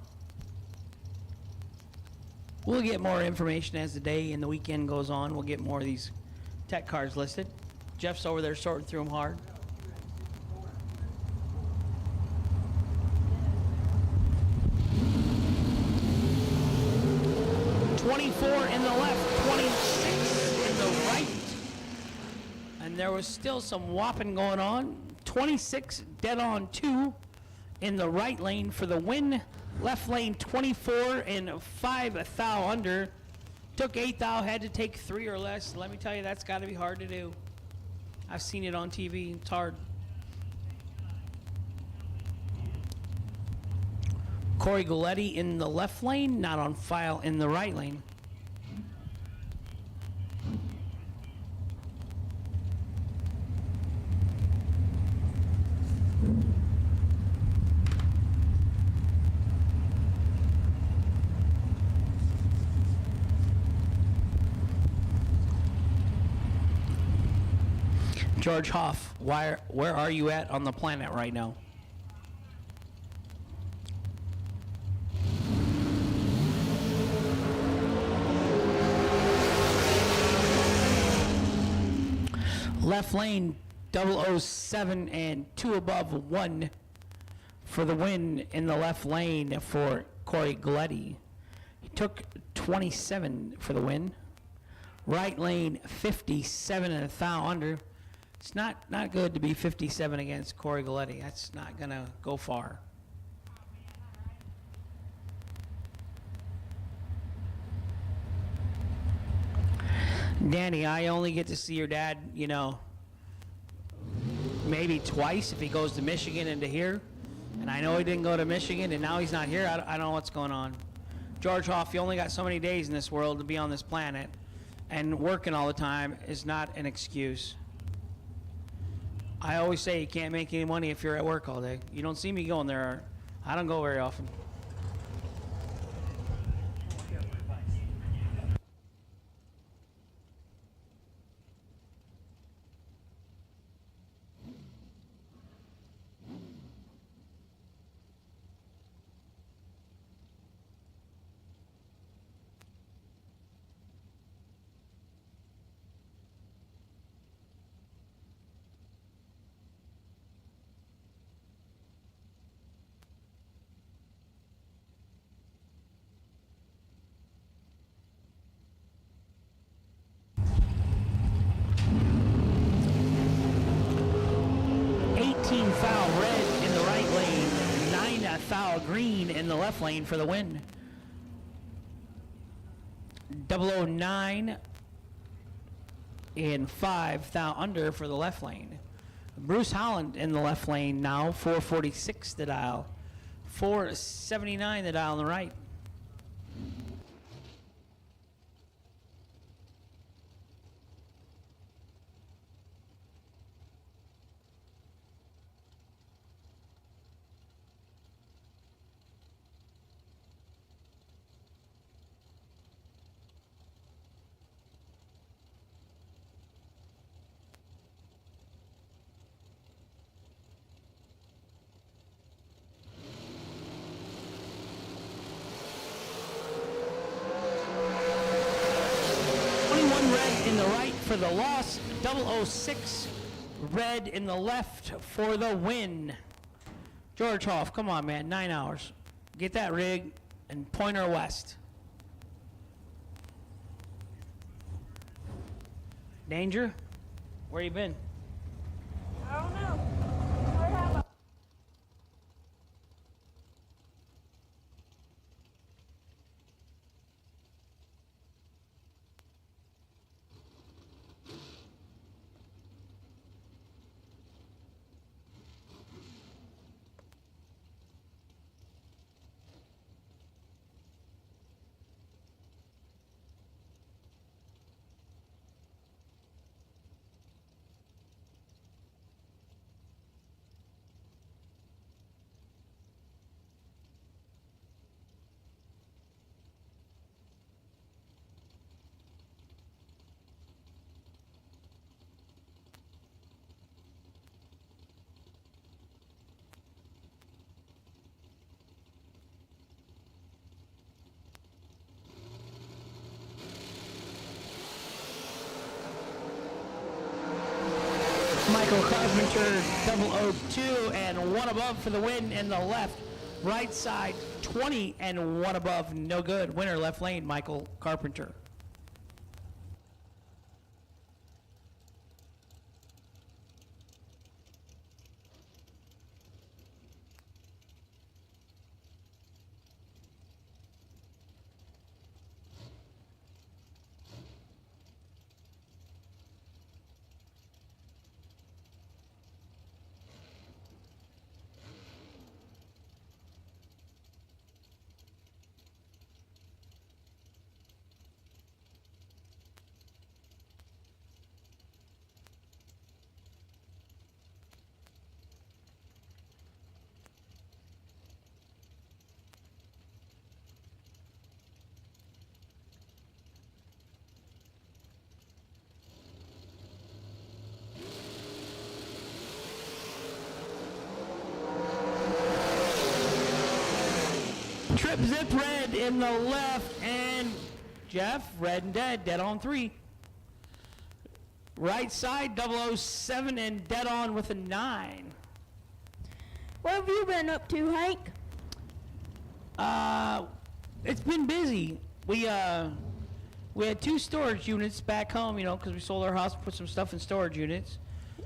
We'll get more information as the day and the weekend goes on. We'll get more of these tech cars listed. Jeff's over there sorting through them hard. .24 in the left, 26 in the right. And there was still some whopping going on. 26 dead on 2 in the right lane for the win. Left lane 24 and 5 thou under. Took 8 thou, had to take 3 or less. Let me tell you, that's got to be hard to do. I've seen it on TV. It's hard. Corey Galletti in the left lane, not on file in the right lane. George Hoff, where are you at on the planet right now? Left lane 007 and 2 above 1 for the win in the left lane for Corey Galletti. He took 27 for the win. Right lane 57 and 1 thou under. It's not good to be 57 against Corey Galletti. That's not going to go far. Danny, I only get to see your dad, you know, maybe twice if he goes to Michigan and to here. And I know he didn't go to Michigan, and now he's not here. I don't know what's going on. George Hoff, you only got so many days in this world to be on this planet, and working all the time is not an excuse. I always say you can't make any money if you're at work all day. You don't see me going there. I don't go very often. Foul red in the right lane, 9 foul green in the left lane for the win. 009 and 5 thou under for the left lane. Bruce Holland in the left lane now, 446 the dial, 479 the dial on the right. In the right for the loss, 006 red in the left for the win. George Hoff, come on, man, 9 hours. Get that rig and point her west. Danger? Where you been? I don't know. Where have I? Michael Carpenter, 002, and one above for the win in the left. Right side, 20 and one above, no good. Winner, left lane, Michael Carpenter. Trip Zip Red in the left, and Jeff, red and dead on 3. Right side, 007 and dead on with a 9. What have you been up to, Hank? It's been busy. We had 2 storage units back home, because we sold our house, put some stuff in storage units.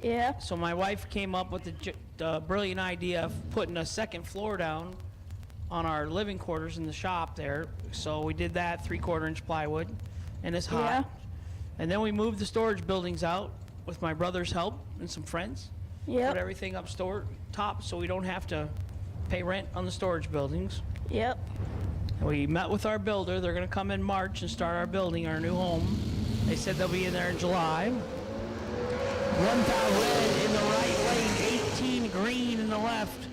Yeah. So my wife came up with the brilliant idea of putting a second floor down on our living quarters in the shop there. So we did that, 3/4-inch plywood, and it's hot. Yeah. And then we moved the storage buildings out with my brother's help and some friends. Yep. Put everything up top so we don't have to pay rent on the storage buildings. Yep. And we met with our builder. They're going to come in March and start our building, our new home. They said they'll be in there in July. 1 thou red in the right lane, 18 green in the left.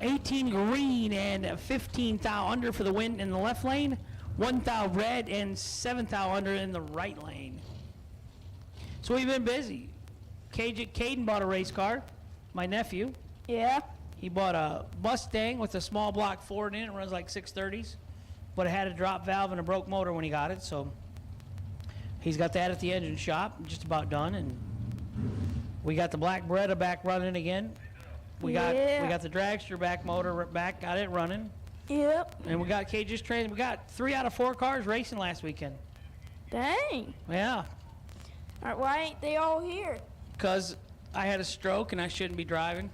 18 green and 15 thou under for the win in the left lane. 1 thou red and 7 thou under in the right lane. So we've been busy. Caden bought a race car, my nephew. Yeah. He bought a Mustang with a small block Ford in it. It runs like 630s, but it had a drop valve and a broke motor when he got it. So he's got that at the engine shop, just about done. And we got the Black Beretta back running again. We got the dragster back motor back, got it running. Yep. And we got Cage's train. We got 3 out of 4 cars racing last weekend. Dang. Yeah. All right, why ain't they all here? Because I had a stroke and I shouldn't be driving.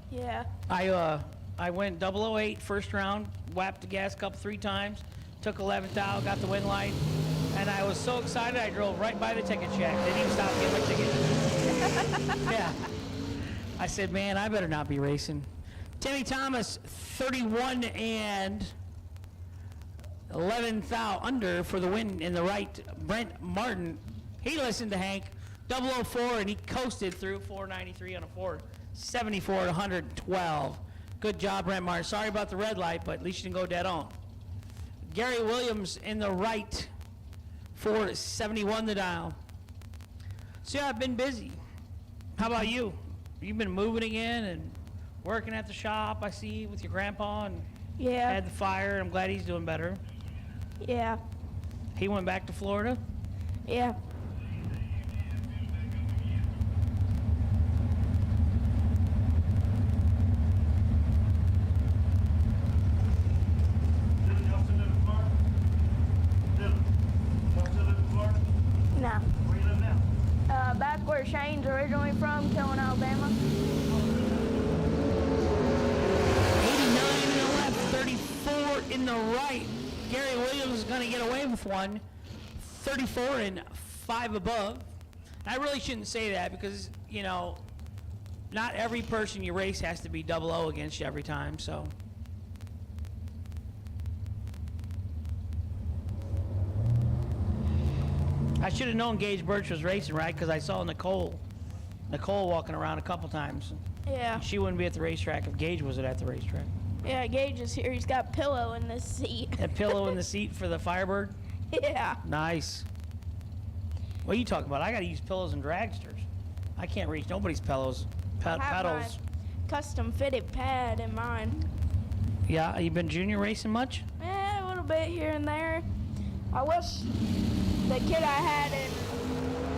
Yeah. I went 008 first round, whapped the gas cup 3 times, took 11th out, got the win light, and I was so excited I drove right by the ticket check. Didn't even stop to get my ticket. Yeah. I said, man, I better not be racing. Timmy Thomas, 31 and 11 thou under for the win in the right. Brent Martin, he listened to Hank, 004, and he coasted through 493 on a 474 at 112. Good job, Brent Martin. Sorry about the red light, but at least you didn't go dead on. Gary Williams in the right, 471 the dial. So yeah, I've been busy. How about you? You've been moving again and working at the shop, I see, with your grandpa, and Yeah. had the fire. I'm glad he's doing better. Yeah. He went back to Florida. Yeah. No. Where you live now? Back where Shane's originally from, Killen, Alabama. 89 in the left, 34 in the right. Gary Williams is going to get away with one. 34 and 5 above. I really shouldn't say that because, you know, not every person you race has to be 00 against you every time, so. I should have known Gage Birch was racing, right? Because I saw Nicole walking around a couple times. Yeah. She wouldn't be at the racetrack if Gage wasn't at the racetrack. Yeah, Gage is here. He's got a pillow in the seat. A pillow in the seat for the Firebird? Yeah. Nice. What are you talking about? I got to use pillows and dragsters. I can't reach nobody's pillows. I have Pedals. my custom fitted pad in mine. Yeah, you been junior racing much? Yeah, a little bit here and there. I wish the kid I had in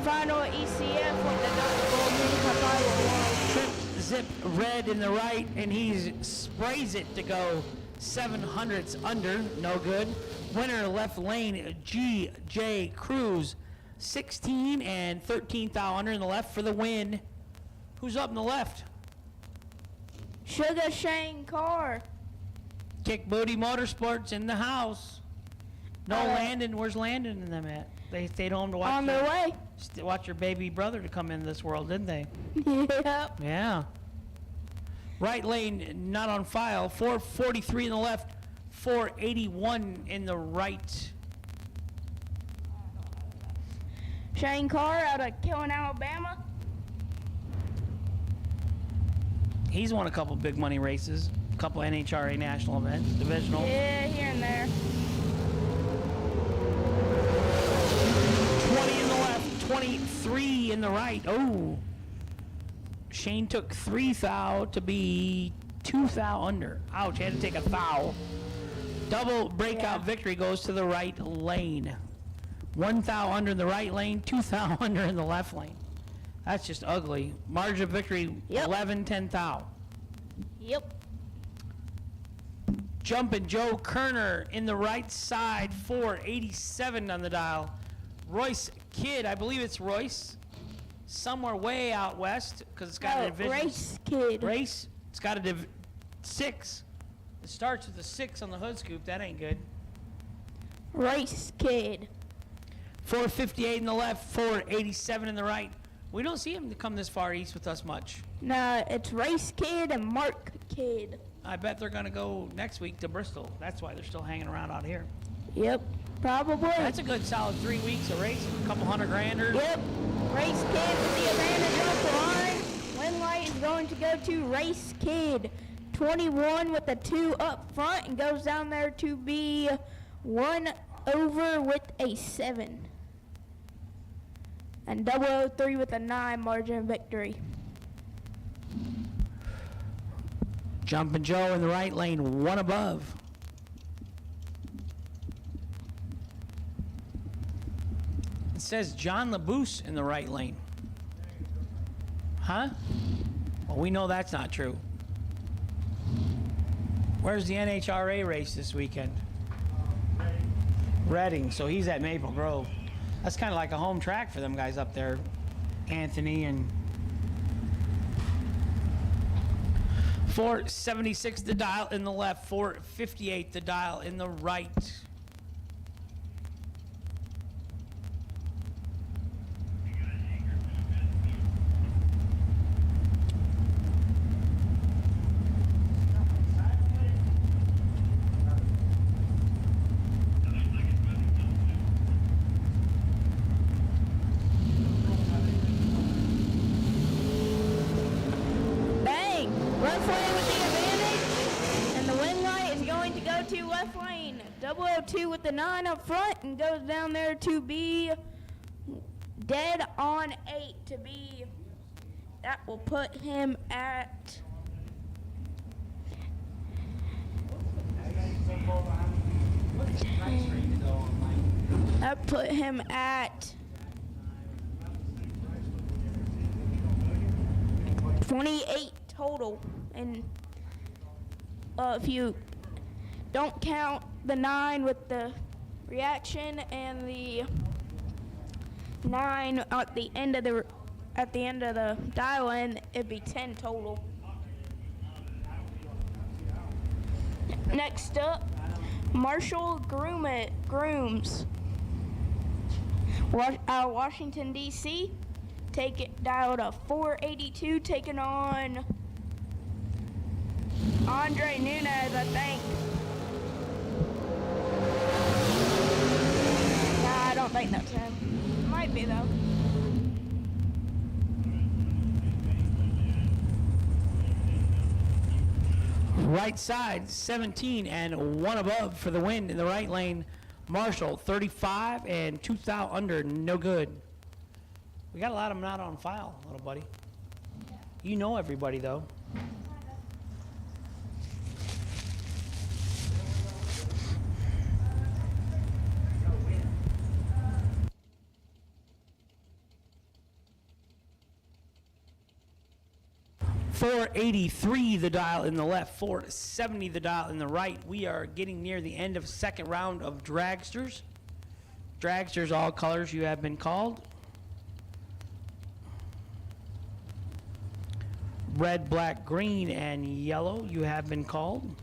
final ECF with the Gold Mini Cup Iowa World. Trip Zip Red in the right, and he sprays it to go 700ths under, no good. Winner left lane, G.J. Cruz, 16 and 13th thou under in the left for the win. Who's up in the left? Sugar Shane Carr. Kick Booty Motorsports in the house. No Landon. Where's Landon and them at? They stayed home to watch. On their way. Watch your baby brother to come into this world, didn't they? Yep. Yeah. Right lane not on file. 443 in the left. 481 in the right. Shane Carr out of Killen, Alabama. He's won a couple big money races, a couple NHRA national events, divisional. Yeah, here and there. 20 in the left, 23 in the right. Oh. Shane took 3 thou to be 2 thou under. Ouch, he had to take a thou. Double breakout victory goes to the right lane. 1 thou under in the right lane, 2 thou under in the left lane. That's just ugly. Margin of victory, 11-10 thou. Yep. Jumpin' Joe Kerner in the right side, 487 on the dial. Royce Kidd, I believe it's Royce, somewhere way out west, because it's got a division. Race Kid. Race, it's got a 6. It starts with a 6 on the hood scoop. That ain't good. Race Kid. 458 in the left, 487 in the right. We don't see him to come this far east with us much. No, it's Race Kid and Mark Kid. I bet they're going to go next week to Bristol. That's why they're still hanging around out here. Yep, probably. That's a good solid 3 weeks of racing, a couple $100,000. Yep. Race Kid with the advantage off the line. Win light is going to go to Race Kid. 21 with the 2 up front and goes down there to be 1 over with a 7. And 003 with a 9 margin of victory. Jumpin' Joe in the right lane, 1 above. It says John LaBouse in the right lane. Huh? Well, we know that's not true. Where's the NHRA race this weekend? Reading, so he's at Maple Grove. That's kind of like a home track for them guys up there, Anthony and 476 the dial in the left, 458 the dial in the right. Left lane with the advantage, and the win light is going to go to left lane. 002 with the 9 up front and goes down there to be dead on 8 to be. That will put him at. That put him at 28 total, and if you don't count the 9 with the reaction and the 9 at the end of the dial-in, it'd be 10 total. Next up, Marshall Grooms, Washington D.C. Take it dialed to 482, taking on Andre Nunez, I think. Nah, I don't think that's him. Might be though. Right side, 17 and 1 above for the win in the right lane. Marshall, 35 and 2 thou under, no good. We got a lot of them not on file, little buddy. You know everybody, though. 483 the dial in the left, 470 the dial in the right. We are getting near the end of second round of dragsters. Dragsters, all colors, you have been called. Red, black, green, and yellow, you have been called.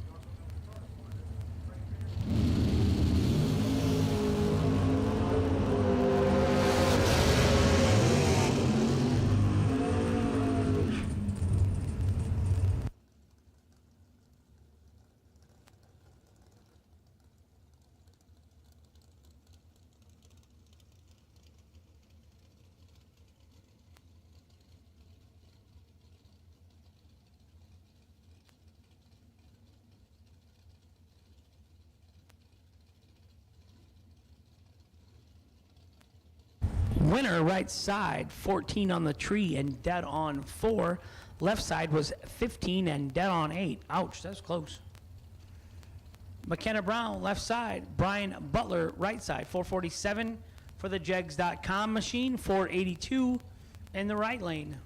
Winner, right side, 14 on the tree and dead on 4. Left side was 15 and dead on 8. Ouch, that's close. McKenna Brown, left side. Brian Butler, right side, 447 for the JEGS.com machine, 482 in the right lane.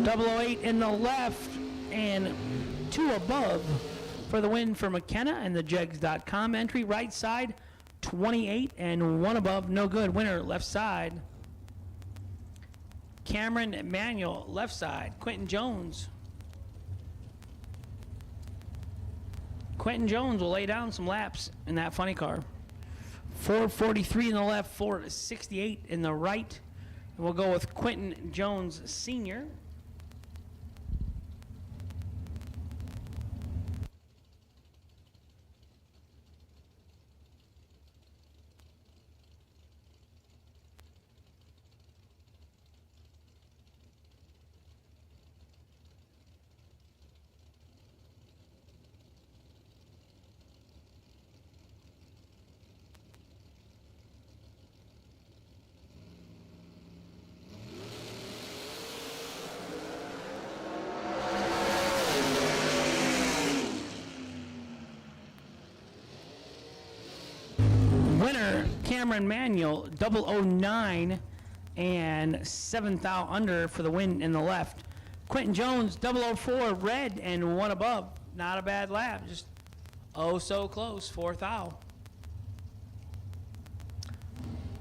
.008 in the left and 2 above for the win for McKenna and the JEGS.com entry. Right side, 28 and 1 above, no good. Winner, left side. Cameron Manuel, left side. Quentin Jones. Quentin Jones will lay down some laps in that funny car. 443 in the left, 468 in the right. And we'll go with Quentin Jones Sr. Winner, Cameron Manuel, 009 and 7th out under for the win in the left. Quentin Jones, 004, red and 1 above. Not a bad lap, just oh so close, 4th out.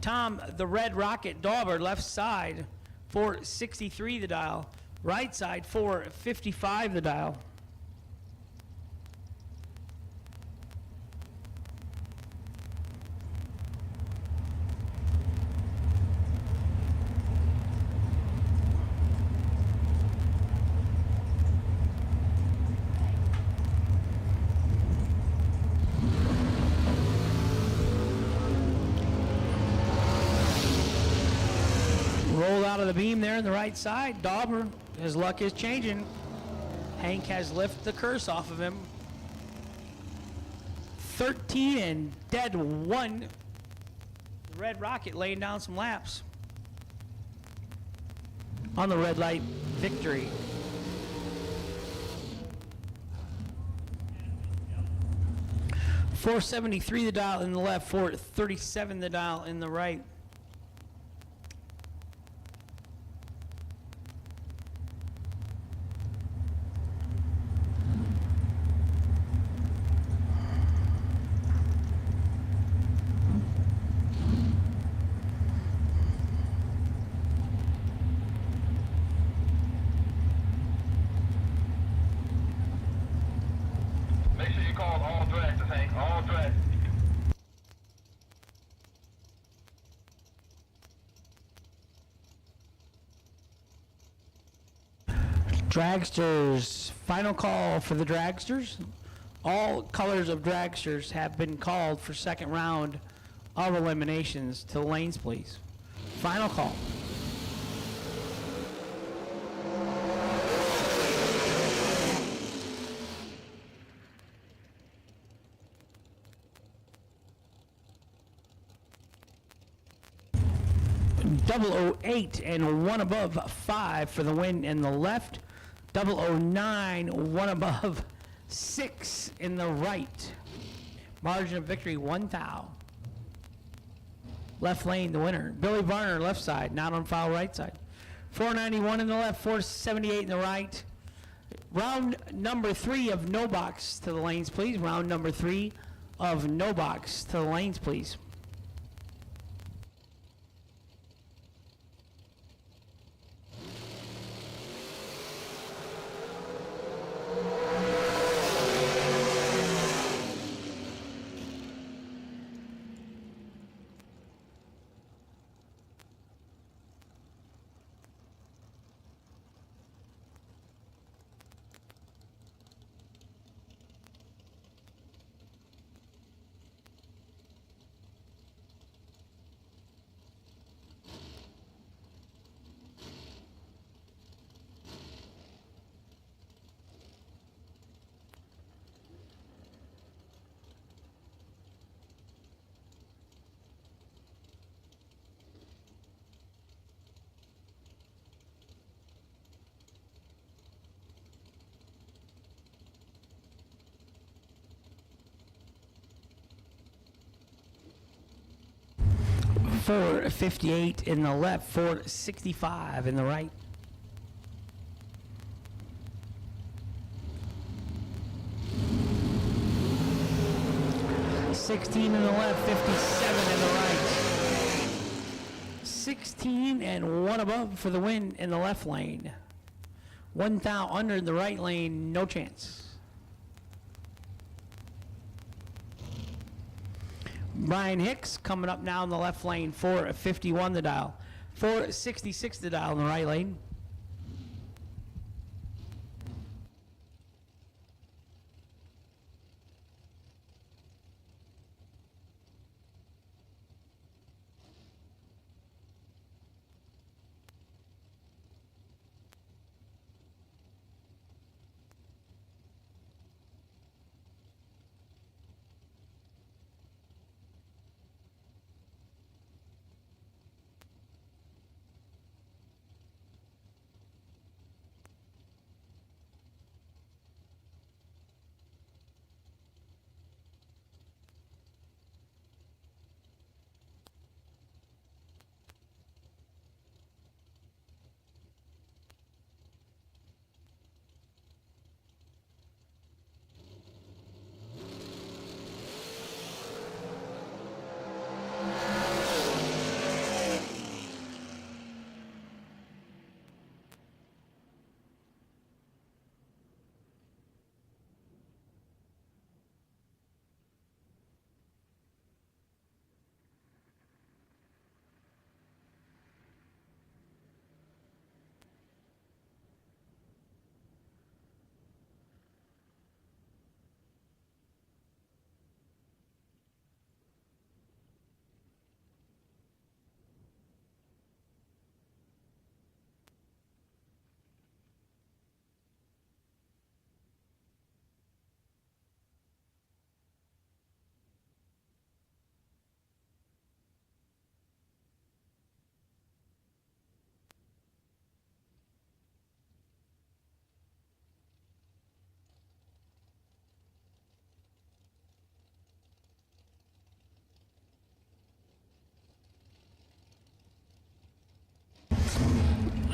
Tom, the Red Rocket Dauber, left side, 463 the dial. Right side, 455 the dial. Roll out of the beam there on the right side. Dauber, his luck is changing. Hank has lifted the curse off of him. 13 and dead 1. Red Rocket laying down some laps on the red light victory. .473 the dial in the left, .437 the dial in the right. Make sure you call all dragsters, Hank. All dragsters. Dragsters, final call for the dragsters. All colors of dragsters have been called for second round of eliminations. To the lanes, please. Final call. 008 and one above 5 for the win in the left. 009, one above 6 in the right. Margin of victory, 1 thou. Left lane, the winner. Billy Varner, left side, not on foul, right side. 491 in the left, 478 in the right. Round number 3 of no box to the lanes, please. Round number 3 of no box to the lanes, please. .458 in the left, .465 in the right. .16 in the left, 57 in the right. 16 and one above for the win in the left lane. 1 thou under in the right lane, no chance. Brian Hicks coming up now in the left lane, 451 the dial. 466 the dial in the right lane.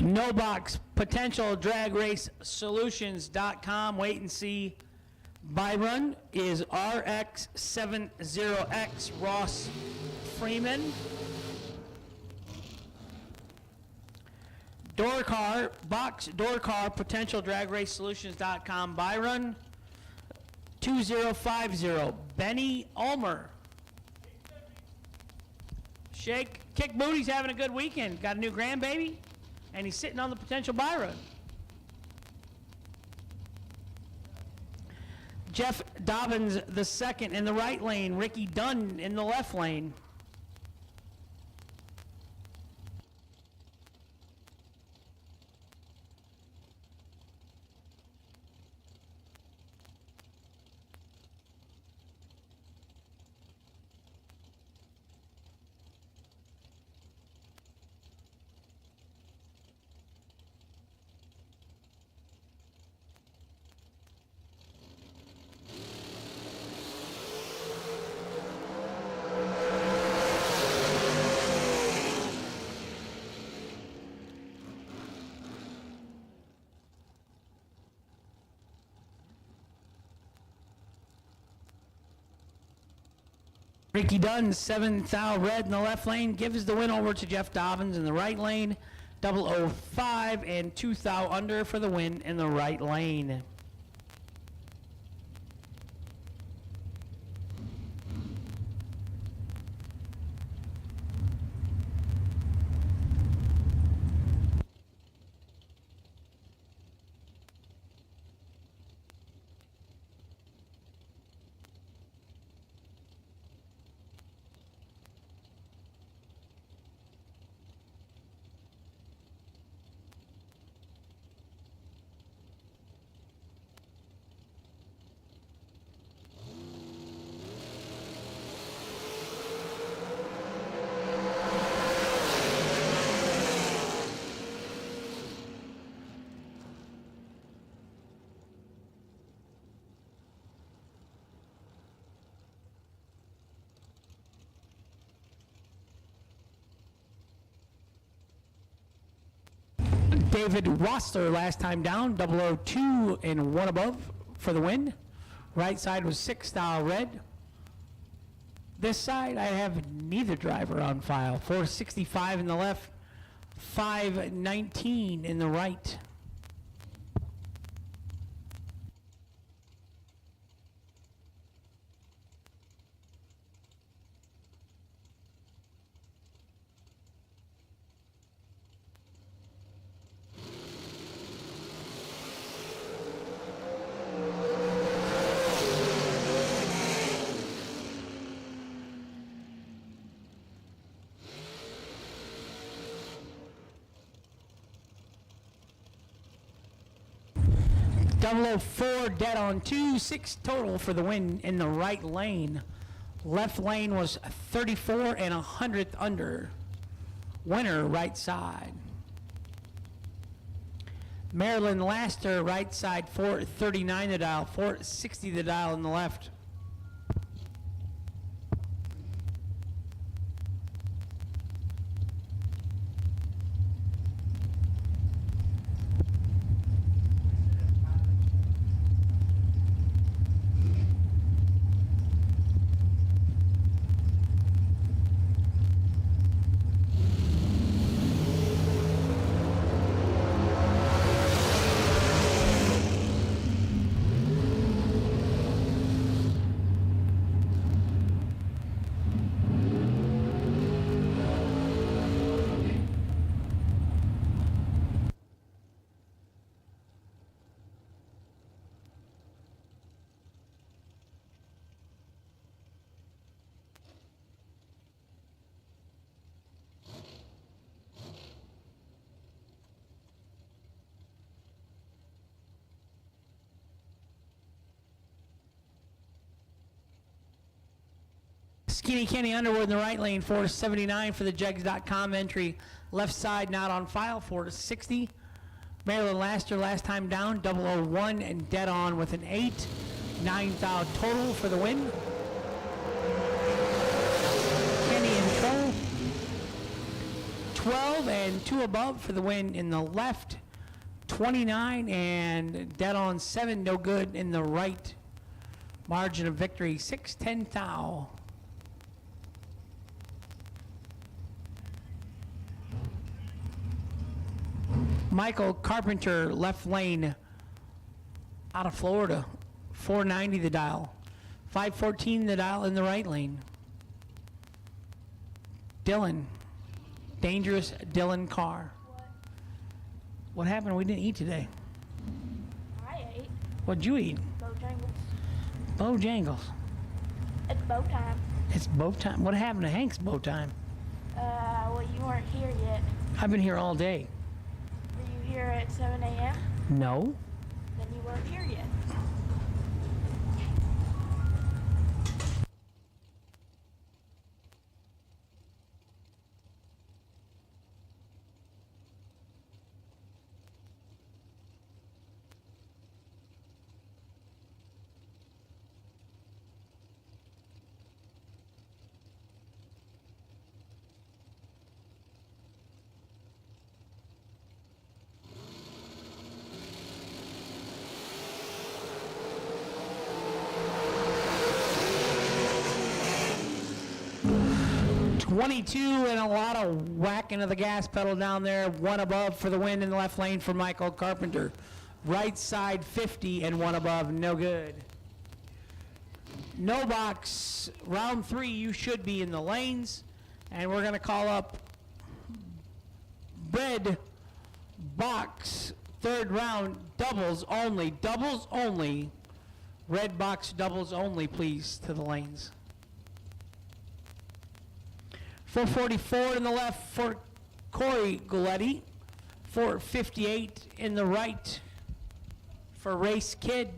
No box, potential drag race solutions.com. Wait and see. By run is RX70X Ross Freeman. Door car, box door car, potential drag race solutions.com. By run 2050 Benny Ulmer. Shake, kick booty's having a good weekend. Got a new grandbaby, and he's sitting on the potential buy run. Jeff Dobbins the second in the right lane. Ricky Dunn in the left lane. Ricky Dunn, 7th thou red in the left lane, gives the win over to Jeff Dobbins in the right lane. 005 and 2 thou under for the win in the right lane. David Wassler, last time down, 002 and 1 above for the win. Right side was 6 thou red. This side, I have neither driver on file. 465 in the left, 519 in the right. Double 04 dead on 2, 6 total for the win in the right lane. Left lane was 34 and 100th under. Winner right side. Marilyn Laster right side 439 the dial, 460 the dial in the left. Skinny Kenny Underwood in the right lane, 479 for the JEGS.com entry. Left side not on file, 460. Marilyn Laster last time down, 001 and dead on with an 8. 9 thou total for the win. Kenny in control. 12 and 2 above for the win in the left. 29 and dead on 7, no good in the right. Margin of victory, 6-10 thou. Michael Carpenter, left lane, out of Florida, 490 the dial, 514 the dial in the right lane. Dylan, dangerous Dylan Carr. What happened? We didn't eat today. I ate What'd you eat? Bojangles. Bojangles. It's bow time. It's bow time. What happened to Hank's bow time? Well, you weren't here yet. I've been here all day. Were you here at 7 a.m.? No. Then you weren't here yet. 22 and a lot of whacking of the gas pedal down there. One above for the win in the left lane for Michael Carpenter. Right side 50 and one above, no good. No box, round 3, you should be in the lanes. And we're going to call up red box, third round, doubles only. Red box, doubles only, please, to the lanes. 444 in the left for Corey Galletti. 458 in the right for Race Kid.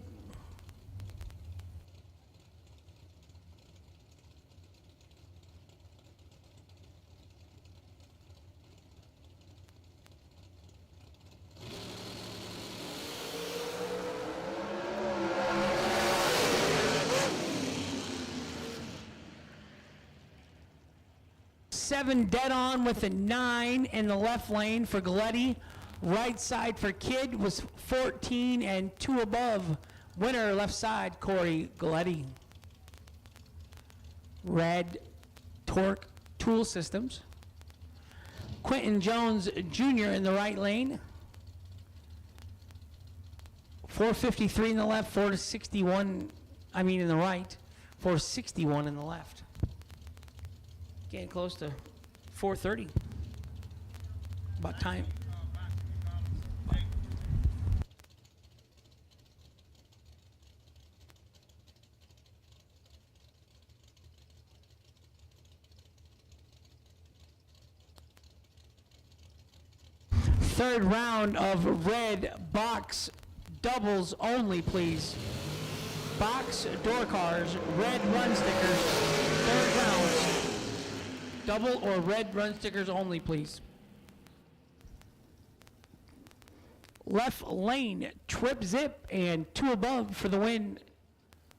Seven dead on with a 9 in the left lane for Galletti. Right side for Kid was 14 and 2 above. Winner left side, Corey Galletti. Red Torque Tool Systems. Quentin Jones Jr. in the right lane. 453 in the left, 461, in the right. 461 in the left. Getting close to 4:30. About time. Third round of red box doubles only, please. Box door cars, red run stickers, third round. Double or red run stickers only, please. Left lane, trip zip, and 2 above for the win.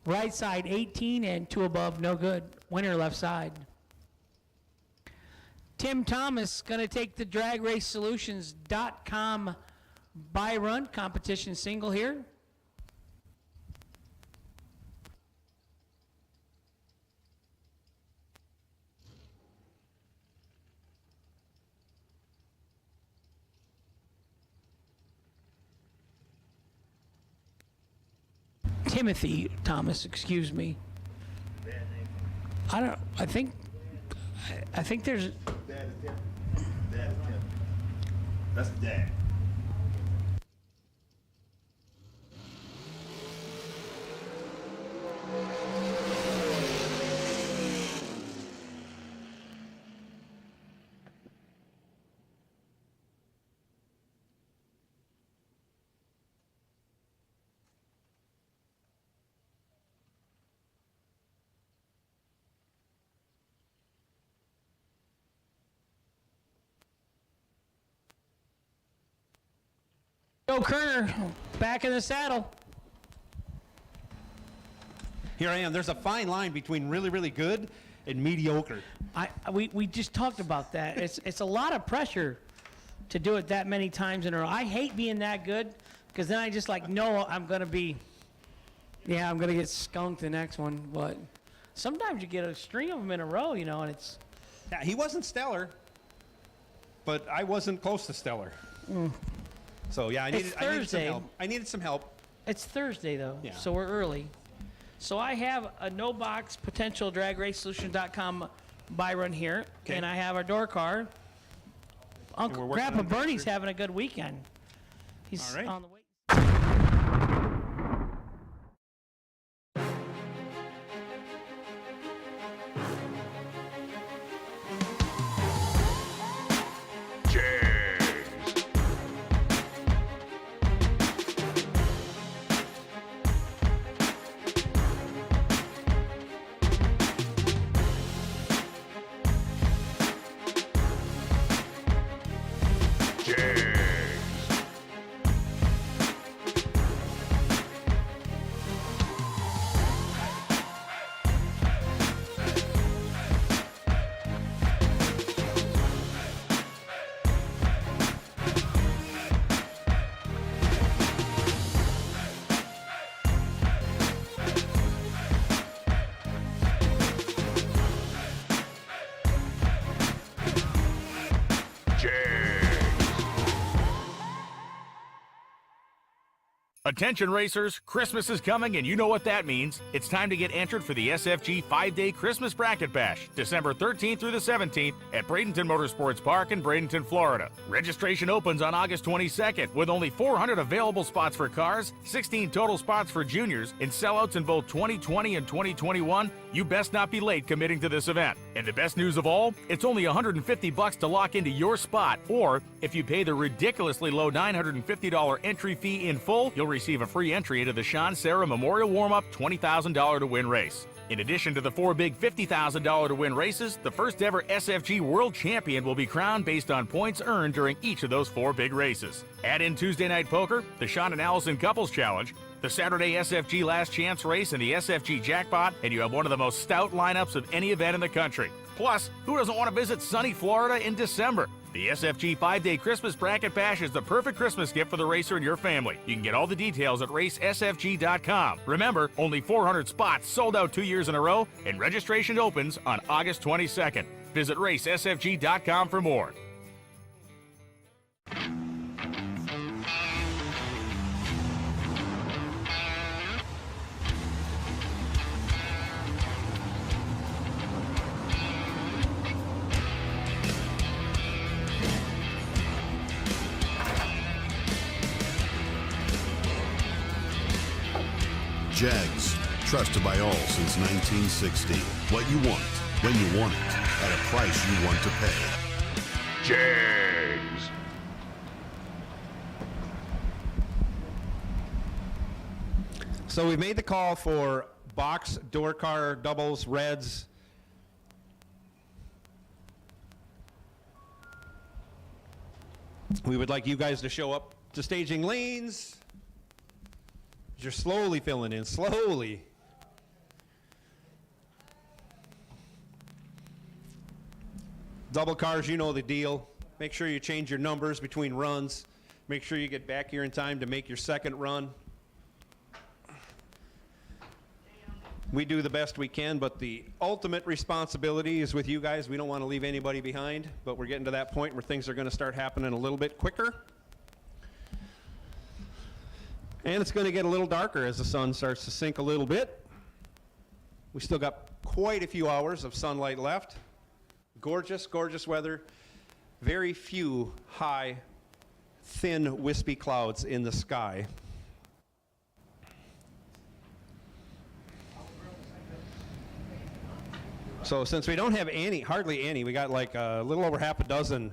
Right side, 18 and 2 above, no good. Winner left side. Tim Thomas going to take the DragRaceSolutions.com buy run competition single here. Timothy Thomas, excuse me. I think there's. Dad is Tim. Dad is Tim. That's Dad. Joe Kerner back in the saddle. Here I am. There's a fine line between really, really good and mediocre. We just talked about that. It's a lot of pressure to do it that many times in a row. I hate being that good because then I just know I'm going to get skunked the next one. But sometimes you get a string of them in a row, and it's. Yeah, he wasn't stellar, but I wasn't close to stellar. So yeah, I needed some help. It's Thursday though, Yeah. so we're early. So I have a no box potential DragRaceSolutions.com buy run here, and I have our door car. Grandpa Bernie's having a good weekend. He's on the way. Attention racers, Christmas is coming and you know what that means. It's time to get entered for the SFG 5-day Christmas Bracket Bash, December 13th through the 17th at Bradenton Motorsports Park in Bradenton, Florida. Registration opens on August 22nd with only 400 available spots for cars, 16 total spots for juniors, and sellouts in both 2020 and 2021. You best not be late committing to this event. And the best news of all, it's only $150 to lock into your spot, or if you pay the ridiculously low $950 entry fee in full, you'll receive a free entry into the Sean Sarah Memorial Warm-Up $20,000 to win race. In addition to the 4 big $50,000 to win races, the first ever SFG World Champion will be crowned based on points earned during each of those 4 big races. Add in Tuesday Night Poker, the Sean and Allison Couples Challenge, the Saturday SFG Last Chance Race, and the SFG Jackpot, and you have one of the most stout lineups of any event in the country. Plus, who doesn't want to visit sunny Florida in December? The SFG 5-day Christmas Bracket Bash is the perfect Christmas gift for the racer and your family. You can get all the details at racesfg.com. Remember, only 400 spots sold out 2 years in a row, and registration opens on August 22nd. Visit racesfg.com for more. JEGS, trusted by all since 1960. What you want, when you want it, at a price you want to pay. JEGS. So we've made the call for box, door car, doubles, reds. We would like you guys to show up to staging lanes. You're slowly filling in, slowly. Double cars, you know the deal. Make sure you change your numbers between runs. Make sure you get back here in time to make your second run. We do the best we can, but the ultimate responsibility is with you guys. We don't want to leave anybody behind, but we're getting to that point where things are going to start happening a little bit quicker. And it's going to get a little darker as the sun starts to sink a little bit. We still got quite a few hours of sunlight left. Gorgeous, gorgeous weather. Very few high, thin, wispy clouds in the sky. So since we don't have any, hardly any, we got like a little over half a dozen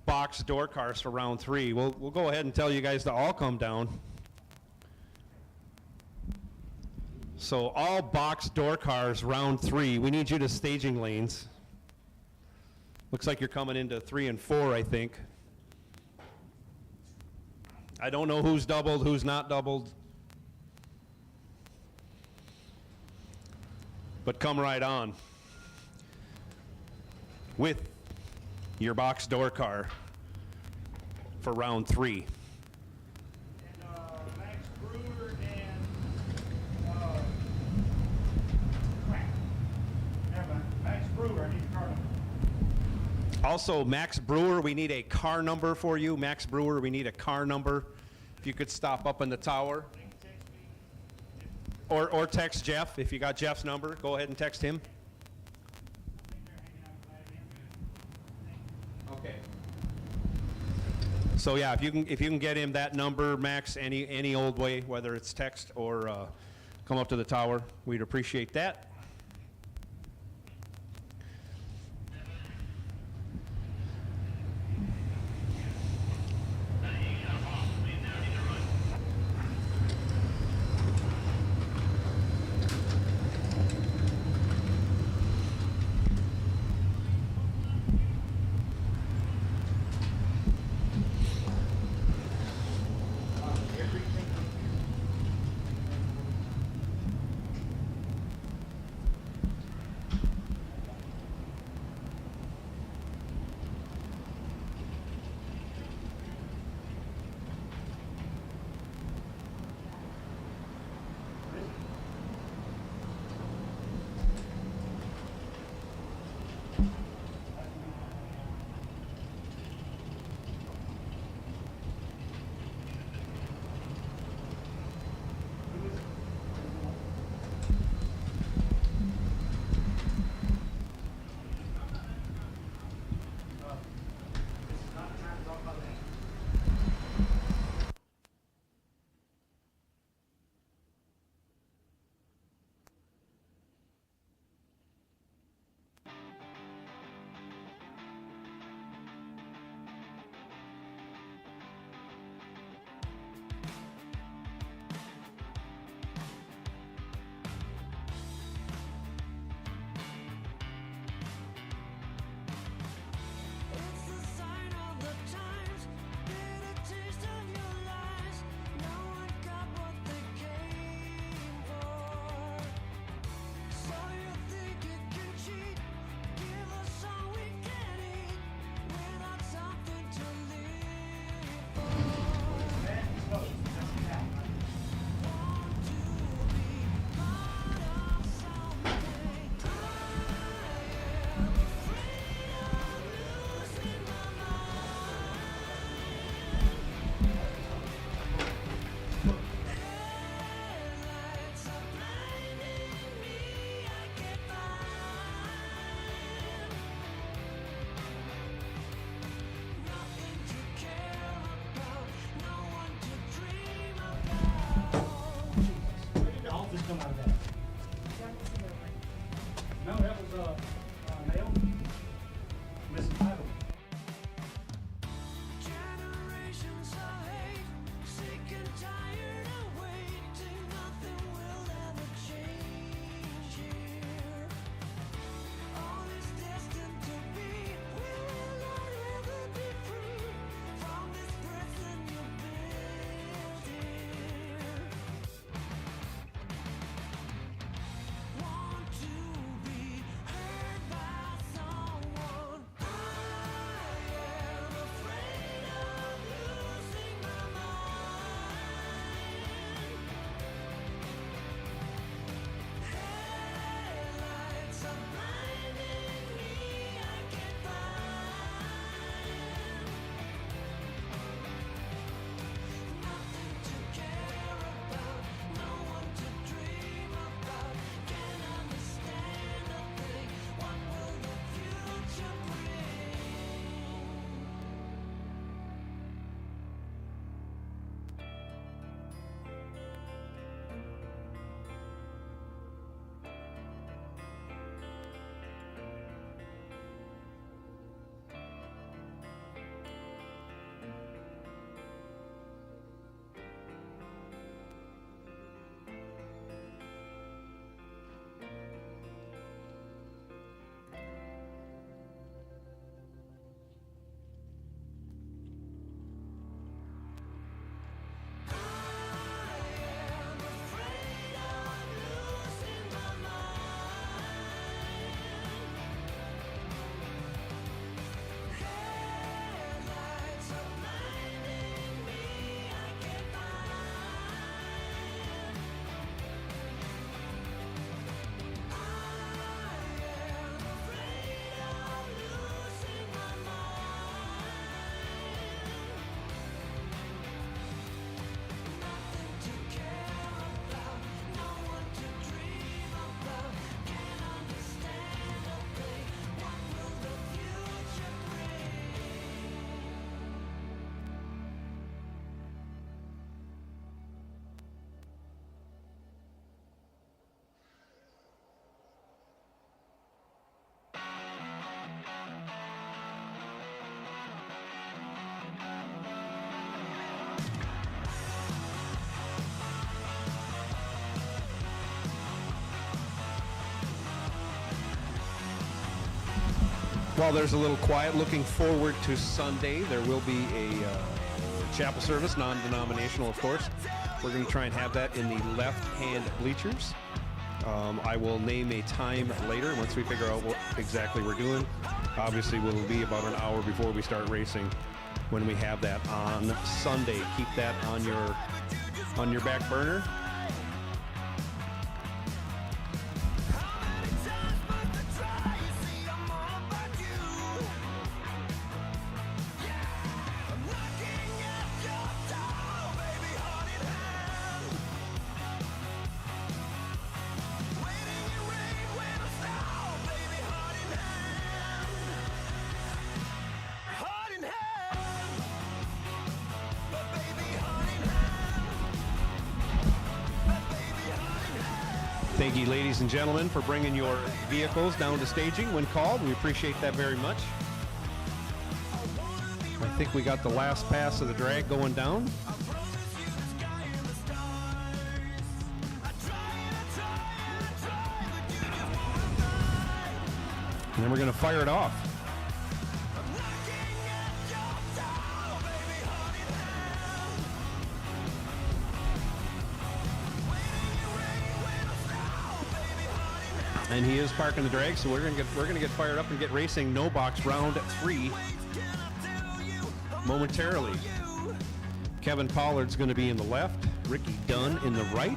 box door cars for round 3. We'll go ahead and tell you guys to all come down. So all box door cars round 3. We need you to staging lanes. Looks like you're coming into 3 and 4, I think. I don't know who's doubled, who's not doubled. But come right on with your box door car for round 3. And Max Brewer and never mind. Max Brewer, I need a car number. Also, Max Brewer, we need a car number for you. Max Brewer, we need a car number. If you could stop up in the tower. Or text Jeff. If you got Jeff's number, go ahead and text him. Okay. So yeah, if you can get him that number, Max, any old way, whether it's text or come up to the tower, we'd appreciate that. While there's a little quiet looking forward to Sunday, there will be a chapel service, non-denominational, of course. We're going to try and have that in the left-hand bleachers. I will name a time later once we figure out what exactly we're doing. Obviously, we'll be about an hour before we start racing when we have that on Sunday. Keep that on your back burner. Thank you, ladies and gentlemen, for bringing your vehicles down to staging when called. We appreciate that very much. I think we got the last pass of the drag going down. And then we're going to fire it off. And he is parking the drag, so we're gonna get fired up and get racing. No box round 3 momentarily. Kevin Pollard's going to be in the left, Ricky Dunn in the right.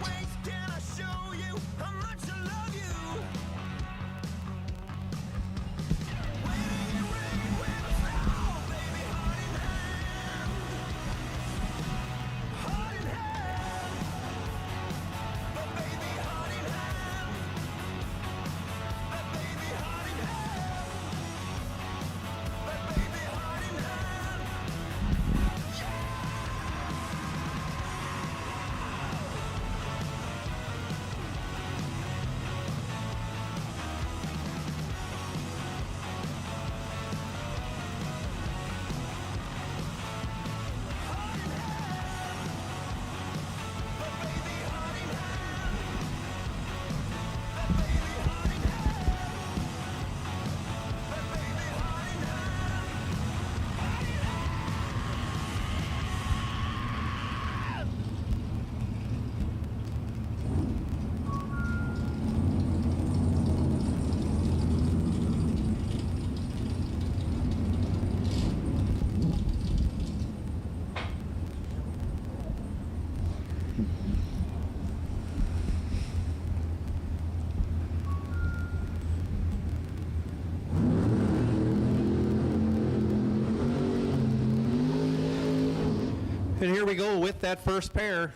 And here we go with that first pair.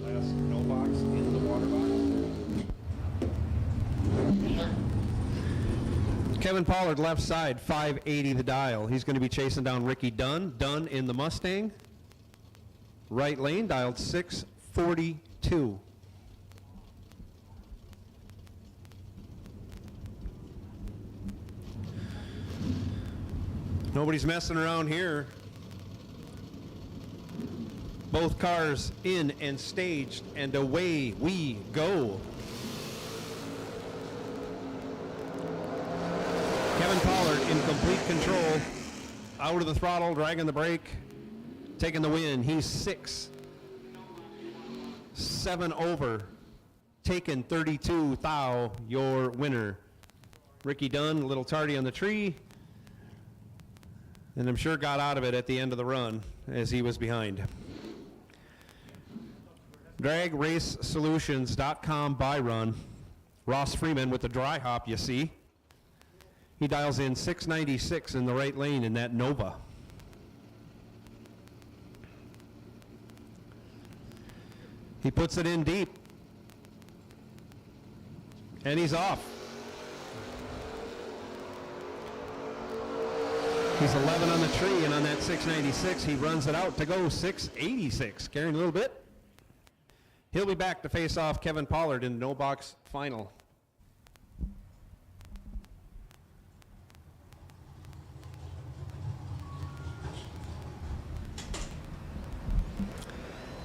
Last no box in the water box. Kevin Pollard left side, 580 the dial. He's going to be chasing down Ricky Dunn. Dunn in the Mustang. Right lane, dialed 642. Nobody's messing around here. Both cars in and staged, and away we go. Kevin Pollard in complete control. Out of the throttle, dragging the brake, taking the win. He's 6-7 over. Taken 32 thou, your winner. Ricky Dunn, a little tardy on the tree. And I'm sure got out of it at the end of the run as he was behind. DragRaceSolutions.com by run. Ross Freeman with the dry hop, you see. He dials in 696 in the right lane in that Nova. He puts it in deep. And he's off. He's 11 on the tree, and on that 696, he runs it out to go 686, carrying a little bit. He'll be back to face off Kevin Pollard in the no box final.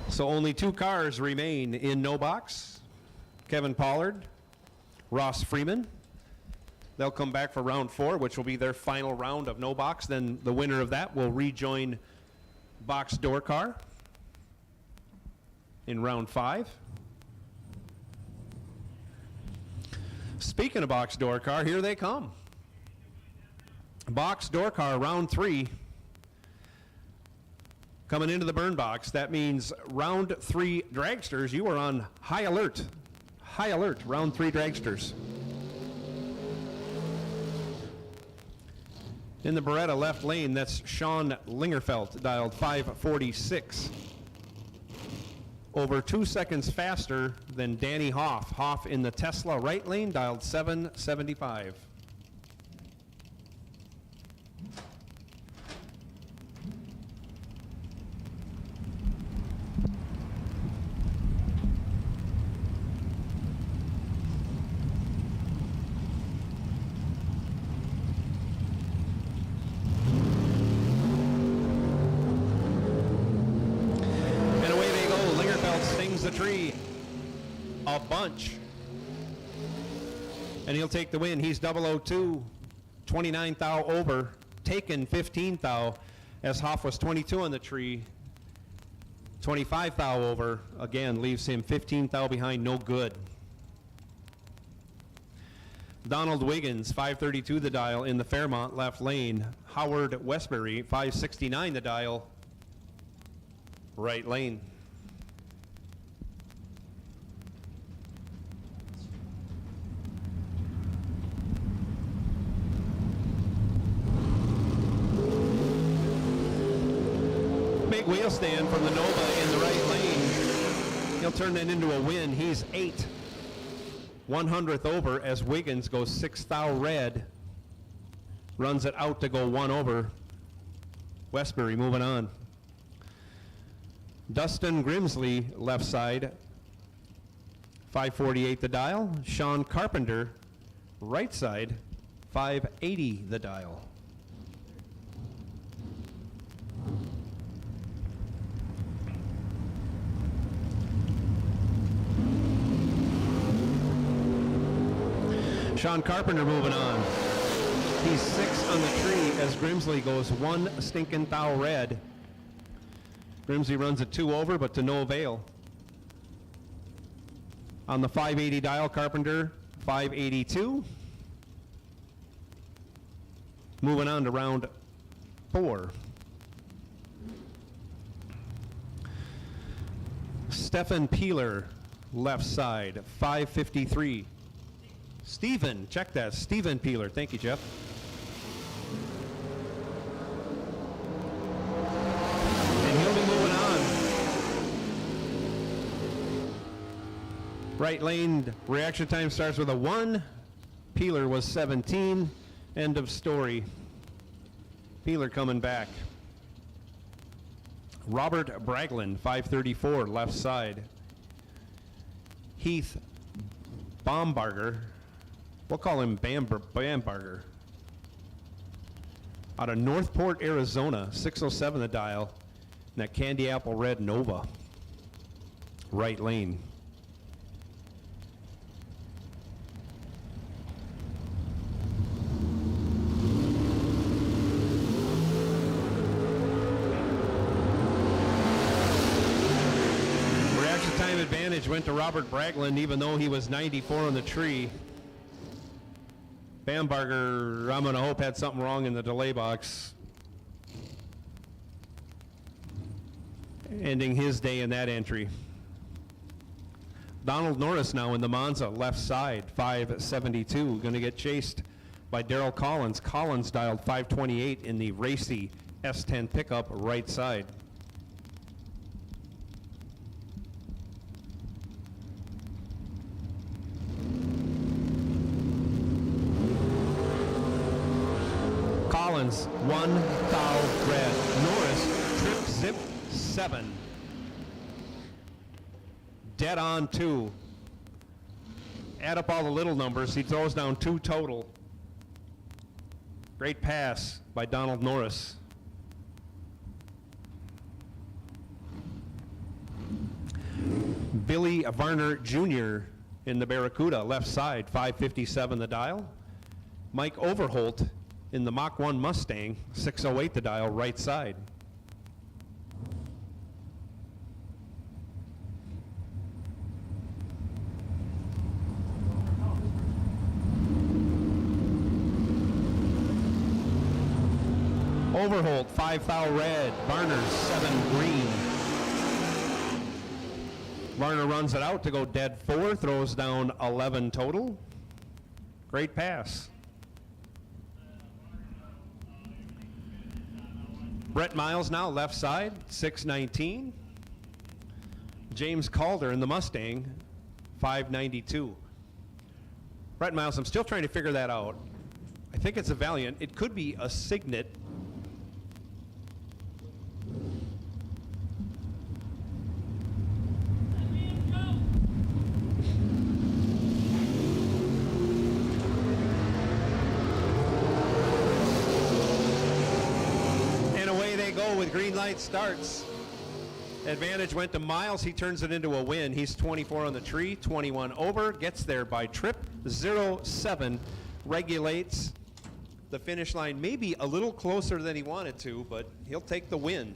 So only 2 cars remain in no box. Kevin Pollard, Ross Freeman. They'll come back for round 4, which will be their final round of no box. Then the winner of that will rejoin box door car in round 5. Speaking of box door car, here they come. Box door car, round 3. Coming into the burn box. That means round 3 dragsters, you are on high alert. High alert, round 3 dragsters. In the Beretta left lane, that's Sean Lingerfelt, dialed 546. Over 2 seconds faster than Danny Hoff. Hoff in the Tesla right lane, dialed 775. The tree a bunch, and he'll take the win. He's 002, 29 thou over, taken 15 thou, as Hoff was 22 on the tree, 25 thou over, again leaves him 15 thou behind, no good. Donald Wiggins, 532 the dial in the Fairmont left lane. Howard Westbury, 569 the dial, right lane. Wheel stand from the Nova in the right lane. He'll turn that into a win. He's 8 100th over as Wiggins goes 6 thou red. Runs it out to go 1 over. Westbury moving on. Dustin Grimsley left side. 548 the dial. Sean Carpenter right side. 580 the dial. Sean Carpenter moving on. He's 6 on the tree as Grimsley goes 1 stinking thou red. Grimsley runs it 2 over, but to no avail. On the 580 dial, Carpenter 582. Moving on to round 4. Stefan Peeler, left side, 553. Stephen, check that. Stephen Peeler. Thank you, Jeff. And he'll be moving on. Right lane reaction time starts with a 1. Peeler was 17. End of story. Peeler coming back. Robert Bragland, 534, left side. Heath Baumbarger. We'll call him Bambarger. Out of Northport, Arizona, 607 the dial. And that candy apple red Nova. Right lane. Reaction time advantage went to Robert Bragland, even though he was 94 on the tree. Bambarger, I'm going to hope, had something wrong in the delay box. Ending his day in that entry. Donald Norris now in the Monza, left side, 572. Going to get chased by Darrell Collins. Collins dialed 528 in the racy S10 pickup, right side. Collins, 1 thou red. Norris, trip zip 7. Dead on 2. Add up all the little numbers, he throws down 2 total. Great pass by Donald Norris. Billy Varner Jr. in the Barracuda, left side, 557 the dial. Mike Overholt in the Mach 1 Mustang, 608 the dial, right side. Overholt, 5 thou red, Varner's 7 green. Varner runs it out to go dead 4, throws down 11 total. Great pass. Brett Miles now left side, 619. James Calder in the Mustang, 592. Brett Miles, I'm still trying to figure that out. I think it's a Valiant. It could be a Signet. With green light starts. Advantage went to Miles. He turns it into a win. He's 24 on the tree, 21 over. Gets there by trip. 0-7. Regulates the finish line. Maybe a little closer than he wanted to, but he'll take the win.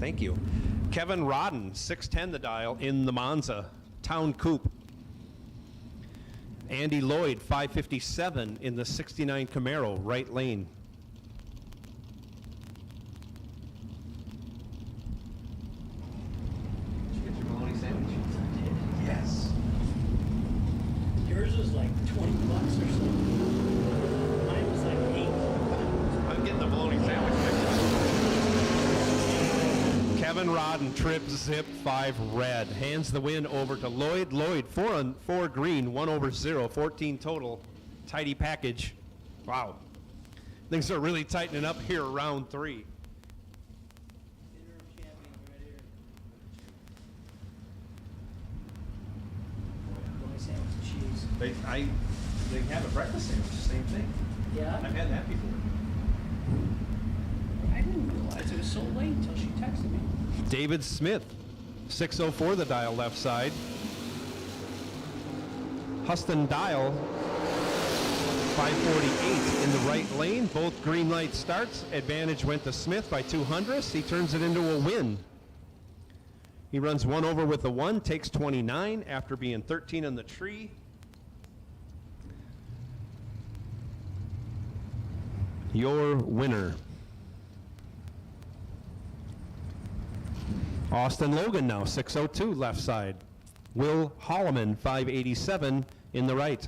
Thank you. Kevin Rodden, 610 the dial in the Monza. Town Coupe. Andy Lloyd, 557 in the 69 Camaro, right lane. Did you get your bologna sandwich? I did. Yes. Yours was like $20 or something. Mine was like 8. I'm getting the bologna sandwich. Kevin Rodden, trip, zip, 5 red. Hands the win over to Lloyd. Lloyd, 4 on 4 green, 1 over 0, 14 total. Tidy package. Wow. Things are really tightening up here, round 3. They have a breakfast sandwich, same thing. Yeah? I've had that before. I didn't realize it was so late until she texted me. David Smith, 604 the dial left side. Huston Dial, 548 in the right lane. Both green light starts. Advantage went to Smith by 200ths. He turns it into a win. He runs 1 over with the 1, takes 29 after being 13 on the tree. Your winner. Austin Logan now, 602 left side. Will Holloman, 587 in the right.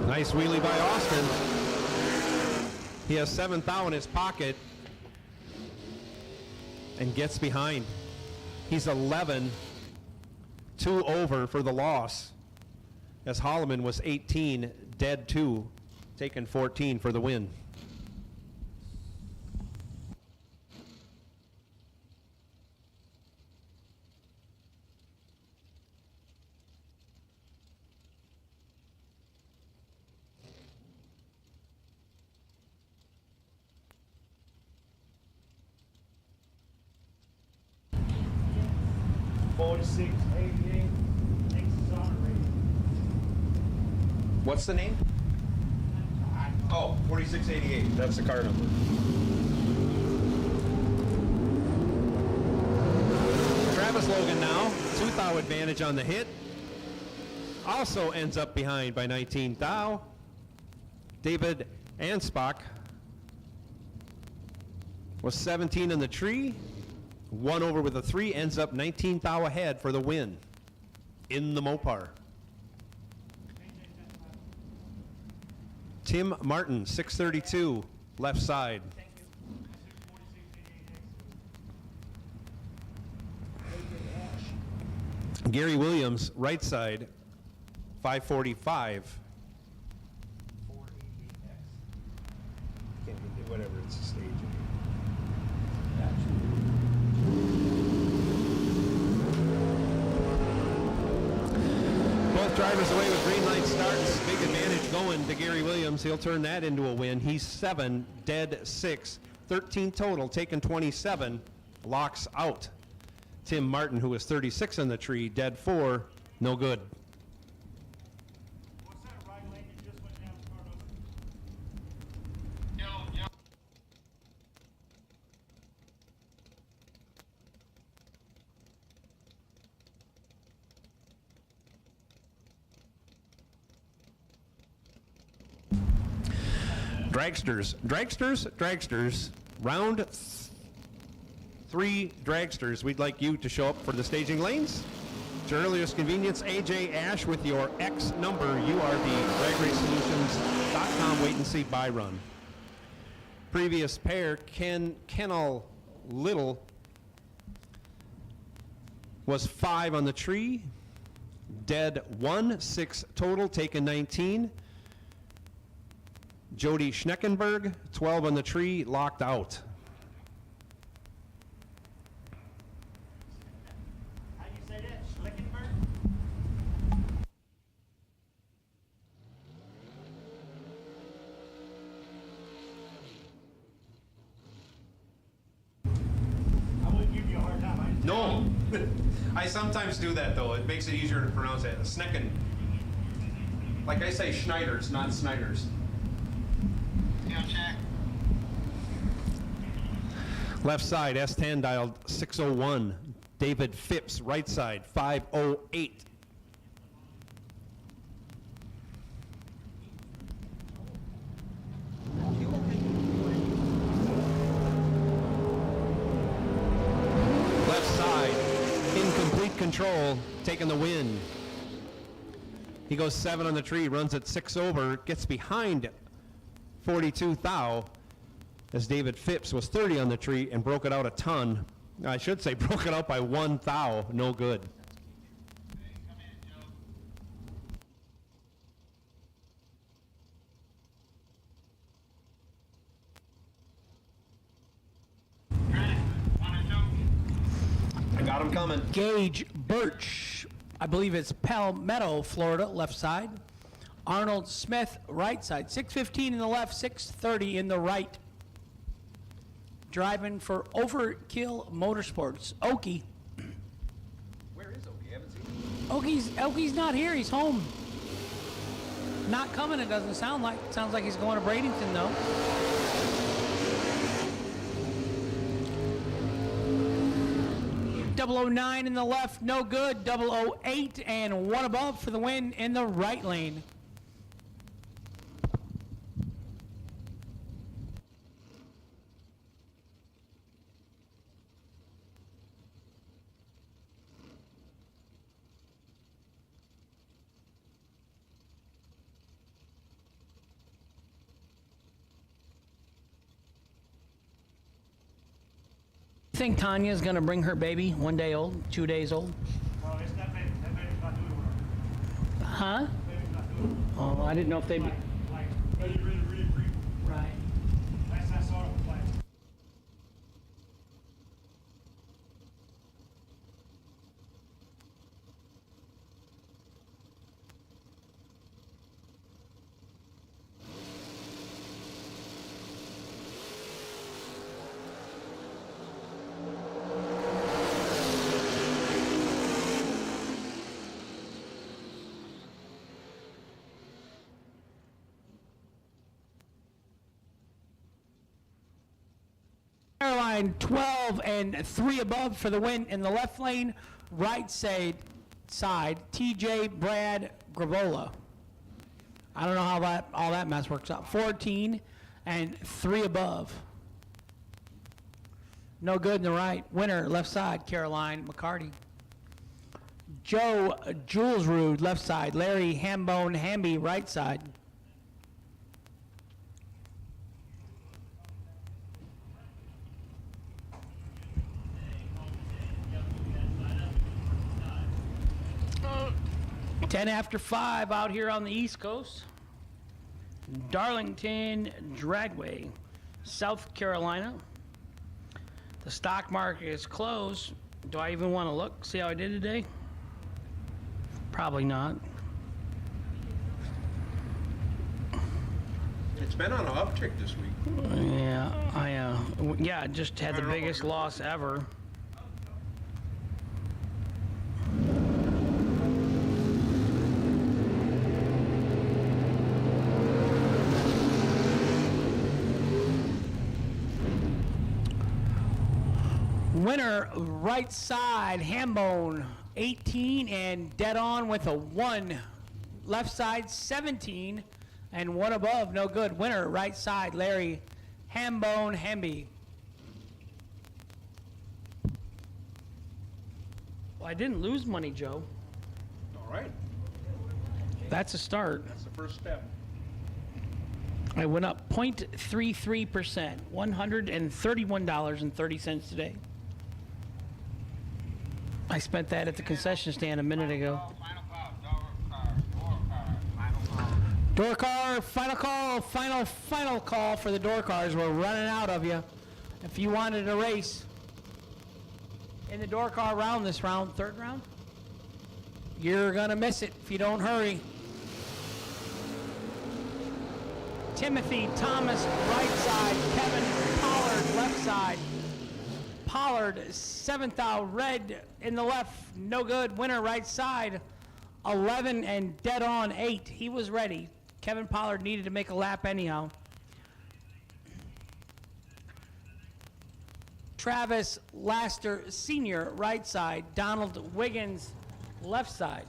Nice wheelie by Austin. He has 7 thou in his pocket and gets behind. He's 11, 2 over for the loss, as Holloman was 18, dead 2, taking 14 for the win. What's the name? Oh, 4688. That's the car number. Travis Logan now, 2 thou advantage on the hit. Also ends up behind by 19 thou. David Anspach was 17 in the tree. 1 over with a 3, ends up 19 thou ahead for the win in the Mopar. Tim Martin, 632, left side. Gary Williams, right side, 545. Can't do whatever, it's a state. Drivers away with green light starts. Big advantage going to Gary Williams. He'll turn that into a win. He's 7, dead 6. 13 total, taken 27. Locks out. Tim Martin, who was 36 on the tree, dead 4, no good. What's that right lane you just went down to Carlos? Dragsters. Round 3 dragsters. We'd like you to show up for the staging lanes. To earliest convenience, AJ Ash with your X number, URB, DRAGWAYSolutions.com, wait and see, buy run. Previous pair, Kennel Little was 5 on the tree, dead 1, 6 total, taken 19. Jody Schneckenberg, 12 on the tree, locked out. How do you say that? Schlickenberg? I wouldn't give you a hard time. No. I sometimes do that, though. It makes it easier to pronounce it. Schnecken. Like I say, Schneiders, not Snyders. Left side, S10 dialed 601. David Phipps, right side, 508. Left side, incomplete control, taking the win. He goes 7 on the tree, runs at 6 over, gets behind 42 thou, as David Phipps was 30 on the tree and broke it out a ton. I should say broke it out by 1 thou, no good. I got him coming. Gage Birch, I believe it's Palmetto, Florida, left side. Arnold Smith, right side. 6:15 in the left, 6:30 in the right. Driving for Overkill Motorsports. Okie. Where is Okie? I haven't seen him. Okie's not here. He's home. Not coming, it doesn't sound like. Sounds like he's going to Bradenton, though. .009 in the left, no good. 008 and 1 above for the win in the right lane. Think Tanya's gonna bring her baby 1 day old, 2 days old? No, it's that baby. That baby's not doing it. Huh? That baby's not doing it. Oh, I didn't know if they. Like, really, really, really free. Right. Last I saw it was like, Caroline 12 and 3 above for the win in the left lane, right side, TJ Brad Gravola. I don't know how that all that mess works out. 14 and 3 above. No good in the right. Winner, left side, Caroline McCarty. Joe Julesrud, left side. Larry Hambone Hamby, right side. Ten after 5 out here on the East Coast. Darlington Dragway, South Carolina. The stock market is closed. Do I even want to look, see how I did today? Probably not. It's been on an uptick this week. Yeah, I just had the biggest loss ever. Winner, right side, Hambone, 18 and dead on with a 1. Left side, 17 and 1 above, no good. Winner, right side, Larry Hambone Hamby. Well, I didn't lose money, Joe. All right. That's a start. That's the first step. I went up 0.33%, $131.30 today. I spent that at the concession stand a minute ago. Door car, final call, final call for the door cars. We're running out of you. If you wanted a race in the door car round this round, third round, you're gonna miss it if you don't hurry. Timothy Thomas, right side. Kevin Pollard, left side. Pollard, 7th out, red in the left, no good. Winner, right side, 11 and dead on 8. He was ready. Kevin Pollard needed to make a lap anyhow. Travis Laster, senior, right side. Donald Wiggins, left side.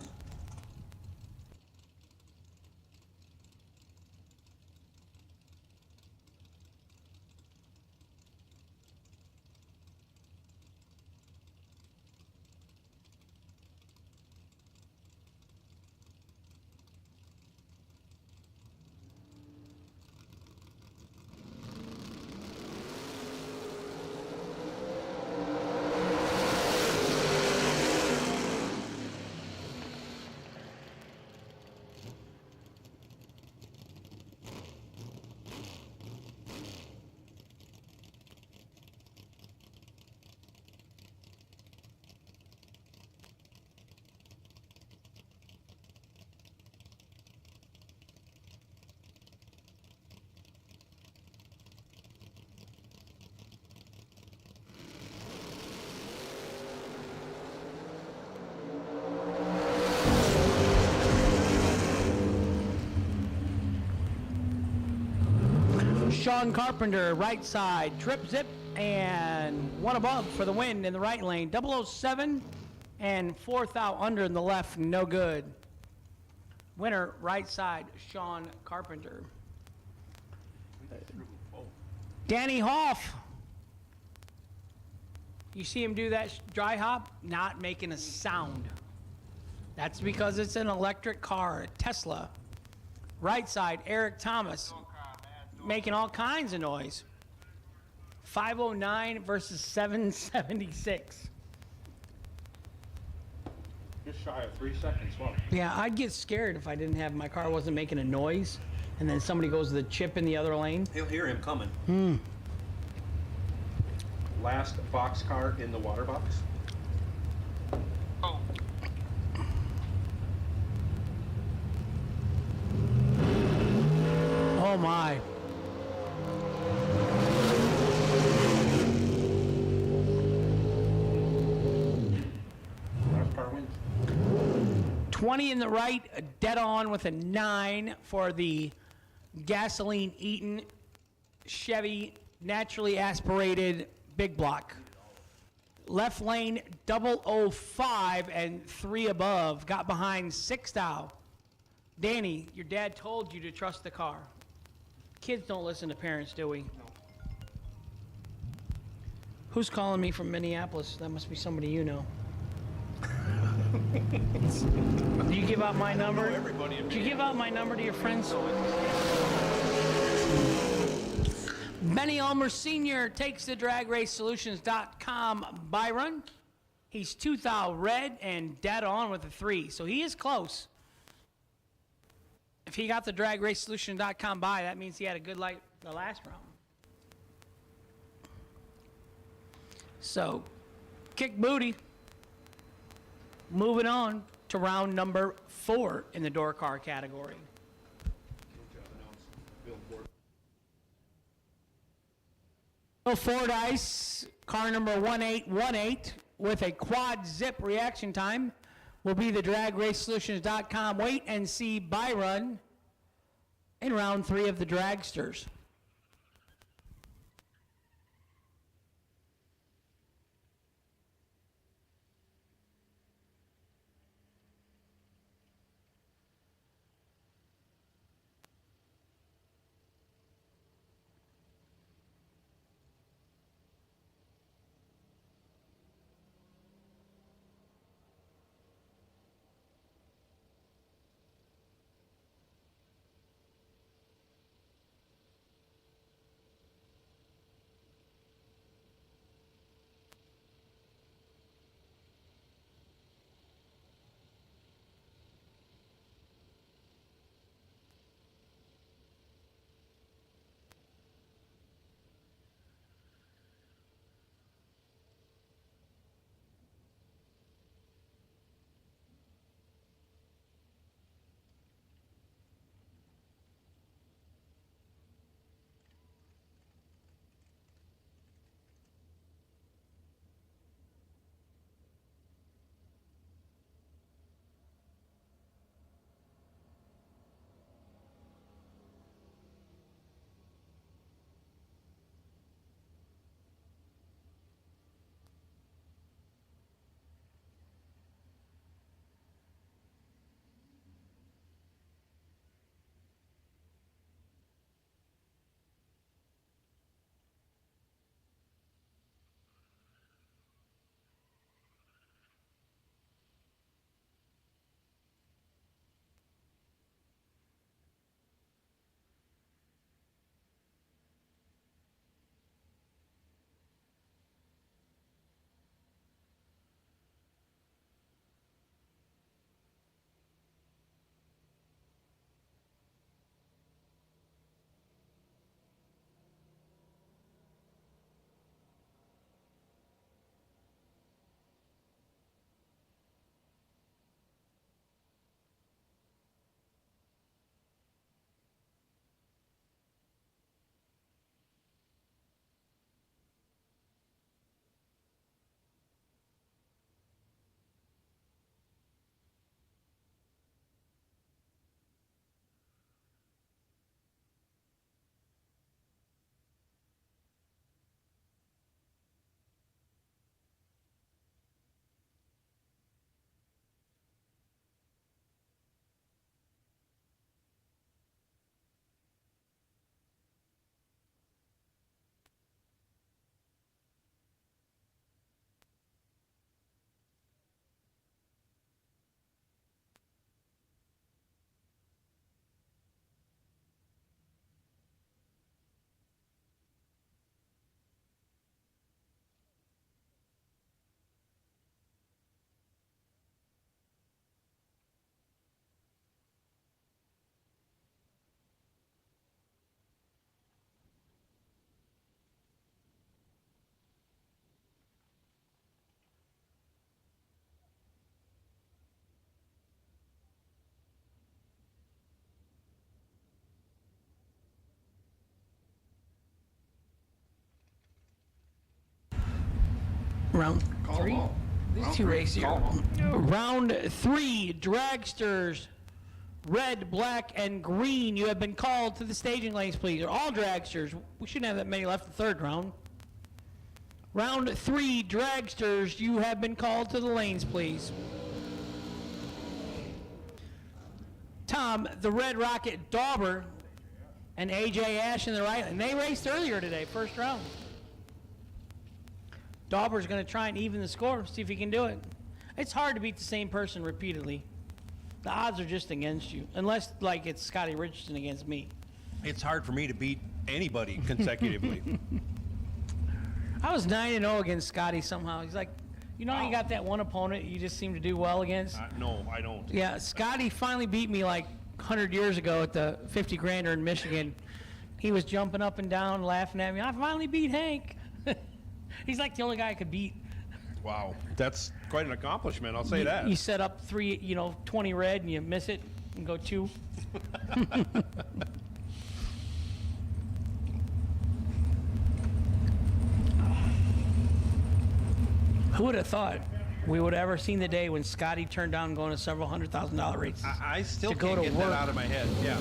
Sean Carpenter, right side, trip zip, and 1 above for the win in the right lane. 007 and 4th out under in the left, no good. Winner, right side, Sean Carpenter. Danny Hoff. You see him do that dry hop? Not making a sound. That's because it's an electric car, a Tesla. Right side, Eric Thomas. Making all kinds of noise. 509 versus 776. Just shy of 3 seconds. Well, Yeah, I'd get scared if I didn't have my car wasn't making a noise, and then somebody goes to the chip in the other lane. he'll hear him coming. Last boxcar in the water box. Oh. Oh my. Last car wins. 20 in the right, dead on with a 9 for the gasoline-eating Chevy naturally aspirated big block. Left lane 005 and 3 above. Got behind 6th out. Danny, your dad told you to trust the car. Kids don't listen to parents, do we? No. Who's calling me from Minneapolis? That must be somebody you know. Do you give out my number? Do you give out my number to your friends? Benny Ulmer Sr. takes the DragRaceSolutions.com by run. He's 2th out red and dead on with a 3, so he is close. If he got the DragRaceSolutions.com by, that means he had a good light the last round. So, kick booty. Moving on to round number 4 in the door car category. Fordyce, car number 1818 with a quad zip reaction time will be the DragRaceSolutions.com wait and see buy run in round 3 of the dragsters. Round 3? These two races here. Round 3, dragsters, red, black, and green. You have been called to the staging lanes, please. All dragsters. We shouldn't have that many left in the third round. Round 3, dragsters, you have been called to the lanes, please. Tom, the Red Rocket Dauber, and AJ Ash in the right, and they raced earlier today, first round. Dauber's going to try and even the score, see if he can do it. It's hard to beat the same person repeatedly. The odds are just against you, unless, like, it's Scotty Richardson against me. It's hard for me to beat anybody consecutively. I was 9-0 against Scotty somehow. He's like, you know, you got that one opponent you just seem to do well against? No, I don't. Yeah, Scotty finally beat me like 100 years ago at the 50 grander in Michigan. He was jumping up and down, laughing at me. I finally beat Hank. He's like the only guy I could beat. Wow, that's quite an accomplishment, I'll say that. You set up 20 red, and you miss it and go 2. Who would have thought we would have ever seen the day when Scotty turned down going to several $100,000 races? I still to go can't to get work. that out of my head. Yeah.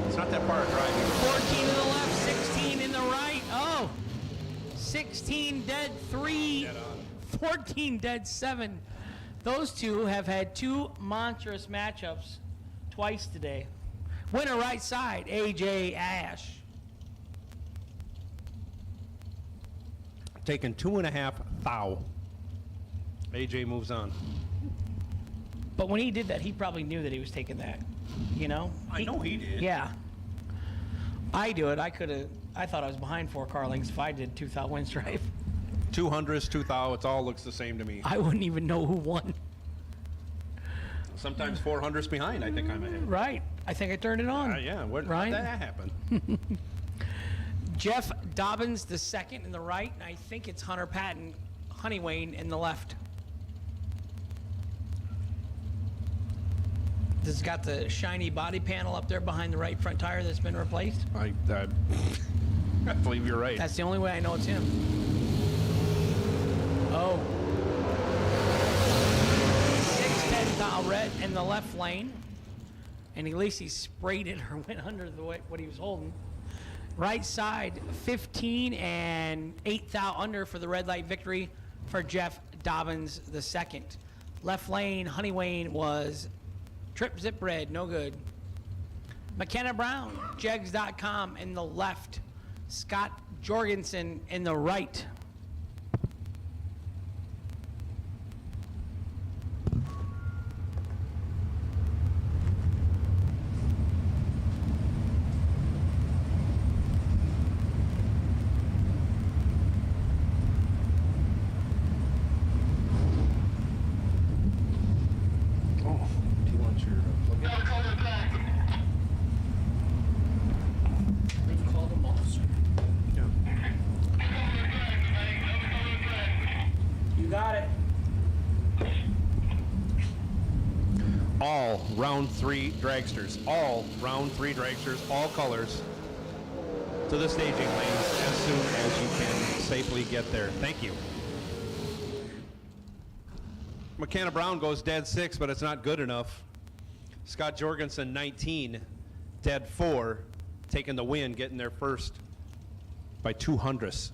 It's not that far of driving. 14 to the left, 16 in the right. Oh, 16 dead 3, 14 dead 7. Those two have had two monstrous matchups twice today. Winner right side, AJ Ash. Taking 2.5 thou. AJ moves on. But when he did that, he probably knew that he was taking that. You know? I know he did. Yeah. I do it. I thought I was behind 4 car lengths if I did 2 thou win stripe. 200s, 2 thou, it all looks the same to me. I wouldn't even know who won. Sometimes 400s behind, I think I'm ahead. Right. I think I turned it on. Yeah, how did Right? that happen? Jeff Dobbins the second in the right, and I think it's Hunter Patton Honeywayne in the left. This has got the shiny body panel up there behind the right front tire that's been replaced. I believe you're right. That's the only way I know it's him. Oh. 610 thou red in the left lane. And at least he sprayed it or went under the way, what he was holding. Right side, 15 and 8 thou under for the red light victory for Jeff Dobbins the second. Left lane, Honeywayne was trip zip red, no good. McKenna Brown, JEGS.com in the left. Scott Jorgensen in the right. All round 3 dragsters, all round 3 dragsters, all colors, to the staging lanes as soon as you can safely get there. Thank you. McKenna Brown goes dead 6, but it's not good enough. Scott Jorgensen 19, dead 4, taking the win, getting there first by 200ths.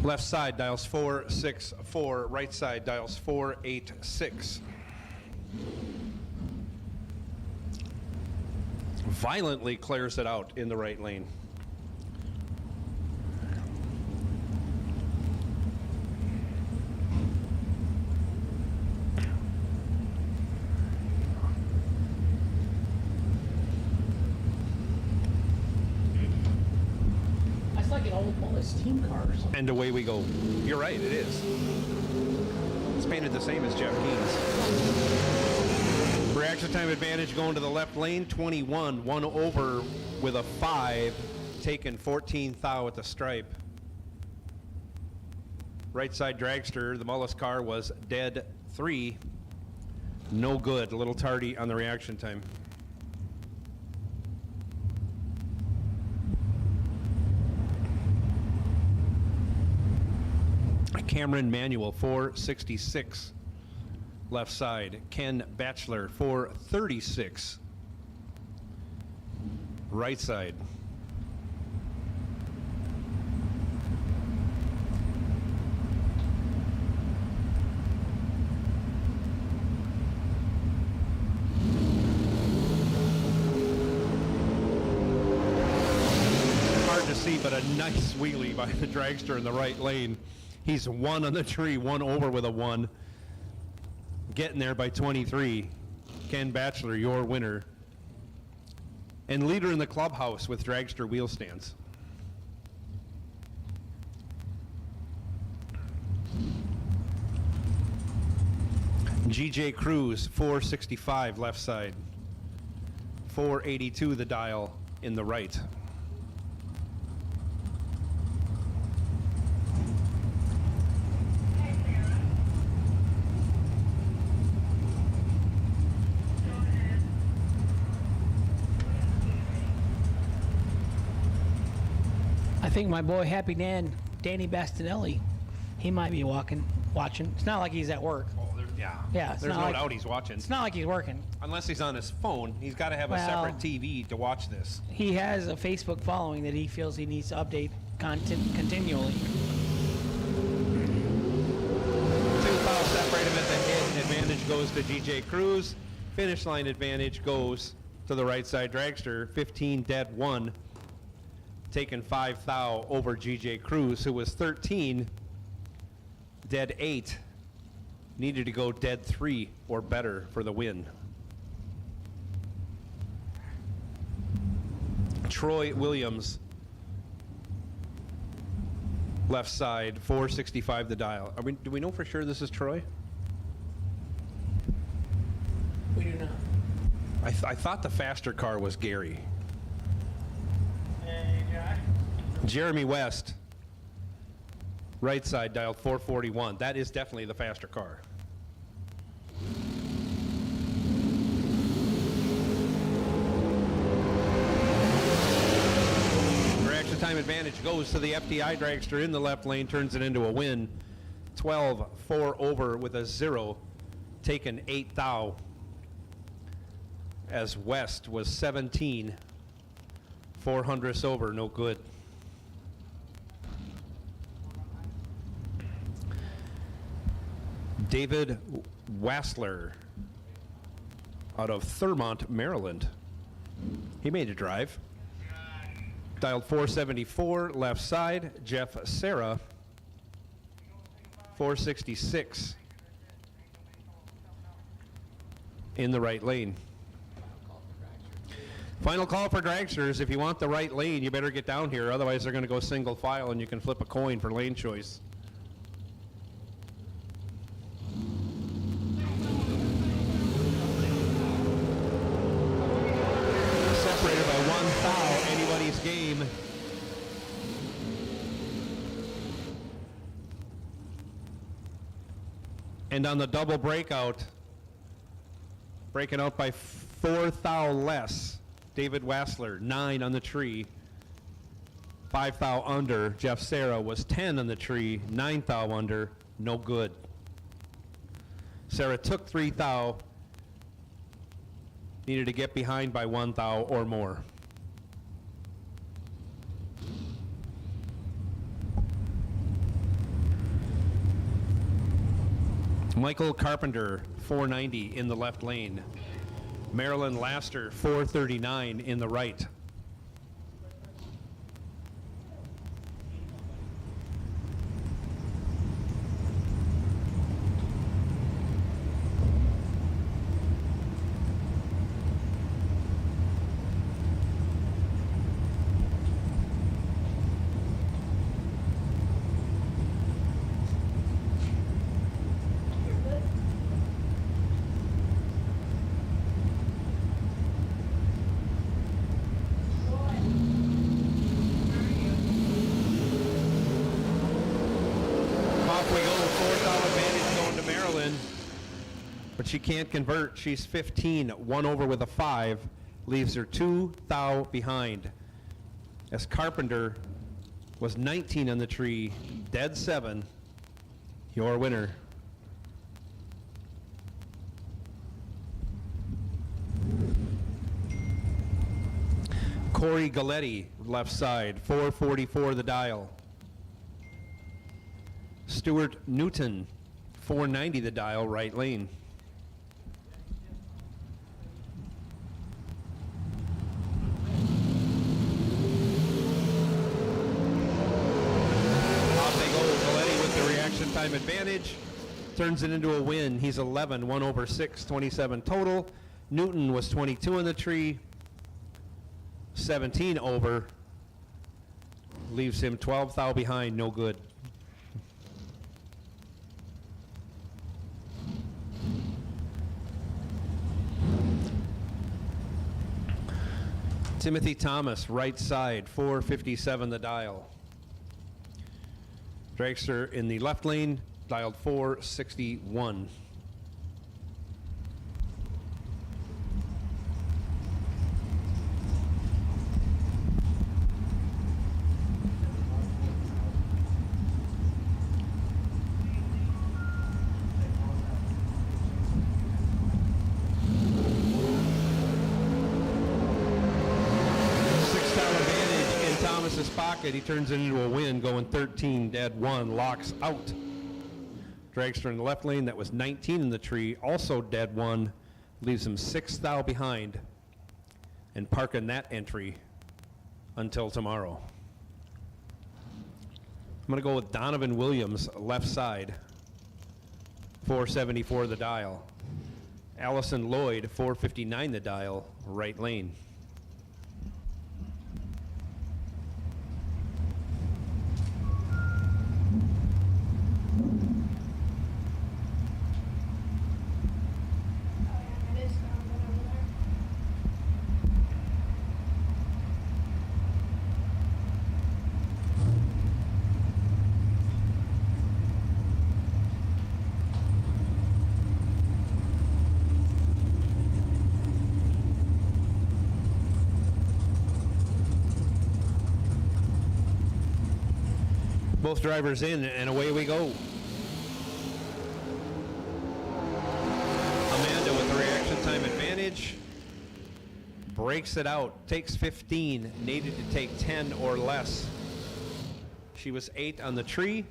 Left side dials 464, right side dials 486. Violently clears it out in the right lane. That's like an old Wallace team car or something. And away we go. You're right, it is. It's painted the same as Jeff Keene's. Reaction time advantage going to the left lane, 21, 1 over with a 5, taking 14 thou at the stripe. Right side dragster, the Mullis car was dead 3, no good, a little tardy on the reaction time. Cameron Manuel, 466. Left side. Ken Batchelor, 436. Right side. Hard to see, but a nice wheelie by the dragster in the right lane. He's 1 on the tree, 1 over with a 1. Getting there by 23. Ken Batchelor, your winner. And leader in the clubhouse with dragster wheel stands. GJ Cruz, 465 left side. 482 the dial in the right. I think my boy Happy Dan, Danny Bastinelli, he might be watching. It's not like he's at work. Oh, yeah. Yeah, it's There's not no like- doubt he's watching. It's not like he's working. Unless he's on his phone, he's got to have a Well- separate TV to watch this. He has a Facebook following that he feels he needs to update content continually. 2 fouls separate him at the hit. Advantage goes to GJ Cruz. Finish line advantage goes to the right side dragster. 15 dead 1. Taking 5 thou over GJ Cruz, who was 13 dead 8. Needed to go dead 3 or better for the win. Troy Williams, left side, 465 the dial. Do we know for sure this is Troy? We do not. I thought the faster car was Gary. Hey, Josh. Jeremy West, right side, dialed 441. That is definitely the faster car. Reaction time advantage goes to the FTI dragster in the left lane, turns it into a win. 12-4 over with a 0, taken 8 thou. As West was 17, 400ths over, no good. David Wassler out of Thurmont, Maryland. He made a drive. Dialed 474, left side. Jeff Serra, 466 in the right lane. Final call for dragsters. If you want the right lane, you better get down here. Otherwise, they're going to go single file, and you can flip a coin for lane choice. Separated by 1 foul, anybody's game. And on the double breakout, breaking out by 4 thou less, David Wassler, 9 on the tree. 5 thou under. Jeff Serra was 10 on the tree, 9 thou under, no good. Serra took 3 thou, needed to get behind by 1 thou or more. Michael Carpenter, 490 in the left lane. Marilyn Laster, 439 in the right. But she can't convert. She's 15, 1 over with a 5, leaves her 2 thou behind. As Carpenter was 19 on the tree, dead 7, your winner. Corey Galletti, left side, 444 the dial. Stuart Newton, 490 the dial, right lane. Time advantage, turns it into a win. He's 11, 1 over 6, 27 total. Newton was 22 on the tree, 17 over, leaves him 12 thou behind, no good. Timothy Thomas, right side, 457 the dial. Dragster in the left lane, dialed 461. his pocket. He turns it into a win, going 13 dead 1, locks out. Dragster in the left lane, that was 19 in the tree, also dead 1, leaves him 6 thou behind, and parking that entry until tomorrow. I'm going to go with Donovan Williams, left side, 474 the dial. Allison Lloyd, 459 the dial, right lane. Both drivers in, and away we go. Amanda with the reaction time advantage. Breaks it out, takes 15, needed to take 10 or less. She was 8 on the tree.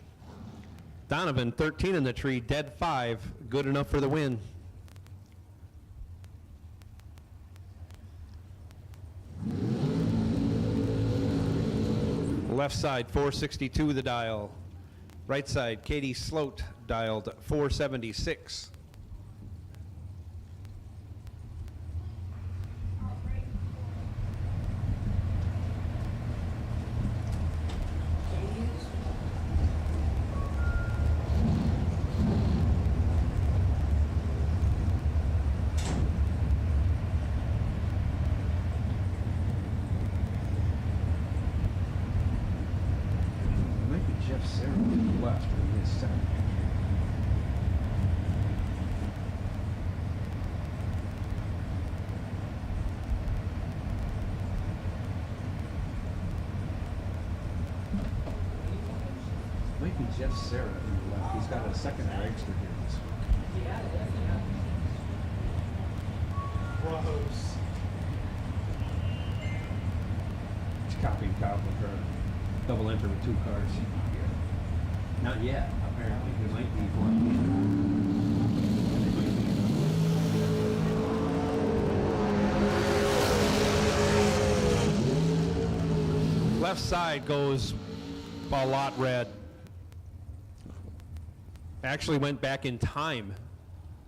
Donovan, 13 on the tree, dead 5, good enough for the win. Left side, 462 the dial. Right side, Katie Sloat dialed 476. Jeff Sarah in the left. He's got a second dragster here this week. Gross. He's copying Kyle for a double enter with 2 cars. Not yet, apparently. He might be one. Left side goes a lot red. Actually went back in time.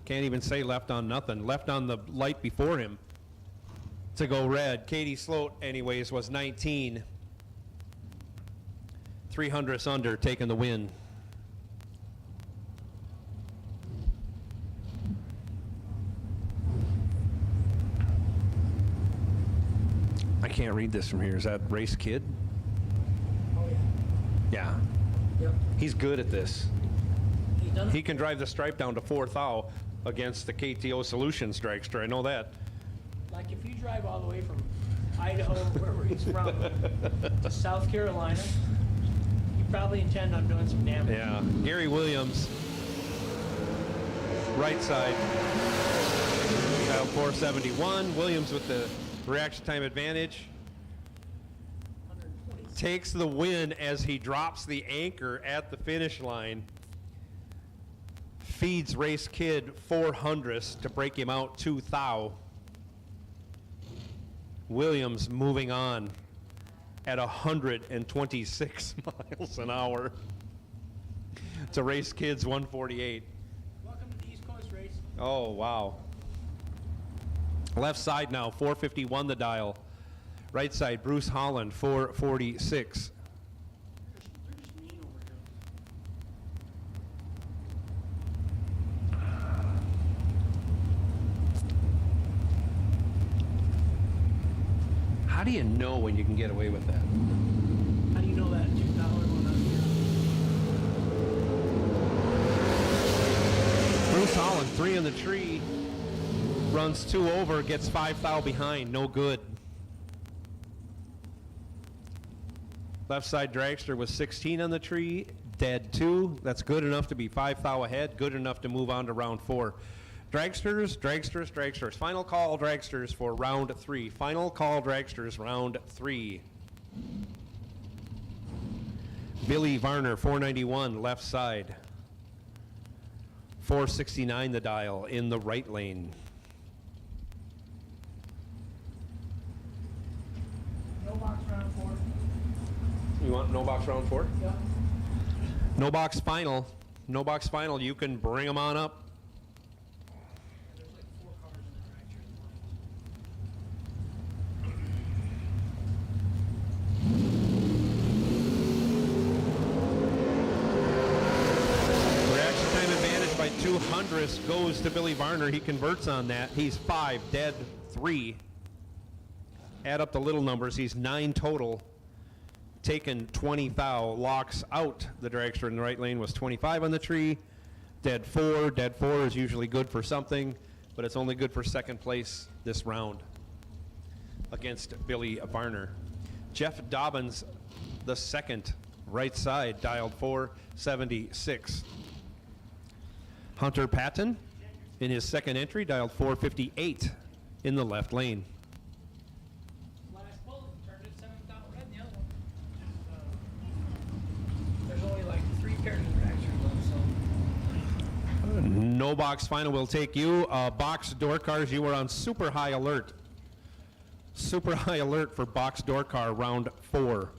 Can't even say left on nothing. Left on the light before him to go red. Katie Sloat, anyways, was 19. 300ths under, taking the win. I can't read this from here. Is that Race Kid? Oh, yeah. Yeah. Yep. He's good at this. Done. He can drive the stripe down to 4 thou against the KTO Solutions dragster. I know that. Like if you drive all the way from Idaho, wherever he's from, to South Carolina, you probably intend on doing some damage. Yeah. Gary Williams, right side, dial 471. Williams with the reaction time advantage. Takes the win as he drops the anchor at the finish line. Feeds Race Kid 400ths to break him out 2 thou. Williams moving on at 126 miles an hour to Race Kid's 148. Welcome to the East Coast race. Oh, wow. Left side now, 451 the dial. Right side, Bruce Holland, 446. How do you know when you can get away with that? How do you know that $2 one up here? Bruce Holland, 3 on the tree, runs 2 over, gets 5 thou behind, no good. Left side dragster was 16 on the tree, dead 2. That's good enough to be 5 thou ahead, good enough to move on to round 4. Dragsters, dragsters, dragsters. Final call dragsters for round 3. Final call dragsters, round 3. Billy Varner, 491, left side. 469 the dial in the right lane. No box round 4. You want no box round 4? Yeah. No box final. No box final. You can bring them on up. There's like 4 cars in the dragster. Reaction time advantage by 200 goes to Billy Varner. He converts on that. He's 5, dead 3. Add up the little numbers. He's 9 total. Taken 20 thou. Locks out the dragster in the right lane was 25 on the tree. Dead 4. Dead 4 is usually good for something, but it's only good for second place this round against Billy Varner. Jeff Dobbins, the second, right side, dialed 476. Hunter Patton, in his second entry, dialed 458 in the left lane. Last bullet turned it 7,000 red in the other one. There's only like 3 pairs of dragsters left, so. No box final will take you. Box door cars, you were on super high alert. Super high alert for box door car round 4.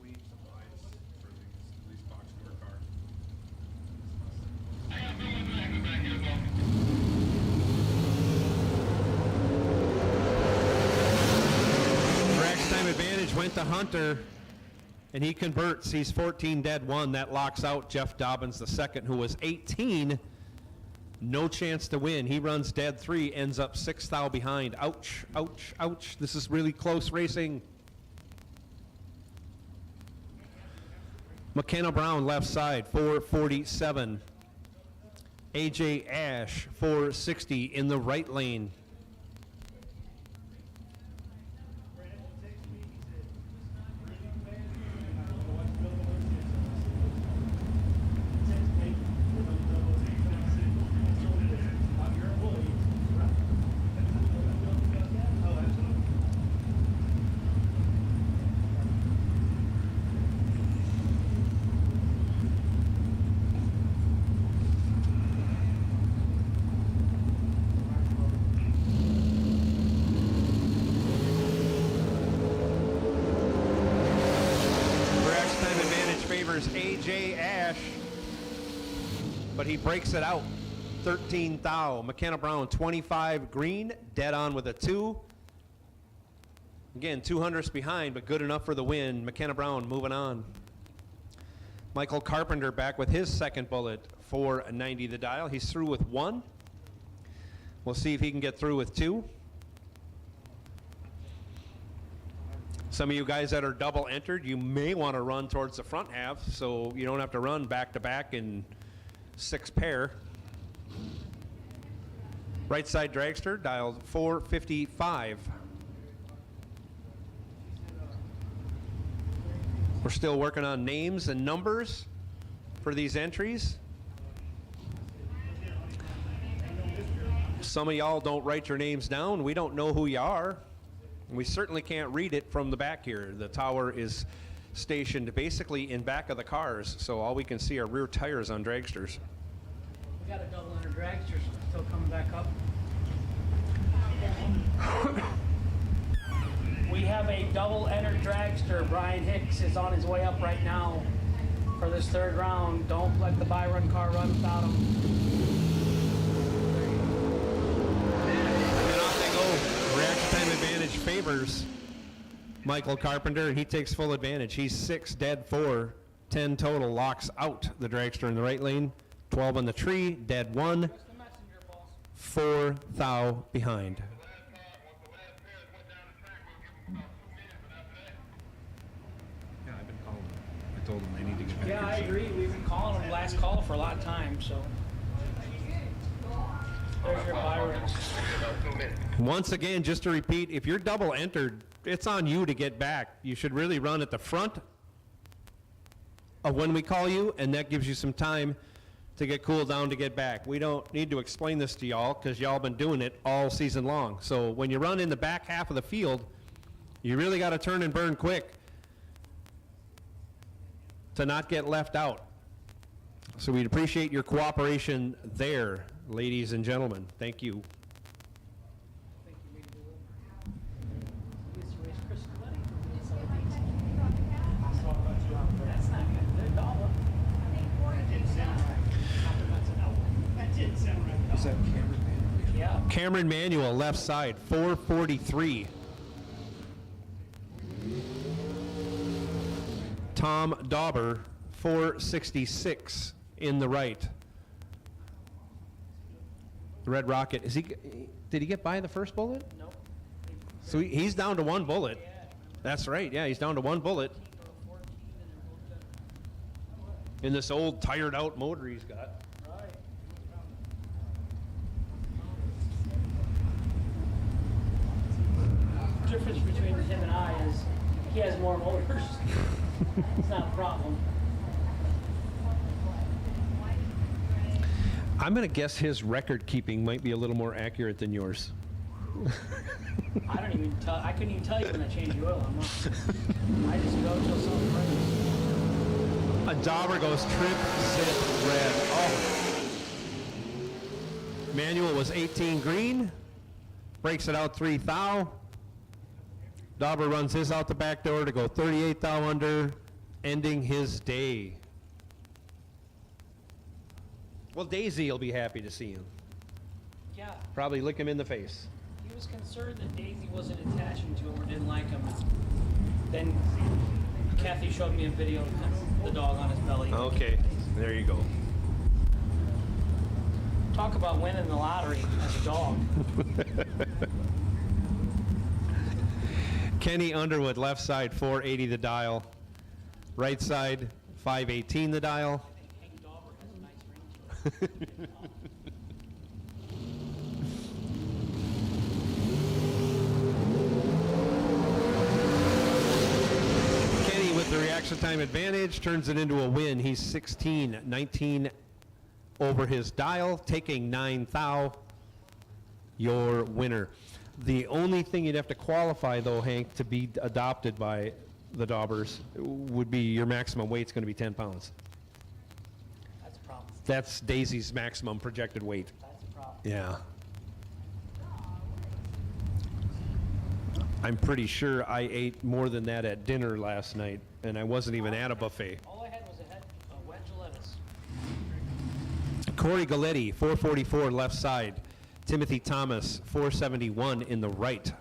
Fleet supplies for these box door cars. Track's time advantage went to Hunter, and he converts. He's 14 dead 1. That locks out Jeff Dobbins, the second, who was 18. No chance to win. He runs dead 3, ends up 6 thou behind. Ouch, ouch, ouch. This is really close racing. McKenna Brown, left side, 447. AJ Ash, 460 in the right lane. AJ Ash, but he breaks it out. 13 thou. McKenna Brown, 25 green, dead on with a 2. Again, 200ths behind, but good enough for the win. McKenna Brown moving on. Michael Carpenter back with his second bullet, 490 the dial. He's through with 1. We'll see if he can get through with 2. Some of you guys that are double entered, you may want to run towards the front half so you don't have to run back to back in 6 pair. Right side dragster, dialed 455. We're still working on names and numbers for these entries. Some of y'all don't write your names down. We don't know who you are. We certainly can't read it from the back here. The tower is stationed basically in back of the cars, so all we can see are rear tires on dragsters. We got a double under dragster still coming back up. We have a double enter dragster. Brian Hicks is on his way up right now for this 3rd round. Don't let the buy run car run without him. And off they go. Reaction time advantage favors Michael Carpenter, and he takes full advantage. He's 6 dead 4, 10 total. Locks out the dragster in the right lane. 12 on the tree, dead 1. 4 thou behind. Yeah, I've been calling them. I told them they need to get back Yeah, I here soon. agree. We've been calling him last call for a lot of time, so. There's your buy runs. Once again, just to repeat, if you're double entered, it's on you to get back. You should really run at the front of when we call you, and that gives you some time to get cooled down to get back. We don't need to explain this to y'all because y'all been doing it all season long. So when you run in the back half of the field, you really got to turn and burn quick. to not get left out. So we'd appreciate your cooperation there, ladies and gentlemen. Thank you. That's not good. They're dollar. That didn't sound right. That didn't sound right. Is that Cameron? Yeah. Cameron Manuel, left side, 443. Tom Dauber, 466 in the right. The Red Rocket, did he get by the first bullet? Nope. So he's down to one bullet. That's right, yeah, he's down to one bullet. In this old tired out motor he's got. The difference between him and I is he has more motors. It's not a problem. I'm going to guess his record keeping might be a little more accurate than yours. I couldn't even tell you when I changed the oil. I just go till something breaks. A Dauber goes trip, zip, red. Oh. Manual was 18 green. Breaks it out 3 thou. Dauber runs his out the back door to go 38 thou under, ending his day. Well, Daisy will be happy to see him. Yeah. Probably lick him in the face. He was concerned that Daisy wasn't attaching to him or didn't like him. Then Kathy showed me a video of the dog on his belly. Okay, there you go. Talk about winning the lottery as a dog. Kenny Underwood, left side, 480 the dial. Right side, 518 the dial. Hank Dauber has a nice ring to it. Kenny with the reaction time advantage turns it into a win. He's 16-19 over his dial, taking 9 thou. Your winner. The only thing you'd have to qualify, though, Hank, to be adopted by the Daubers would be your maximum weight's going to be 10 pounds. That's a problem. That's Daisy's maximum projected weight. That's a problem. Yeah. I'm pretty sure I ate more than that at dinner last night, and I wasn't even at a buffet. All I had was a wedge of lettuce. Corey Galletti, 444 left side. Timothy Thomas, 471 in the right.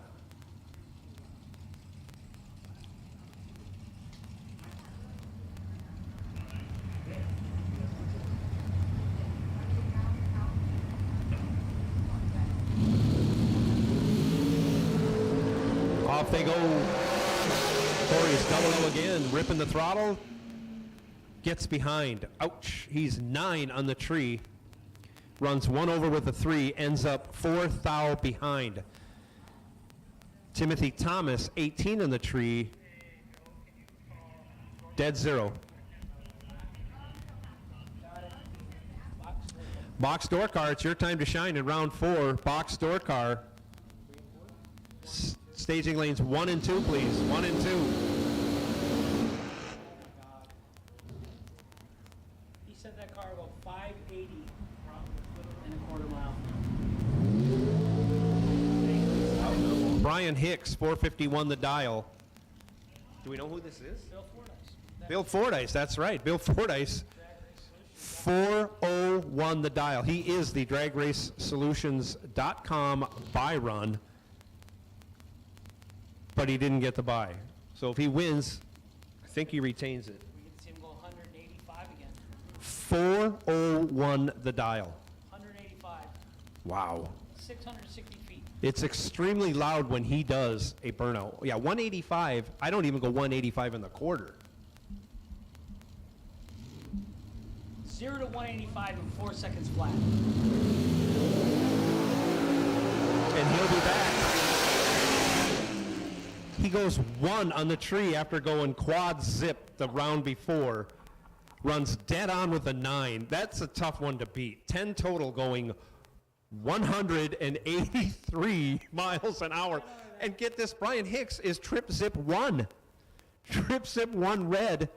Off they go. Corey's double O again, ripping the throttle. Gets behind. Ouch. He's 9 on the tree. Runs 1 over with a 3, ends up 4 thou behind. Timothy Thomas, 18 on the tree. Dead 0. Box door car, it's your time to shine in round 4. Box door car. Staging lanes 1 and 2, please. 1 and 2. He said that car about 580 in a quarter mile. Brian Hicks, 451 the dial. Do we know who this is? Bill Fordyce. Bill Fordyce, that's right. Bill Fordyce, 401 the dial. He is the DragRaceSolutions.com buy run, but he didn't get the buy. So if he wins, I think he retains it. We get to see him go 185 again. 401 the dial. 185. Wow. 660 feet. It's extremely loud when he does a burnout. Yeah, 185. I don't even go 185 in the quarter. 0 to 185 in 4 seconds flat. And he'll be back. He goes 1 on the tree after going quad zip the round before. Runs dead on with a 9. That's a tough one to beat. 10 total going 183 miles an hour. And get this, Brian Hicks is trip zip 1. Trip zip 1 red.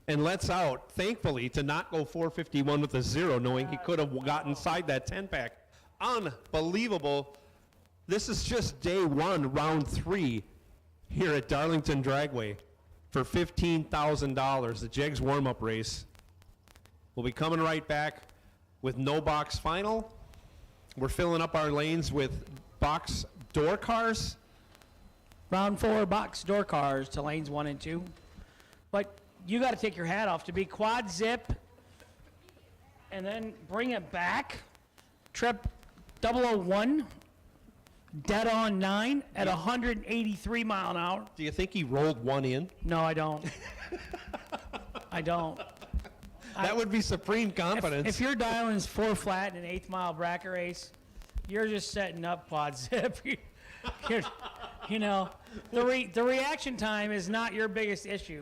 and lets out, thankfully, to not go 451 with a 0, knowing he could have got inside that 10-pack. Unbelievable. This is just day 1, round 3 here at Darlington Dragway for $15,000. The JEGS warm-up race. We'll be coming right back with no box final. We're filling up our lanes with box door cars. Round 4 box door cars to lanes 1 and 2. But you got to take your hat off to be quad zip and then bring it back. Trip 001, dead on 9 at 183 mile an hour. Do you think he rolled one in? No, I don't. I don't. That would be supreme confidence. If you're dialing 4 flat in an 8th mile bracket race, you're just setting up quad zip. You know, the reaction time is not your biggest issue.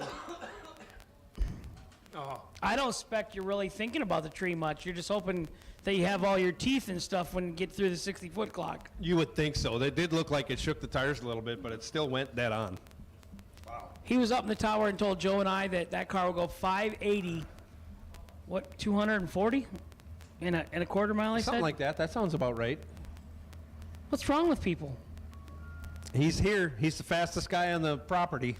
Oh. I don't expect you're really thinking about the tree much. You're just hoping that you have all your teeth and stuff when you get through the 60-foot clock. You would think so. That did look like it shook the tires a little bit, but it still went dead on. Wow. He was up in the tower and told Joe and I that that car will go 580, 240 in a quarter mile, I Something said? like that. That sounds about right. What's wrong with people? He's here. He's the fastest guy on the property.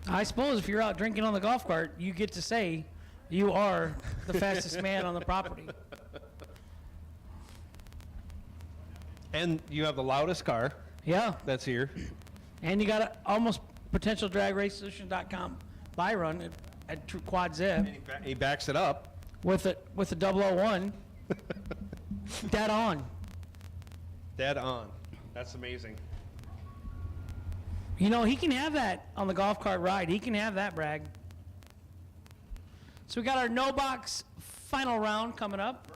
I suppose if you're out drinking on the golf cart, you get to say you are the fastest man on the property. And you have the loudest car. Yeah. That's here. And you got a almost potential DRAGWAY buy run at quad zip. He backs it up. With the 001. Dead on. Dead on. That's amazing. You know, he can have that on the golf cart ride. He can have that, Bragg. So we got our no box final round coming up.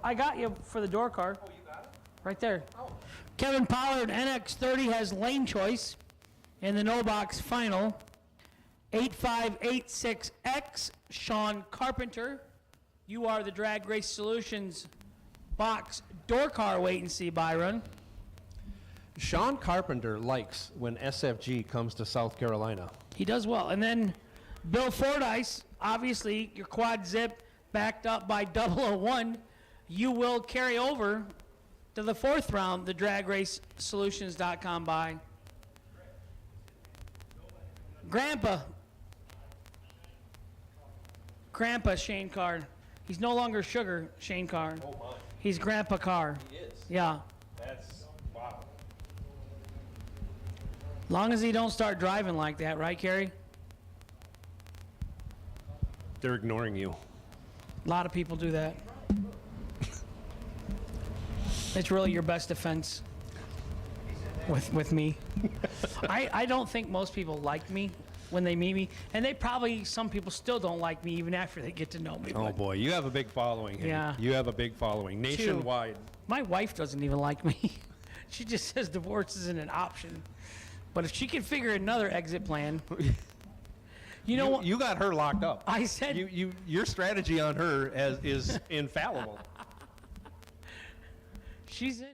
I got you for the door car. Oh, you got it? Right there. Oh. Kevin Pollard, NX30, has lane choice in the no box final. 8586X, Sean Carpenter. You are the Drag Race Solutions box door car wait and see Byron. Sean Carpenter likes when SFG comes to South Carolina. He does well. And then Bill Fordyce, obviously your quad zip backed up by 001. You will carry over to the 4th round, the DragRaceSolutions.com buy. Grandpa Shane Carr. He's no longer Sugar Shane Carr. Oh my. He's Grandpa Carr. He is. Yeah. That's wow. Long as he don't start driving like that, right, Kerry? They're ignoring you. A lot of people do that. It's really your best defense with me. I don't think most people like me when they meet me, and some people still don't like me even after they get to know me. Oh boy, you have a big following here. Yeah. You have a big following nationwide. My wife doesn't even like me. She just says divorce isn't an option. But if she can figure another exit plan, you know what? You got her locked up. I said your strategy on her is infallible. She's in.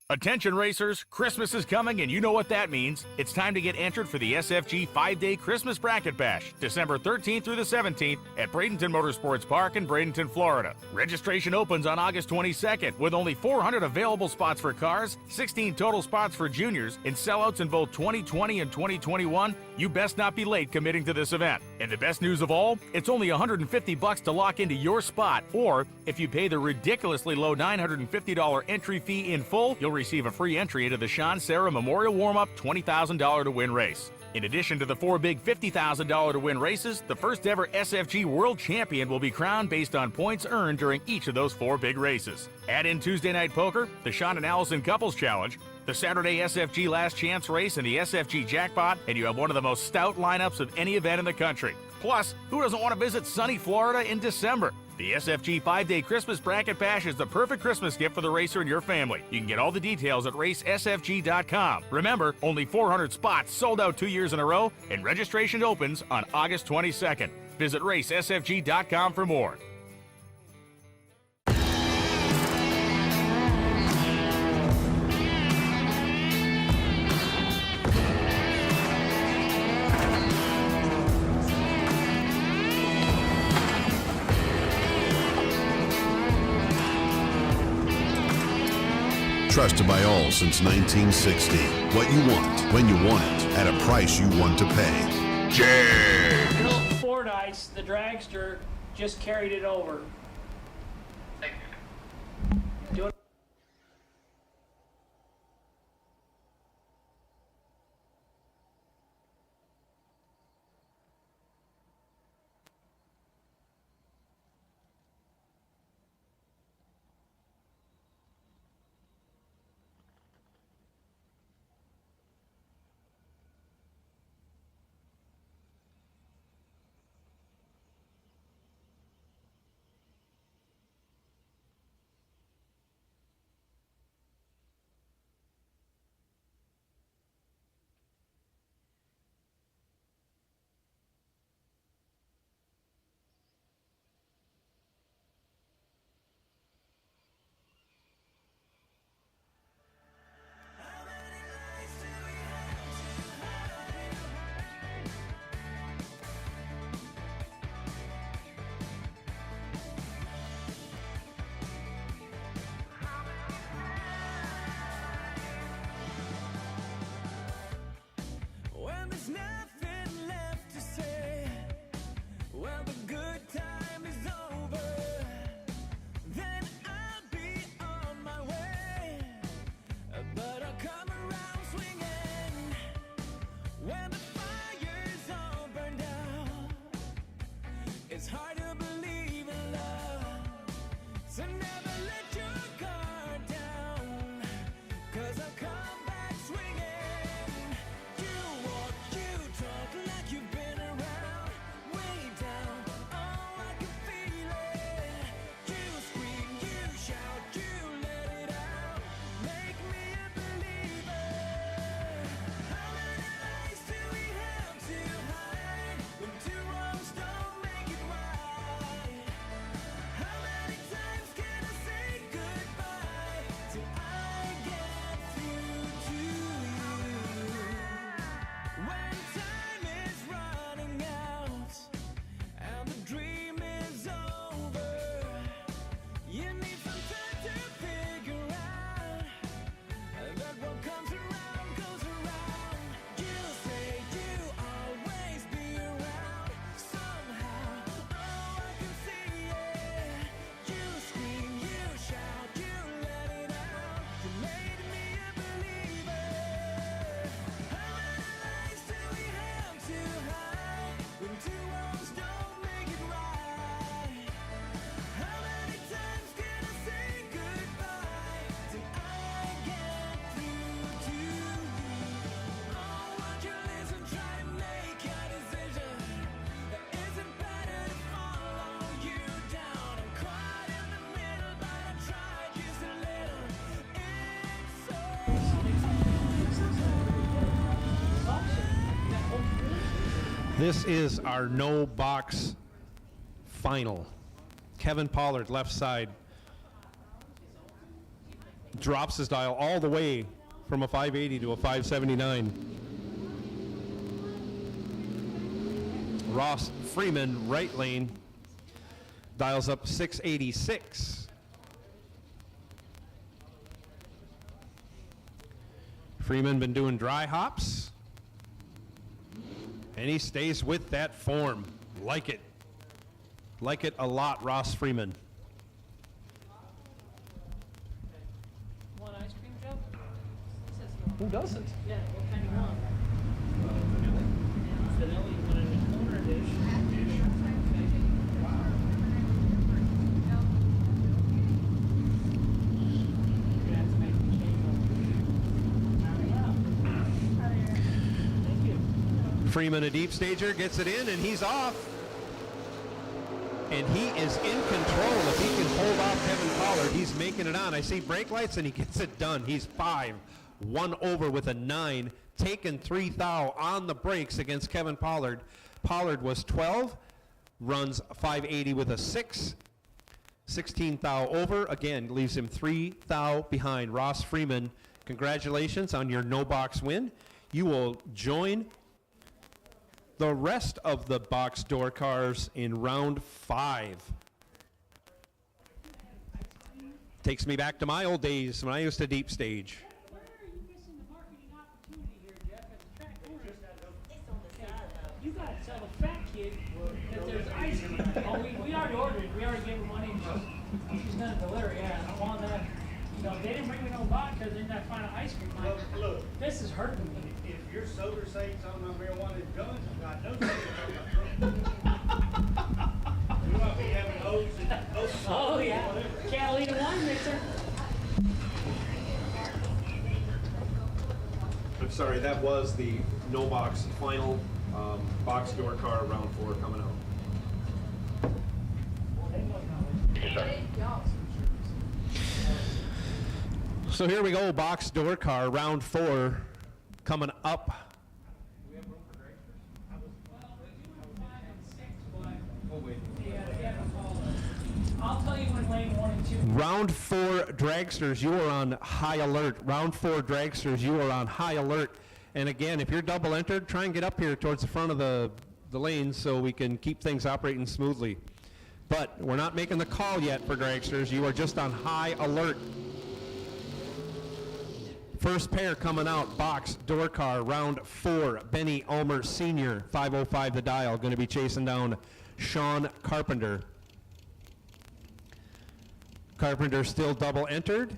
Attention racers, Christmas is coming and you know what that means. It's time to get entered for the SFG 5-day Christmas Bracket Bash, December 13th through the 17th at Bradenton Motorsports Park in Bradenton, Florida. Registration opens on August 22nd with only 400 available spots for cars, 16 total spots for juniors, and sellouts in both 2020 and 2021. You best not be late committing to this event. And the best news of all, it's only $150 to lock into your spot, or if you pay the ridiculously low $950 entry fee in full, you'll receive a free entry into the Sean Sarah Memorial Warm-Up $20,000 to win race. In addition to the 4 big $50,000 to win races, the first ever SFG World Champion will be crowned based on points earned during each of those 4 big races. Add in Tuesday Night Poker, the Sean and Allison Couples Challenge, the Saturday SFG Last Chance Race, and the SFG Jackpot, and you have one of the most stout lineups of any event in the country. Plus, who doesn't want to visit sunny Florida in December? The SFG 5-day Christmas Bracket Bash is the perfect Christmas gift for the racer and your family. You can get all the details at racesfg.com. Remember, only 400 spots sold out 2 years in a row, and registration opens on August 22nd. Visit racesfg.com for more. Trusted by all since 1960. What you want, when you want it, at a price you want to pay. JEGS! Bill Fordyce, the dragster, just carried it over. When there's nothing left to say, well, the good time is over, then I'll be on my way. But I'll come around swinging when the fire's all burned out. It's hard to believe in love, so never let your guard down, 'cause I'll come back swinging. Like you've been around, way down, oh, I can feel it. You scream, you shout, you let it out, make me a believer. How many lies do we have to hide when 2 wrongs don't make it right? How many times can I say goodbye till I get through to you? When time is running out and the dream is over, you need some time to figure out that what comes around goes around. You say you always be around somehow, oh, I can see it. You scream, you shout, you let it out, you made me a believer. How many lies do we have to hide when 2 wrongs don't make it right? How many times can I say goodbye till I get through to you? Oh, won't you listen, try to make your decision. That isn't better to follow you down. I'm caught in the middle, but I tried just a little. It's so This is our no box final. Kevin Pollard, left side. drops his dial all the way from a 580 to a 579. Ross Freeman, right lane, dials up 686. Freeman been doing dry hops, and he stays with that form. Like it. Like it a lot, Ross Freeman. Want ice cream, Joe? Who doesn't? Yeah, what kind you want? Vanilla, you want it in a corner dish? Freeman, a deep stager, gets it in, and he's off. And he is in control. If he can hold off Kevin Pollard, he's making it on. I see brake lights, and he gets it done. He's 5, 1 over with a 9, taking 3 thou on the brakes against Kevin Pollard. Pollard was 12, runs 580 with a 6, 16 thou over. Again, leaves him 3 thou behind. Ross Freeman, congratulations on your no-box win. You will join the rest of the box door cars in round 5. Takes me back to my old days when I used to deep stage. Where are you missing the marketing opportunity here, Jeff, at the track corner? You gotta tell the fat kid that there's ice cream. Oh, we already ordered it. We already gave her money. She's gonna deliver. Yeah, I want that. You know, they didn't bring me no vodka. They're not finding ice cream. Like, Look, this is hurting me. if your soda say something on marijuana is guns, I know something about drugs. We might be having O's and O's. Oh, yeah. Catalina wine mixer. I'm sorry, that was the no box final box door car round 4 coming out. So here we go, box door car round 4 coming up. I'll tell you when lane 1 and 2. Round 4 dragsters, you are on high alert. Round 4 dragsters, you are on high alert. And again, if you're double entered, try and get up here towards the front of the lanes so we can keep things operating smoothly. But we're not making the call yet for dragsters. You are just on high alert. First pair coming out, box door car, round 4. Benny Ulmer Sr., 505 the dial, going to be chasing down Sean Carpenter. Carpenter still double entered.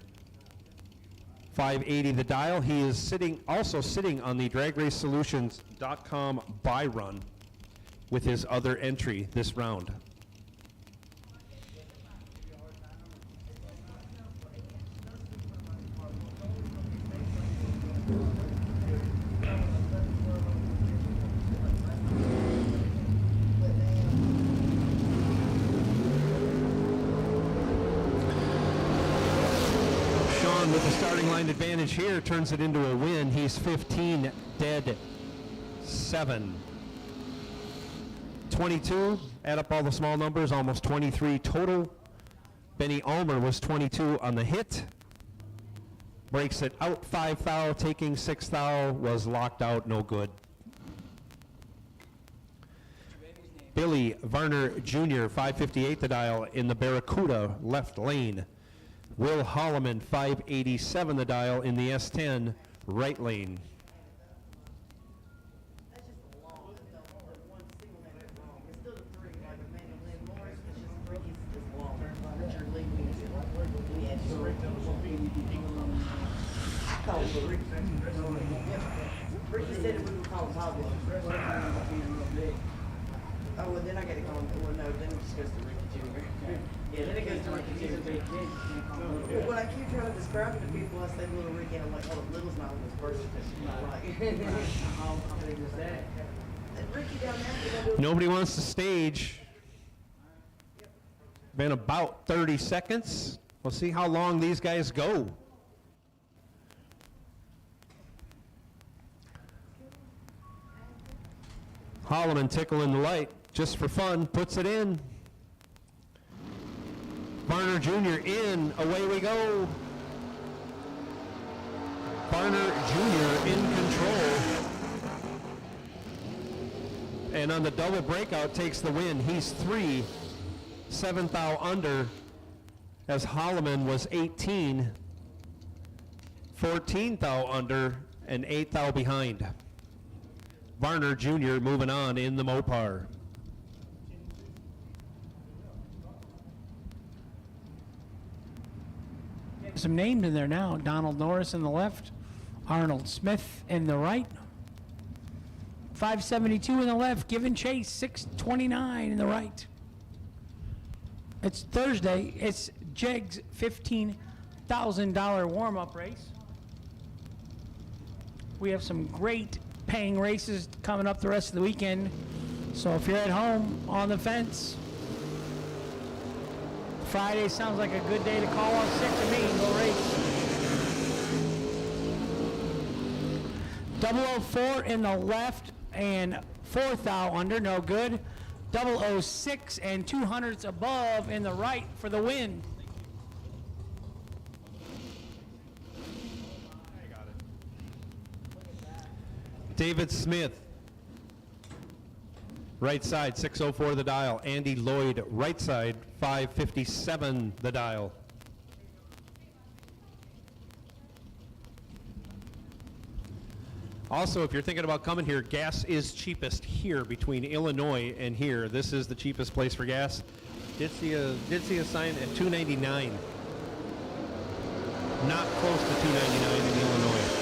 580 the dial. He is also sitting on the DragRaceSolutions.com buy run with his other entry this round. With the starting line advantage here, turns it into a win. He's 15 dead 7. 22, add up all the small numbers, almost 23 total. Benny Ulmer was 22 on the hit. Breaks it out 5 thou, taking 6 thou, was locked out, no good. Billy Varner Jr., 558 the dial in the Barracuda left lane. Will Holloman, 587 the dial in the S10 right lane. Ricky said we would call Bobby. Oh, well, then I gotta call him. Well, no, then it just goes to Ricky Jr. Yeah, then it goes to Ricky Jr. Well, when I keep trying to describe it to people, I say little Ricky, and I'm like, oh, little's not on this person, because she's not right. How big was that? Ricky down there. Nobody wants to stage. Been about 30 seconds. We'll see how long these guys go. Holloman tickling the light just for fun, puts it in. Varner Jr. in, away we go. Varner Jr. in control. And on the double breakout takes the win. He's 3, 7th thou under, as Holloman was 18, 14th thou under, and 8th thou behind. Varner Jr. moving on in the Mopar. Some names in there now. Donald Norris in the left, Arnold Smith in the right, 572 in the left, giving chase 629 in the right. It's Thursday. It's JEGS $15,000 warm-up race. We have some great paying races coming up the rest of the weekend. So if you're at home on the fence, Friday sounds like a good day to call off 6 to me and go race. 004 in the left and 4th thou under, no good. 006 and 200s above in the right for the win. David Smith, right side, 604 the dial. Andy Lloyd, right side, 557 the dial. Also, if you're thinking about coming here, gas is cheapest here between Illinois and here. This is the cheapest place for gas. Did see a sign at $2.99. Not close to $2.99 in Illinois.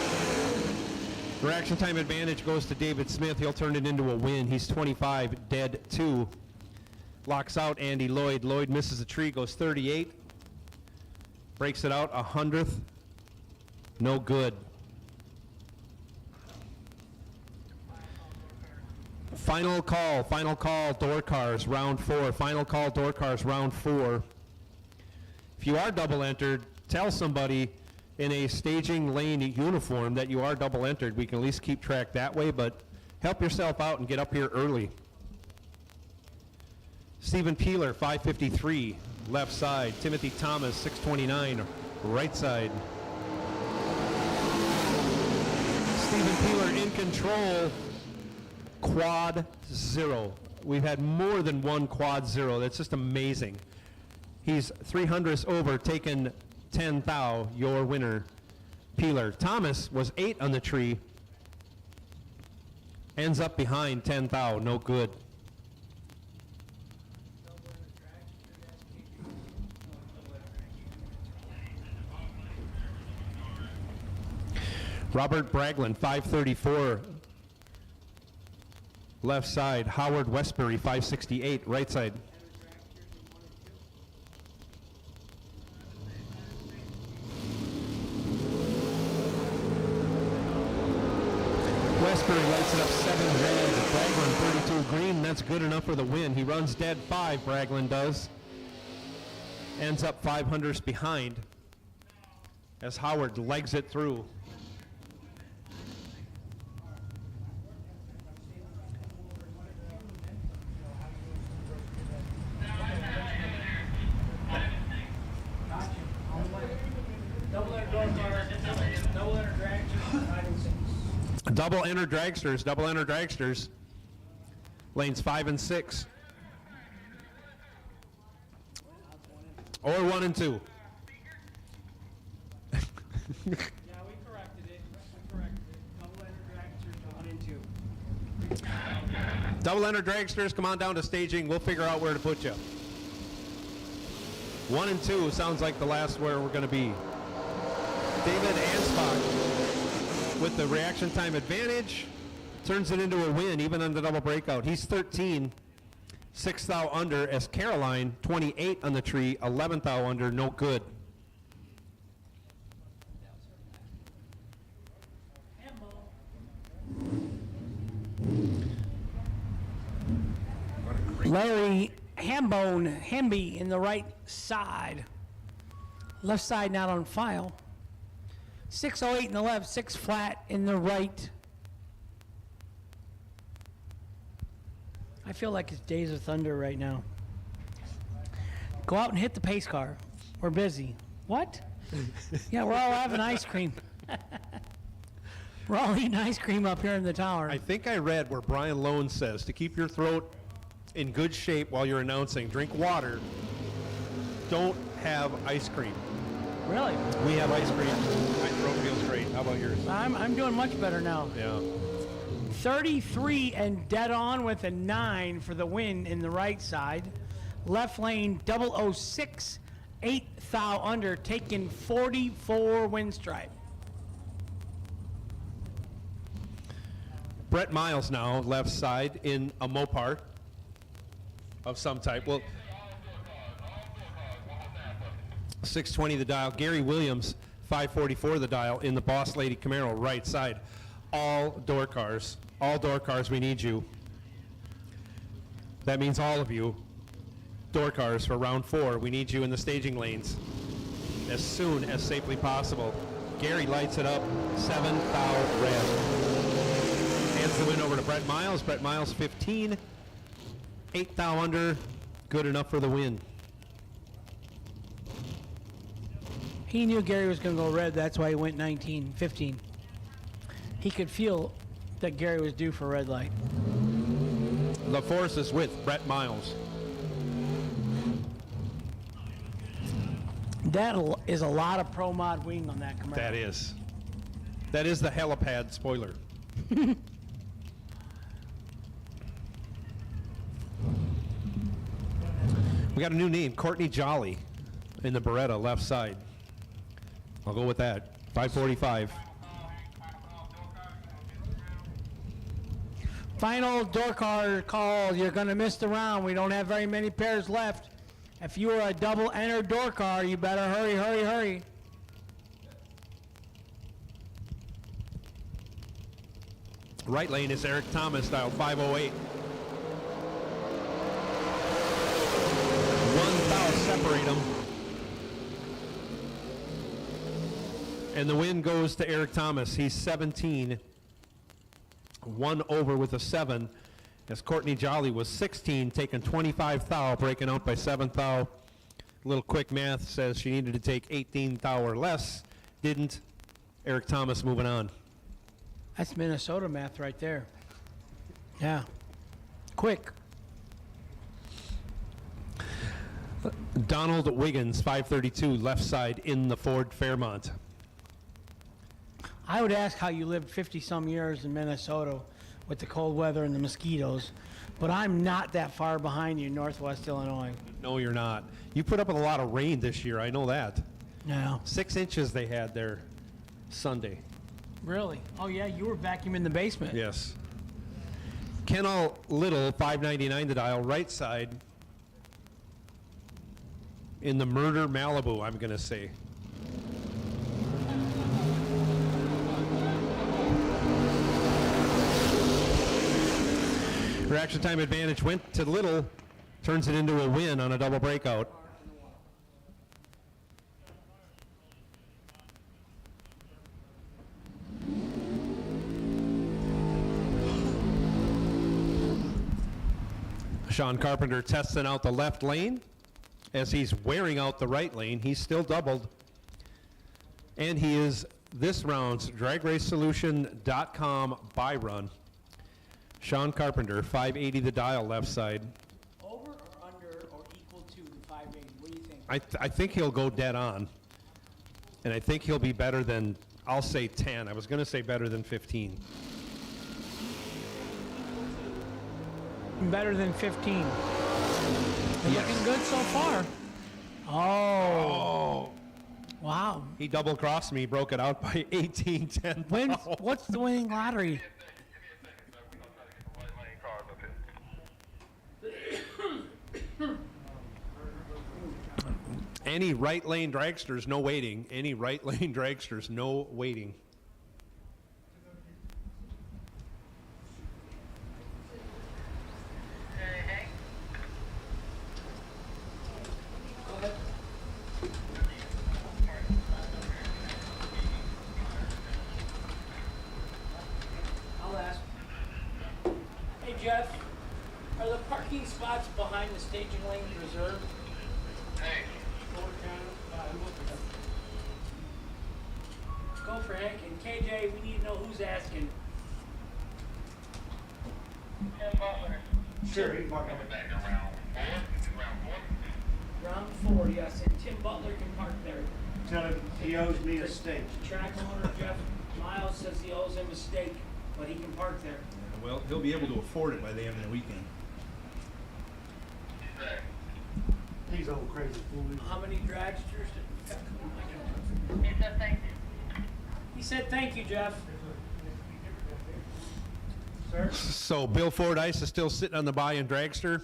Reaction time advantage goes to David Smith. He'll turn it into a win. He's 25, dead 2. Locks out Andy Lloyd. Lloyd misses a tree, goes 38. Breaks it out, 100th. No good. Final call, door cars, round 4. Final call, door cars, round 4. If you are double entered, tell somebody in a staging lane uniform that you are double entered. We can at least keep track that way, but help yourself out and get up here early. Stephen Peeler, 553, left side. Timothy Thomas, 629, right side. Stephen Peeler in control. Quad 0. We've had more than one quad 0. That's just amazing. He's 300ths over, taken 10 thou, your winner, Peeler. Thomas was 8 on the tree. Ends up behind 10 thou, no good. Robert Braglin, 534. Left side. Howard Westbury, 568. Right side. Westbury lights it up 7 red. Braglin 32 green. That's good enough for the win. He runs dead 5, Braglin does. Ends up 500ths behind as Howard legs it through. Double enter dragsters. Lanes 5 and 6. Or 1 and 2. Yeah, we corrected it. Double enter dragsters, 1 and 2. Double enter dragsters, come on down to staging. We'll figure out where to put you. 1 and 2 sounds like the last where we're going to be. David Ansbach with the reaction time advantage turns it into a win even on the double breakout. He's 13, 6th thou under, as Caroline 28 on the tree, 11th thou under, no good. Larry Hamby in the right side. Left side not on file. 608 in the left, 6 flat in the right. I feel like it's Days of Thunder right now. Go out and hit the pace car. We're busy. What? Yeah, we're all having ice cream. We're all eating ice cream up here in the tower. I think I read where Brian Lone says to keep your throat in good shape while you're announcing, drink water, don't have ice cream. Really? We have ice cream. My throat feels great. How about yours? I'm doing much better now. Yeah. 33 and dead on with a 9 for the win in the right side. Left lane 006, 8 thou under, taking 44 win stripe. Brett Miles now, left side in a Mopar of some type. Well, 620 the dial. Gary Williams, 544 the dial in the Boss Lady Camaro, right side. All door cars, we need you. That means all of you. Door cars for round 4. We need you in the staging lanes as soon as safely possible. Gary lights it up, 7 thou red. Hands the win over to Brett Miles. Brett Miles 15, 8 thou under, good enough for the win. He knew Gary was going to go red, that's why he went 15. He could feel that Gary was due for a red light. The force is with Brett Miles. That is a lot of Pro Mod wing on that Camaro. That is. That is the helipad spoiler. We got a new name, Courtney Jolly, in the Beretta left side. I'll go with that. 545. Final door car call. You're going to miss the round. We don't have very many pairs left. If you are a double enter door car, you better hurry, hurry, hurry. Right lane is Eric Thomas, dial 508. 1 thou separate them. And the win goes to Eric Thomas. He's 17. 1 over with a 7. As Courtney Jolly was 16, taking 25 thou, breaking out by 7 thou. A little quick math says she needed to take 18 thou or less. Didn't. Eric Thomas moving on. That's Minnesota math right there. Yeah. Quick. Donald Wiggins, 532, left side in the Ford Fairmont. I would ask how you lived 50-some years in Minnesota with the cold weather and the mosquitoes, but I'm not that far behind you in Northwest Illinois. No, you're not. You put up with a lot of rain this year. I know that. No. 6 inches they had there Sunday. Really? Oh, yeah, you were vacuuming the basement. Yes. Kennel Little, 599 the dial, right side in the Murder Malibu, I'm going to say. Reaction time advantage went to Little, turns it into a win on a double breakout. Sean Carpenter testing out the left lane as he's wearing out the right lane. He's still doubled. And he is this round's DragRaceSolution.com buy run. Sean Carpenter, 580 the dial left side. Over or under or equal to the 580? What do you think? I think he'll go dead on. And I think he'll be better than, I'll say 10. I was going to say better than 15. Better than 15. They're Yes. looking good so far. Oh. Wow. He double crossed me, broke it out by 18-10. What's the winning lottery? Any right lane dragsters, no waiting. Any right lane dragsters, no waiting. I'll ask. Hey, Jeff, are the parking spots behind the staging lanes reserved? Go for Hank and KJ, we need to know who's asking. Tim Butler. Sure, he can park Back to round 4. Round 4, yes, and Tim Butler can park there. Tell him he owes me a steak. Track owner Jeff Miles says he owes him a steak, but he can park there. Well, he'll be able to afford it by the end of the weekend. These old crazy fools. How many dragsters did we have? He said thank you. He said thank you, Jeff. Sir? So Bill Fordyce is still sitting on the buy and dragster.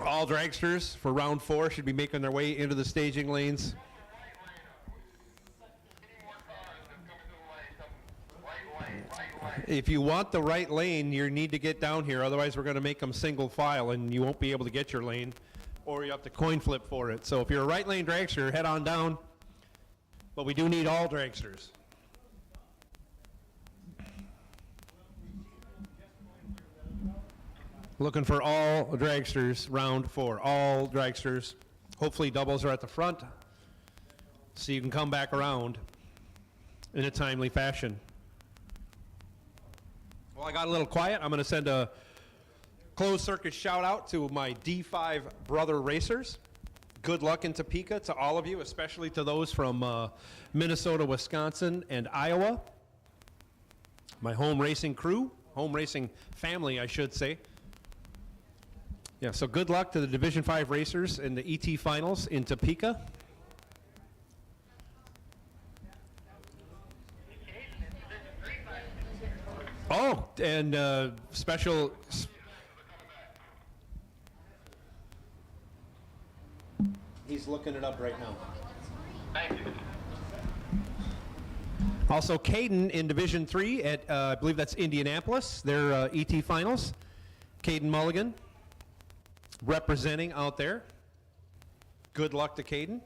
All dragsters for round 4 should be making their way into the staging lanes. If you want the right lane, you need to get down here. Otherwise, we're going to make them single file, and you won't be able to get your lane, or you have to coin flip for it. So if you're a right lane dragster, head on down. But we do need all dragsters. Looking for all dragsters, round 4. All dragsters. Hopefully doubles are at the front, so you can come back around in a timely fashion. Well, I got a little quiet. I'm going to send a closed circuit shout out to my D5 brother racers. Good luck in Topeka to all of you, especially to those from Minnesota, Wisconsin, and Iowa. My home racing crew, home racing family, I should say. Yeah, so good luck to the Division 5 racers in the ET finals in Topeka. Oh, and special. He's looking it up right now. Thank you. Also, Caden in Division 3 at, I believe that's Indianapolis, their ET finals. Caden Mulligan representing out there. Good luck to Caden.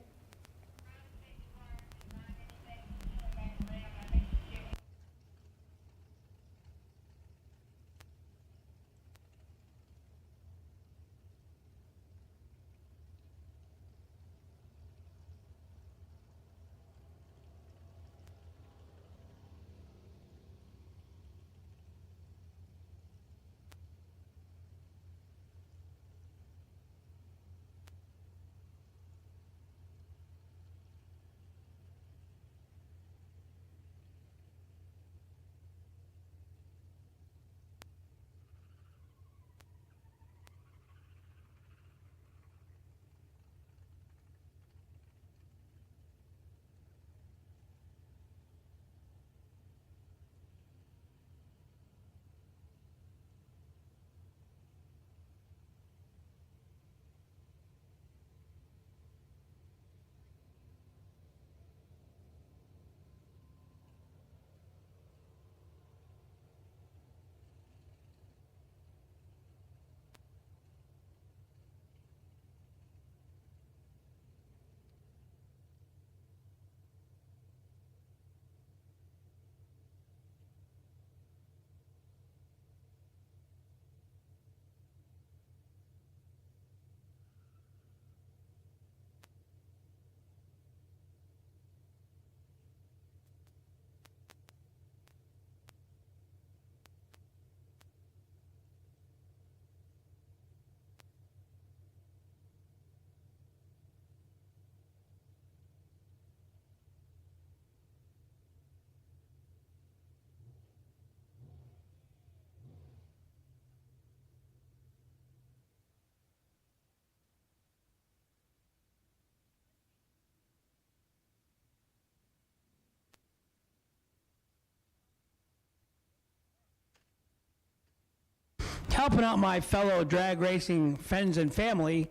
Helping out my fellow drag racing friends and family,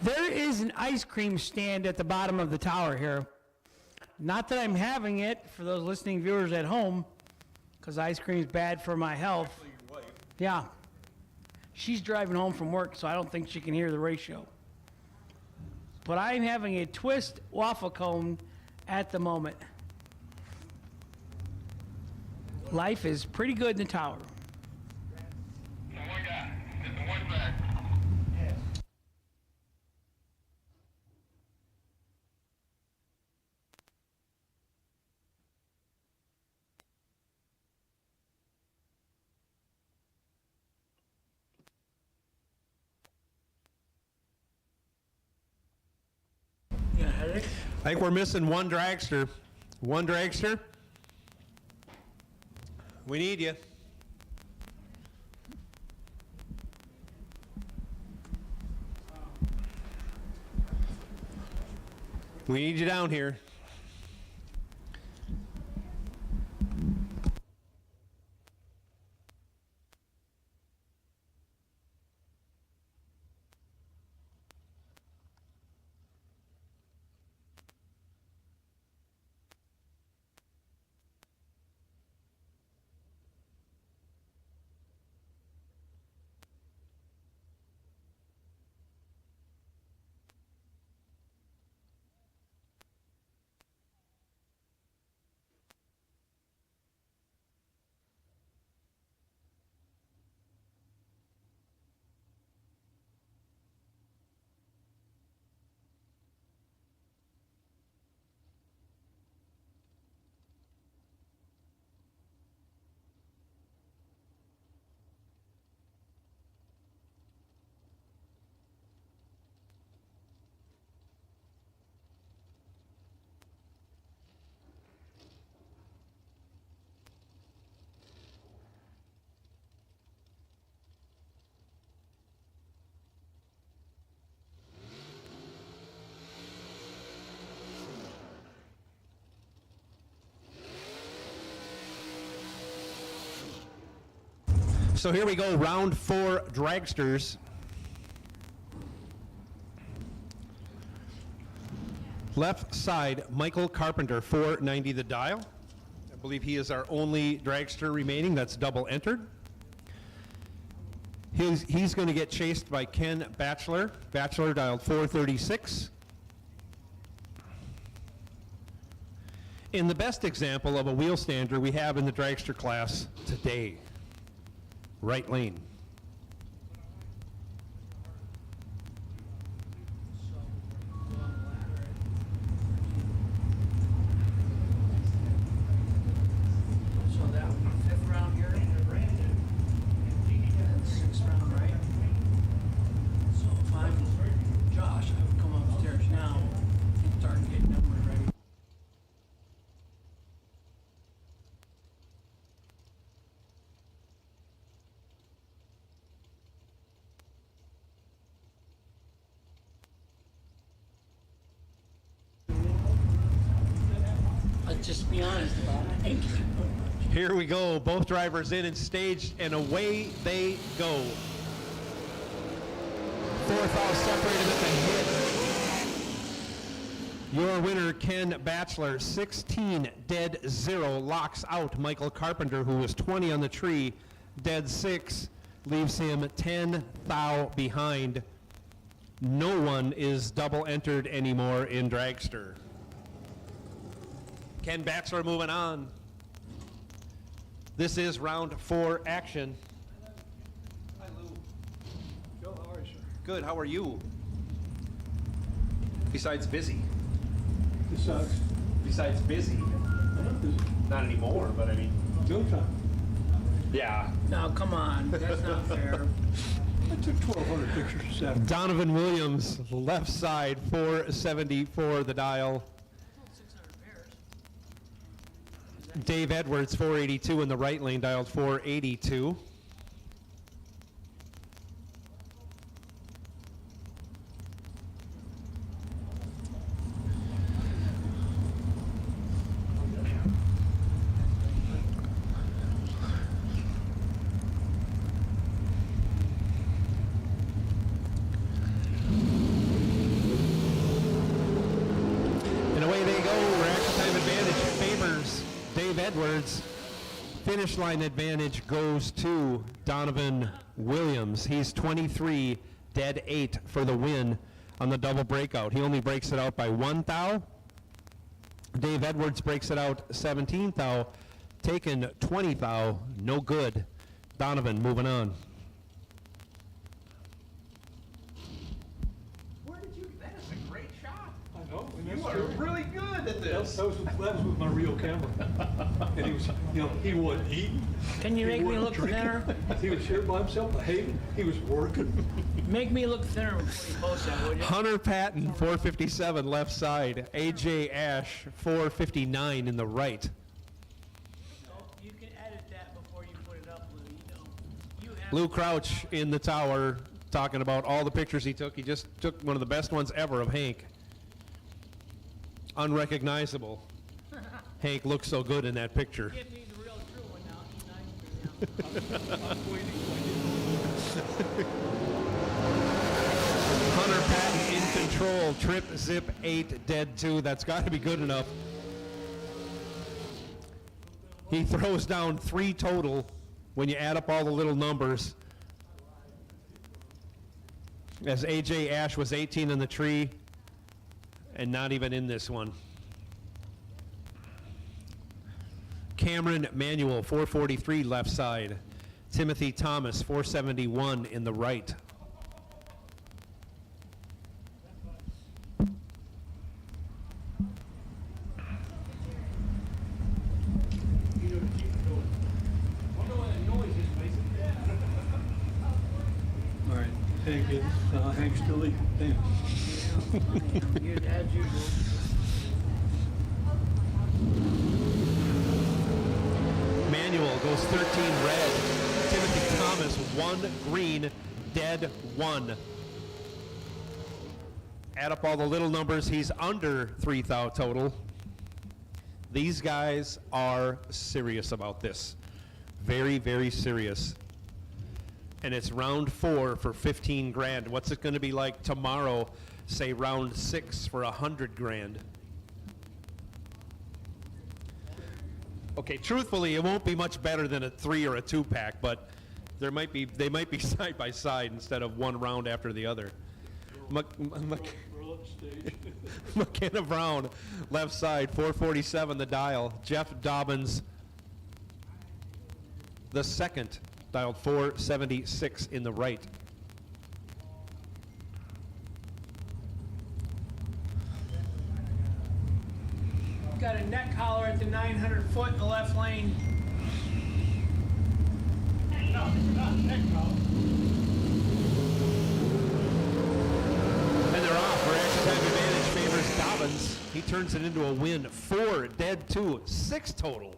there is an ice cream stand at the bottom of the tower here. Not that I'm having it for those listening viewers at home, because ice cream is bad for my health. Your wife. Yeah. She's driving home from work, so I don't think she can hear the ratio. But I'm having a twist waffle cone at the moment. Life is pretty good in the tower. I think we're missing one dragster. One dragster. We need you. We need you down here. So here we go, round 4 dragsters. Left side, Michael Carpenter, 490 the dial. I believe he is our only dragster remaining that's double entered. He's going to get chased by Ken Batchelor. Batchelor dialed 436. In the best example of a wheel stander we have in the dragster class today. Right lane. So that 5th round here, and 6th round, right? So if I'm Josh, I would come upstairs now and start getting numbers ready. Let's just be honest about it. Thank you. Here we go, both drivers in and staged, and away they go. 4th all separated at the hit. Your winner, Ken Batchelor, 16 dead 0, locks out Michael Carpenter, who was 20 on the tree, dead 6, leaves him 10 thou behind. No one is double entered anymore in dragster. Ken Batchelor moving on. This is round 4 action. Hi, Lou. Joe, how are you, sir? Good, how are you? Besides busy. Besides busy. I'm not busy. Not anymore, but I mean. No time. Yeah. No, come on, that's not fair. I took 1,200 pictures this afternoon. Donovan Williams, left side, 474 the dial. Dave Edwards, 482 in the right lane, dialed 482. And away they go. Reaction time advantage favors Dave Edwards. Finish line advantage goes to Donovan Williams. He's 23, dead 8 for the win on the double breakout. He only breaks it out by 1 thou. Dave Edwards breaks it out 17 thou. Taken 20 thou, no good. Donovan moving on. Where did you? That is a great shot. I No, and You that's are true. really good at this. That was with my real camera. And he was, he wasn't eating. Can you He make me wasn't look drinking. thinner? He was here by himself, behaving. He was working. Make me look thinner before you post that, would you? Hunter Patton, 457 left side. AJ Ash, 459 in the right. You can edit that before you put it up, Lou. You have Lou Crouch in the tower talking about all the pictures he took. He just took one of the best ones ever of Hank. Unrecognizable. Hank looks so good in that picture. Give me the real true one now. I'm waiting. Hunter Patton in control. Trip, zip, 8, dead 2. That's got to be good enough. He throws down 3 total when you add up all the little numbers. As AJ Ash was 18 in the tree and not even in this one. Cameron Manuel, 443 left side. Timothy Thomas, 471 in the right. All right, Hank is, Hank's still eating. Damn. As usual. Manuel goes 13 red. Timothy Thomas 1 green, dead 1. Add up all the little numbers, he's under 3,000 total. These guys are serious about this. Very, very serious. And it's round 4 for 15 grand. What's it going to be like tomorrow, say round 6 for 100 grand? Okay, truthfully, it won't be much better than a 3 or a 2-pack, but they might be side by side instead of one round after the other. McKenna Brown, left side, 447 the dial. Jeff Dobbins, the second, dialed 476 in the right. Got a neck collar at the 900 foot in the left lane. No, not neck collar. And they're off. Reaction time advantage favors Dobbins. He turns it into a win. 4, dead 2, 6 total.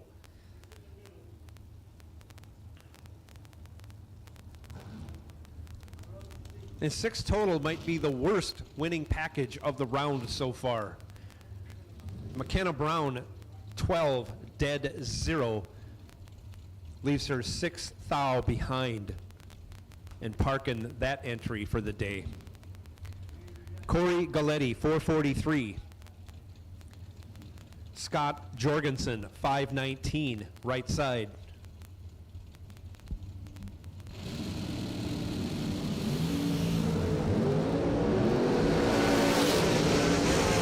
And 6 total might be the worst winning package of the round so far. McKenna Brown, 12, dead 0. Leaves her 6 thou behind and parking that entry for the day. Corey Galletti, 443. Scott Jorgensen, 519, right side.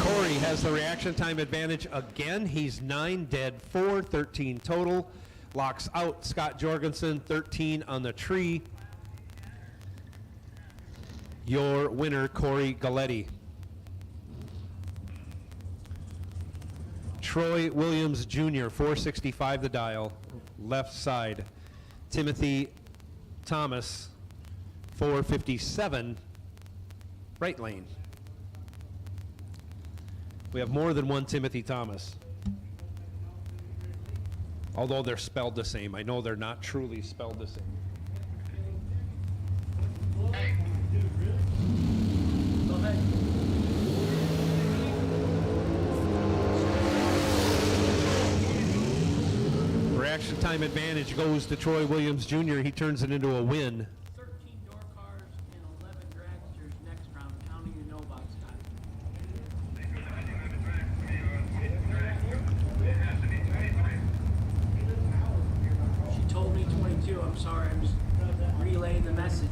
Corey has the reaction time advantage again. He's 9, dead 4, 13 total. Locks out Scott Jorgensen, 13 on the tree. Your winner, Corey Galletti. Troy Williams Jr., 465 the dial, left side. Timothy Thomas, 457, right lane. We have more than one Timothy Thomas. Although they're spelled the same. I know they're not truly spelled the same. Go ahead. Reaction time advantage goes to Troy Williams Jr. He turns it into a win. 13 door cars and 11 dragsters next round, counting the no box time. She told me 22. I'm sorry. I'm just relaying the message.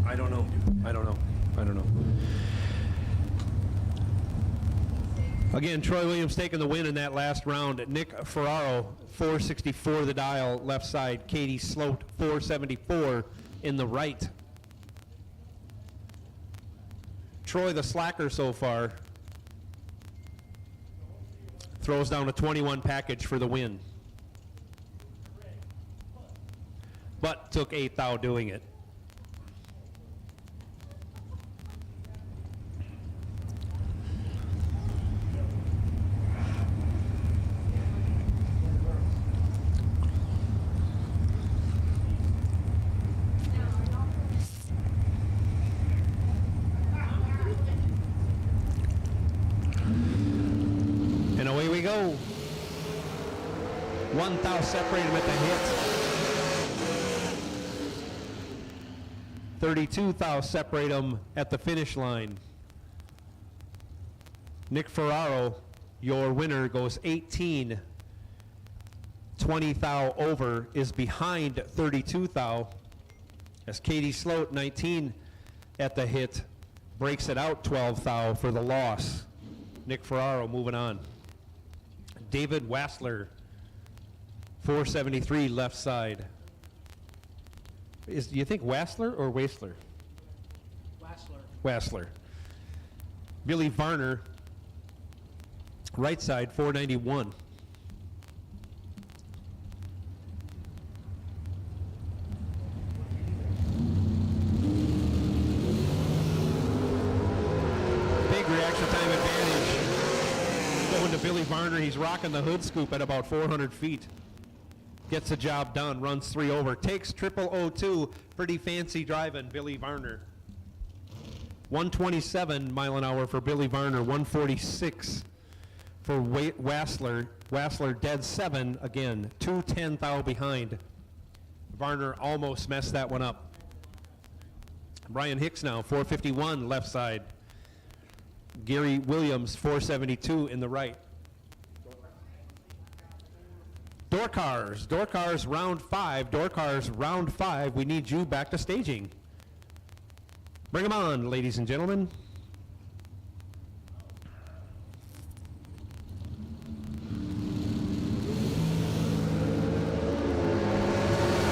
I don't know. Again, Troy Williams taking the win in that last round. Nick Ferraro, 464 the dial, left side. Katie Sloat, 474 in the right. Troy, the slacker so far, throws down a 21 package for the win. But took 8 thou doing it. And away we go. 1 thou separated with the hit. 32 thou separate them at the finish line. Nick Ferraro, your winner, goes 18. 20 thou over, is behind 32 thou. As Katie Sloat, 19 at the hit, breaks it out 12 thou for the loss. Nick Ferraro moving on. David Wassler, 473 left side. Do you think Wassler or Wassler? Wassler. Billy Varner, right side, 491. Big reaction time advantage going to Billy Varner. He's rocking the hood scoop at about 400 feet. Gets the job done, runs 3 over. Takes 002, pretty fancy driving, Billy Varner. 127 mile an hour for Billy Varner, 146 for Wassler. Wassler dead 7 again, 210 thou behind. Varner almost messed that one up. Brian Hicks now, 451 left side. Gary Williams, 472 in the right. Door cars round 5. Door cars round 5. We need you back to staging. Bring them on, ladies and gentlemen.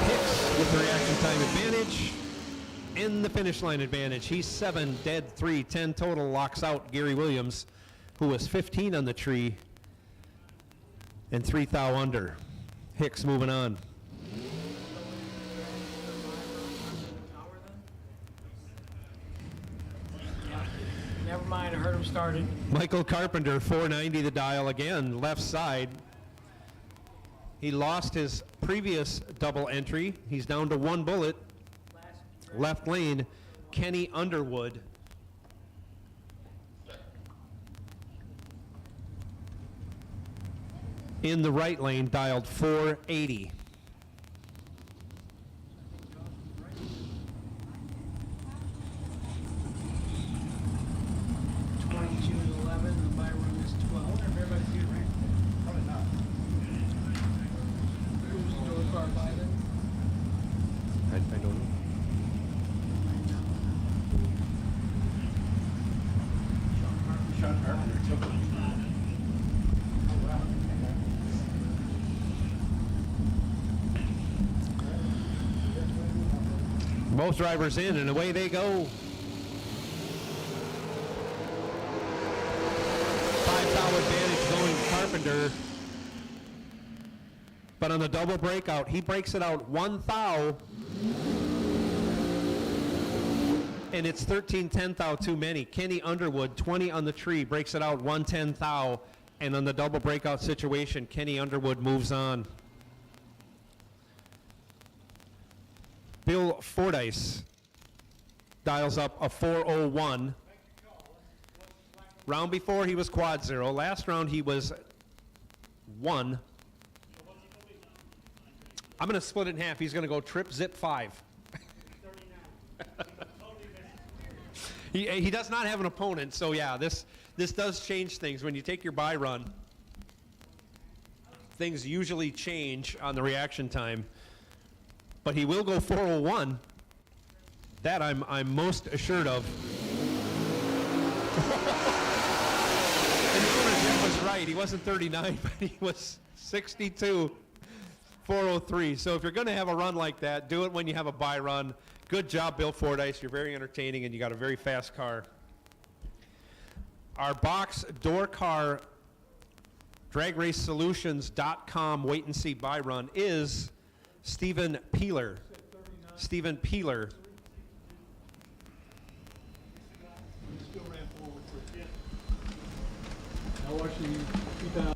Hicks with the reaction time advantage and the finish line advantage. He's 7, dead 3, 10 total, locks out Gary Williams, who was 15 on the tree and 3 thou under. Hicks moving on. Never mind, I heard him started. Michael Carpenter, 490 the dial again, left side. He lost his previous double entry. He's down to 1 bullet. Left lane, Kenny Underwood. In the right lane, dialed 480. I don't know. Sean Carpenter took it. Both drivers in, and away they go. 5 thou advantage going to Carpenter. But on the double breakout, he breaks it out 1 thou. And it's 13 thou too many. Kenny Underwood, 20 on the tree, breaks it out 110 thou. And on the double breakout situation, Kenny Underwood moves on. Bill Fordyce dials up a 401. Round before he was quad 0. Last round he was 1. I'm going to split it in half. He's going to go trip zip 5. He does not have an opponent, so yeah, this does change things. When you take your bye run, things usually change on the reaction time. But he will go 401. That I'm most assured of. And the owner, Jeff right. He wasn't 39, but he was 62, 403. So if you're going to have a run like that, do it when you have a bye run. Good job, Bill Fordyce. You're very entertaining, and you got a very fast car. Our box door car DragRaceSolutions.com wait and see bye run is Stephen Peeler. Stephen Peeler. Still ran forward for it. Now watching 2000.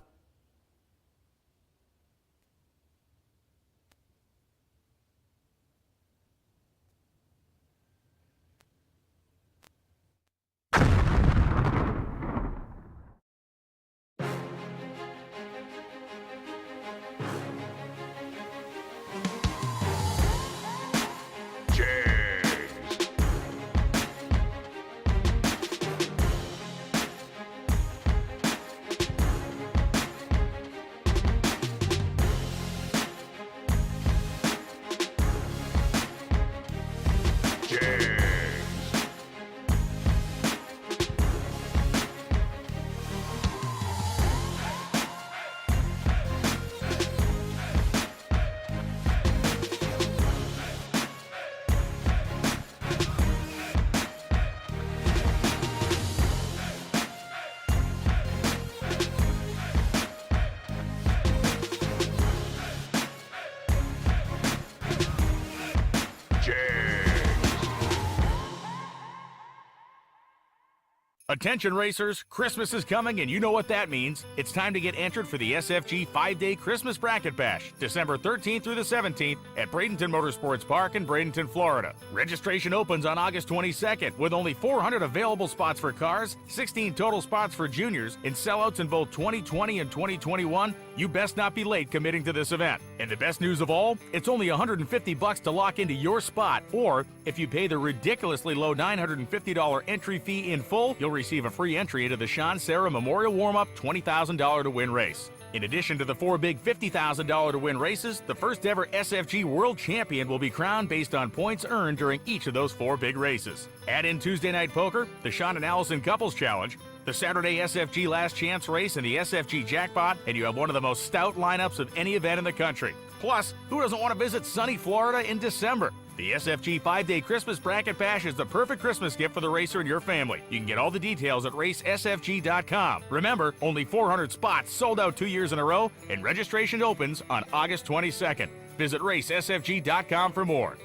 Attention racers, Christmas is coming and you know what that means. It's time to get entered for the SFG 5-day Christmas Bracket Bash, December 13th through the 17th at Bradenton Motorsports Park in Bradenton, Florida. Registration opens on August 22nd with only 400 available spots for cars, 16 total spots for juniors, and sellouts in both 2020 and 2021. You best not be late committing to this event. And the best news of all, it's only $150 to lock into your spot, or if you pay the ridiculously low $950 entry fee in full, you'll receive a free entry into the Sean Sarah Memorial Warm-Up $20,000 to win race. In addition to the 4 big $50,000 to win races, the first ever SFG World Champion will be crowned based on points earned during each of those 4 big races. Add in Tuesday Night Poker, the Sean and Allison Couples Challenge, the Saturday SFG Last Chance Race, and the SFG Jackpot, and you have one of the most stout lineups of any event in the country. Plus, who doesn't want to visit sunny Florida in December? The SFG 5-day Christmas Bracket Bash is the perfect Christmas gift for the racer and your family. You can get all the details at racesfg.com. Remember, only 400 spots sold out 2 years in a row, and registration opens on August 22nd. Visit racesfg.com for more.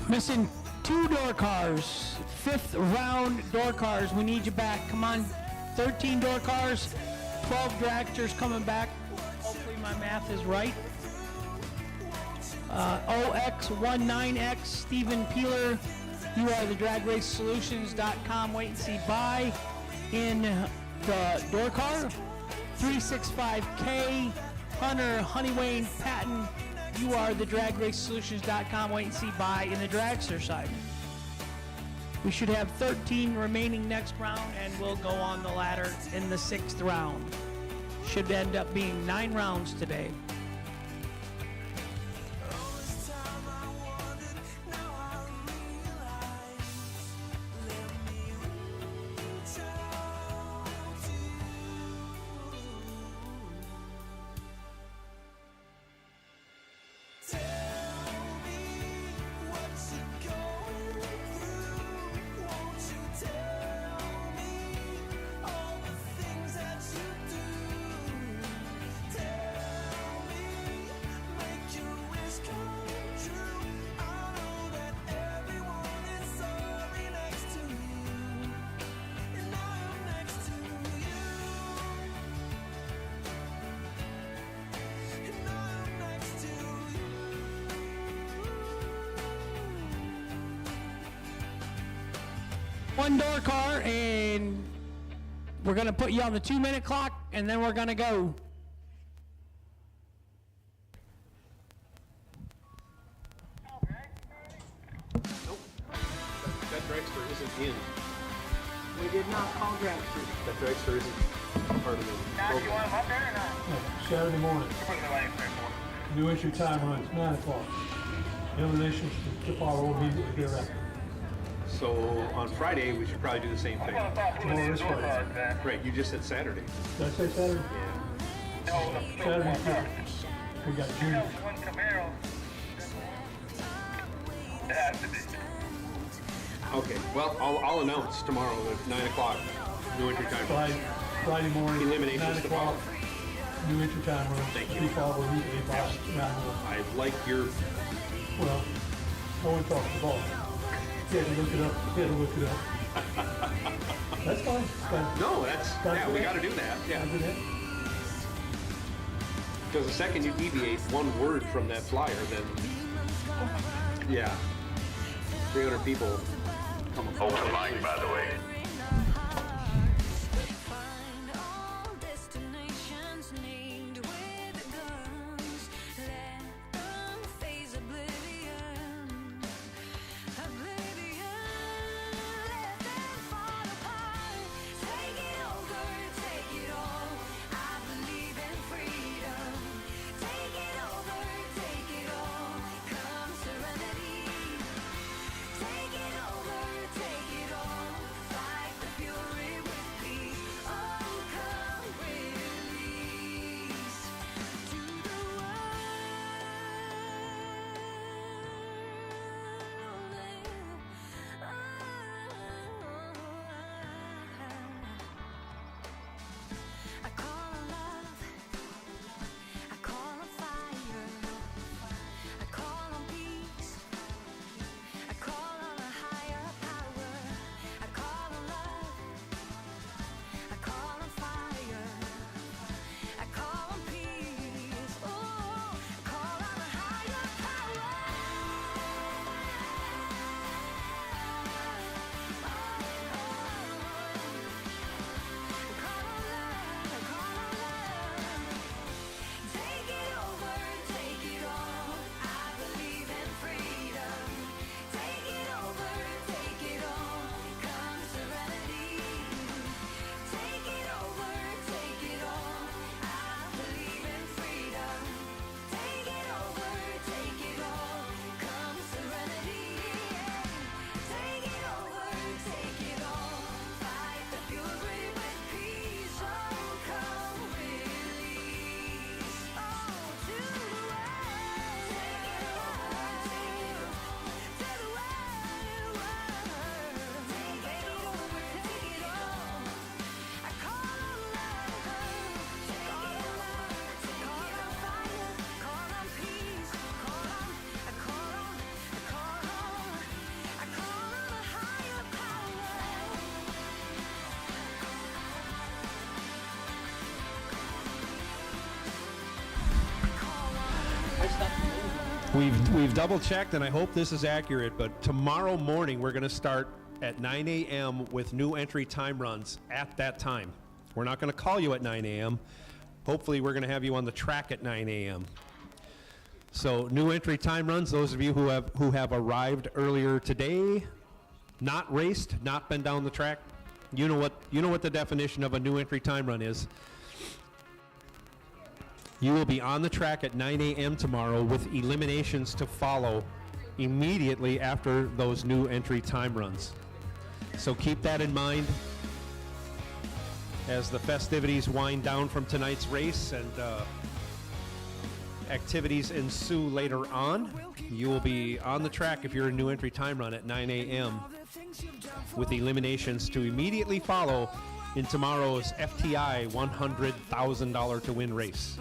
Missing 2 door cars. 5th round door cars. We need you back. Come on. 13 door cars. 12 dragsters coming back. Hopefully my math is right. OX19X, Stephen Peeler. You are the DragRaceSolutions.com. Wait and see. Buy in the door car. 365K. Hunter Honeywayne Patton. You are the DragRaceSolutions.com. Wait and see. Buy in the dragster side. We should have 13 remaining next round, and we'll go on the ladder in the 6th round. Should end up being 9 rounds today. One door car, and we're going to put you on the 2-minute clock, and then we're going to go. Nope. That dragster isn't in. We did not call dragster. That dragster isn't part of the Now, you program. want them up there or not? Saturday morning, What are they waiting for? new issue time runs, 9 o'clock. Eliminations to follow immediately thereafter. So on Friday, we should probably do the same thing. Tomorrow is Friday. Right, you just said Saturday. Did I say Saturday? Saturday, good. We got juniors. One Camaro. It has to be. Okay, well, I'll announce tomorrow at 9 o'clock, new entry time. Friday morning, Eliminations 9 to o'clock. New entry time runs. Thank you. We follow immediately by 9 I like your, Well, no one talks the ball. You had to look it up. You had to look it up. That's fine. no, that's, yeah, we gotta do that, yeah. Do that. Because the second you deviate one word from that flyer, then, yeah, 300 people come up. Open mic, by the way. Take it over, take it all. We've double checked, and I hope this is accurate, but tomorrow morning we're going to start at 9 a.m. with new entry time runs at that time. We're not going to call you at 9 a.m. Hopefully we're going to have you on the track at 9 a.m. So new entry time runs, those of you who have arrived earlier today, not raced, not been down the track, you know what the definition of a new entry time run is. You will be on the track at 9 a.m. tomorrow with eliminations to follow immediately after those new entry time runs. So keep that in mind as the festivities wind down from tonight's race and activities ensue later on. You will be on the track if you're a new entry time run at 9 a.m. with eliminations to immediately follow in tomorrow's FTI $100,000 to win race.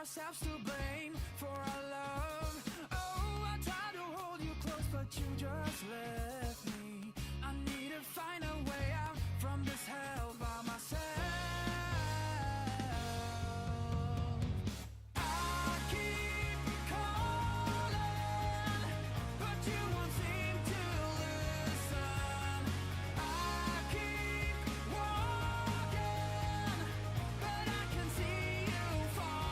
Ourselves to blame for our love. Oh, I tried to hold you close, but you just left me. I need to find a way out from this hell by myself. I keep calling, but you won't seem to listen. I keep walking, but I can see you fall.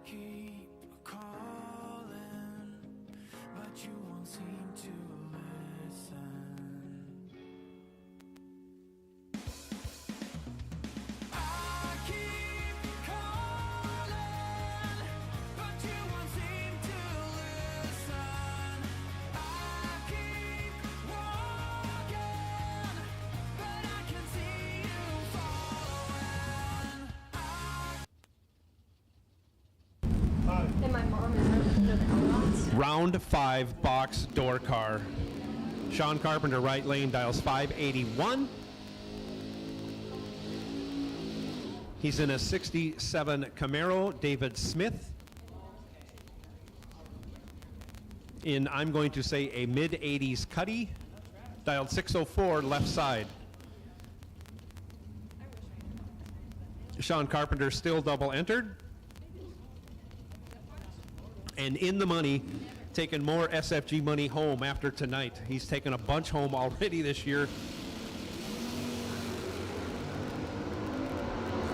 Keep calling, but you won't seem to listen. I keep calling, but you won't seem to listen. I keep walking, but I can see you following. And my mom is Round 5 box door car. Sean Carpenter, right lane, dials 581. He's in a 67 Camaro. David Smith in, I'm going to say, a mid-80s Cuddy, dialed 604, left side. Sean Carpenter still double entered. And in the money, taking more SFG money home after tonight. He's taken a bunch home already this year.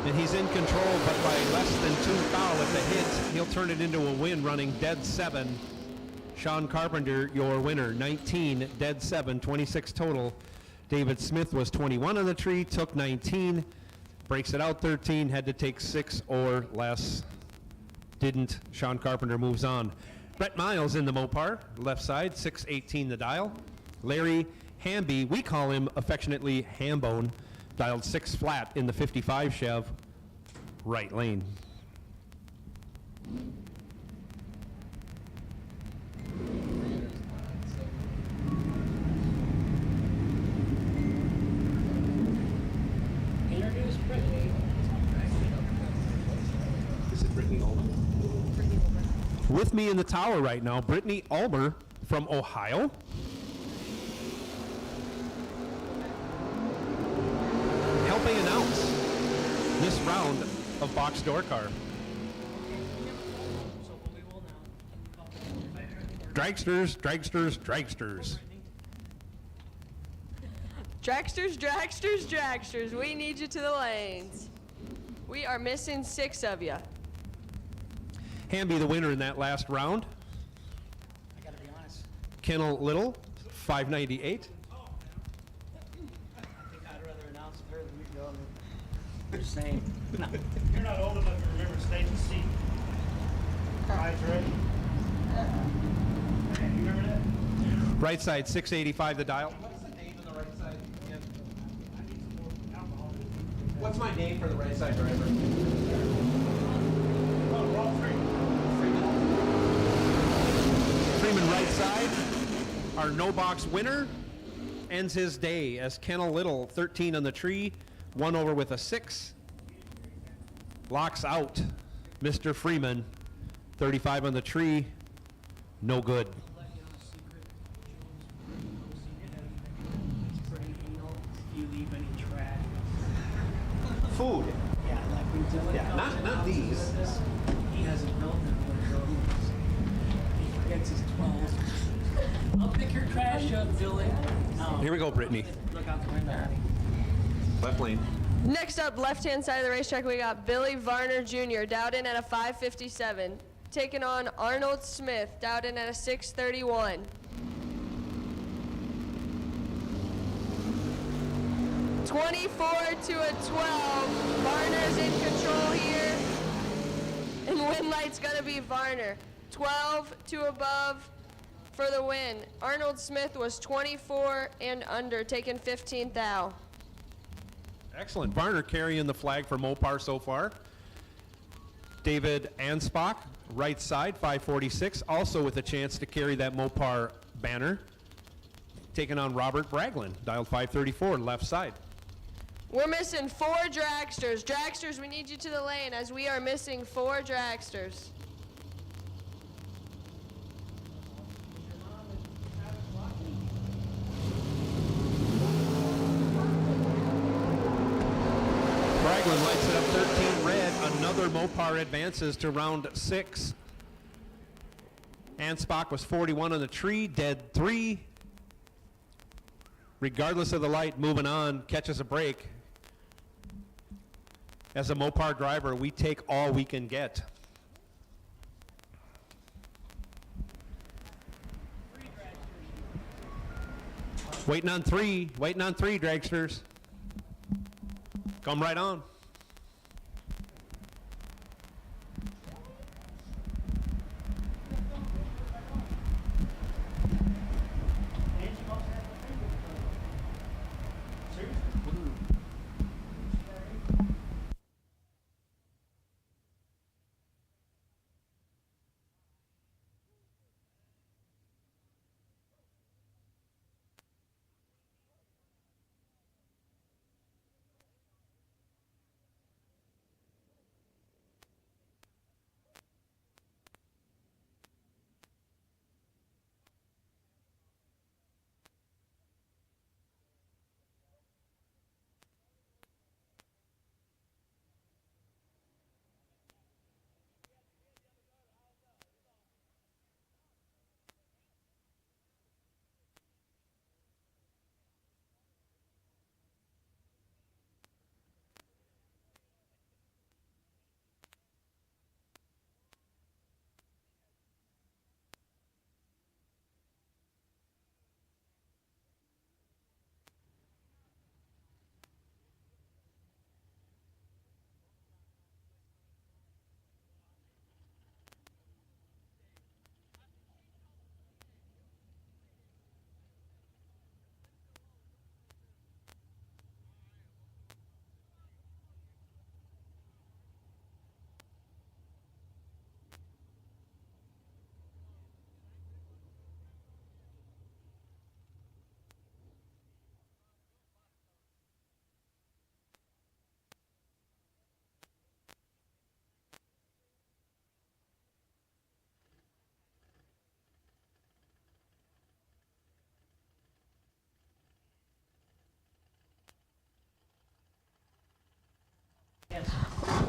And he's in control, but by less than 2 foul if it hits, he'll turn it into a win running dead 7. Sean Carpenter, your winner, 19, dead 7, 26 total. David Smith was 21 on the tree, took 19, breaks it out 13, had to take 6 or less. Didn't. Sean Carpenter moves on. Brett Miles in the Mopar, left side, 618 the dial. Larry Hamby, we call him affectionately Hambone, dialed 6 flat in the 55 Chev, right lane. Introduce Brittany. Is it Brittany Ulmer? With me in the tower right now, Brittany Ulmer from Ohio. Helping announce this round of box door car. Dragsters, dragsters, dragsters. Dragsters, dragsters, dragsters, we need you to the lanes. We are missing 6 of you. Hamby the winner in that last round. I gotta be honest. Kennel Little, 598. I think I'd rather announce it early. We go. Just saying. No. You're not old enough to remember stage and seat. Eyes ready. You remember that? Right side, 685 the dial. What's the name on the right side? Yeah. What's my name for the right side driver? Freeman right side, our no box winner, ends his day as Kennel Little, 13 on the tree, 1 over with a 6. Locks out Mr. Freeman, 35 on the tree, no good. You leave any trash. Food. Yeah, like we do. Yeah, not these. He hasn't built them. He forgets his 12. I'll pick your trash up, Billy. No. Here we go, Brittany. Look out the window. Left lane. Next up, left-hand side of the racetrack, we got Billy Varner Jr., dialed in at a 557. Taking on Arnold Smith, dialed in at a 631. (24 to a 12). Varner's in control here. And win light's gonna be Varner. 12 to above for the win. Arnold Smith was 24 and under, taking 15th thou. Excellent. Varner carrying the flag for Mopar so far. David Anspach, right side, 546, also with a chance to carry that Mopar banner. Taking on Robert Braglin, dialed 534, left side. We're missing 4 dragsters. Dragsters, we need you to the lane as we are missing 4 dragsters. Braglin lights it up 13 red. Another Mopar advances to round 6. Anspach was 41 on the tree, dead 3. Regardless of the light, moving on, catches a break. As a Mopar driver, we take all we can get. Waiting on 3, dragsters. Come right on.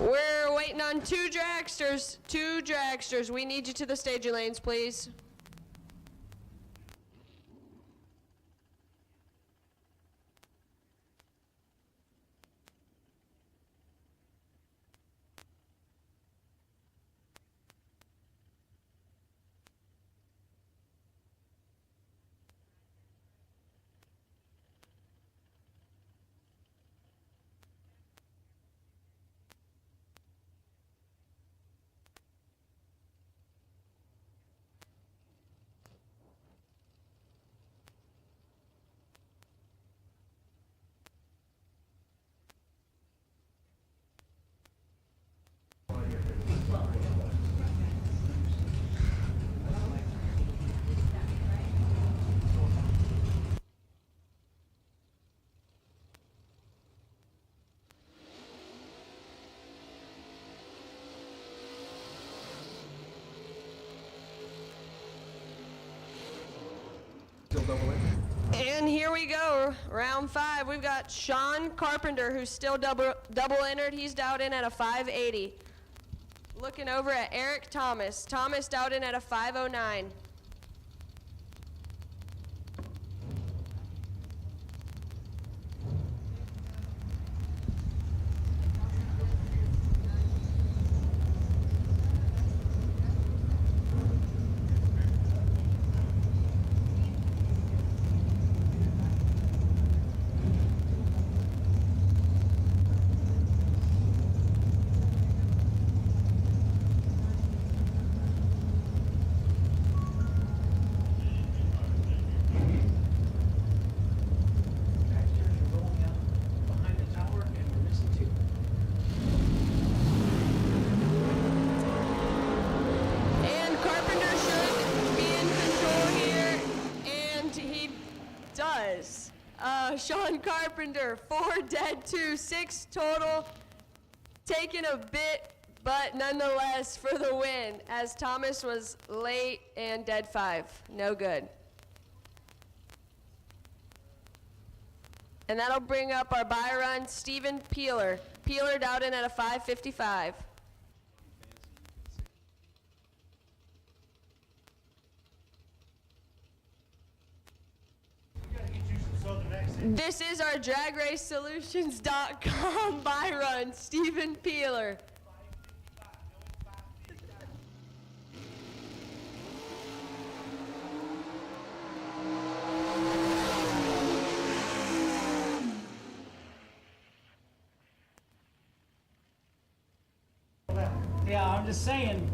We're waiting on 2 dragsters. 2 dragsters. We need you to the staging lanes, please. double entered. And here we go, round 5. We've got Sean Carpenter, who's still double entered. He's dialed in at a 580. Looking over at Eric Thomas. Thomas dialed in at a 509. And Carpenter should be in control here, and he does. Sean Carpenter, 4 dead, 2, 6 total. Taking a bit, but nonetheless for the win, as Thomas was late and dead 5. No good. And that'll bring up our buy run, Stephen Peeler. Peeler dialed in at a 555. This is our DragRaceSolutions.com buy run, Stephen Peeler. Yeah, I'm just saying.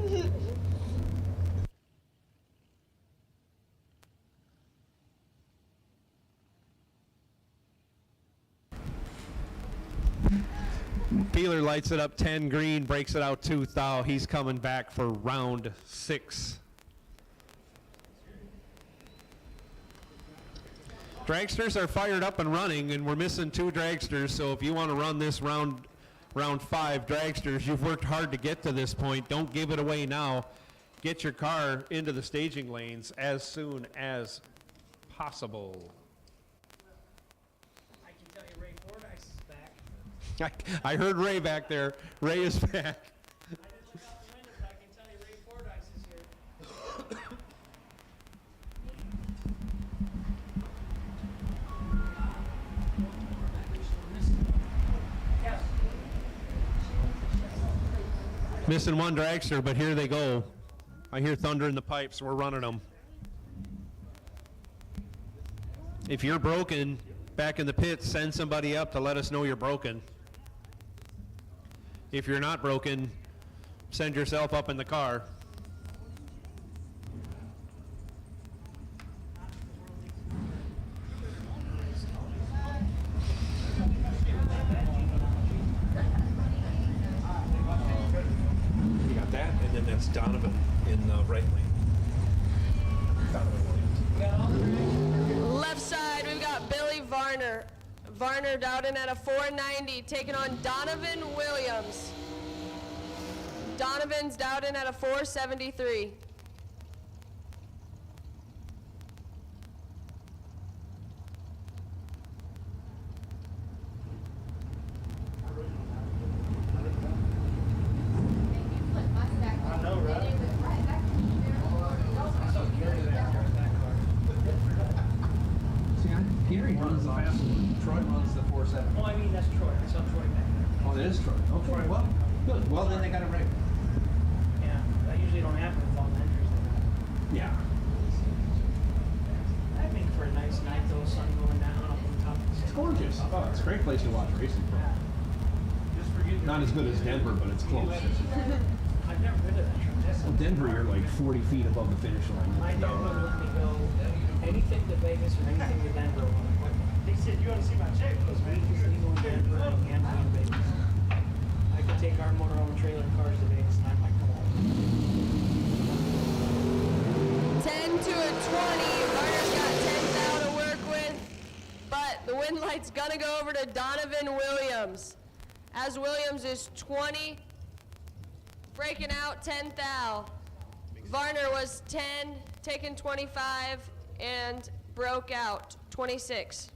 Peeler lights it up 10 green, breaks it out 2 thou. He's coming back for round 6. Dragsters are fired up and running, and we're missing 2 dragsters, so if you want to run this round 5 dragsters, you've worked hard to get to this point. Don't give it away now. Get your car into the staging lanes as soon as possible. I can tell you Ray Fordyce is back. I heard Ray back there. Ray is back. I didn't look out the window, but I can tell you Ray Fordyce is here. Missing 1 dragster, but here they go. I hear thunder in the pipes. We're running them. If you're broken back in the pit, send somebody up to let us know you're broken. If you're not broken, send yourself up in the car. You got that, and then that's Donovan in the right lane. Left side, we've got Billy Varner. Varner dialed in at a 490, taking on Donovan Williams. Donovan's dialed in at a 473. Gary runs the fast one. Troy runs the 4.7. Oh, I mean, that's Troy. I saw Troy back there. Oh, it is Troy. Okay, well, good. Well, then they got it right. Yeah, that usually don't happen with all the entries. Yeah. I think for a nice night, though, sun going down up on top of the It's gorgeous. Oh, it's a great place to watch racing. Not as good as Denver, but it's close. I've never been to that track. Well, Denver, you're like 40 feet above the finish line. My dad would let me go anything to Vegas or anything to Denver. They said, you want to see my check? Because Vegas is legal in Denver and can't be in Vegas. I could take our motorhome trailer cars to Vegas and I'm like, come on. 10 to a 20. Varner's got 10,000 to work with, but the win light's gonna go over to Donovan Williams. As Williams is 20, breaking out 10,000. Varner was 10, taking 25, and broke out, 26.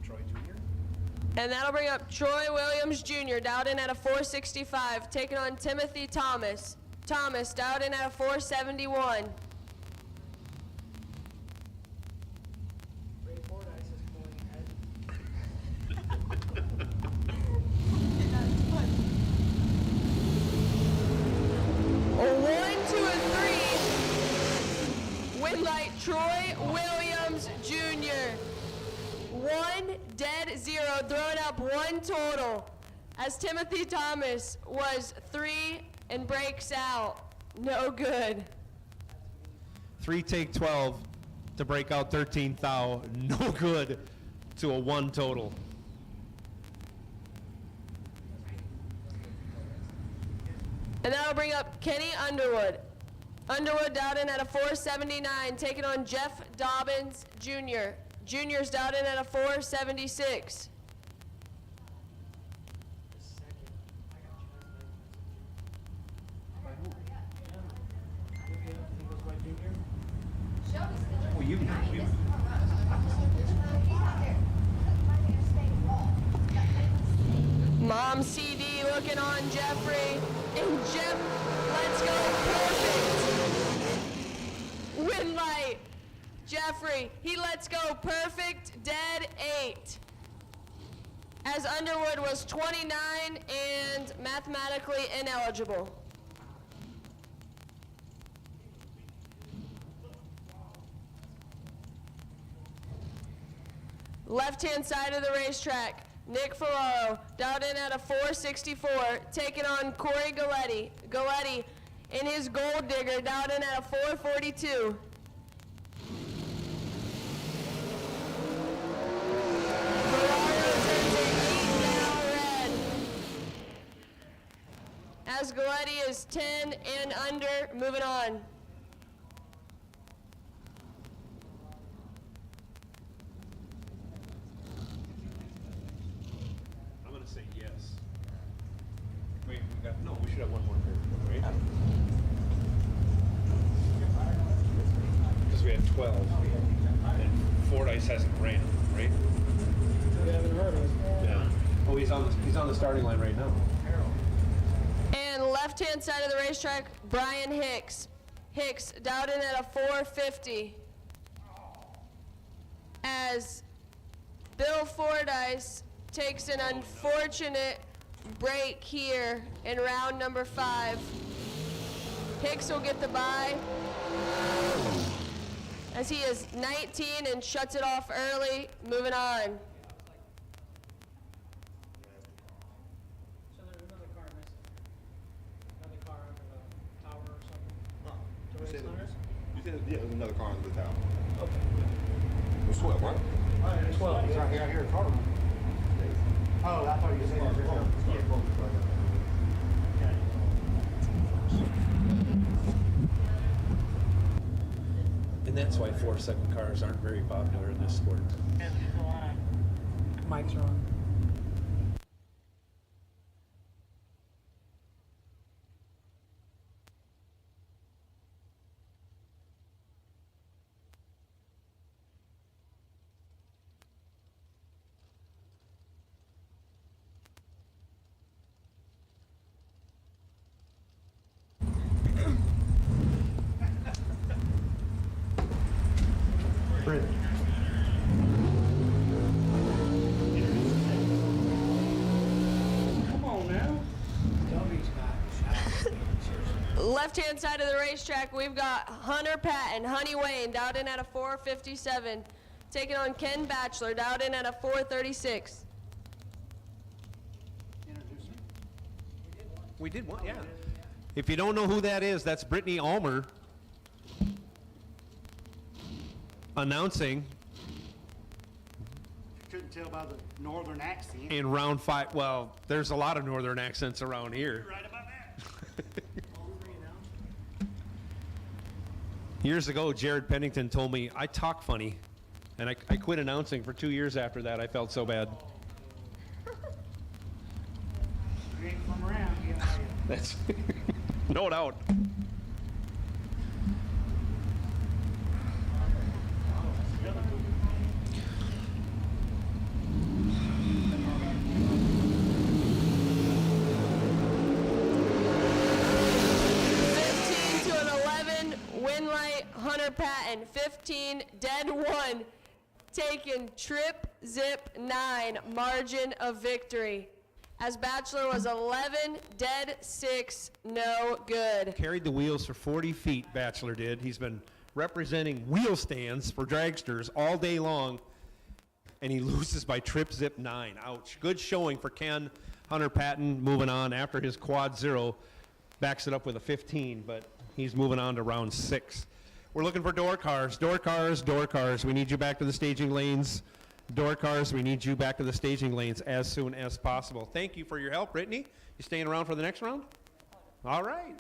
Troy Jr. And that'll bring up Troy Williams Jr., dialed in at a 465, taking on Timothy Thomas. Thomas, dialed in at a 471. Light Troy Williams Jr. 1 dead 0, throwing up 1 total, as Timothy Thomas was 3 and breaks out. No good. 3 take 12 to break out 13 thou. No good to a 1 total. And that'll bring up Kenny Underwood. Underwood dialed in at a 479, taking on Jeff Dobbins Jr. Junior's dialed in at a 476. Mom CD looking on Jeffrey, and Jeff, let's go, perfect. Win light, Jeffrey, he lets go perfect, dead 8. As Underwood was 29 and mathematically ineligible. Left-hand side of the racetrack, Nick Ferraro, dialed in at a 464, taking on Corey Galletti. Galletti in his Gold Digger, dialed in at a 442. Ferraro turns an 8 now red. As Galletti is 10 and under, moving on. Say yes. Wait, we should have one more here, right? Because we have 12, and Fordyce hasn't ran, right? We haven't heard of it. Yeah. Oh, he's on the starting line right now. And left-hand side of the racetrack, Brian Hicks. Hicks dialed in at a 450. As Bill Fordyce takes an unfortunate break here in round number 5. Hicks will get the bye, as he is 19 and shuts it off early. Moving on. So there's another car missing. Another car under the tower or something. To race hunters? You said, yeah, there's another car under the tower. Okay. It was 12, right? All right, 12. He's right here, car. Oh, I thought you were saying And that's why 4-second cars aren't very popular in this sport. Mike's on. Come on now. Left-hand side of the racetrack, we've got Hunter Patton, Honey Wayne, dialed in at a 457, taking on Ken Batchelor, dialed in at a 436. We did one, yeah. If you don't know who that is, that's Brittany Ulmer announcing Couldn't tell by the northern accent. in round 5. Well, there's a lot of northern accents around here. You're right about that. Years ago, Jared Pennington told me I talk funny, and I quit announcing for 2 years after that. I felt so bad. You ain't from around here, are you? That's No doubt. Winlight, Hunter Patton, 15, dead 1, taken trip, zip, 9, margin of victory. As Bachelor was 11, dead 6, no good. Carried the wheels for 40 feet, Bachelor did. He's been representing wheel stands for dragsters all day long, and he loses by trip, zip, 9. Ouch. Good showing for Ken. Hunter Patton moving on after his quad 0. Backs it up with a 15, but he's moving on to round 6. We're looking for door cars. Door cars, door cars. We need you back to the staging lanes. Door cars, we need you back to the staging lanes as soon as possible. Thank you for your help, Brittany. You staying around for the next round? All right.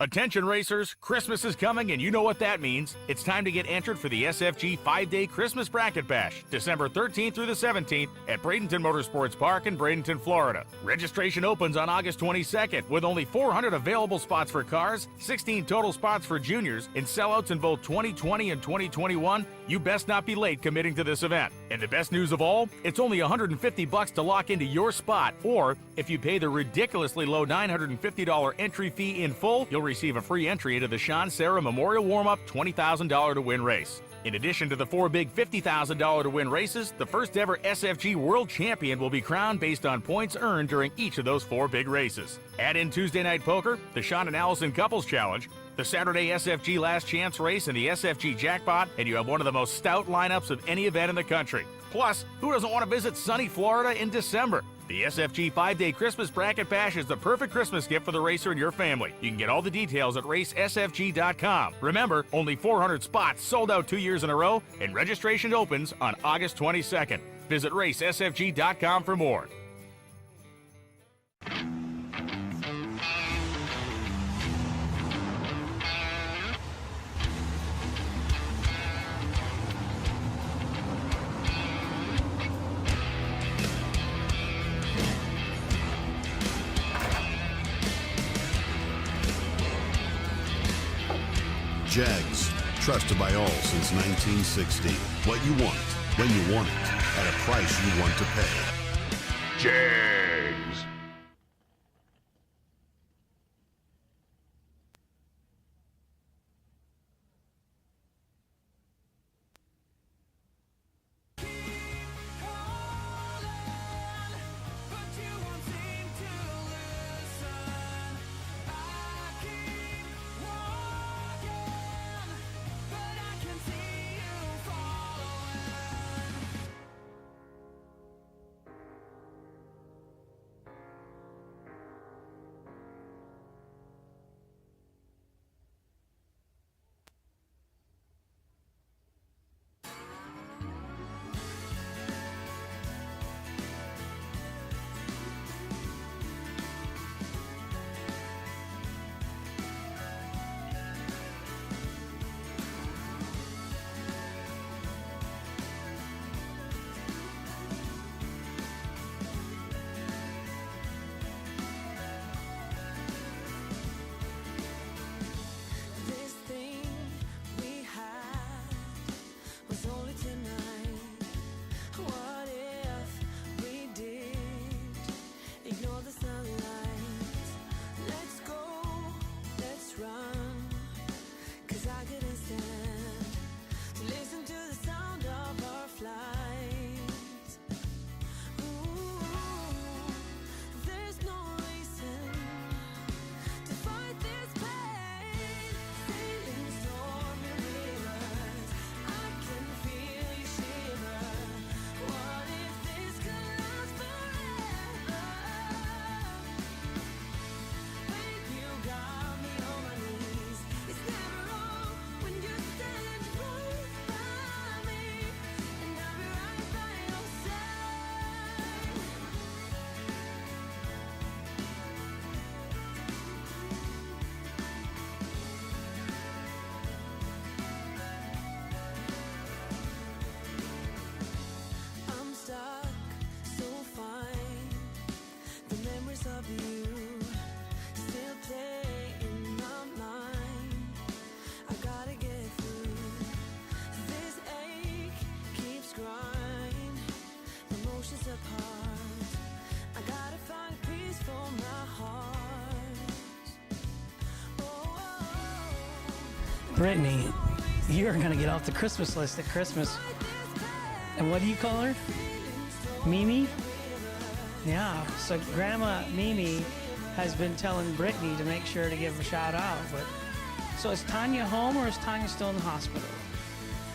Attention racers, Christmas is coming and you know what that means. It's time to get entered for the SFG 5-day Christmas Bracket Bash, December 13th through the 17th at Bradenton Motorsports Park in Bradenton, Florida. Registration opens on August 22nd with only 400 available spots for cars, 16 total spots for juniors, and sellouts in both 2020 and 2021. You best not be late committing to this event. And the best news of all, it's only $150 to lock into your spot, or if you pay the ridiculously low $950 entry fee in full, you'll receive a free entry into the Sean Sarah Memorial Warm-Up $20,000 to win race. In addition to the 4 big $50,000 to win races, the first ever SFG World Champion will be crowned based on points earned during each of those 4 big races. Add in Tuesday Night Poker, the Sean and Allison Couples Challenge, the Saturday SFG Last Chance Race, and the SFG Jackpot, and you have one of the most stout lineups of any event in the country. Plus, who doesn't want to visit sunny Florida in December? The SFG 5-day Christmas Bracket Bash is the perfect Christmas gift for the racer and your family. You can get all the details at racesfg.com. Remember, only 400 spots sold out 2 years in a row, and registration opens on August 22nd. Visit racesfg.com for more. JEGS, trusted by all since 1960. What you want, when you want it, at a price you want to pay. JEGS. Brittany, you're gonna get off the Christmas list at Christmas. And what do you call her? Mimi? Yeah, so Grandma Mimi has been telling Brittany to make sure to give her a shout out. But so is Tanya home or is Tanya still in the hospital?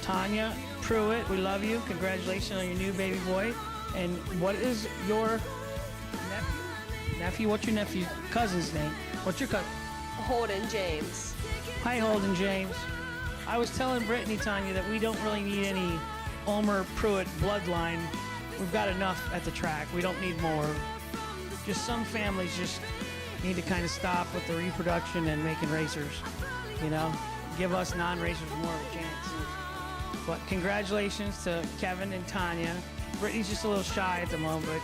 Tanya Pruitt, we love you. Congratulations on your new baby boy. And what is your nephew? What's your nephew's cousin's name? What's your cousin? Holden James. Hi, Holden James. I was telling Brittany, Tanya, that we don't really need any Ulmer Pruitt bloodline. We've got enough at the track. We don't need more. Just some families just need to kind of stop with the reproduction and making racers. You know, give us non-racers more of a chance. But congratulations to Kevin and Tanya. Brittany's just a little shy at the moment, but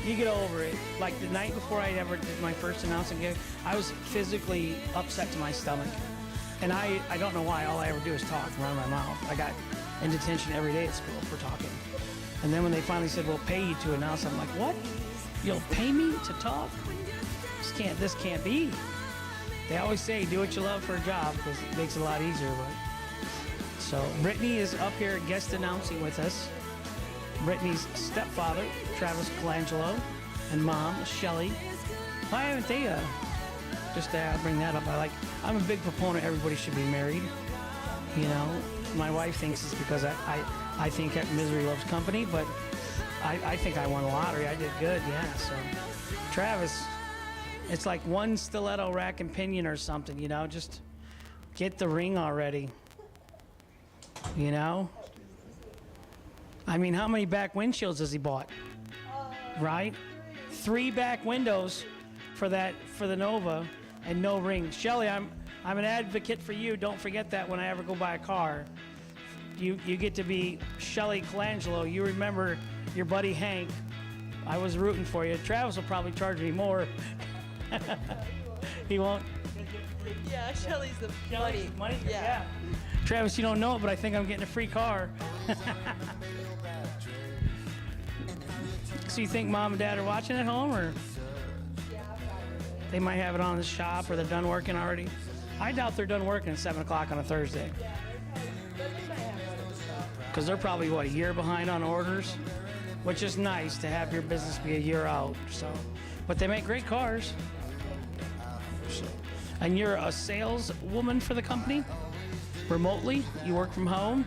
you get over it. Like the night before I ever did my first announcing gig, I was physically upset to my stomach. And I don't know why. All I ever do is talk and run my mouth. I got in detention every day at school for talking. And then when they finally said, we'll pay you to announce, I'm like, what? You'll pay me to talk? This can't be. They always say, do what you love for a job, because it makes it a lot easier. But so Brittany is up here guest announcing with us. Brittany's stepfather, Travis Colangelo, and mom, Shelly. Why haven't they, just to bring that up, I'm a big proponent everybody should be married. You know, my wife thinks it's because I think that misery loves company, but I think I won the lottery. I did good, yeah. So, Travis, it's like one stiletto rack and pinion or something, you know, just get the ring already. You know? I mean, how many back windshields has he bought? Right? 3 back windows for the Nova and no ring. Shelly, I'm an advocate for you. Don't forget that when I ever go buy a car. You get to be Shelly Colangelo. You remember your buddy Hank. I was rooting for you. Travis will probably charge me more. He won't. Yeah, Shelly's the Shelly's money. Yeah. Travis, you don't know it, but I think I'm getting a free car. So you think mom and dad are watching at home, or they might have it on in the shop, or they're done working already? I doubt they're done working at 7 o'clock on a Thursday. Because they're probably, a year behind on orders? Which is nice to have your business be a year out. So, but they make great cars. So, and you're a saleswoman for the company? Remotely? You work from home?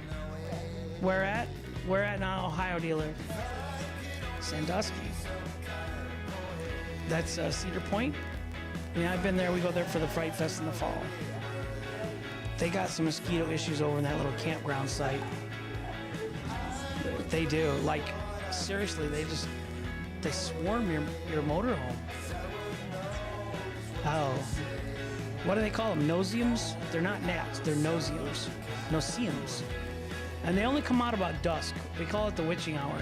Where at? Where at now? Ohio do you live? Sandusky. That's Cedar Point? Yeah, I've been there. We go there for the Fright Fest in the fall. They got some mosquito issues over in that little campground site. They do. Like, seriously, they swarm your motorhome. Oh. What do they call them? Noseums? They're not gnats. They're noseums. Noseums. And they only come out about dusk. We call it the witching hour.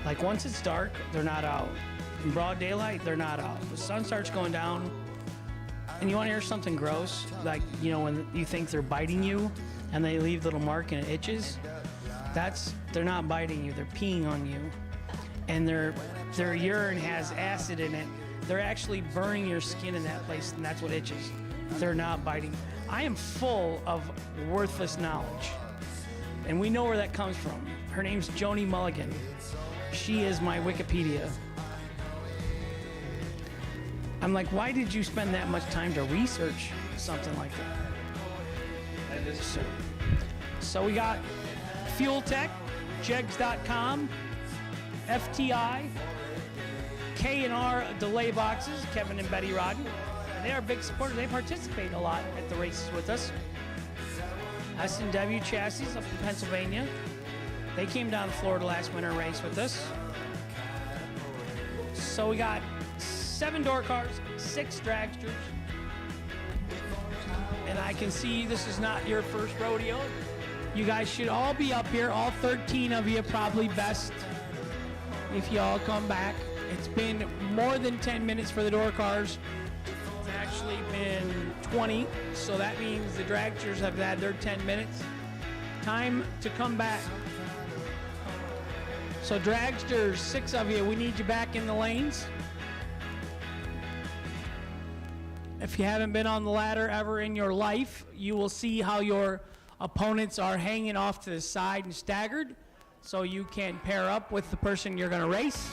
Like, once it's dark, they're not out. In broad daylight, they're not out. The sun starts going down, and you want to hear something gross? Like, you know, when you think they're biting you, and they leave a little mark and it itches? They're not biting you, they're peeing on you. And their urine has acid in it. They're actually burning your skin in that place, and that's what itches. They're not biting. I am full of worthless knowledge. And we know where that comes from. Her name's Joni Mulligan. She is my Wikipedia. I'm like, why did you spend that much time to research something like that? So we got Fuel Tech, JEGS.com, FTI, K&R Delay Boxes, Kevin and Betty Rodden. And they are big supporters. They participate a lot at the races with us. S&W Chassis up in Pennsylvania. They came down to Florida last winter and raced with us. So we got 7 door cars, 6 dragsters. And I can see this is not your first rodeo. You guys should all be up here, all 13 of you, probably best if you all come back. It's been more than 10 minutes for the door cars. It's actually been 20, so that means the dragsters have had their 10 minutes. Time to come back. So dragsters, 6 of you, we need you back in the lanes. If you haven't been on the ladder ever in your life, you will see how your opponents are hanging off to the side and staggered, so you can pair up with the person you're going to race.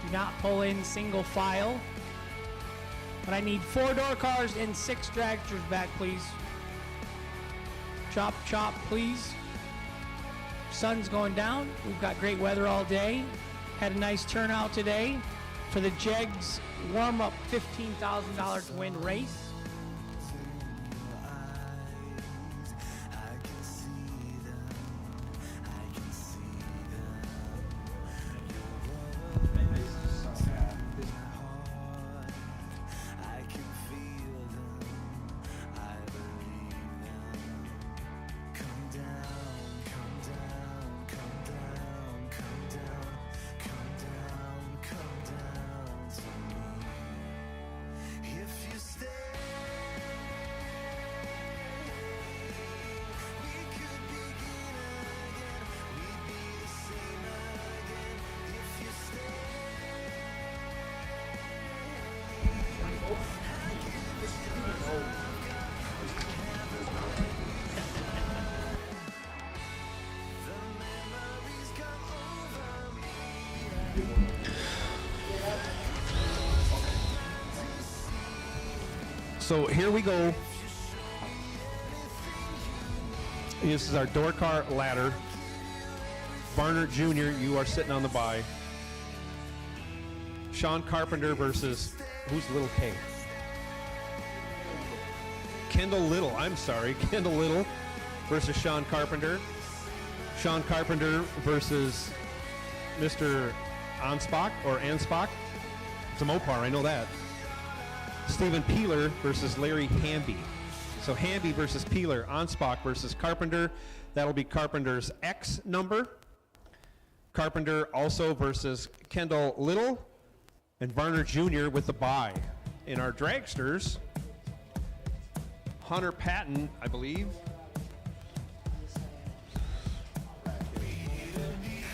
Do not pull in single file. But I need 4 door cars and 6 dragsters back, please. Chop, chop, please. Sun's going down. We've got great weather all day. Had a nice turnout today for the JEGS warm-up $15,000 to win race. So here we go. This is our door car ladder. Varner Jr., you are sitting on the bye. Sean Carpenter versus, who's Little K? Kendall Little, I'm sorry. Kendall Little versus Sean Carpenter. Sean Carpenter versus Mr. Anspach or Anspach. It's a Mopar, I know that. Stephen Peeler versus Larry Hamby. So Hamby versus Peeler, Anspach versus Carpenter. That'll be Carpenter's X number. Carpenter also versus Kendall Little. And Varner Jr. with the bye. In our dragsters, Hunter Patton, I believe,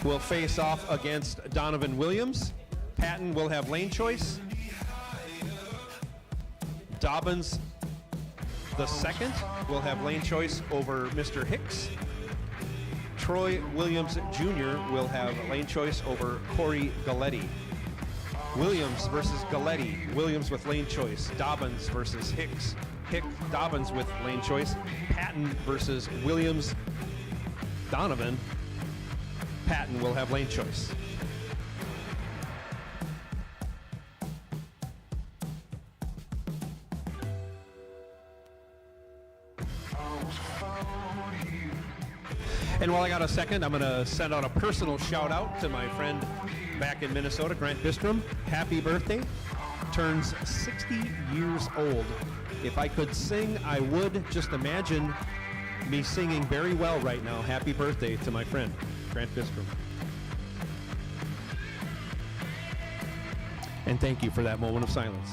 will face off against Donovan Williams. Patton will have lane choice. Dobbins the second will have lane choice over Mr. Hicks. Troy Williams Jr. will have lane choice over Corey Galletti. Williams versus Galletti. Williams with lane choice. Dobbins versus Hicks. Dobbins with lane choice. Patton versus Williams. Donovan. Patton will have lane choice. And while I got a second, I'm going to send out a personal shout out to my friend back in Minnesota, Grant Bistrom. Happy birthday. Turns 60 years old. If I could sing, I would. Just imagine me singing very well right now. Happy birthday to my friend, Grant Bistrom. And thank you for that moment of silence.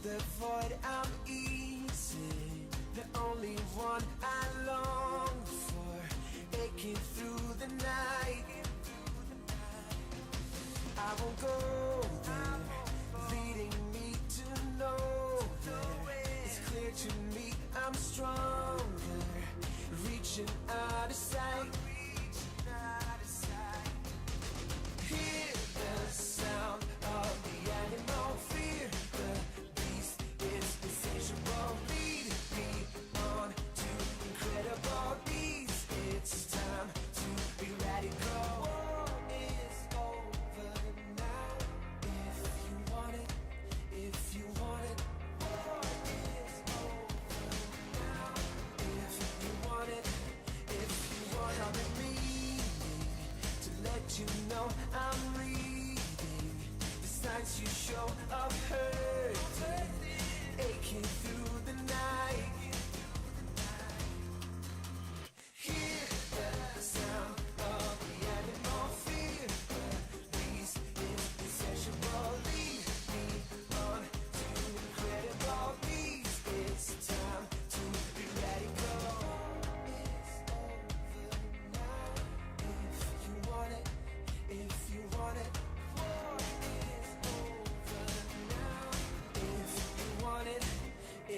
the void I'm easy, the only one I long for, aching through the night. I won't go there, leading me to nowhere. It's clear to me I'm stronger, reaching out of sight. Hear the sound of the animal fear. The beast is insatiable. Lead me on to incredible beats. It's time to be radical. War is over now. If you want it, if you want it. War is over now. If you want it, if you want it. I've been meaning to let you know I'm reading the signs you show of hurting, aching through the night. Hear the sound of the animal fear. The beast is insatiable. Lead me on to incredible beats. It's time to be radical. It's over now. If you want it, if you want it. War is over now. If you want it, if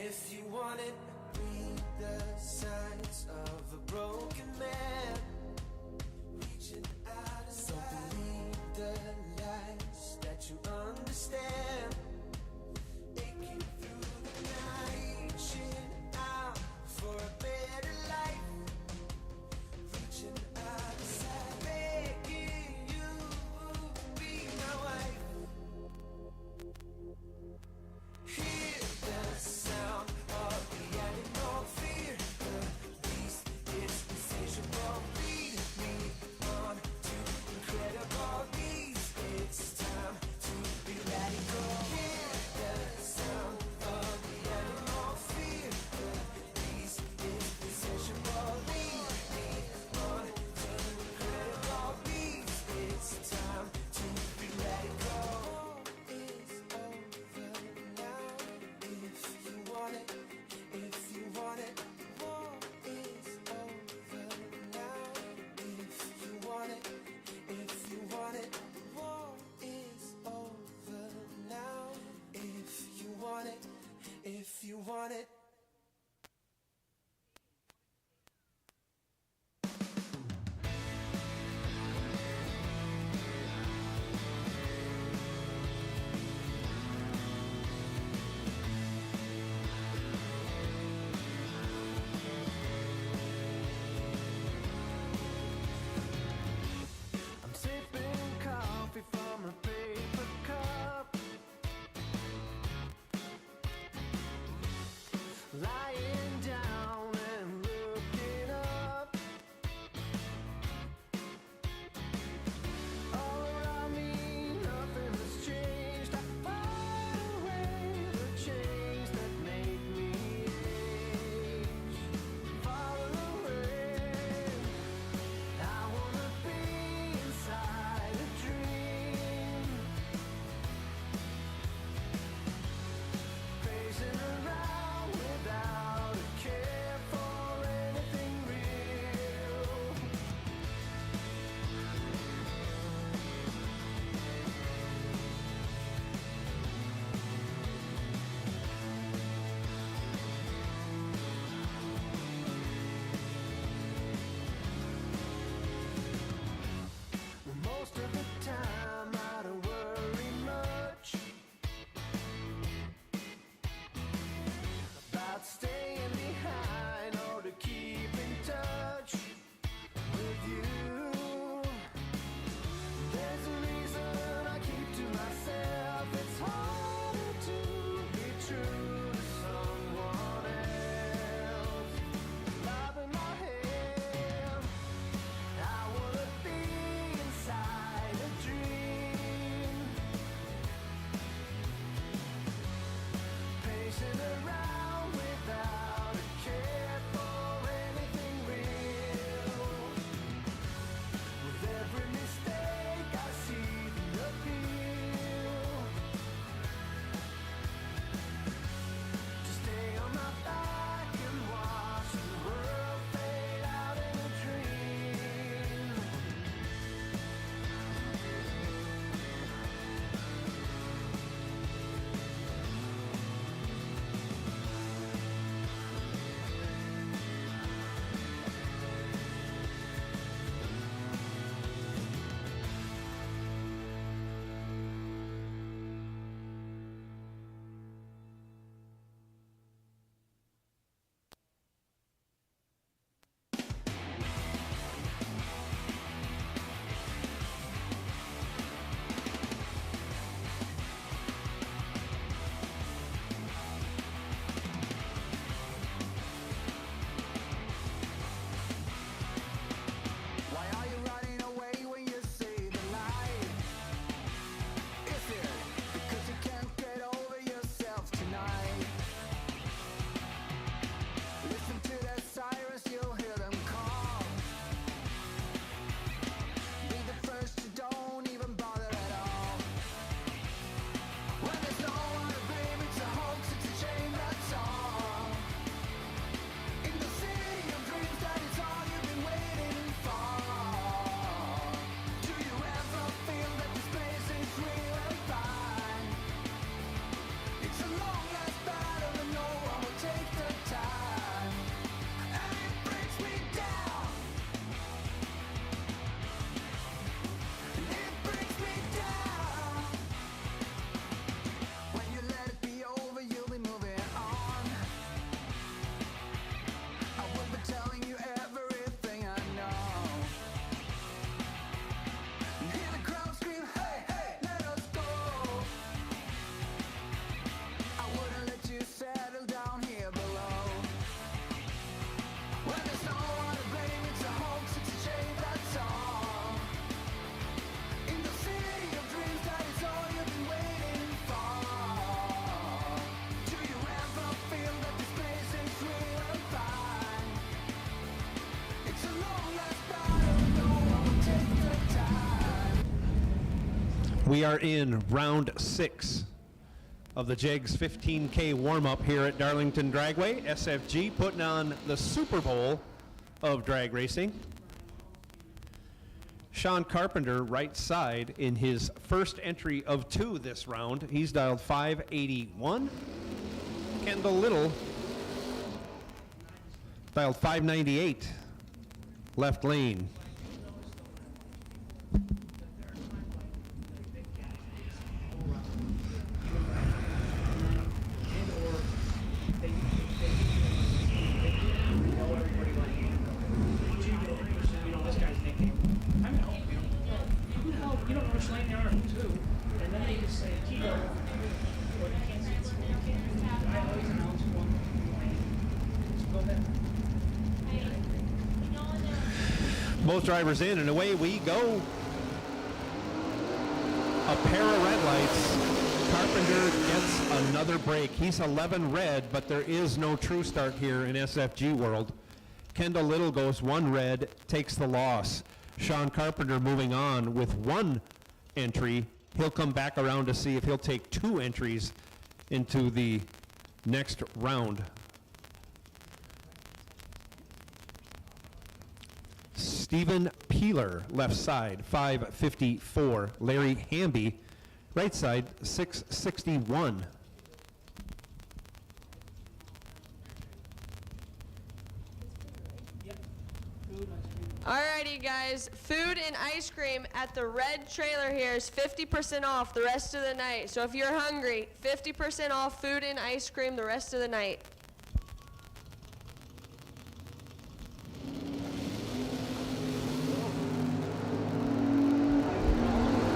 We are in round 6 of the JEGS 15K warm-up here at Darlington Dragway. SFG putting on the Super Bowl of drag racing. Sean Carpenter, right side, in his first entry of 2 this round. He's dialed 581. Kendall Little dialed 598, left lane. You don't know which lane they are, who's who, and then they just say, Tito, or you can't see it's, I always announce one lane. So go ahead. Both drivers in, and away we go. A pair of red lights. Carpenter gets another break. He's 11 red, but there is no true start here in SFG world. Kendall Little goes 1 red, takes the loss. Sean Carpenter moving on with 1 entry. He'll come back around to see if he'll take 2 entries into the next round. Stephen Peeler, left side, 554. Larry Hamby, right side, 661. Alrighty guys, food and ice cream at the red trailer here is 50% off the rest of the night. So if you're hungry, 50% off food and ice cream the rest of the night.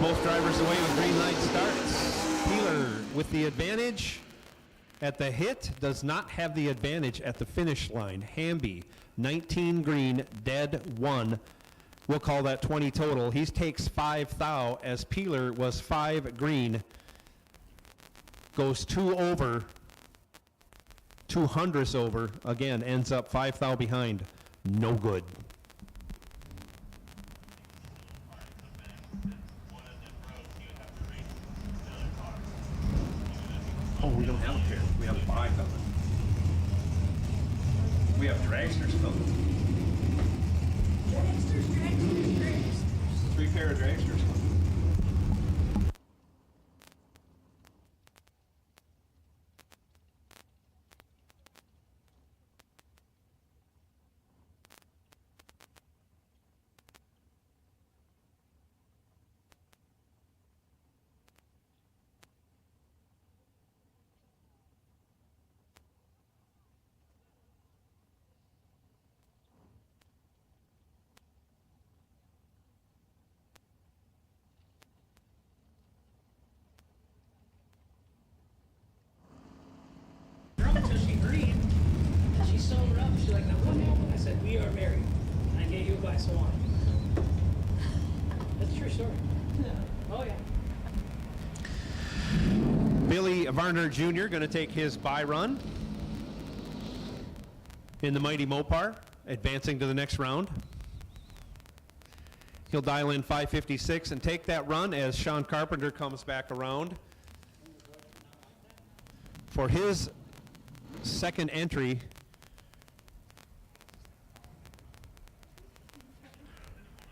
Both drivers away with green light starts. Peeler with the advantage at the hit, does not have the advantage at the finish line. Hamby, 19 green, dead 1. We'll call that 20 total. He takes 5 thou as Peeler was 5 green. Goes 2 over, 200s over. Again, ends up 5 thou behind. No good. Oh, we don't have a pair. We have 5 coming. We have dragsters coming. 3 pair of dragsters coming. Until she agreed, she sold it up. She's like, now what happened? I said, we are married. And I gave you a glass of wine. That's a true story. Oh, yeah. Billy Varner Jr. going to take his bye run in the mighty Mopar, advancing to the next round. He'll dial in 556 and take that run as Sean Carpenter comes back around for his second entry.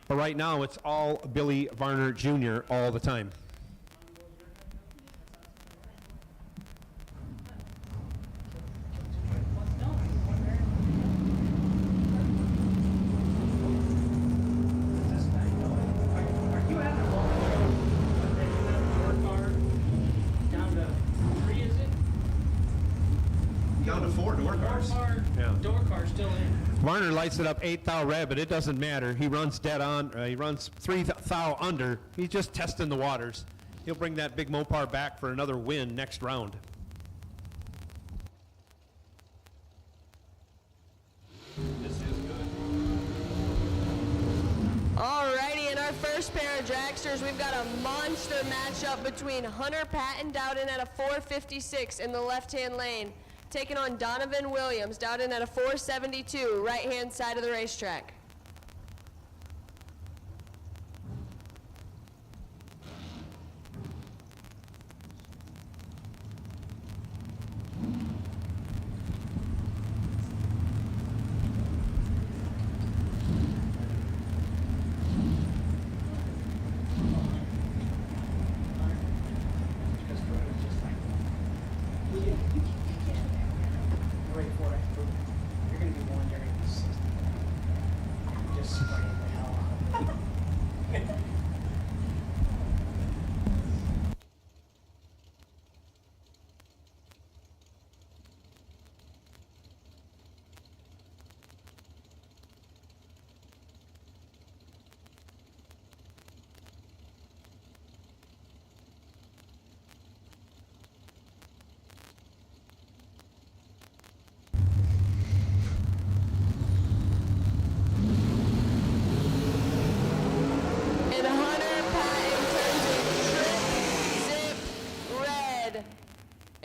But right now it's all Billy Varner Jr. all the time. Varner lights it up 8 thou red, but it doesn't matter. He runs dead on. He runs 3 thou under. He's just testing the waters. He'll bring that big Mopar back for another win next round. This is good. Alrighty, in our first pair of dragsters, we've got a monster matchup between Hunter Patton Dowden at a 456 in the left-hand lane, taking on Donovan Williams, Dowden at a 472, right-hand side of the racetrack.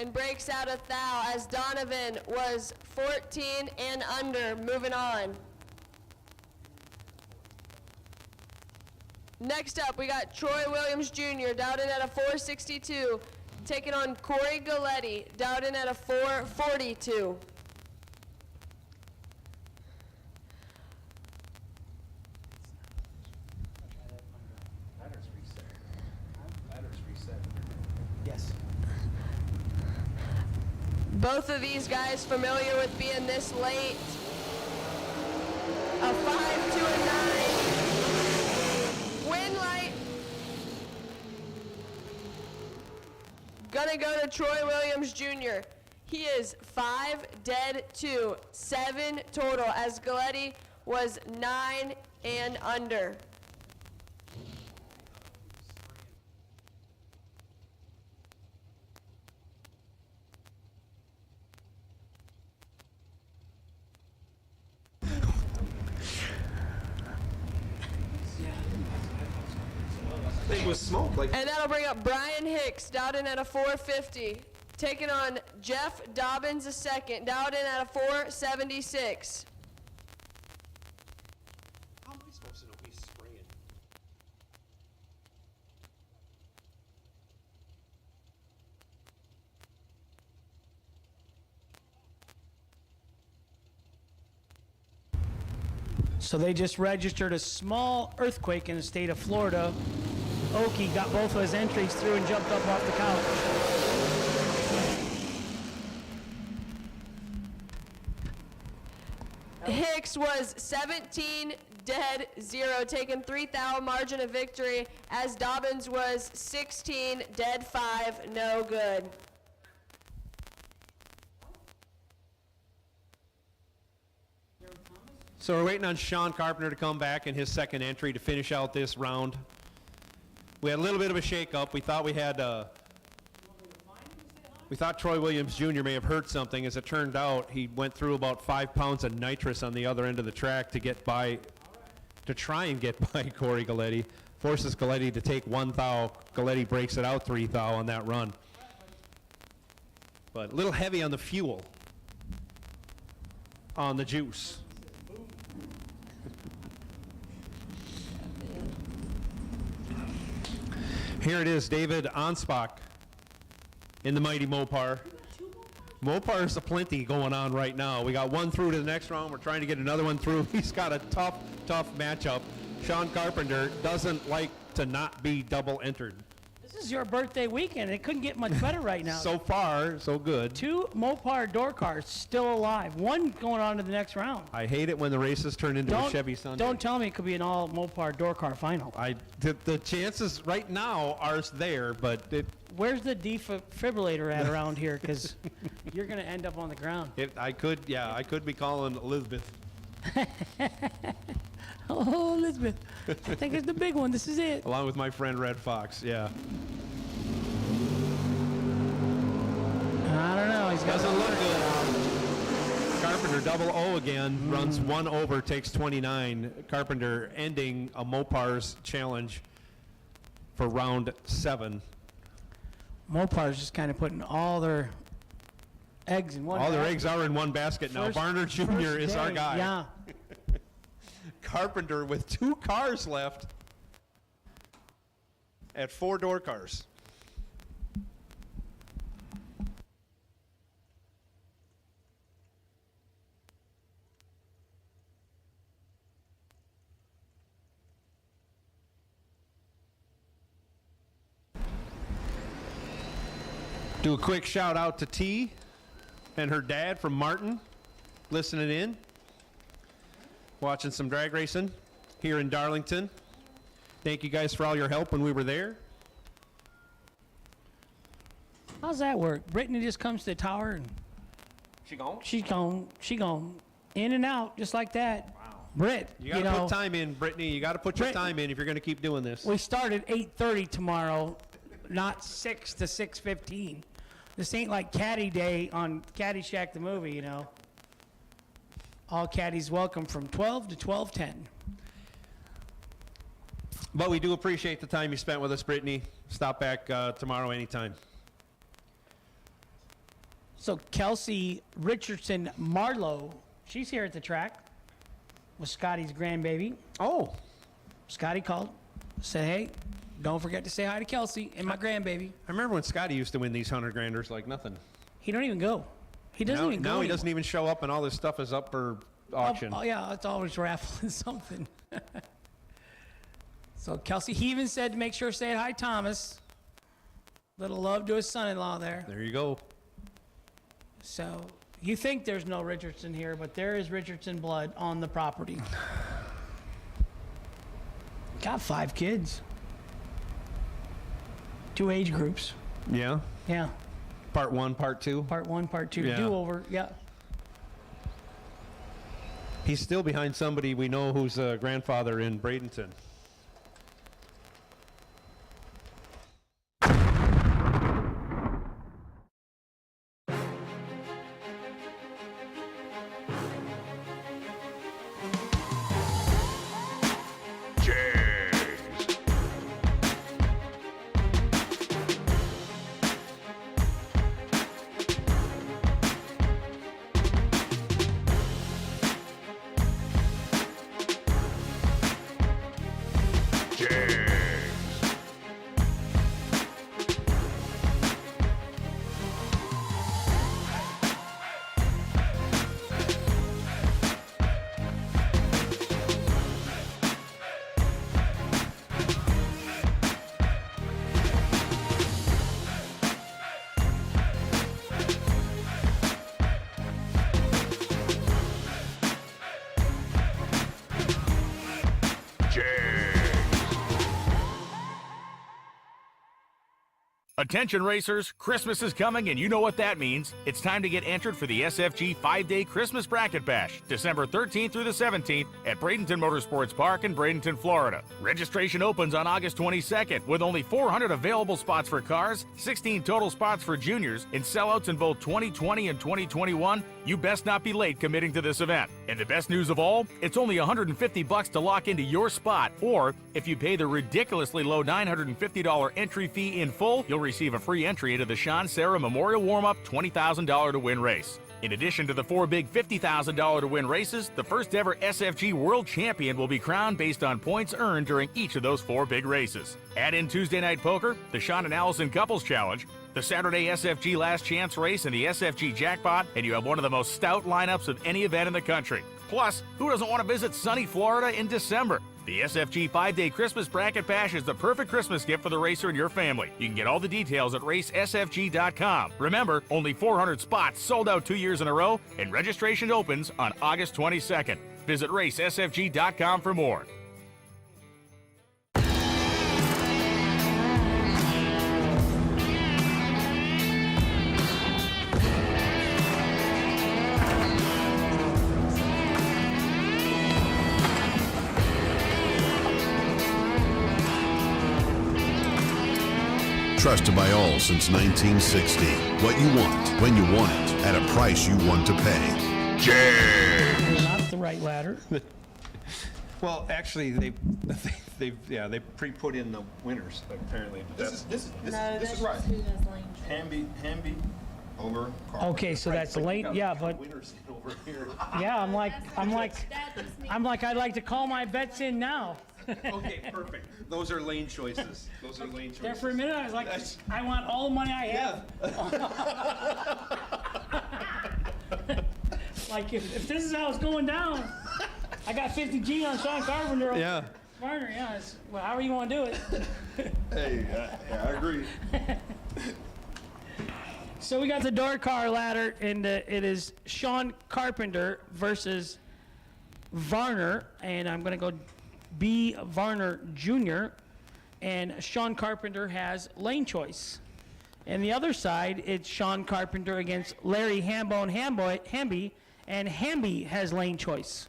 and breaks out a thou as Donovan was 14 and under. Moving on. Next up, we got Troy Williams Jr. dialed in at a 462, taking on Corey Galletti, dialed in at a 442. Yes. Both of these guys familiar with being this late. A 5, 2, and 9. Win light. Gonna go to Troy Williams Jr. He is 5, dead 2, 7 total, as Galletti was 9 and under. Thing was smoke. Like, And that'll bring up Brian Hicks, dialed in at a 450. Taking on Jeff Dobbins II, dialed in at a 476. how am I supposed to know he's spraying? So they just registered a small earthquake in the state of Florida. Okie got both of his entries through and jumped up off the couch. Hicks was 17, dead 0, taking 3 thou margin of victory, as Dobbins was 16, dead 5, no good. So we're waiting on Sean Carpenter to come back in his second entry to finish out this round. We had a little bit of a shake-up. We thought we thought Troy Williams Jr. may have hurt something. As it turned out, he went through about 5 pounds of nitrous on the other end of the track to get by, to try and get by Corey Galletti. Forces Galletti to take 1 thou. Galletti breaks it out 3 thou on that run. But a little heavy on the fuel, on the juice. Here it is, David Anspach in the mighty Mopar. Mopar's aplenty going on right now. We got one through to the next round. We're trying to get another one through. He's got a tough matchup. Sean Carpenter doesn't like to not be double entered. This is your birthday weekend. It couldn't get much better right now. So far, so good. 2 Mopar door cars still alive. 1 going on to the next round. I hate it when the races turn into a Chevy Sunday. Don't tell me it could be an all Mopar door car final. The chances right now are there, but where's the defibrillator at around here? Because you're going to end up on the ground. I could be calling Elizabeth. Oh, Elizabeth. I think it's the big one. This is it. Along with my friend Red Fox, yeah. I don't know. He's got Doesn't look good. Carpenter double O again, runs 1 over, takes 29. Carpenter ending a Mopar's challenge for round 7. Mopar's just kind of putting all their eggs in one All their basket. eggs are in one basket now. Varner Jr. is our guy. Yeah. Carpenter with 2 cars left at 4 door cars. Do a quick shout out to T and her dad from Martin, listening in. Watching some drag racing here in Darlington. Thank you guys for all your help when we were there. How's that work? Brittany just comes to the tower and She gone. In and out, just like that. Wow. Britt, You got to put time in, Brittany. You got to put your time in if you're going to keep doing this. We start at 8:30 tomorrow, not 6 to 6:15. This ain't like Caddy Day on Caddyshack the movie, you know. All caddies welcome from 12 to 12:10. But we do appreciate the time you spent with us, Brittany. Stop back tomorrow anytime. So Kelsey Richardson Marlowe, she's here at the track with Scotty's grandbaby. Oh. Scotty called, said, hey, don't forget to say hi to Kelsey and my grandbaby. I remember when Scotty used to win these 100-granders like nothing. He don't even go. He doesn't even go Now he anymore. doesn't even show up, and all this stuff is up for auction. Oh, yeah, it's always raffling something. So Kelsey, he even said to make sure to say hi, Thomas. Little love to his son-in-law there. There you go. So you think there's no Richardson here, but there is Richardson blood on the property. Got 5 kids. 2 age groups. Yeah? Yeah. Part 1, Part 2? Part 1, Part 2. Yeah. Do-over, yeah. He's still behind somebody we know who's a grandfather in Bradenton. Attention racers, Christmas is coming and you know what that means. It's time to get entered for the SFG 5-day Christmas Bracket Bash, December 13th through the 17th at Bradenton Motorsports Park in Bradenton, Florida. Registration opens on August 22nd with only 400 available spots for cars, 16 total spots for juniors, and sellouts in both 2020 and 2021. You best not be late committing to this event. And the best news of all, it's only $150 to lock into your spot, or if you pay the ridiculously low $950 entry fee in full, you'll receive a free entry into the Sean Sarah Memorial Warm-Up $20,000 to win race. In addition to the 4 big $50,000 to win races, the first ever SFG World Champion will be crowned based on points earned during each of those 4 big races. Add in Tuesday Night Poker, the Sean and Allison Couples Challenge, the Saturday SFG Last Chance Race, and the SFG Jackpot, and you have one of the most stout lineups of any event in the country. Plus, who doesn't want to visit sunny Florida in December? The SFG 5-day Christmas Bracket Bash is the perfect Christmas gift for the racer and your family. You can get all the details at racesfg.com. Remember, only 400 spots sold out 2 years in a row, and registration opens on August 22nd. Visit racesfg.com for more. Trusted by all since 1960. What you want, when you want it, at a price you want to pay. JEGS. Not the right ladder. Well, actually, they pre-put in the winners apparently. This is right. Hamby over. Carpenter. Okay, so that's lane. Yeah, but Winners over here. yeah, I'm like, I'd like to call my bets in now. Okay, perfect. Those are lane choices. There for a minute, I was like, I want all the money I have. Like, if this is how it's going down, I got 50 G on Sean Carpenter. Yeah. Varner, yeah. Well, however you want to do it. Hey, yeah, I agree. So we got the door car ladder, and it is Sean Carpenter versus Varner, and I'm going to go B. Varner Jr., and Sean Carpenter has lane choice. And the other side, it's Sean Carpenter against Larry Hambone Hamby, and Hamby has lane choice.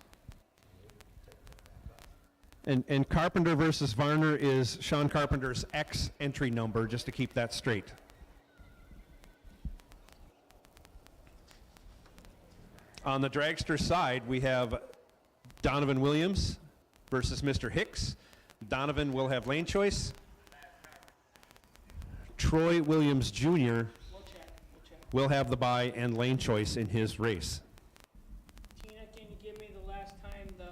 And Carpenter versus Varner is Sean Carpenter's X entry number, just to keep that straight. On the dragster side, we have Donovan Williams versus Mr. Hicks. Donovan will have lane choice. Troy Williams Jr. will have the bye and lane choice in his race. Tina, can you give me the last time the,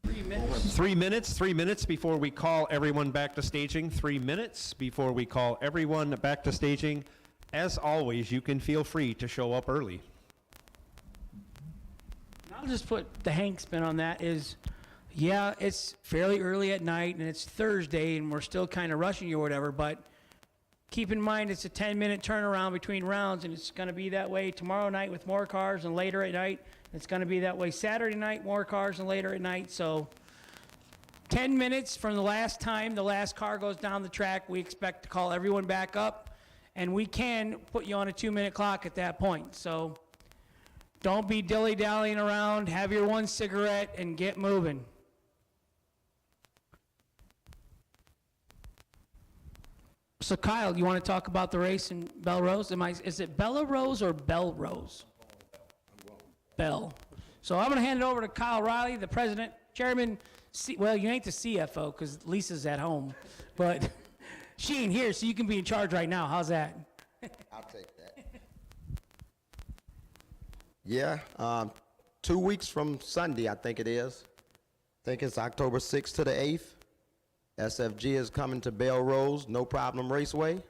3 minutes? 3 minutes, 3 minutes before we call everyone back to staging. 3 minutes before we call everyone back to staging. As always, you can feel free to show up early. I'll just put the Hank spin on that is, yeah, it's fairly early at night and it's Thursday and we're still kind of rushing you or whatever, but keep in mind it's a 10-minute turnaround between rounds, and it's going to be that way tomorrow night with more cars, and later at night it's going to be that way Saturday night, more cars, and later at night. So 10 minutes from the last time the last car goes down the track, we expect to call everyone back up, and we can put you on a 2-minute clock at that point. So don't be dilly-dallying around. Have your one cigarette and get moving. So Kyle, you want to talk about the race in Belrose? Is it Belrose or Belrose? Bell. So I'm going to hand it over to Kyle Riley, the president, chairman. Well, you ain't the CFO because Lisa's at home, but she ain't here, so you can be in charge right now. How's that? I'll take that. Yeah, 2 weeks from Sunday, I think it is. I think it's October 6th to the 8th. SFG is coming to Belrose, No Problem Raceway.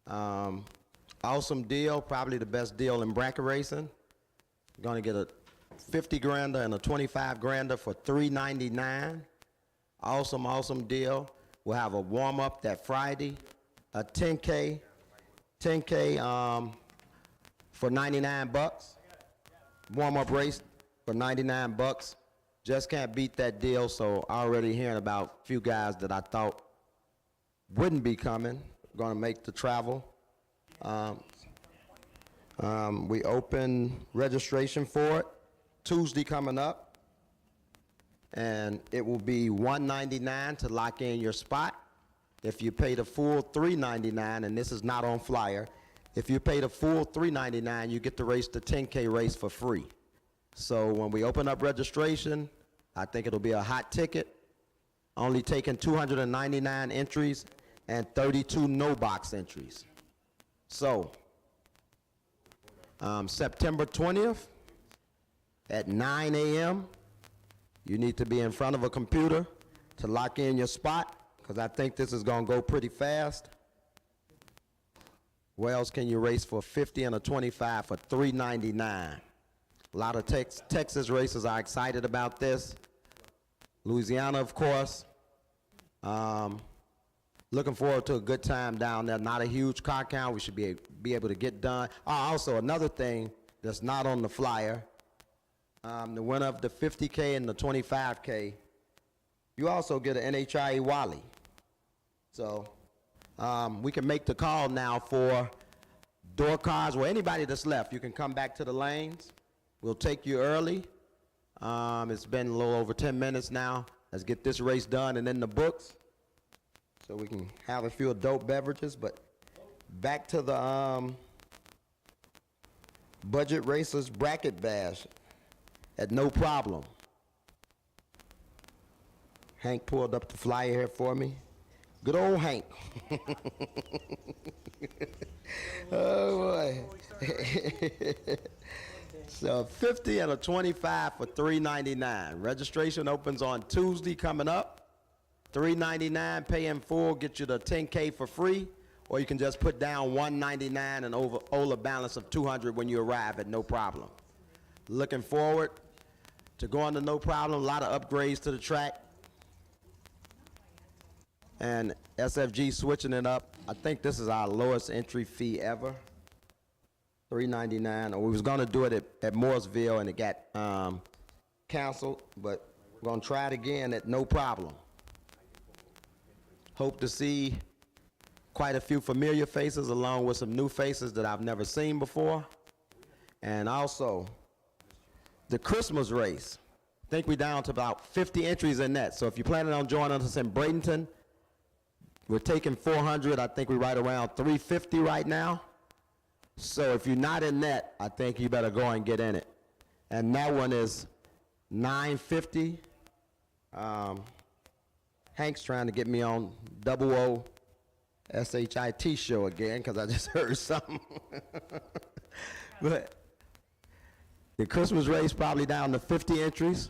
Awesome deal, probably the best deal in bracket racing. Gonna get a 50 grander and a 25 grander for $399. Awesome deal. We'll have a warm up that Friday, a 10K for 99 bucks. Warm up race for 99 bucks. Just can't beat that deal, so already hearing about a few guys that I thought wouldn't be coming, gonna make the travel. We open registration for it Tuesday coming up, and it will be $199 to lock in your spot. If you pay the full $399, and this is not on flyer, if you pay the full $399, you get to race the 10K race for free. So when we open up registration, I think it'll be a hot ticket, only taking 299 entries and 32 no-box entries. So, September 20th at 9 a.m., you need to be in front of a computer to lock in your spot, because I think this is going to go pretty fast. Where else can you race for 50 and a 25 for $399? A lot of Texas racers are excited about this. Louisiana, of course. Looking forward to a good time down there. Not a huge car count. We should be able to get done. Also, another thing that's not on the flyer, the winner of the 50K and the 25K, you also get an NHIE Wally. So we can make the call now for door cars. Well, anybody that's left, you can come back to the lanes. We'll take you early. It's been a little over 10 minutes now. Let's get this race done and in the books so we can have a few adult beverages. But back to the Budget Racers Bracket Bash at No Problem. Hank pulled up the flyer here for me. Good old Hank. Oh, boy. So 50 and a 25 for $399. Registration opens on Tuesday coming up. $399, pay in full, get you the 10K for free, or you can just put down $199 and owe a balance of $200 when you arrive at No Problem. Looking forward to going to No Problem. A lot of upgrades to the track. And SFG switching it up. I think this is our lowest entry fee ever. $399, or we was gonna do it at Mooresville and it got canceled, but we're gonna try it again at No Problem. Hope to see quite a few familiar faces along with some new faces that I've never seen before. And also, the Christmas race think we're down to about 50 entries in that. So if you're planning on joining us in Bradenton, we're taking 400. I think we're right around 350 right now. So if you're not in that, I think you better go and get in it. And that one is $950. Hank's trying to get me on 00 SHIT show again because I just heard something. But the Christmas race probably down to 50 entries.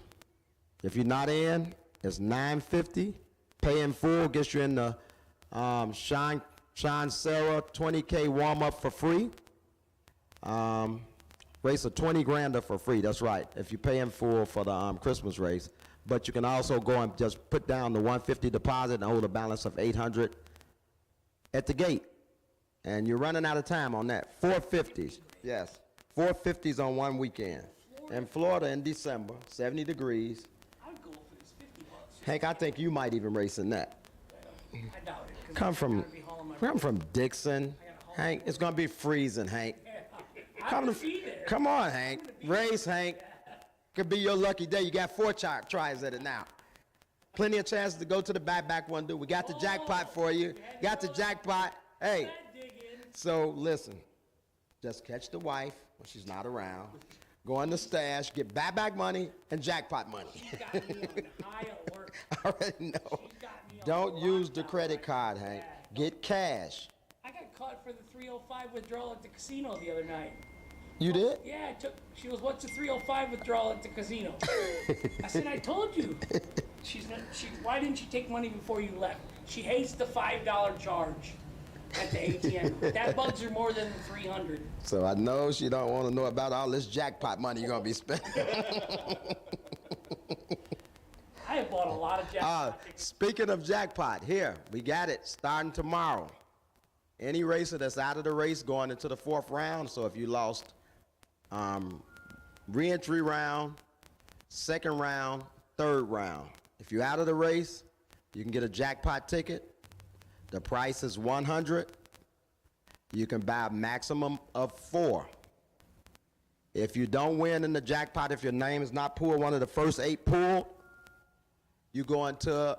If you're not in, it's $950. Pay in full gets you in the Sean Sarah 20K warm-up for free. Race of 20 grander for free, that's right, if you pay in full for the Christmas race. But you can also go and just put down the $150 deposit and hold a balance of $800 at the gate. And you're running out of time on that. 450s, yes. 450s on one weekend. In Florida in December, 70 degrees. I'd go for this $50. Hank, I think you might even race in that. I doubt it. Come from Dixon. Hank, it's gonna be freezing, Hank. Come on, Hank. Race, Hank. Could be your lucky day. You got 4 tries at it now. Plenty of chances to go to the back one, dude. We got the jackpot for you. Got the jackpot. Hey. So listen, just catch the wife when she's not around. Go in the stash, get back money and jackpot money. I already know. Don't use the credit card, Hank. Get cash. I got caught for the 305 withdrawal at the casino the other night. You did? Yeah, she was, what's the 305 withdrawal at the casino? I said, I told you. Why didn't you take money before you left? She hates the $5 charge at the ATM. That bugs her more than the 300. So I know she don't want to know about all this jackpot money you're going to be spending. I have bought a lot of jackpot tickets. Speaking of jackpot, here, we got it starting tomorrow. Any racer that's out of the race going into the 4th round, so if you lost re-entry round, 2nd round, 3rd round. If you're out of the race, you can get a jackpot ticket. The price is $100. You can buy a maximum of 4. If you don't win in the jackpot, if your name is not pulled, one of the first 8 pulled, you go into,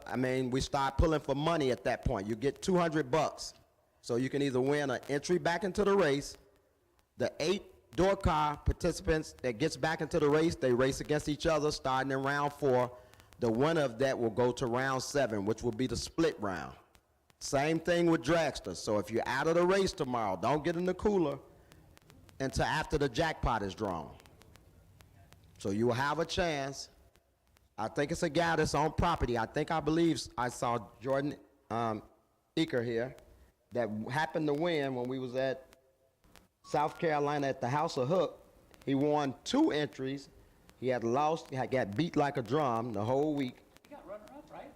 we start pulling for money at that point. You get $200. So you can either win an entry back into the race. The 8 door car participants that gets back into the race, they race against each other starting in round 4. The winner of that will go to round 7, which will be the split round. Same thing with dragsters. So if you're out of the race tomorrow, don't get in the cooler until after the jackpot is drawn. So you will have a chance. I think it's a guy that's on property. I believe I saw Jordan Eaker here that happened to win when we was at South Carolina at the House of Hook. He won 2 entries. He had lost, he had got beat like a drum the whole week. He got runner-up, right?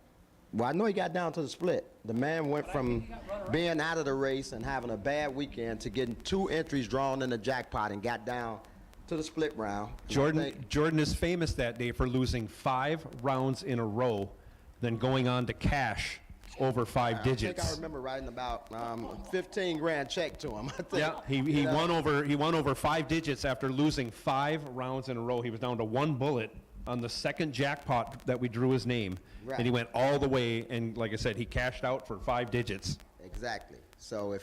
Well, I know he got down to the split. The man went from being out of the race and having a bad weekend to getting 2 entries drawn in the jackpot and got down to the split round. Jordan is famous that day for losing 5 rounds in a row, then going on to cash over 5 digits. I think I remember writing about 15 grand check to him. I think. Yeah, he won over 5 digits after losing 5 rounds in a row. He was down to 1 bullet on the 2nd jackpot that we drew his name, right. And he went all the way. And like I said, he cashed out for 5 digits. Exactly. So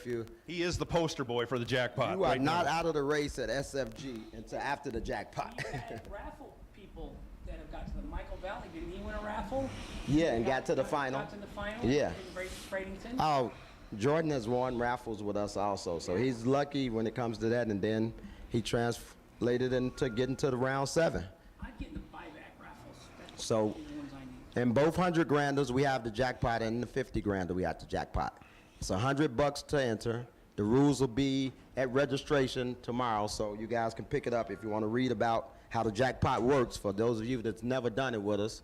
he is the poster boy for the jackpot. You are right not now. out of the race at SFG until after the jackpot. You had raffle people that have got to the Michael Valley. Didn't he win a raffle? Yeah, and got to the final. Got to the final. Yeah. In Bradenton. Oh, Jordan has won raffles with us also, so he's lucky when it comes to that. And then he translated into getting to the round 7. I'd get the buyback raffles. That's So the ones I need. in both 100 granders, we have the jackpot, and in the 50 grander, we have the jackpot. It's $100 to enter. The rules will be at registration tomorrow, so you guys can pick it up if you want to read about how the jackpot works for those of you that's never done it with us.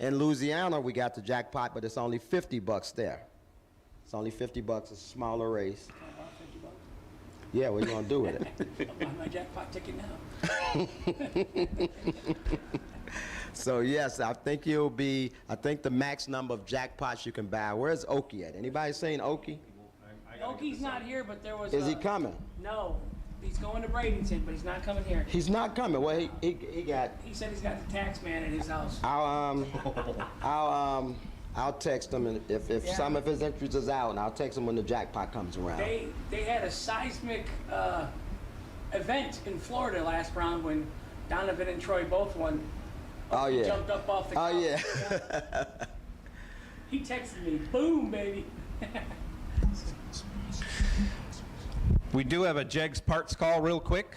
In Louisiana, we got the jackpot, but it's only $50 there. It's only $50. It's a smaller race. Yeah, what are you going to do with it? I'll buy my jackpot ticket now. So yes, I think the max number of jackpots you can buy. Where's Okie at? Anybody seen Okie? Oki's not here, but there was Is he coming? No. He's going to Bradenton, but he's not coming here. He's not coming. Well, he got. He said he's got the tax man at his house. I'll text him and if Yeah. some of his entries is out, and I'll text him when the jackpot comes around. They had a seismic event in Florida last round when Donovan and Troy both won. Oh He yeah. jumped up off the Oh couch. yeah. He texted me, boom, baby. We do have a JEGS parts call real quick.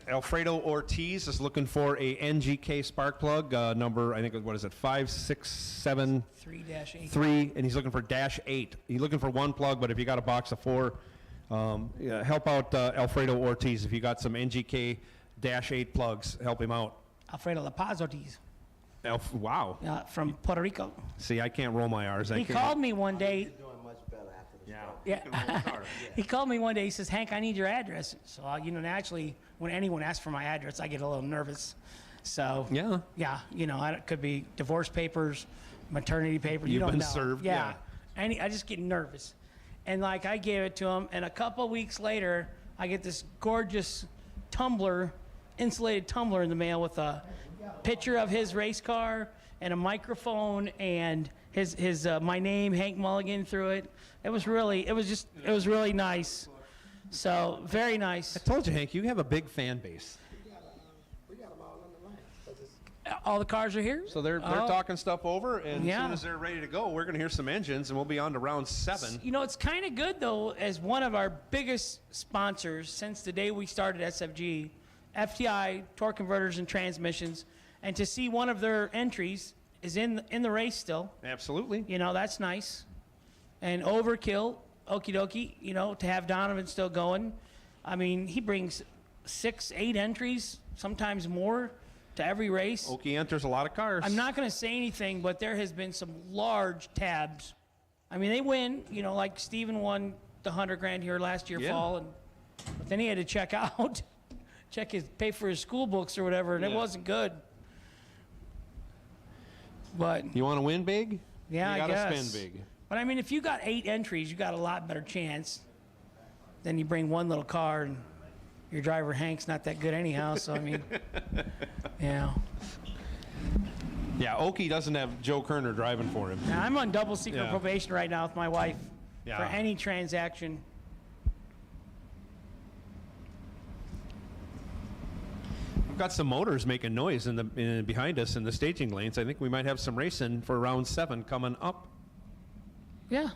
Alfredo Ortiz is looking for a NGK spark plug, number, I think, what is it, 5673, 3-8. and he's looking for -8. He's looking for one plug, but if you got a box of 4, help out Alfredo Ortiz. If you got some NGK -8 plugs, help him out. Alfredo La Paz Ortiz. Wow. From Puerto Rico. See, I can't roll my R's. He called me one day. Yeah. He called me one day. He says, Hank, I need your address. So, naturally, when anyone asks for my address, I get a little nervous. So, yeah, it could be divorce papers, maternity papers. You've don't been know. served, Yeah. I just get nervous. And, I gave it to him, and a couple weeks later, I get this gorgeous tumbler, insulated tumbler in the mail with a picture of his race car and a microphone and his my name, Hank Mulligan, through it. It was really nice. So, very nice. I told you, Hank, you have a big fan base. All the cars are here? So they're Oh. talking stuff over, and Yeah. as soon as they're ready to go, we're going to hear some engines, and we'll be on to round 7. It's kind of good, though, as one of our biggest sponsors since the day we started SFG, FTI, torque converters and transmissions, and to see one of their entries is in the race still. Absolutely. That's nice. And Overkill, okie dokie, to have Donovan still going. I mean, he brings 6-8 entries, sometimes more, to every race. Okie enters a lot of cars. I'm not going to say anything, but there has been some large tabs. I mean, they win, like Steven won the $100,000 here last year fall, but then he had to check out, pay for his school books or whatever, and it wasn't good. But you want to win big? Yeah, you I gotta guess. spend big. But I mean, if you got 8 entries, you got a lot better chance than you bring one little car and your driver Hank's not that good anyhow. So I mean, yeah. Yeah, Okie doesn't have Joe Kerner driving for him. Now, I'm on double secret Yeah. probation right now with my wife Yeah. for any transaction. We've got some motors making noise behind us in the staging lanes. I think we might have some racing for round 7 coming up. Yeah,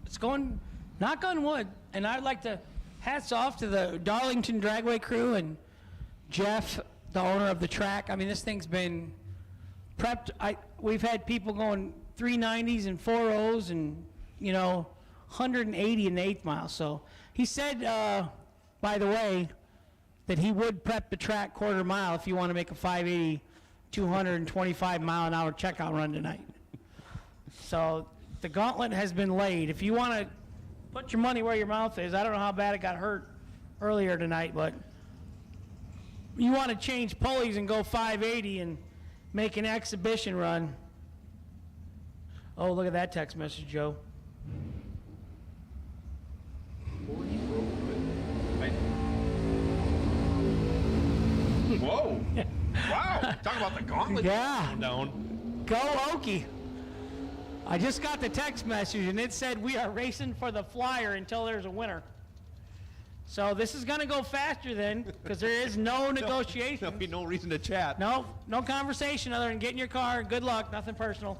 it's going, knock on wood. And I'd like to hats off to the Darlington Dragway crew and Jeff, the owner of the track. I mean, this thing's been prepped. We've had people going 390s and 4.0s and 180 in the 8th mile. So he said, by the way, that he would prep the track quarter mile if you want to make a 580, 225 mile an hour checkout run tonight. So the gauntlet has been laid. If you want to put your money where your mouth is, I don't know how bad it got hurt earlier tonight, but you want to change pulleys and go 580 and make an exhibition run. Oh, look at that text message, Joe. Whoa! Wow! Talk about the gauntlet. Yeah. Down. Go Okie. I just got the text message and it said we are racing for the flyer until there's a winner. So this is going to go faster then because there is no negotiation. There'll be no reason to chat. No conversation other than get in your car. Good luck. Nothing personal.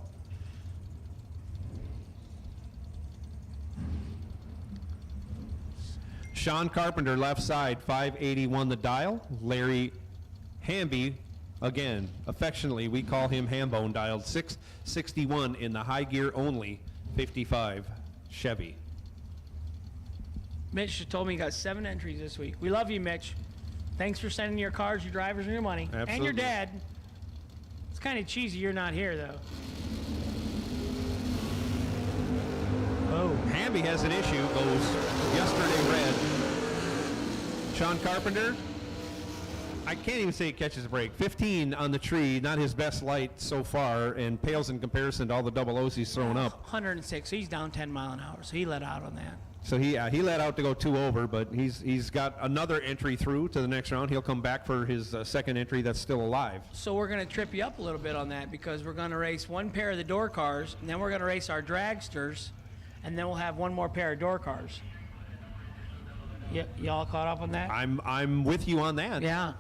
Sean Carpenter, left side, 581 the dial. Larry Hamby, again, affectionately, we call him Hambone, dialed 661 in the high gear only, 55 Chevy. Mitch told me he got 7 entries this week. We love you, Mitch. Thanks for sending your cars, your drivers, and your money. Absolutely. And your dad. It's kind of cheesy you're not here, though. Oh. Hamby has an issue, goes yesterday red. Sean Carpenter, I can't even say he catches a break. 15 on the tree, not his best light so far, and pales in comparison to all the double O's he's thrown up. 106. He's down 10 mile an hour, so he let out on that. So he let out to go 2 over, but he's got another entry through to the next round. He'll come back for his second entry that's still alive. So we're going to trip you up a little bit on that because we're going to race one pair of the door cars, and then we're going to race our dragsters, and then we'll have one more pair of door cars. Y'all caught up on that? I'm with you on that. Yeah.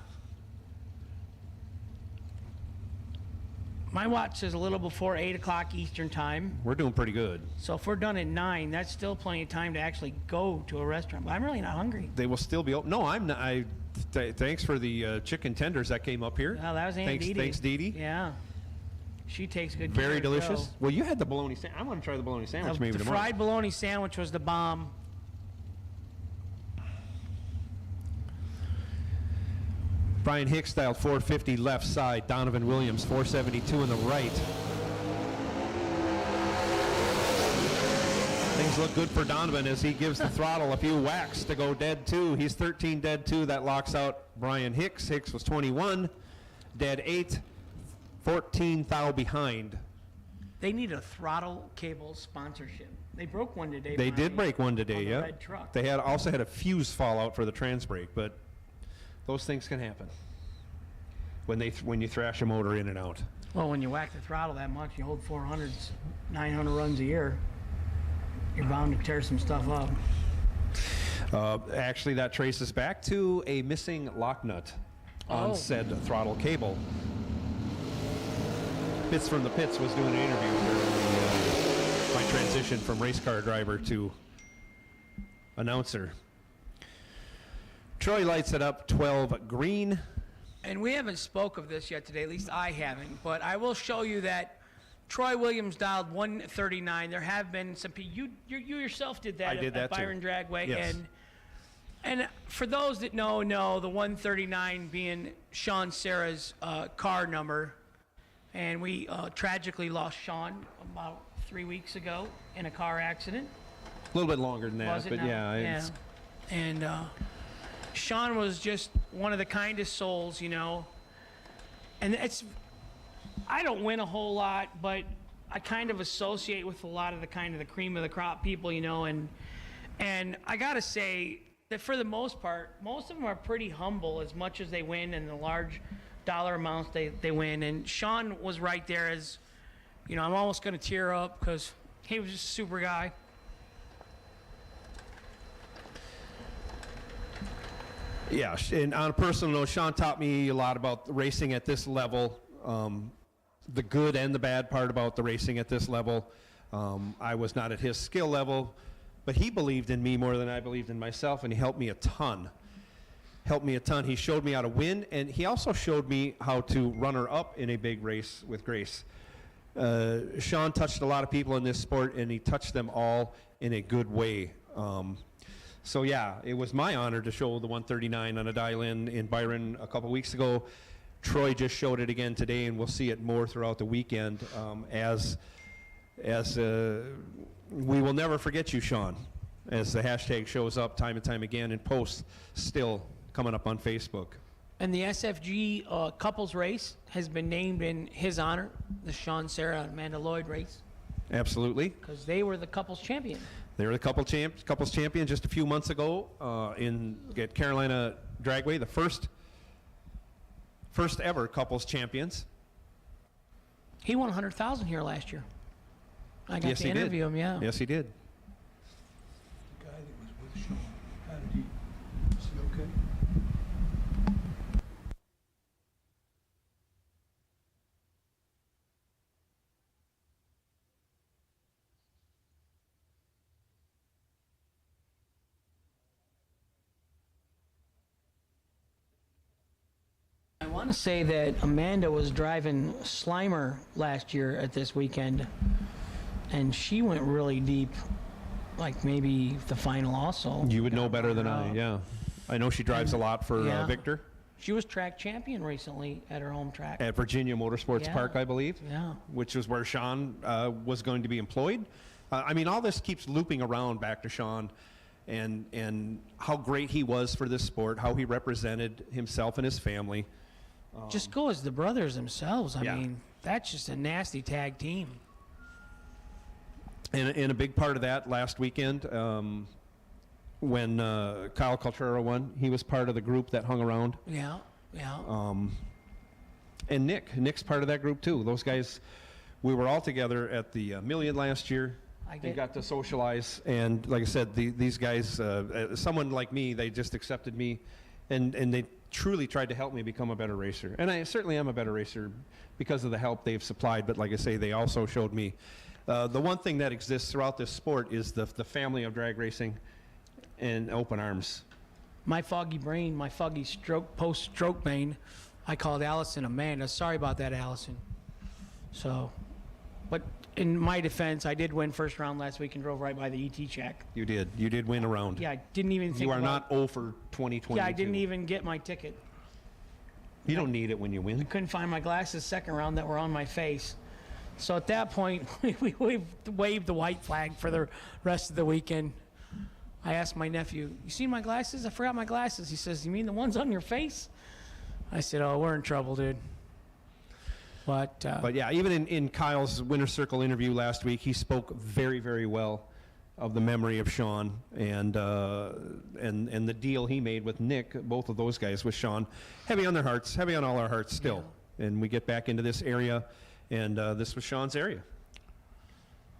My watch says a little before 8 o'clock Eastern time. We're doing pretty good. So if we're done at 9, that's still plenty of time to actually go to a restaurant. But I'm really not hungry. They will still be open. No, I'm not. Thanks for the chicken tenders that came up here. Oh, that was Aunt Dee Dee. Thanks, Dee Dee. Yeah. She takes good care Very of delicious. Joe. Well, you had the bologna sandwich. I want to try the bologna sandwich maybe The tomorrow. fried bologna sandwich was the bomb. Brian Hicks style 450 left side. Donovan Williams 472 in the right. Things look good for Donovan as he gives the throttle a few whacks to go dead 2. He's 13 dead 2. That locks out Brian Hicks. Hicks was 21, dead 8, 14 thou behind. They need a throttle cable sponsorship. They broke one today. They did break one today, on the yeah. red truck. They also had a fuse fall out for the trans brake, but those things can happen when you thrash a motor in and out. Well, when you whack the throttle that much, you hold 400s, 900 runs a year, you're bound to tear some stuff up. Actually, that traces back to a missing lock nut on said throttle cable. Fitz from the Pits was doing an interview during my transition from race car driver to announcer. Troy lights it up 12 green. And we haven't spoke of this yet today, at least I haven't, but I will show you that Troy Williams dialed 139. There have been some people, you yourself did that I did at that Byron too. Dragway. Yes. And for those that know, the 139 being Sean Serra's car number. And we tragically lost Sean about 3 weeks ago in a car accident. A little bit longer than that, Was it but now? yeah. Yeah. And Sean was just one of the kindest souls, And I don't win a whole lot, but I kind of associate with a lot of the cream of the crop people, and I gotta say that for the most part, most of them are pretty humble as much as they win and the large dollar amounts they win. And Sean was right there as, I'm almost gonna tear up because he was just a super guy. Yeah, and on a personal note, Sean taught me a lot about racing at this level, the good and the bad part about the racing at this level. I was not at his skill level, but he believed in me more than I believed in myself, and he helped me a ton. He showed me how to win, and he also showed me how to runner up in a big race with grace. Sean touched a lot of people in this sport, and he touched them all in a good way. So yeah, it was my honor to show the 139 on a dial-in in Byron a couple weeks ago. Troy just showed it again today, and we'll see it more throughout the weekend as we will never forget you, Sean, as the hashtag shows up time and time again and posts still coming up on Facebook. And the SFG couples race has been named in his honor, the Sean Serra and Amanda Lloyd race, Absolutely. because they were the couples champion. They were the couples champion just a few months ago at Carolina Dragway, the first ever couples champions. He won 100,000 here last year. I got Yes, to he did. interview him, yeah. Yes, he did. The guy that was with Sean, how did he, is he okay? I want to say that Amanda was driving Slimer last year at this weekend, and she went really deep, like maybe the final also. You would know better than I, yeah. I know she drives a lot for Yeah. Victor She was track champion recently at her home track. at Virginia Motorsports Yeah. Park, I believe. Yeah. Which is where Sean was going to be employed. I mean, all this keeps looping around back to Sean and how great he was for this sport, how he represented himself and his family. Just go as the brothers themselves. I Yeah. mean, that's just a nasty tag team. And a big part of that last weekend, when Kyle Caltrero won. He was part of the group that hung around. Yeah. And Nick's part of that group too. Those guys, we were all together at the Million last year. They got to socialize, and like I said, these guys, someone like me, they just accepted me, and they truly tried to help me become a better racer. And I certainly am a better racer because of the help they've supplied, but like I say, they also showed me. The one thing that exists throughout this sport is the family of drag racing and open arms. My foggy brain, my foggy post-stroke brain, I called Allison Amanda. Sorry about that, Allison. So, but in my defense, I did win first round last week and drove right by the ET check. You did. You did win a round. Yeah, I didn't even think You are about not 0 for 2022. Yeah, I didn't even get my ticket. You don't need it when you win. I couldn't find my glasses second round that were on my face. So at that point, we waved the white flag for the rest of the weekend. I asked my nephew, "You seen my glasses? I forgot my glasses." He says, "You mean the ones on your face?" I said, "Oh, we're in trouble, dude." But yeah, even in Kyle's Winner's Circle interview last week, he spoke very, very well of the memory of Sean and the deal he made with Nick. Both of those guys with Sean, heavy on their hearts, heavy on all our hearts still. Yeah. And we get back into this area, and this was Sean's area.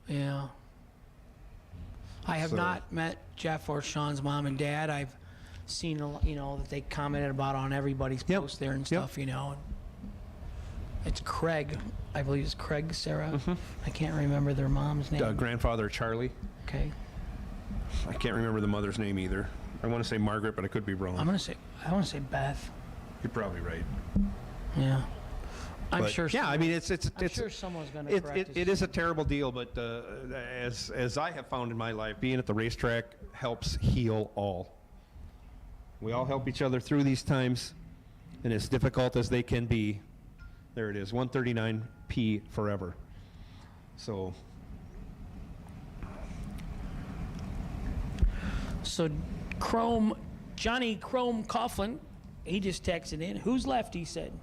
Yeah. I have not met Jeff or Sean's mom and dad. I've seen, that they commented about on everybody's post there and stuff, It's Craig. I believe it's Craig, Sarah. Mm-hmm. I can't remember their mom's name. Grandfather Charlie. Okay. I can't remember the mother's name either. I want to say Margaret, but I could be wrong. I want to say Beth. You're probably right. Yeah. I'm sure. Yeah, I mean, it's sure someone's going to correct us. It is a terrible deal, but as I have found in my life, being at the racetrack helps heal all. We all help each other through these times, and as difficult as they can be, there it is, 139p forever. So Johnny Chrome Coughlin, he just texted in. Who's left? He said.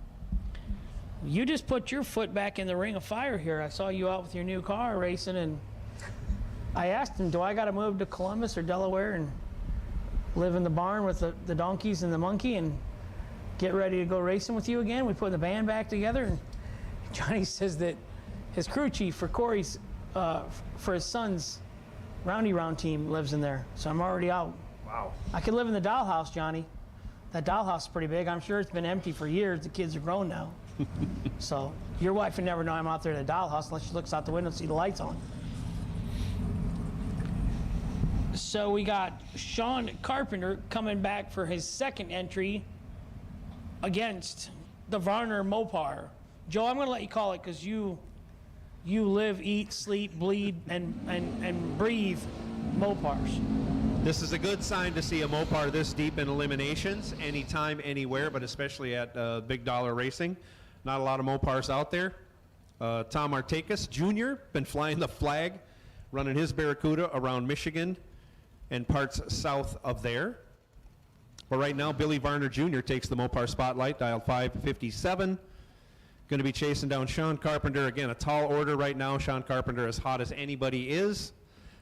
You just put your foot back in the ring of fire here. I saw you out with your new car racing, and I asked him, do I got to move to Columbus or Delaware and live in the barn with the donkeys and the monkey and get ready to go racing with you again? We put the band back together, and Johnny says that his crew chief for Corey's, for his son's Roundy Round team lives in there, so I'm already out. Wow. I could live in the dollhouse, Johnny. That dollhouse is pretty big. I'm sure it's been empty for years. The kids are grown now. So your wife would never know I'm out there in the dollhouse unless she looks out the window and see the lights on. So we got Sean Carpenter coming back for his second entry against the Varner Mopar. Joe, I'm going to let you call it because you live, eat, sleep, bleed, and breathe Mopars. This is a good sign to see a Mopar this deep in eliminations, anytime, anywhere, but especially at Big Dollar Racing. Not a lot of Mopars out there. Tom Artakis Jr. been flying the flag, running his Barracuda around Michigan and parts south of there. But right now, Billy Varner Jr. takes the Mopar spotlight, dial 557. Going to be chasing down Sean Carpenter. Again, a tall order right now. Sean Carpenter as hot as anybody is.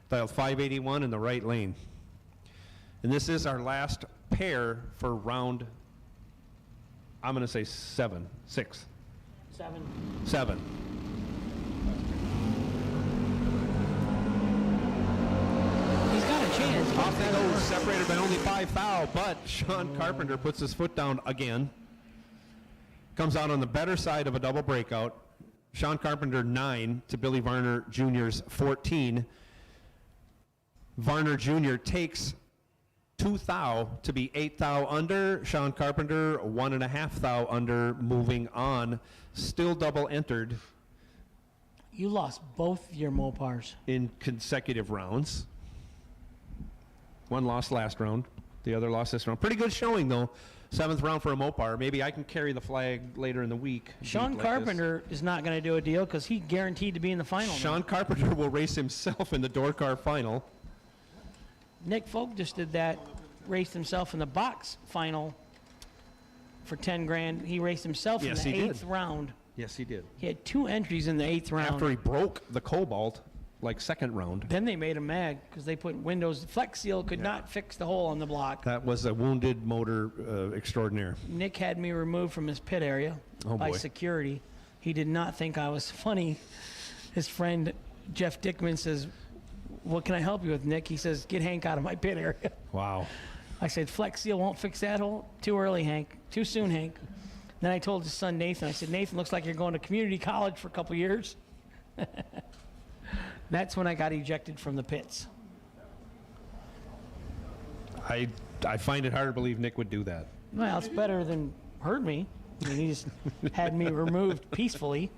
Dial 581 in the right lane. And this is our last pair for round, I'm going to say 7. He's got a chance. Off they go, separated by only 5 foul, but Sean Carpenter puts his foot down again. Comes out on the better side of a double breakout. Sean Carpenter 9 to Billy Varner Jr.'s 14. Varner Jr. takes 2 thou to be 8 thou under. Sean Carpenter 1.5 thou under, moving on. Still double entered. You lost both your Mopars in consecutive rounds. One lost last round. The other lost this round. Pretty good showing, though. 7th round for a Mopar. Maybe I can carry the flag later in the week. Sean Carpenter is not going to do a deal because he guaranteed to be in the final. Sean Carpenter will race himself in the door car final. Nick Folk just did that, raced himself in the box final for 10 grand. He raced himself in the 8th round. Yes, he did. He had 2 entries in the 8th round. After he broke the Cobalt. like second round. Then they made him mad because they put windows. Flex Seal could not fix the hole on the block. That was a wounded motor extraordinaire. Nick had me removed from his pit area by security. He did not think I was funny. His friend Jeff Dickman says, "What can I help you with, Nick?" He says, "Get Hank out of my pit area." Wow. I said, "Flex Seal won't fix that hole. Too early, Hank. Too soon, Hank." Then I told his son Nathan, I said, "Nathan, looks like you're going to community college for a couple years." That's when I got ejected from the pits. I find it hard to believe Nick would do that. Well, it's better than hurt me. I mean, he just had me removed peacefully.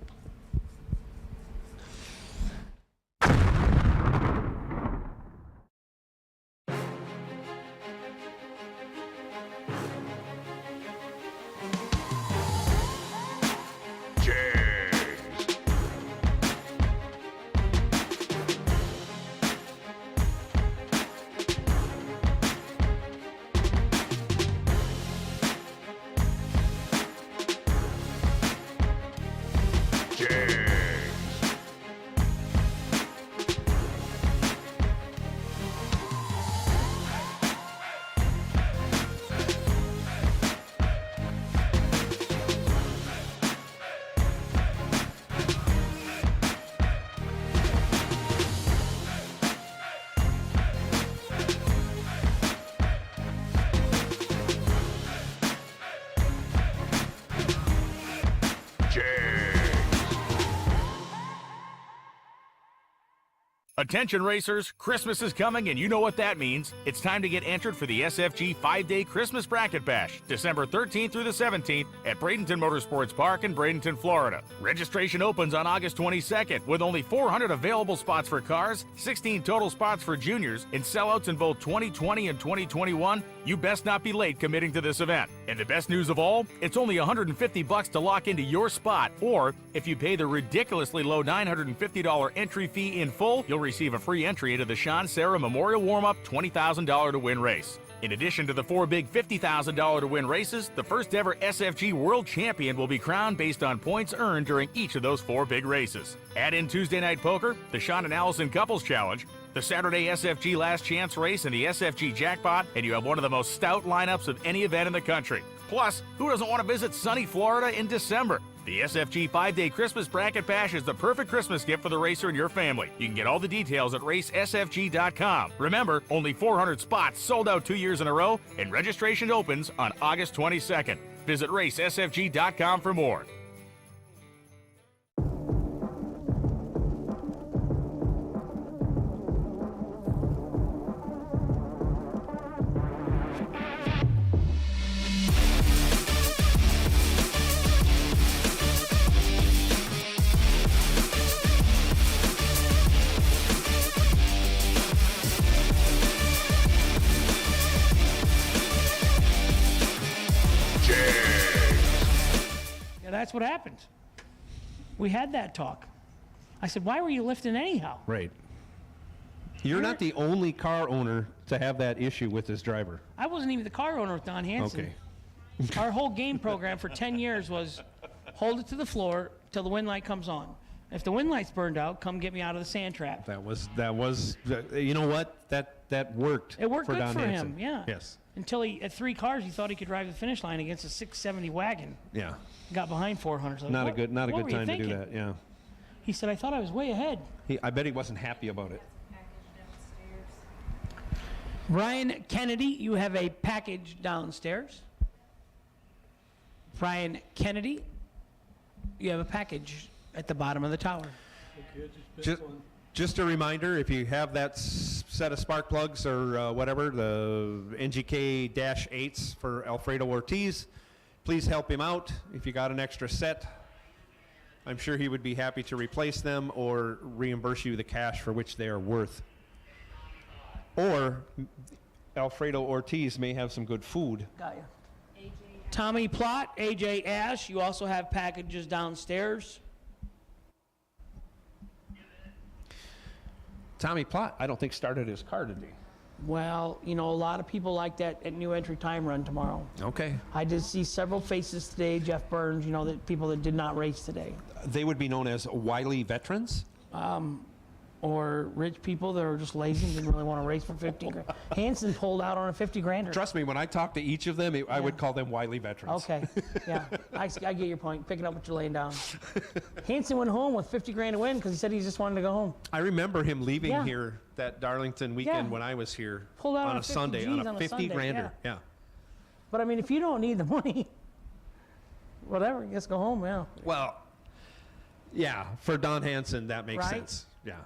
Attention racers, Christmas is coming and you know what that means. It's time to get entered for the SFG 5-day Christmas Bracket Bash, December 13th through the 17th at Bradenton Motorsports Park in Bradenton, Florida. Registration opens on August 22nd with only 400 available spots for cars, 16 total spots for juniors, and sellouts in both 2020 and 2021. You best not be late committing to this event. And the best news of all, it's only $150 to lock into your spot, or if you pay the ridiculously low $950 entry fee in full, you'll receive a free entry into the Sean Sarah Memorial Warm-Up $20,000 to win race. In addition to the 4 big $50,000 to win races, the first ever SFG World Champion will be crowned based on points earned during each of those 4 big races. Add in Tuesday Night Poker, the Sean and Allison Couples Challenge, the Saturday SFG Last Chance Race, and the SFG Jackpot, and you have one of the most stout lineups of any event in the country. Plus, who doesn't want to visit sunny Florida in December? The SFG 5-day Christmas Bracket Bash is the perfect Christmas gift for the racer and your family. You can get all the details at racesfg.com. Remember, only 400 spots sold out 2 years in a row, and registration opens on August 22nd. Visit racesfg.com for more. That's what happened. We had that talk. I said, "Why were you lifting anyhow?" Right. You're not the only car owner to have that issue with this driver. I wasn't even the car owner with Don Hansen. Okay. Our whole game program for 10 years was hold it to the floor till the wind light comes on. If the wind light's burned out, come get me out of the sand trap. That was you know what? That worked. It worked for good Don for Hansen. him, yeah. Yes. Until he, at 3 cars, he thought he could drive the finish line against a 670 wagon. Yeah. Got behind 400. Not a good what were you time to do thinking? that. Yeah. He said, "I thought I was way ahead." I bet he wasn't happy about it. Brian Kennedy, you have a package downstairs. Brian Kennedy, you have a package at the bottom of the tower. Just a reminder, if you have that set of spark plugs or whatever, the NGK-8s for Alfredo Ortiz, please help him out. If you got an extra set, I'm sure he would be happy to replace them or reimburse you the cash for which they are worth. Or Alfredo Ortiz may have some good food. Got you. Tommy Plott, AJ Ash, you also have packages downstairs. Tommy Plott, I don't think started his car today. Well, you know, a lot of people like that at New Entry Time Run tomorrow. Okay. I did see several faces today, Jeff Burns, you know, that people that did not race today. They would be known as wily veterans? or rich people that are just lazy and didn't really want to race for 50 grand. Hanson pulled out on a 50 grander. Trust me, when I talk to each of them, I would call them wily veterans. Okay, yeah, I get your point. Picking up what you're laying down. Hanson went home with 50 grand to win because he said he just wanted to go home. I remember him leaving here that Darlington weekend when I was here Pulled out on a 50 Sunday, Gs on a on a 50 Sunday, grander. Yeah. But I mean, if you don't need the money, whatever, just go home, Well, yeah, for Don Hanson, that makes Right? sense. Yeah.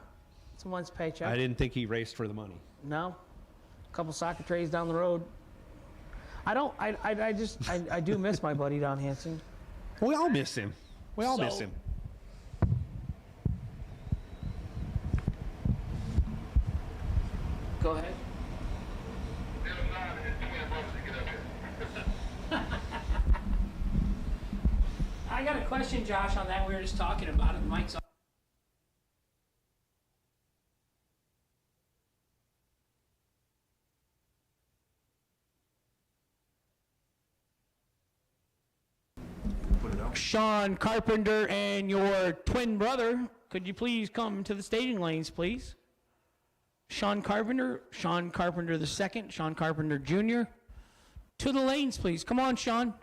It's a month's paycheck. I didn't think he raced for the money. No. A couple soccer trays down the road. I do miss my buddy Don Hanson. We all miss him. We all miss him. Go ahead. I got a question, Josh, on that. We were just talking about it. The mic's off. Sean Carpenter and your twin brother, could you please come to the staging lanes, please? Sean Carpenter the second, Sean Carpenter Jr. To the lanes, please. Come on, Sean.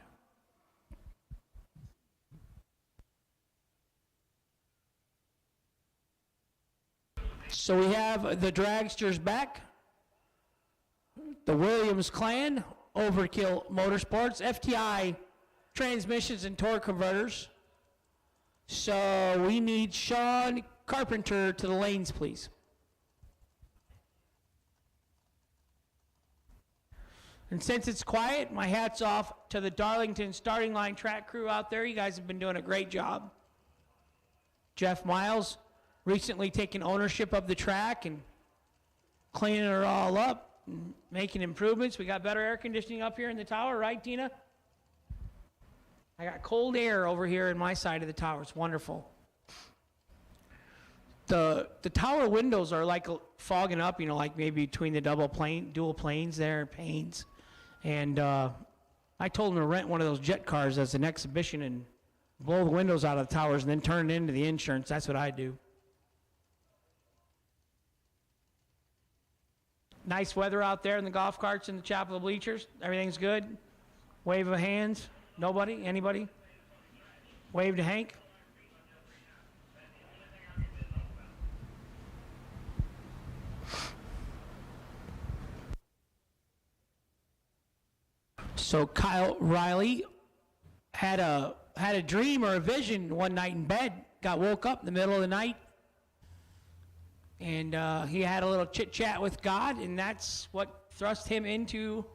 So we have the dragsters back. The Williams clan, Overkill Motorsports, FTI transmissions and torque converters. So we need Sean Carpenter to the lanes, please. And since it's quiet, my hat's off to the Darlington starting line track crew out there. You guys have been doing a great job. Jeff Miles recently taken ownership of the track and cleaning it all up and making improvements. We got better air conditioning up here in the tower, right, Tina? I got cold air over here in my side of the tower. It's wonderful. The tower windows are like fogging up, like maybe between the dual planes there, panes. And I told them to rent one of those jet cars as an exhibition and blow the windows out of the towers and then turn it into the insurance. That's what I do. Nice weather out there in the golf carts and the chapel bleachers. Everything's good. Wave of hands. Nobody? Anybody? Wave to Hank. So Kyle Riley had a dream or a vision one night in bed. Got woke up in the middle of the night, and he had a little chit chat with God, and that's what thrust him into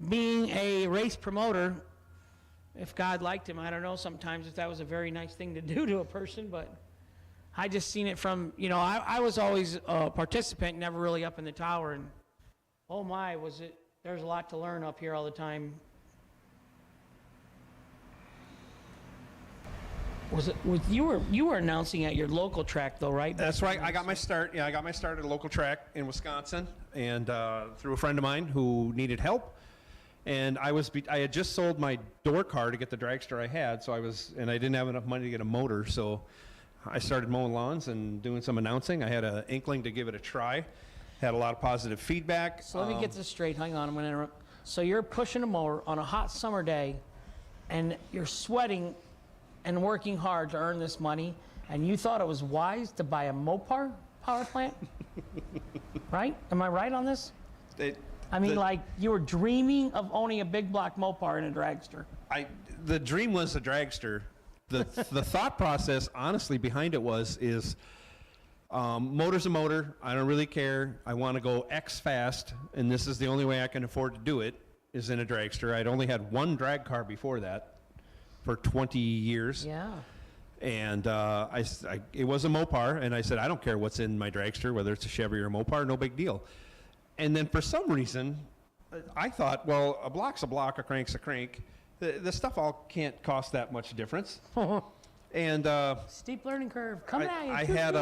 being a race promoter. If God liked him, I don't know sometimes if that was a very nice thing to do to a person, but I just seen it from, I was always a participant, never really up in the tower, and oh my, there's a lot to learn up here all the time. You were announcing at your local track though, right? That's right. I got my start. Yeah, I got my start at a local track in Wisconsin, and through a friend of mine who needed help. And I had just sold my door car to get the dragster I had, and I didn't have enough money to get a motor, so I started mowing lawns and doing some announcing. I had an inkling to give it a try. Had a lot of positive feedback. So let me get this straight. Hang on, I'm going to interrupt. So you're pushing a mower on a hot summer day, and you're sweating and working hard to earn this money, and you thought it was wise to buy a Mopar power plant? Right? Am I right on this? You were dreaming of owning a big block Mopar in a dragster. The dream was a dragster. The thought process, honestly, behind it is motor's a motor. I don't really care. I want to go X fast, and this is the only way I can afford to do it, is in a dragster. I'd only had one drag car before that for 20 years. Yeah. And it was a Mopar, and I said, I don't care what's in my dragster, whether it's a Chevy or a Mopar, no big deal. And then for some reason, I thought, well, a block's a block, a crank's a crank. The stuff all can't cost that much difference. And steep learning curve. Coming at you. I had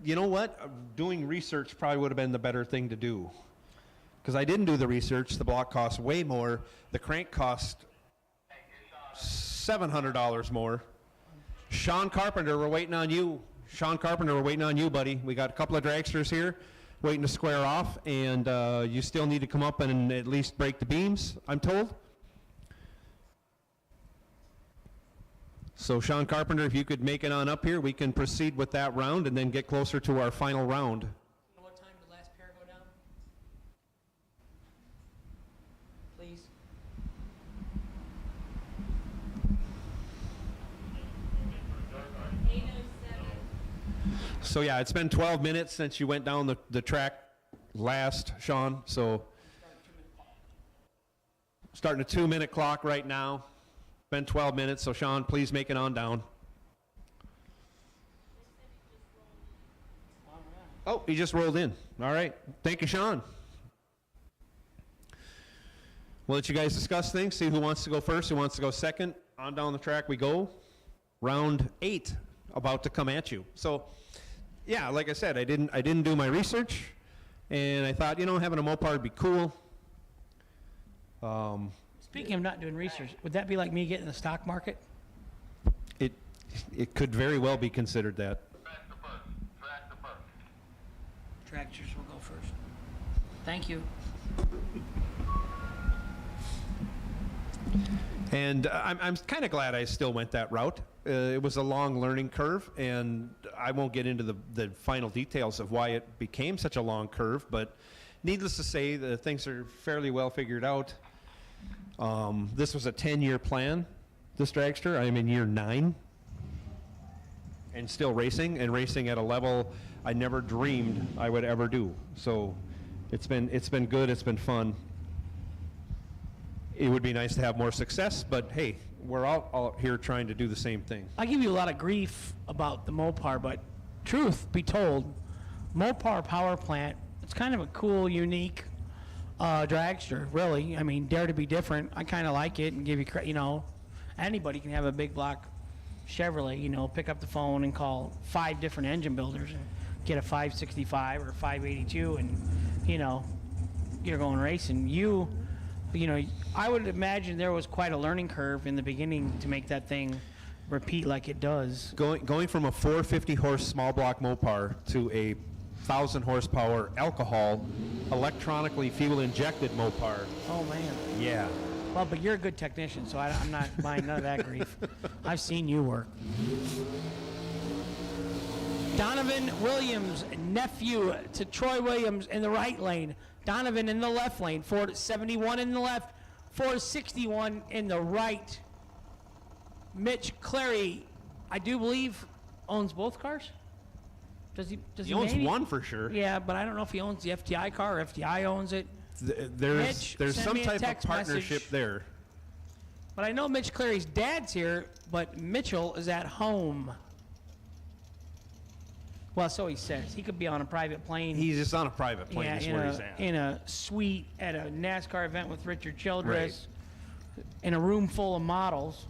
you know what? Doing research probably would have been the better thing to do. Because I didn't do the research. The block cost way more. The crank cost $700 more. Sean Carpenter, we're waiting on you. Sean Carpenter, we're waiting on you, buddy. We got a couple of dragsters here waiting to square off, and you still need to come up and at least break the beams, I'm told. So Sean Carpenter, if you could make it on up here, we can proceed with that round and then get closer to our final round. What time did the last pair go down? Please. So yeah, it's been 12 minutes since you went down the track last, Sean. So starting a 2-minute clock right now. Been 12 minutes, so Sean, please make it on down. Oh, he just rolled in. All right. Thank you, Sean. We'll let you guys discuss things, see who wants to go first, who wants to go second. On down the track we go. Round 8 about to come at you. So, yeah, like I said, I didn't do my research, and I thought, you know, having a Mopar would be cool. Speaking of not doing research, would that be like me getting in the stock market? It could very well be considered that. Tractors will go first. Thank you. And I'm kind of glad I still went that route. It was a long learning curve, and I won't get into the final details of why it became such a long curve, but needless to say, the things are fairly well figured out. This was a 10-year plan, this dragster. I am in year 9 and still racing, and racing at a level I never dreamed I would ever do. So it's been good, it's been fun. It would be nice to have more success, but hey, we're all here trying to do the same thing. I give you a lot of grief about the Mopar, but truth be told, Mopar power plant, it's kind of a cool, unique dragster, really. I mean, dare to be different. I kind of like it and give you credit. You know, anybody can have a big block Chevrolet, you know, pick up the phone and call 5 different engine builders and get a 565 or 582, and, you know, you're going racing. You know, I would imagine there was quite a learning curve in the beginning to make that thing repeat like it does. Going from a 450 horse small block Mopar to a 1,000 horsepower alcohol electronically fuel injected Mopar. Oh man. Yeah. Well, but you're a good technician, so I'm not buying none of that grief. I've seen you work. Donovan Williams, nephew to Troy Williams in the right lane. Donovan in the left lane. 471 in the left, 461 in the right. Mitch Clary, I do believe, owns both cars. Does he owns maybe? One for sure. Yeah, but I don't know if he owns the FTI car or FTI owns it. There's some type of partnership there. But I know Mitch Clary's dad's here, but Mitchell is at home. Well, so he says. He could be on a private plane. He's just on a private plane, Yeah, is where he's at. in a suite at a NASCAR event with Richard Childress, in a room full of models.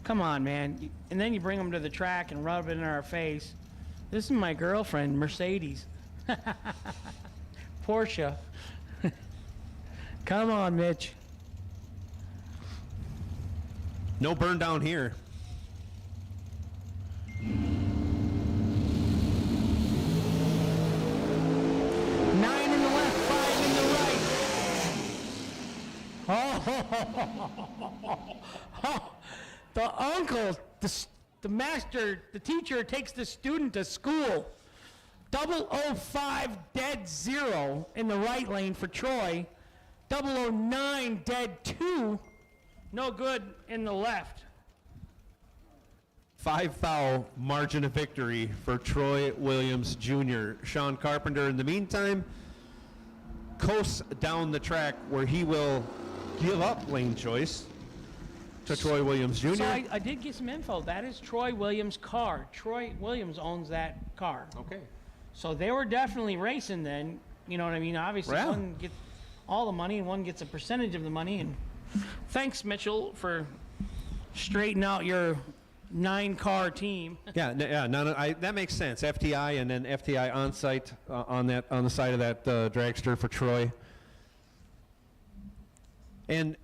Come on, man. And then you bring them to the track and rub it in our face. This is my girlfriend, Mercedes. Porsche. Come on, Mitch. No burn down here. 9 in the left, 5 in the right. Oh, the uncle, the master, the teacher takes the student to school. 005 dead 0 in the right lane for Troy. 009 dead 2, no good in the left. 5 foul margin of victory for Troy Williams Jr. Sean Carpenter, in the meantime, coasts down the track where he will give up lane choice to Troy Williams Jr. So I did get some info. That is Troy Williams' car. Troy Williams owns that car. Okay. So they were definitely racing then. You know what I mean? Obviously, Yeah. one gets all the money and one gets a percentage of the money. And thanks, Mitchell, for straightening out your 9-car team. That makes sense. FTI and then FTI on site on the side of that dragster for Troy. And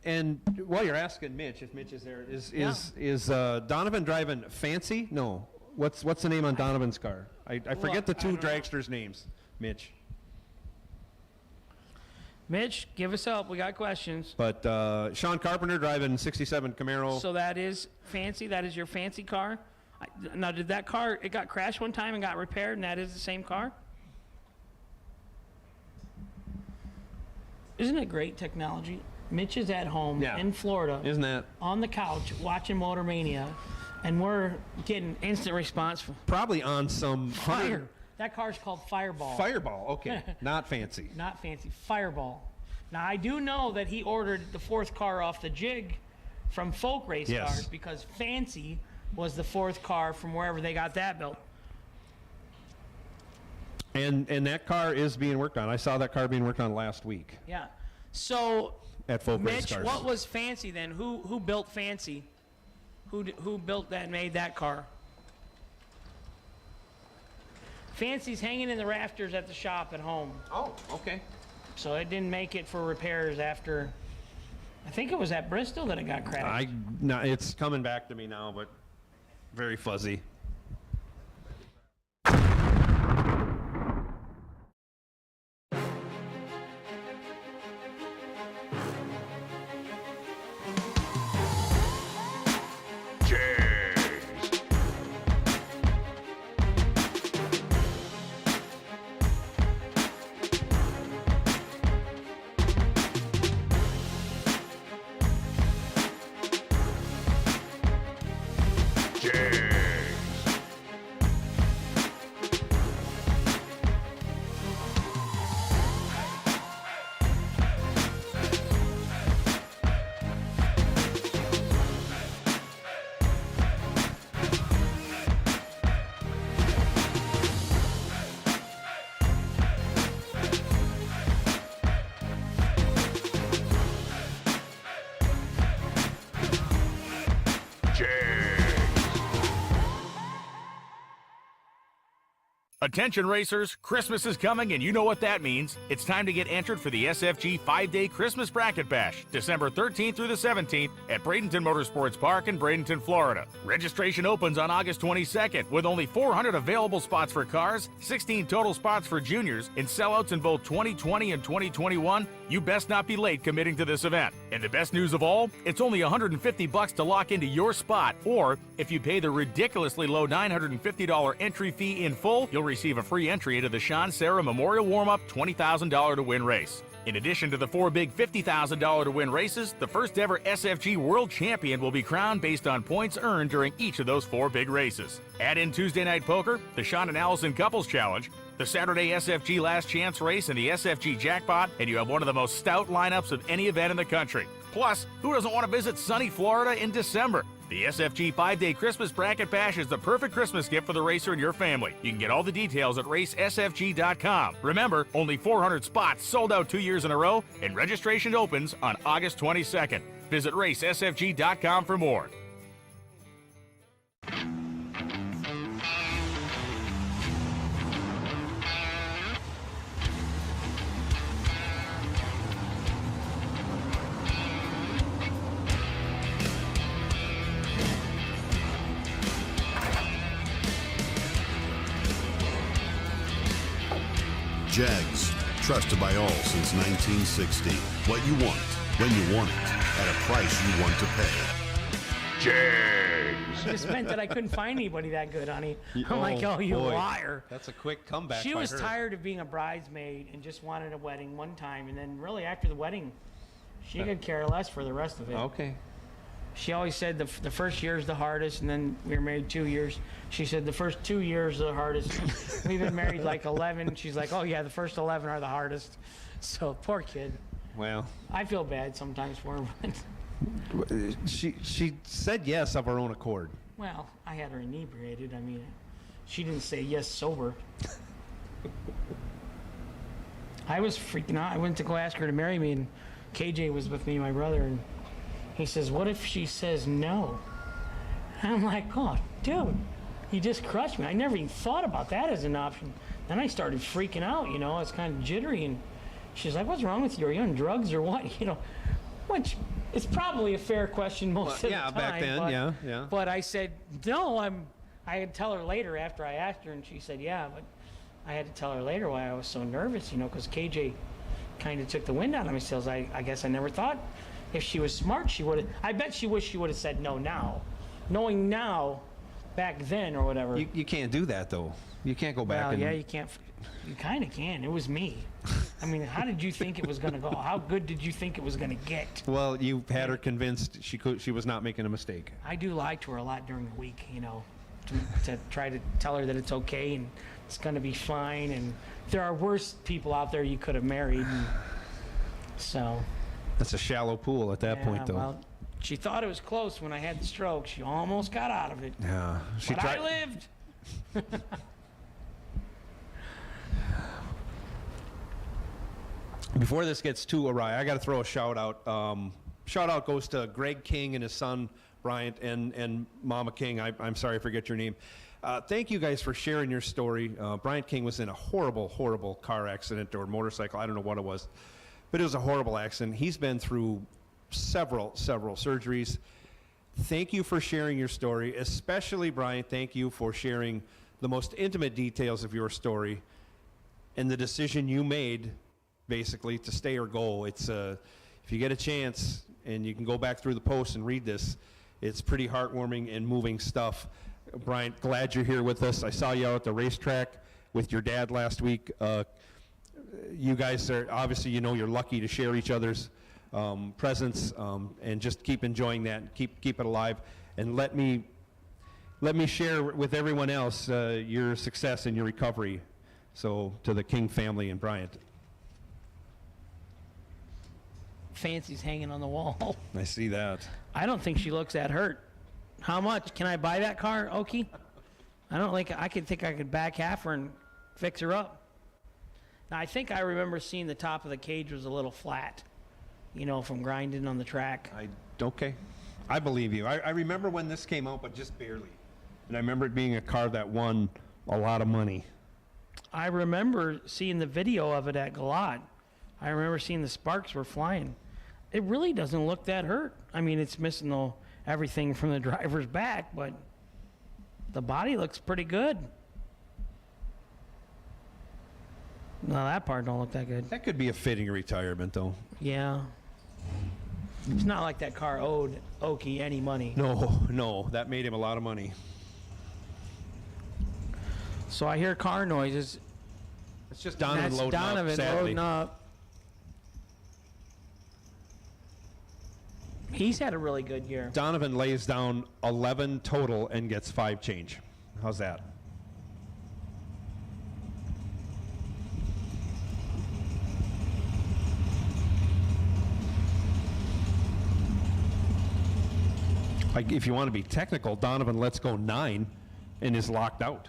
while you're asking Mitch, if Mitch is there, is Donovan driving fancy? No. What's the name on Donovan's car? I forget the I two don't know. dragsters' names. Mitch. Mitch, give us help. We got questions. But Sean Carpenter driving 67 Camaro. So that is fancy. That is your fancy car. Now, did that car, it got crashed one time and got repaired, and that is the same car? Isn't it great technology? Mitch is at home in Florida. Isn't that? On the couch watching Motor Mania, and we're getting instant response from Probably on some Fire. That car's called Fireball. Fireball, okay. Not fancy. Not fancy. Fireball. Now, I do know that he ordered the fourth car off the jig from Folk Race Yes. Cars because Fancy was the fourth car from wherever they got that built. And that car is being worked on. I saw that car being worked on last week Yeah. So, at Folk Race Mitch, Cars. what was Fancy then? Who built Fancy? Who built that and made that car? Fancy's hanging in the rafters at the shop at home. Oh, okay. So it didn't make it for repairs after, I think it was at Bristol that it got crashed. No, it's coming back to me now, but very fuzzy. Attention racers, Christmas is coming and you know what that means. It's time to get entered for the SFG 5-day Christmas Bracket Bash, December 13th through the 17th at Bradenton Motorsports Park in Bradenton, Florida. Registration opens on August 22nd with only 400 available spots for cars, 16 total spots for juniors, and sellouts in both 2020 and 2021. You best not be late committing to this event. And the best news of all, it's only $150 to lock into your spot, or if you pay the ridiculously low $950 entry fee in full, you'll receive a free entry into the Sean Sarah Memorial Warm-Up $20,000 to win race. In addition to the 4 big $50,000 to win races, the first ever SFG World Champion will be crowned based on points earned during each of those 4 big races. Add in Tuesday Night Poker, the Sean and Allison Couples Challenge, the Saturday SFG Last Chance Race, and the SFG Jackpot, and you have one of the most stout lineups of any event in the country. Plus, who doesn't want to visit sunny Florida in December? The SFG 5-day Christmas Bracket Bash is the perfect Christmas gift for the racer and your family. You can get all the details at racesfg.com. Remember, only 400 spots sold out 2 years in a row, and registration opens on August 22nd. Visit racesfg.com for more. JEGS, trusted by all since 1960. What you want, when you want it, at a price you want to pay. JEGS. It just meant that I couldn't find anybody that good, honey. I'm like, oh, you boy. liar. That's a quick comeback. She by was her. tired of being a bridesmaid and just wanted a wedding one time, and then really after the wedding, she could care less for the rest of it. Okay. She always said the first year is the hardest, and then we were married 2 years. She said the first 2 years are the hardest. We've been married like 11. She's like, oh yeah, the first 11 are the hardest. So poor kid. Well, I feel bad sometimes for her. she said yes of her own accord. Well, I had her inebriated. I mean, she didn't say yes sober. I was freaking out. I went to go ask her to marry me, and KJ was with me, my brother, and he says, what if she says no? And I'm like, oh, dude, you just crushed me. I never even thought about that as an option. Then I started freaking out, you know, it's kind of jittery, and she's like, what's wrong with you? Are you on drugs or what? You know, which is probably a fair question most of the time. Yeah, back then, but, yeah. But I said, no, I had to tell her later after I asked her, and she said, yeah, but I had to tell her later why I was so nervous, you know, because KJ kind of took the wind out of my sails. I guess I never thought if she was smart, she would have. I bet she wished she would have said no now. Knowing now, back then or whatever. You can't do that, though. You can't go back Well, and... yeah, you can't. You kind of can. It was me. I mean, how did you think it was going to go? How good did you think it was going to get? Well, you had her convinced she was not making a mistake. I do lie to her a lot during the week, you know, to try to tell her that it's okay and it's going to be fine. And there are worse people out there you could have married. And so. That's a shallow pool at that point, though. Well, she thought it was close when I had the stroke. She almost got out of it. Yeah. But I lived. Before this gets too awry, I got to throw a shout out. Shout out goes to Greg King and his son Bryant and Mama King. I'm sorry I forget your name. Thank you guys for sharing your story. Bryant King was in a horrible car accident or motorcycle. I don't know what it was, but it was a horrible accident. He's been through several surgeries. Thank you for sharing your story, especially Bryant. Thank you for sharing the most intimate details of your story and the decision you made, basically, to stay or go. It's if you get a chance and you can go back through the post and read this, it's pretty heartwarming and moving stuff. Bryant, glad you're here with us. I saw you out at the racetrack with your dad last week. You guys are obviously, you know, you're lucky to share each other's presence, and just keep enjoying that. Keep it alive, and let me share with everyone else your success and your recovery. So to the King family and Bryant. Fancy's hanging on the wall. I see that. I don't think she looks that hurt. How much? Can I buy that car, Okie? I don't think I could back half her and fix her up. Now, I think I remember seeing the top of the cage was a little flat, you know, from grinding on the track. Okay. I believe you. I remember when this came out, but just barely. And I remember it being a car that won a lot of money. I remember seeing the video of it at Galot. I remember seeing the sparks were flying. It really doesn't look that hurt. I mean, it's missing everything from the driver's back, but the body looks pretty good. No, that part don't look that good. That could be a fitting retirement, though. Yeah. It's not like that car owed Okie any money. No, that made him a lot of money. So I hear car noises. It's just Donovan loading up, sadly. Loading up. He's had a really good year. Donovan lays down 11 total and gets 5 change. How's that? Like, if you want to be technical, Donovan lets go 9 and is locked out.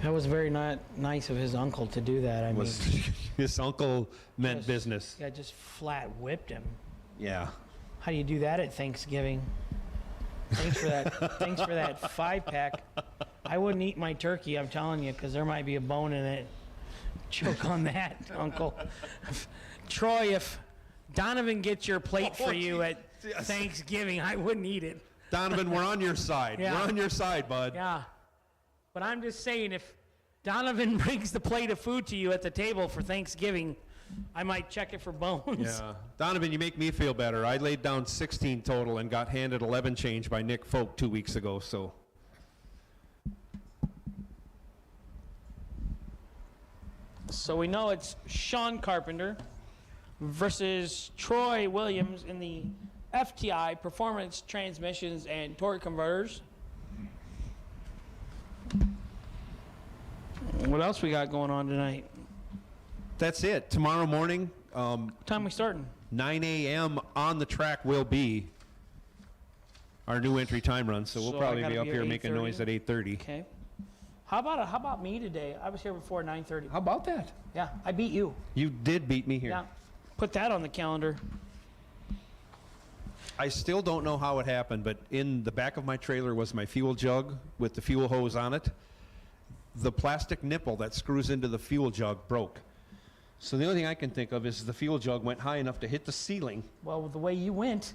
That was very not nice of his uncle to do that. I mean, his uncle meant business. Yeah, just flat whipped him. Yeah. How do you do that at Thanksgiving? Thanks for that. Thanks for that 5-pack. I wouldn't eat my turkey, I'm telling you, because there might be a bone in it. Choke on that, Uncle. Troy, if Donovan gets your plate for you at Thanksgiving, I wouldn't eat it. Donovan, we're on your side. Yeah. We're on your side, bud. Yeah. But I'm just saying, if Donovan brings the plate of food to you at the table for Thanksgiving, I might check it for bones. Yeah. Donovan, you make me feel better. I laid down 16 total and got handed 11 change by Nick Folk 2 weeks ago, so. So we know it's Sean Carpenter versus Troy Williams in the FTI, Performance Transmissions and Torque Converters. What else we got going on tonight? That's it. Tomorrow morning. What time we starting? 9 a.m. on the track will be our new entry time run, so we'll probably be up here making noise at 8:30. Okay. How about me today? I was here before 9:30. How about that? Yeah, I beat you. You did beat me here. Yeah. Put that on the calendar. I still don't know how it happened, but in the back of my trailer was my fuel jug with the fuel hose on it. The plastic nipple that screws into the fuel jug broke. So the only thing I can think of is the fuel jug went high enough to hit the ceiling, Well, with the way you went,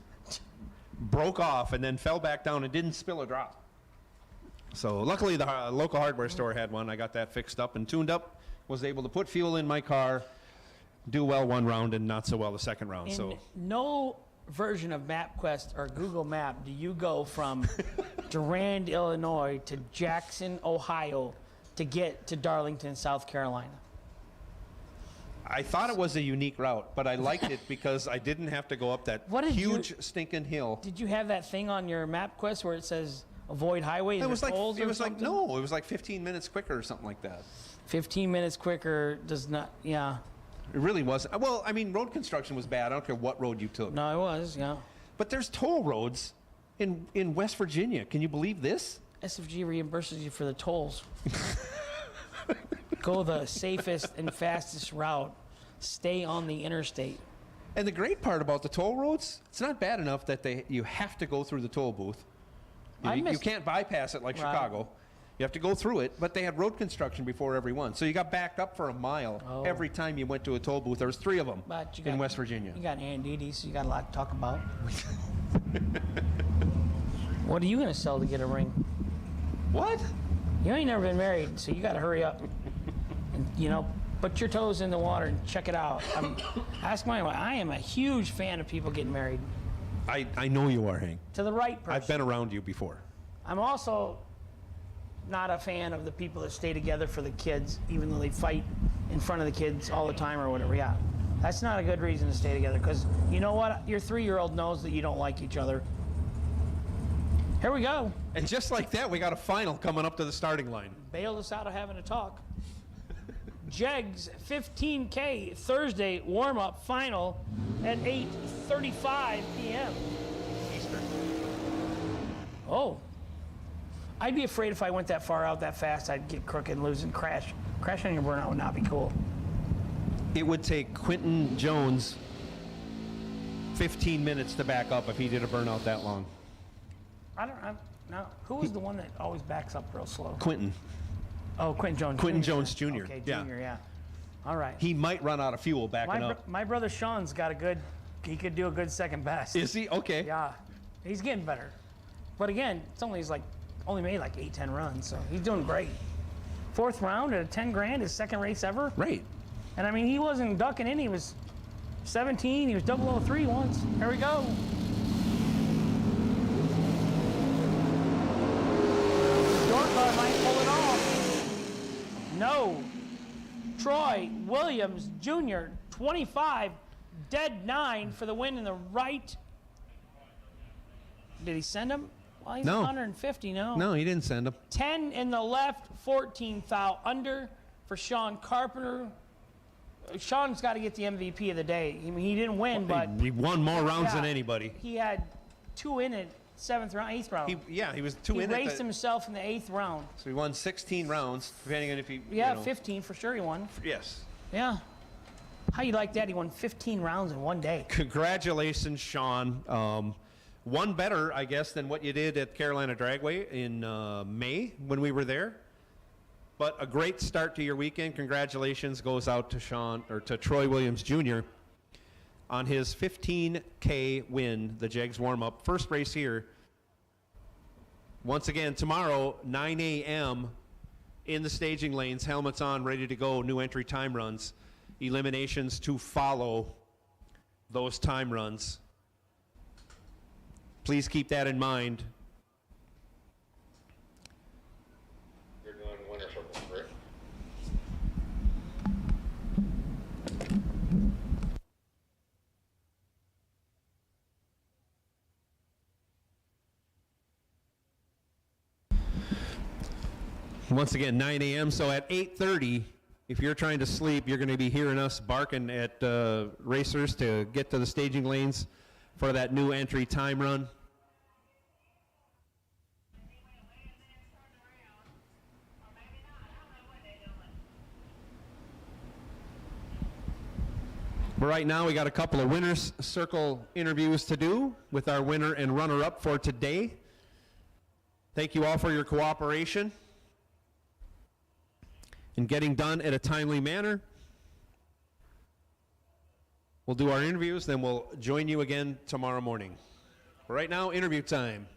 broke off, and then fell back down and didn't spill a drop. So luckily the local hardware store had one. I got that fixed up and tuned up, was able to put fuel in my car, do well one round and not so well the second round. in So no version of MapQuest or Google Map do you go from Durand, Illinois to Jackson, Ohio to get to Darlington, South Carolina. I thought it was a unique route, but I liked it because I didn't have to go up that huge stinking hill. Did you have that thing on your MapQuest where it says avoid highways? It was like tolls it or was like something? no, it was like 15 minutes quicker or something like that. 15 minutes quicker does not. Yeah. It really wasn't. Well, I mean, road construction was bad. I don't care what road you took. No, it was. Yeah. But there's toll roads in West Virginia. Can you believe this? SFG reimburses you for the tolls. Go the safest and fastest route. Stay on the interstate. And the great part about the toll roads, it's not bad enough that you have to go through the toll booth. You can't bypass it like Right. Chicago. You have to go through it, but they had road construction before every one. So you got backed up for a mile every time you went to a toll booth. There was 3 of them But you in got- West Virginia. You got Andy, so you got a lot to talk about. What are you going to sell to get a ring? What? You ain't never been married, so you got to hurry up. And, put your toes in the water and check it out. Ask my wife. I am a huge fan of people getting married. I know you are, Hank. To the right person. I've been around you before. I'm also not a fan of the people that stay together for the kids, even though they fight in front of the kids all the time or whatever. Yeah, that's not a good reason to stay together, because you know what? Your 3-year-old knows that you don't like each other. Here we go. And just like that, we got a final coming up to the starting line. Bailed us out of having a talk. JEGS 15K Thursday warm-up final at 8:35 p.m. Eastern. Oh. I'd be afraid if I went that far out that fast, I'd get crooked and lose and crash. Crashing your burnout would not be cool. It would take Quentin Jones 15 minutes to back up if he did a burnout that long. No. Who was the one that always backs up real slow? Quentin. Oh, Quentin Jones. Quentin Jr. Jones Jr. Okay, Yeah. Jr. Yeah. All right. He might run out of fuel backing up. My brother Sean's got he could do a good second best. Is he? Okay. Yeah. He's getting better. But again, he's only made like 8-10 runs, so he's doing great. 4th round at a 10 grand, his second race ever. Right. And I mean, he wasn't ducking in. He was 17. He was 003 once. Here we go. Dortmund might pull it off. No. Troy Williams Jr., 25, dead 9 for the win in the right. Did he send him? Well, he's No. 150, no. No, he didn't send him. 10 in the left, 14 foul under for Sean Carpenter. Sean's got to get the MVP of the day. I mean, he didn't win, but He won more rounds yeah, than anybody. He had 2 in it, 7th round, 8th round. He was 2 in He it. raced himself in the 8th round. So he won 16 rounds, depending on if he. Yeah, 15 for sure he won. Yes. Yeah. How you like that? He won 15 rounds in one day. Congratulations, Sean. One better, I guess, than what you did at Carolina Dragway in May when we were there. But a great start to your weekend. Congratulations goes out to Troy Williams Jr. on his 15K win, the JEGS warm-up. First race here. Once again, tomorrow, 9 a.m. in the staging lanes, helmets on, ready to go, new entry time runs. Eliminations to follow those time runs. Please keep that in mind. You're doing winner circles, correct? Once again, 9 a.m. So at 8:30, if you're trying to sleep, you're going to be hearing us barking at racers to get to the staging lanes for that new entry time run. But right now, we got a couple of winners circle interviews to do with our winner and runner-up for today. Thank you all for your cooperation and getting done in a timely manner. We'll do our interviews, then we'll join you again tomorrow morning. Right now, interview time.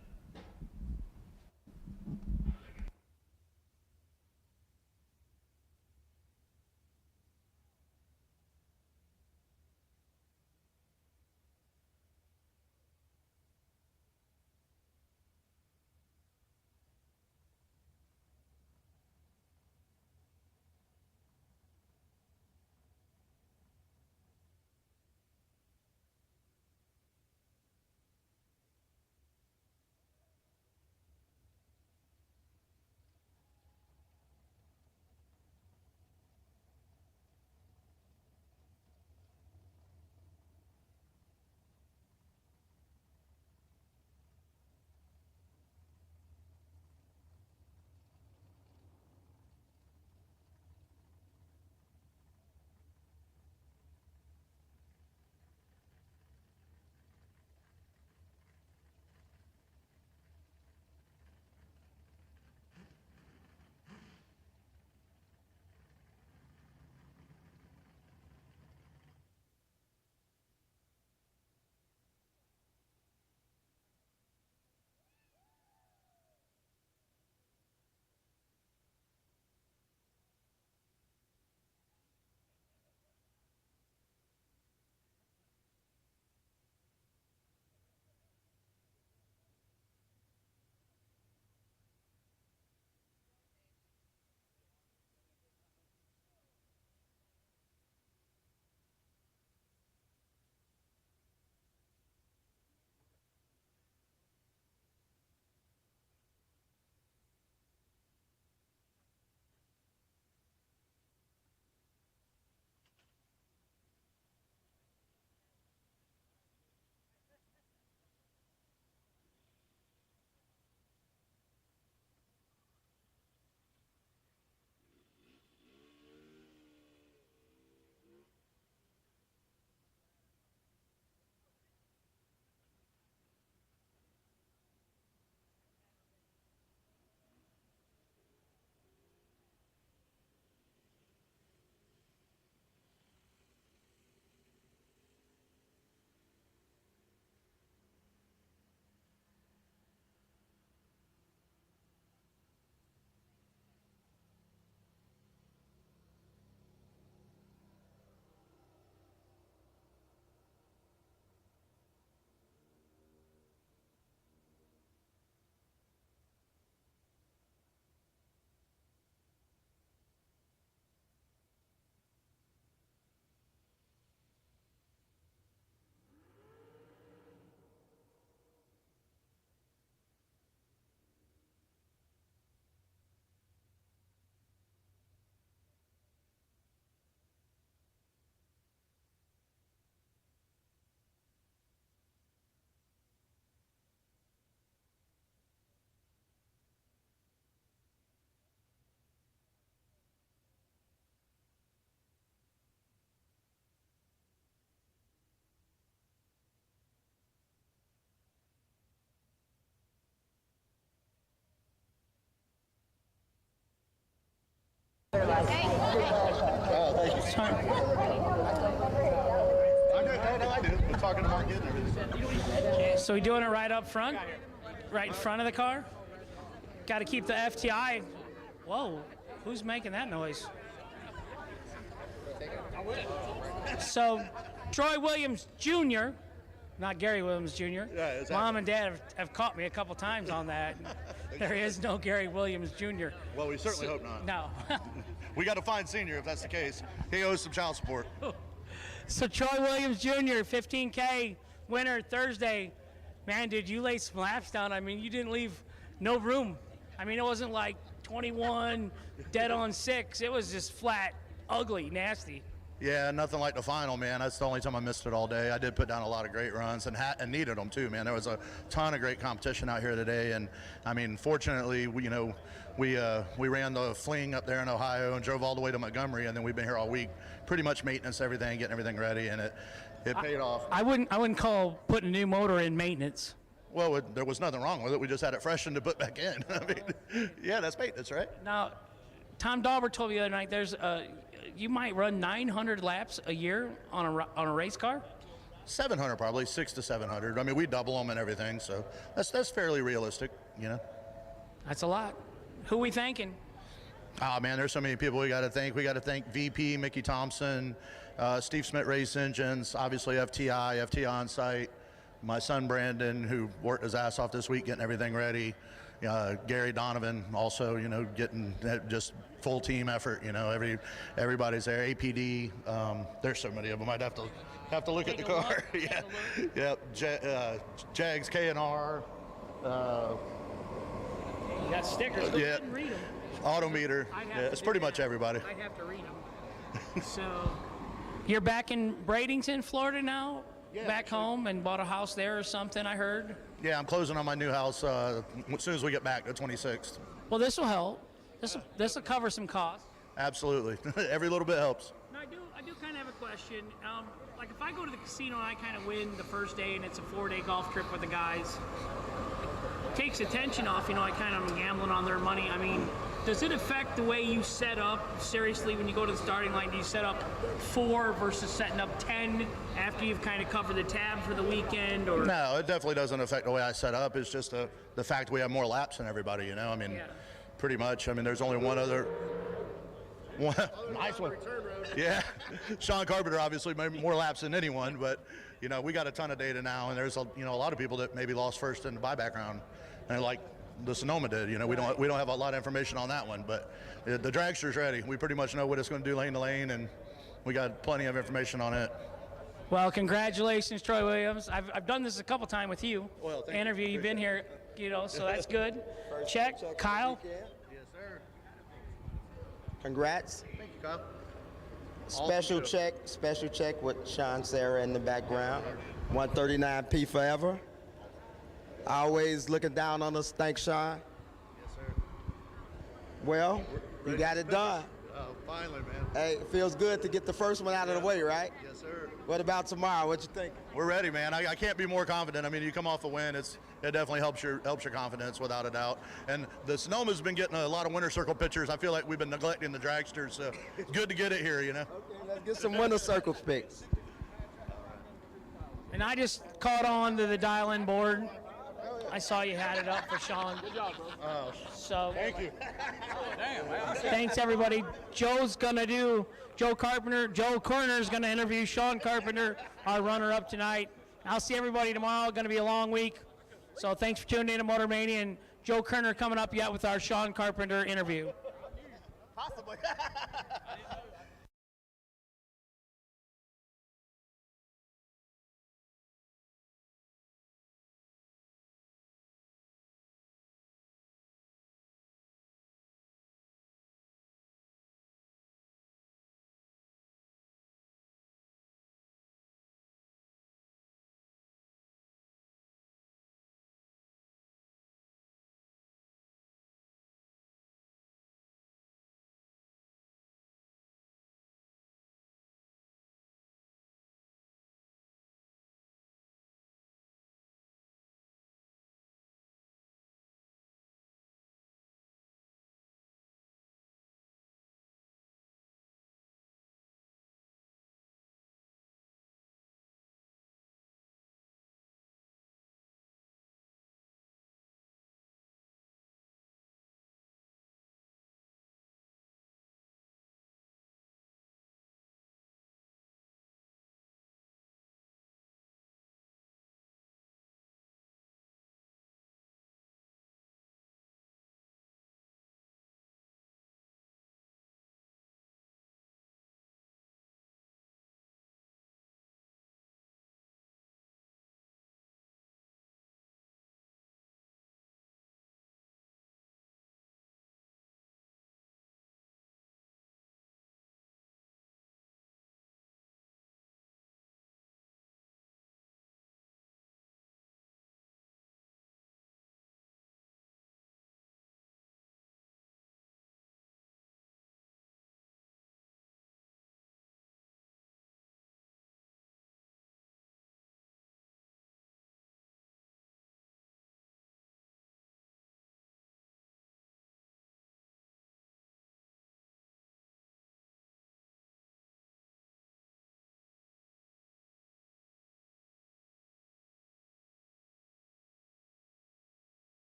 So we doing it right up front? Right in front of the car? Got to keep the FTI. Whoa, who's making that noise? So Troy Williams Jr., not Gary Williams Jr. Yeah, exactly. Mom and Dad have caught me a couple times on that. There is no Gary Williams Jr. Well, we certainly hope not. No. We got to find Senior if that's the case. He owes some child support. So Troy Williams Jr., 15K winner Thursday. Man, did you lay some laps down? I mean, you didn't leave no room. I mean, it wasn't like 21, dead on 6. It was just flat, ugly, nasty. Yeah, nothing like the final, man. That's the only time I missed it all day. I did put down a lot of great runs and needed them too, man. There was a ton of great competition out here today, and I mean, fortunately, we ran the fling up there in Ohio and drove all the way to Montgomery, and then we've been here all week, pretty much maintenance everything, getting everything ready, and it paid off. I wouldn't call putting a new motor in maintenance. Well, there was nothing wrong with it. We just had it freshened to put back in. I mean, yeah, that's maintenance, right? Now, Tom Dauber told me the other night you might run 900 laps a year on a race car. 700 probably, 600 to 700. I mean, we double them and everything, so that's fairly realistic, you know. That's a lot. Who we thanking? Oh man, there's so many people we got to thank. We got to thank VP Mickey Thompson, Steve Smith Race Engines, obviously FTI on site, my son Brandon, who worked his ass off this week getting everything ready. Gary Donovan also, you know, getting just full team effort. You know, everybody's there. APD. There's so many of them. I'd have to look at the car. Yeah, yep. JEGS, K&R. You got stickers. Go ahead and read them. Autometer. Yeah, it's pretty much everybody. I'd have to read them. So, you're back in Bradenton, Florida now? Yeah, back home and bought a house there or something, I heard? Yeah, I'm closing on my new house as soon as we get back, the 26th. Well, this will help. This will cover some costs. Absolutely. Every little bit helps. Now, I do kind of have a question. Like if I go to the casino and I kind of win the first day and it's a 4-day golf trip with the guys, it takes attention off, you know, I'm gambling on their money. I mean, does it affect the way you set up, seriously, when you go to the starting line? Do you set up 4 versus setting up 10 after you've kind of covered the tab for the weekend? Or No, it definitely doesn't affect the way I set up. It's just the fact we have more laps than everybody, you know? I mean, pretty much. I mean, there's only one other. Nice one. Yeah. Sean Carpenter obviously made more laps than anyone, but, you know, we got a ton of data now, and there's, a lot of people that maybe lost first in the buyback round. And like the Sonoma did, you know, we don't have a lot of information on that one, but the dragster's ready. We pretty much know what it's going to do lane to lane, and we got plenty of information on it. Well, congratulations, Troy Williams. I've done this a couple times with you. Well, thank interview. You've been here, you know, so that's good. Check. Kyle. Yes, sir. Congrats. Thank you, Kyle. Special check with Sean Sarah in the background. 139P forever. Always looking down on us. Thanks, Sean. Yes, sir. Well, you got it done. Oh, finally, man. Hey, it feels good to get the first one out of the way, right? Yes, sir. What about tomorrow? What you think? We're ready, man. I can't be more confident. I mean, you come off a win, it definitely helps your confidence without a doubt. And the Sonoma's been getting a lot of winner circle pictures. I feel like we've been neglecting the dragsters, so it's good to get it here, you know. Okay, let's get some winner circle pics. And I just caught on to the dial-in board. I saw you had it up for Sean. Good job, bro. So thank you. Thanks, everybody. Joe Corner's going to interview Sean Carpenter, our runner-up tonight. I'll see everybody tomorrow. Going to be a long week. So thanks for tuning in to Motor Mania. And Joe Kerner coming up yet with our Sean Carpenter interview. Possibly.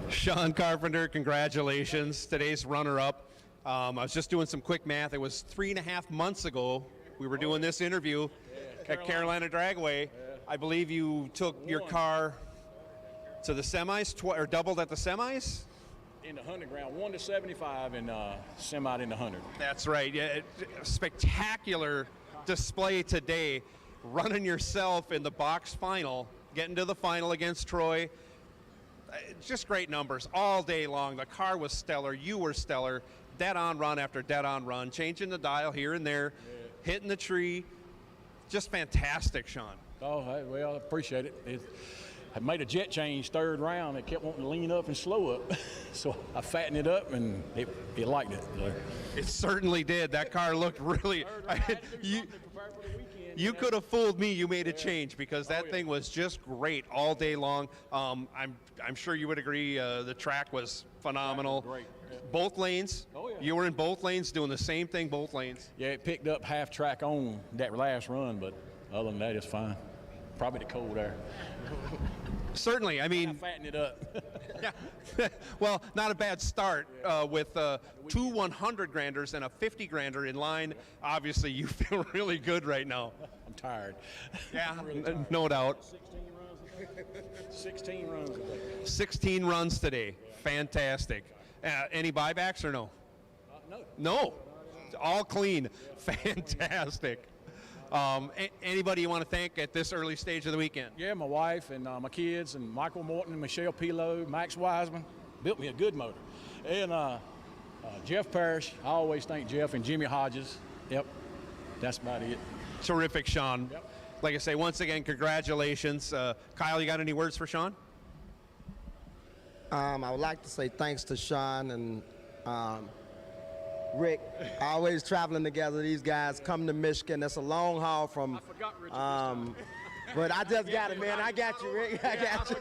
Sean Carpenter, congratulations. Today's runner-up. I was just doing some quick math. It was 3.5 months ago we were doing this interview at Carolina Dragway. I believe you took your car to the semis, or doubled at the semis? In the 100 ground, 1 to 75 and semi in the 100. That's right. Yeah, spectacular display today. Running yourself in the box final, getting to the final against Troy. Just great numbers all day long. The car was stellar. You were stellar. Dead on run after dead on run, changing the dial here and there, hitting the tree. Just fantastic, Sean. Oh, well, I appreciate it. I made a jet change third round. It kept wanting to lean up and slow up. So I fattened it up, and it liked it. So. It certainly did. That car looked really... You could have fooled me. You made a change because that thing was just great all day long. I'm sure you would agree the track was phenomenal. Great. Yeah. Both lanes. Oh, yeah. You were in both lanes doing the same thing, both lanes. Yeah, it picked up half track on that last run, but other than that, it's fine. Probably the cold air. Certainly. I mean, I fattened it up. Yeah. Well, not a bad start with 2 100 granders and a 50 grander in line. Obviously, you feel really good right now. I'm tired. Yeah, really tired. No doubt. 16 runs today. 16 runs today. Fantastic. Any buybacks or no? No. No. All clean. Fantastic. Anybody you want to thank at this early stage of the weekend? Yeah, my wife and my kids and Michael Morton and Michelle Pilo, Max Wiseman, built me a good motor. And Jeff Parrish, I always thank Jeff, and Jimmy Hodges. Yep, that's about it. Terrific, Sean. Yep. Like I say, once again, congratulations. Kyle, you got any words for Sean? I would like to say thanks to Sean and Rick. Always traveling together. These guys come to Michigan. That's a long haul from. I forgot Richard. But I just got it, man. I got you, Rick. I got you.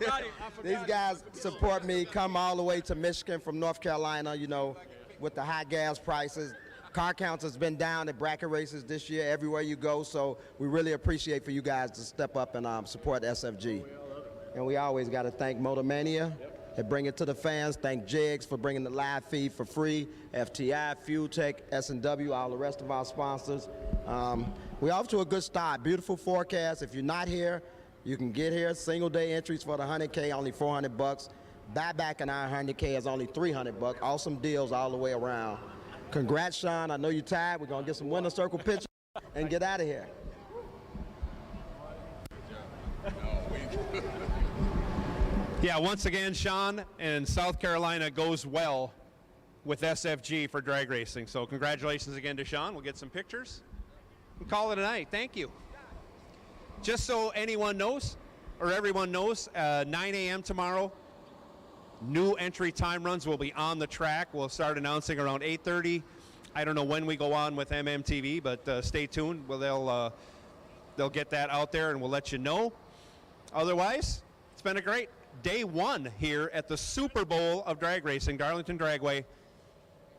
These guys support me. Come all the way to Michigan from North Carolina. You know, with the high gas prices. Car counts has been down at bracket races this year everywhere you go. So we really appreciate for you guys to step up and support SFG. And we always got to thank Motor Mania. And bring it to the fans. Thank JEGS for bringing the live feed for free. FTI, Fuel Tech, S&W, all the rest of our sponsors. We're off to a good start. Beautiful forecast. If you're not here, you can get here. Single day entries for the 100K, only $400. Buyback in our 100K is only $300. Awesome deals all the way around. Congrats, Sean. I know you're tired. We're going to get some winner circle pictures and get out of here. Yeah, once again, Sean, and South Carolina goes well with SFG for drag racing. So congratulations again to Sean. We'll get some pictures and call it a night. Thank you. Just so anyone knows, or everyone knows, 9 a.m. tomorrow, new entry time runs will be on the track. We'll start announcing around 8:30. I don't know when we go on with MMTV, but stay tuned. Well, they'll get that out there, and we'll let you know. Otherwise, it's been a great day one here at the Super Bowl of drag racing, Darlington Dragway.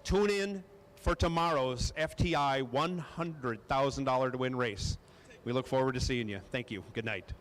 Tune in for tomorrow's FTI $100,000 to win race. We look forward to seeing you. Thank you. Good night.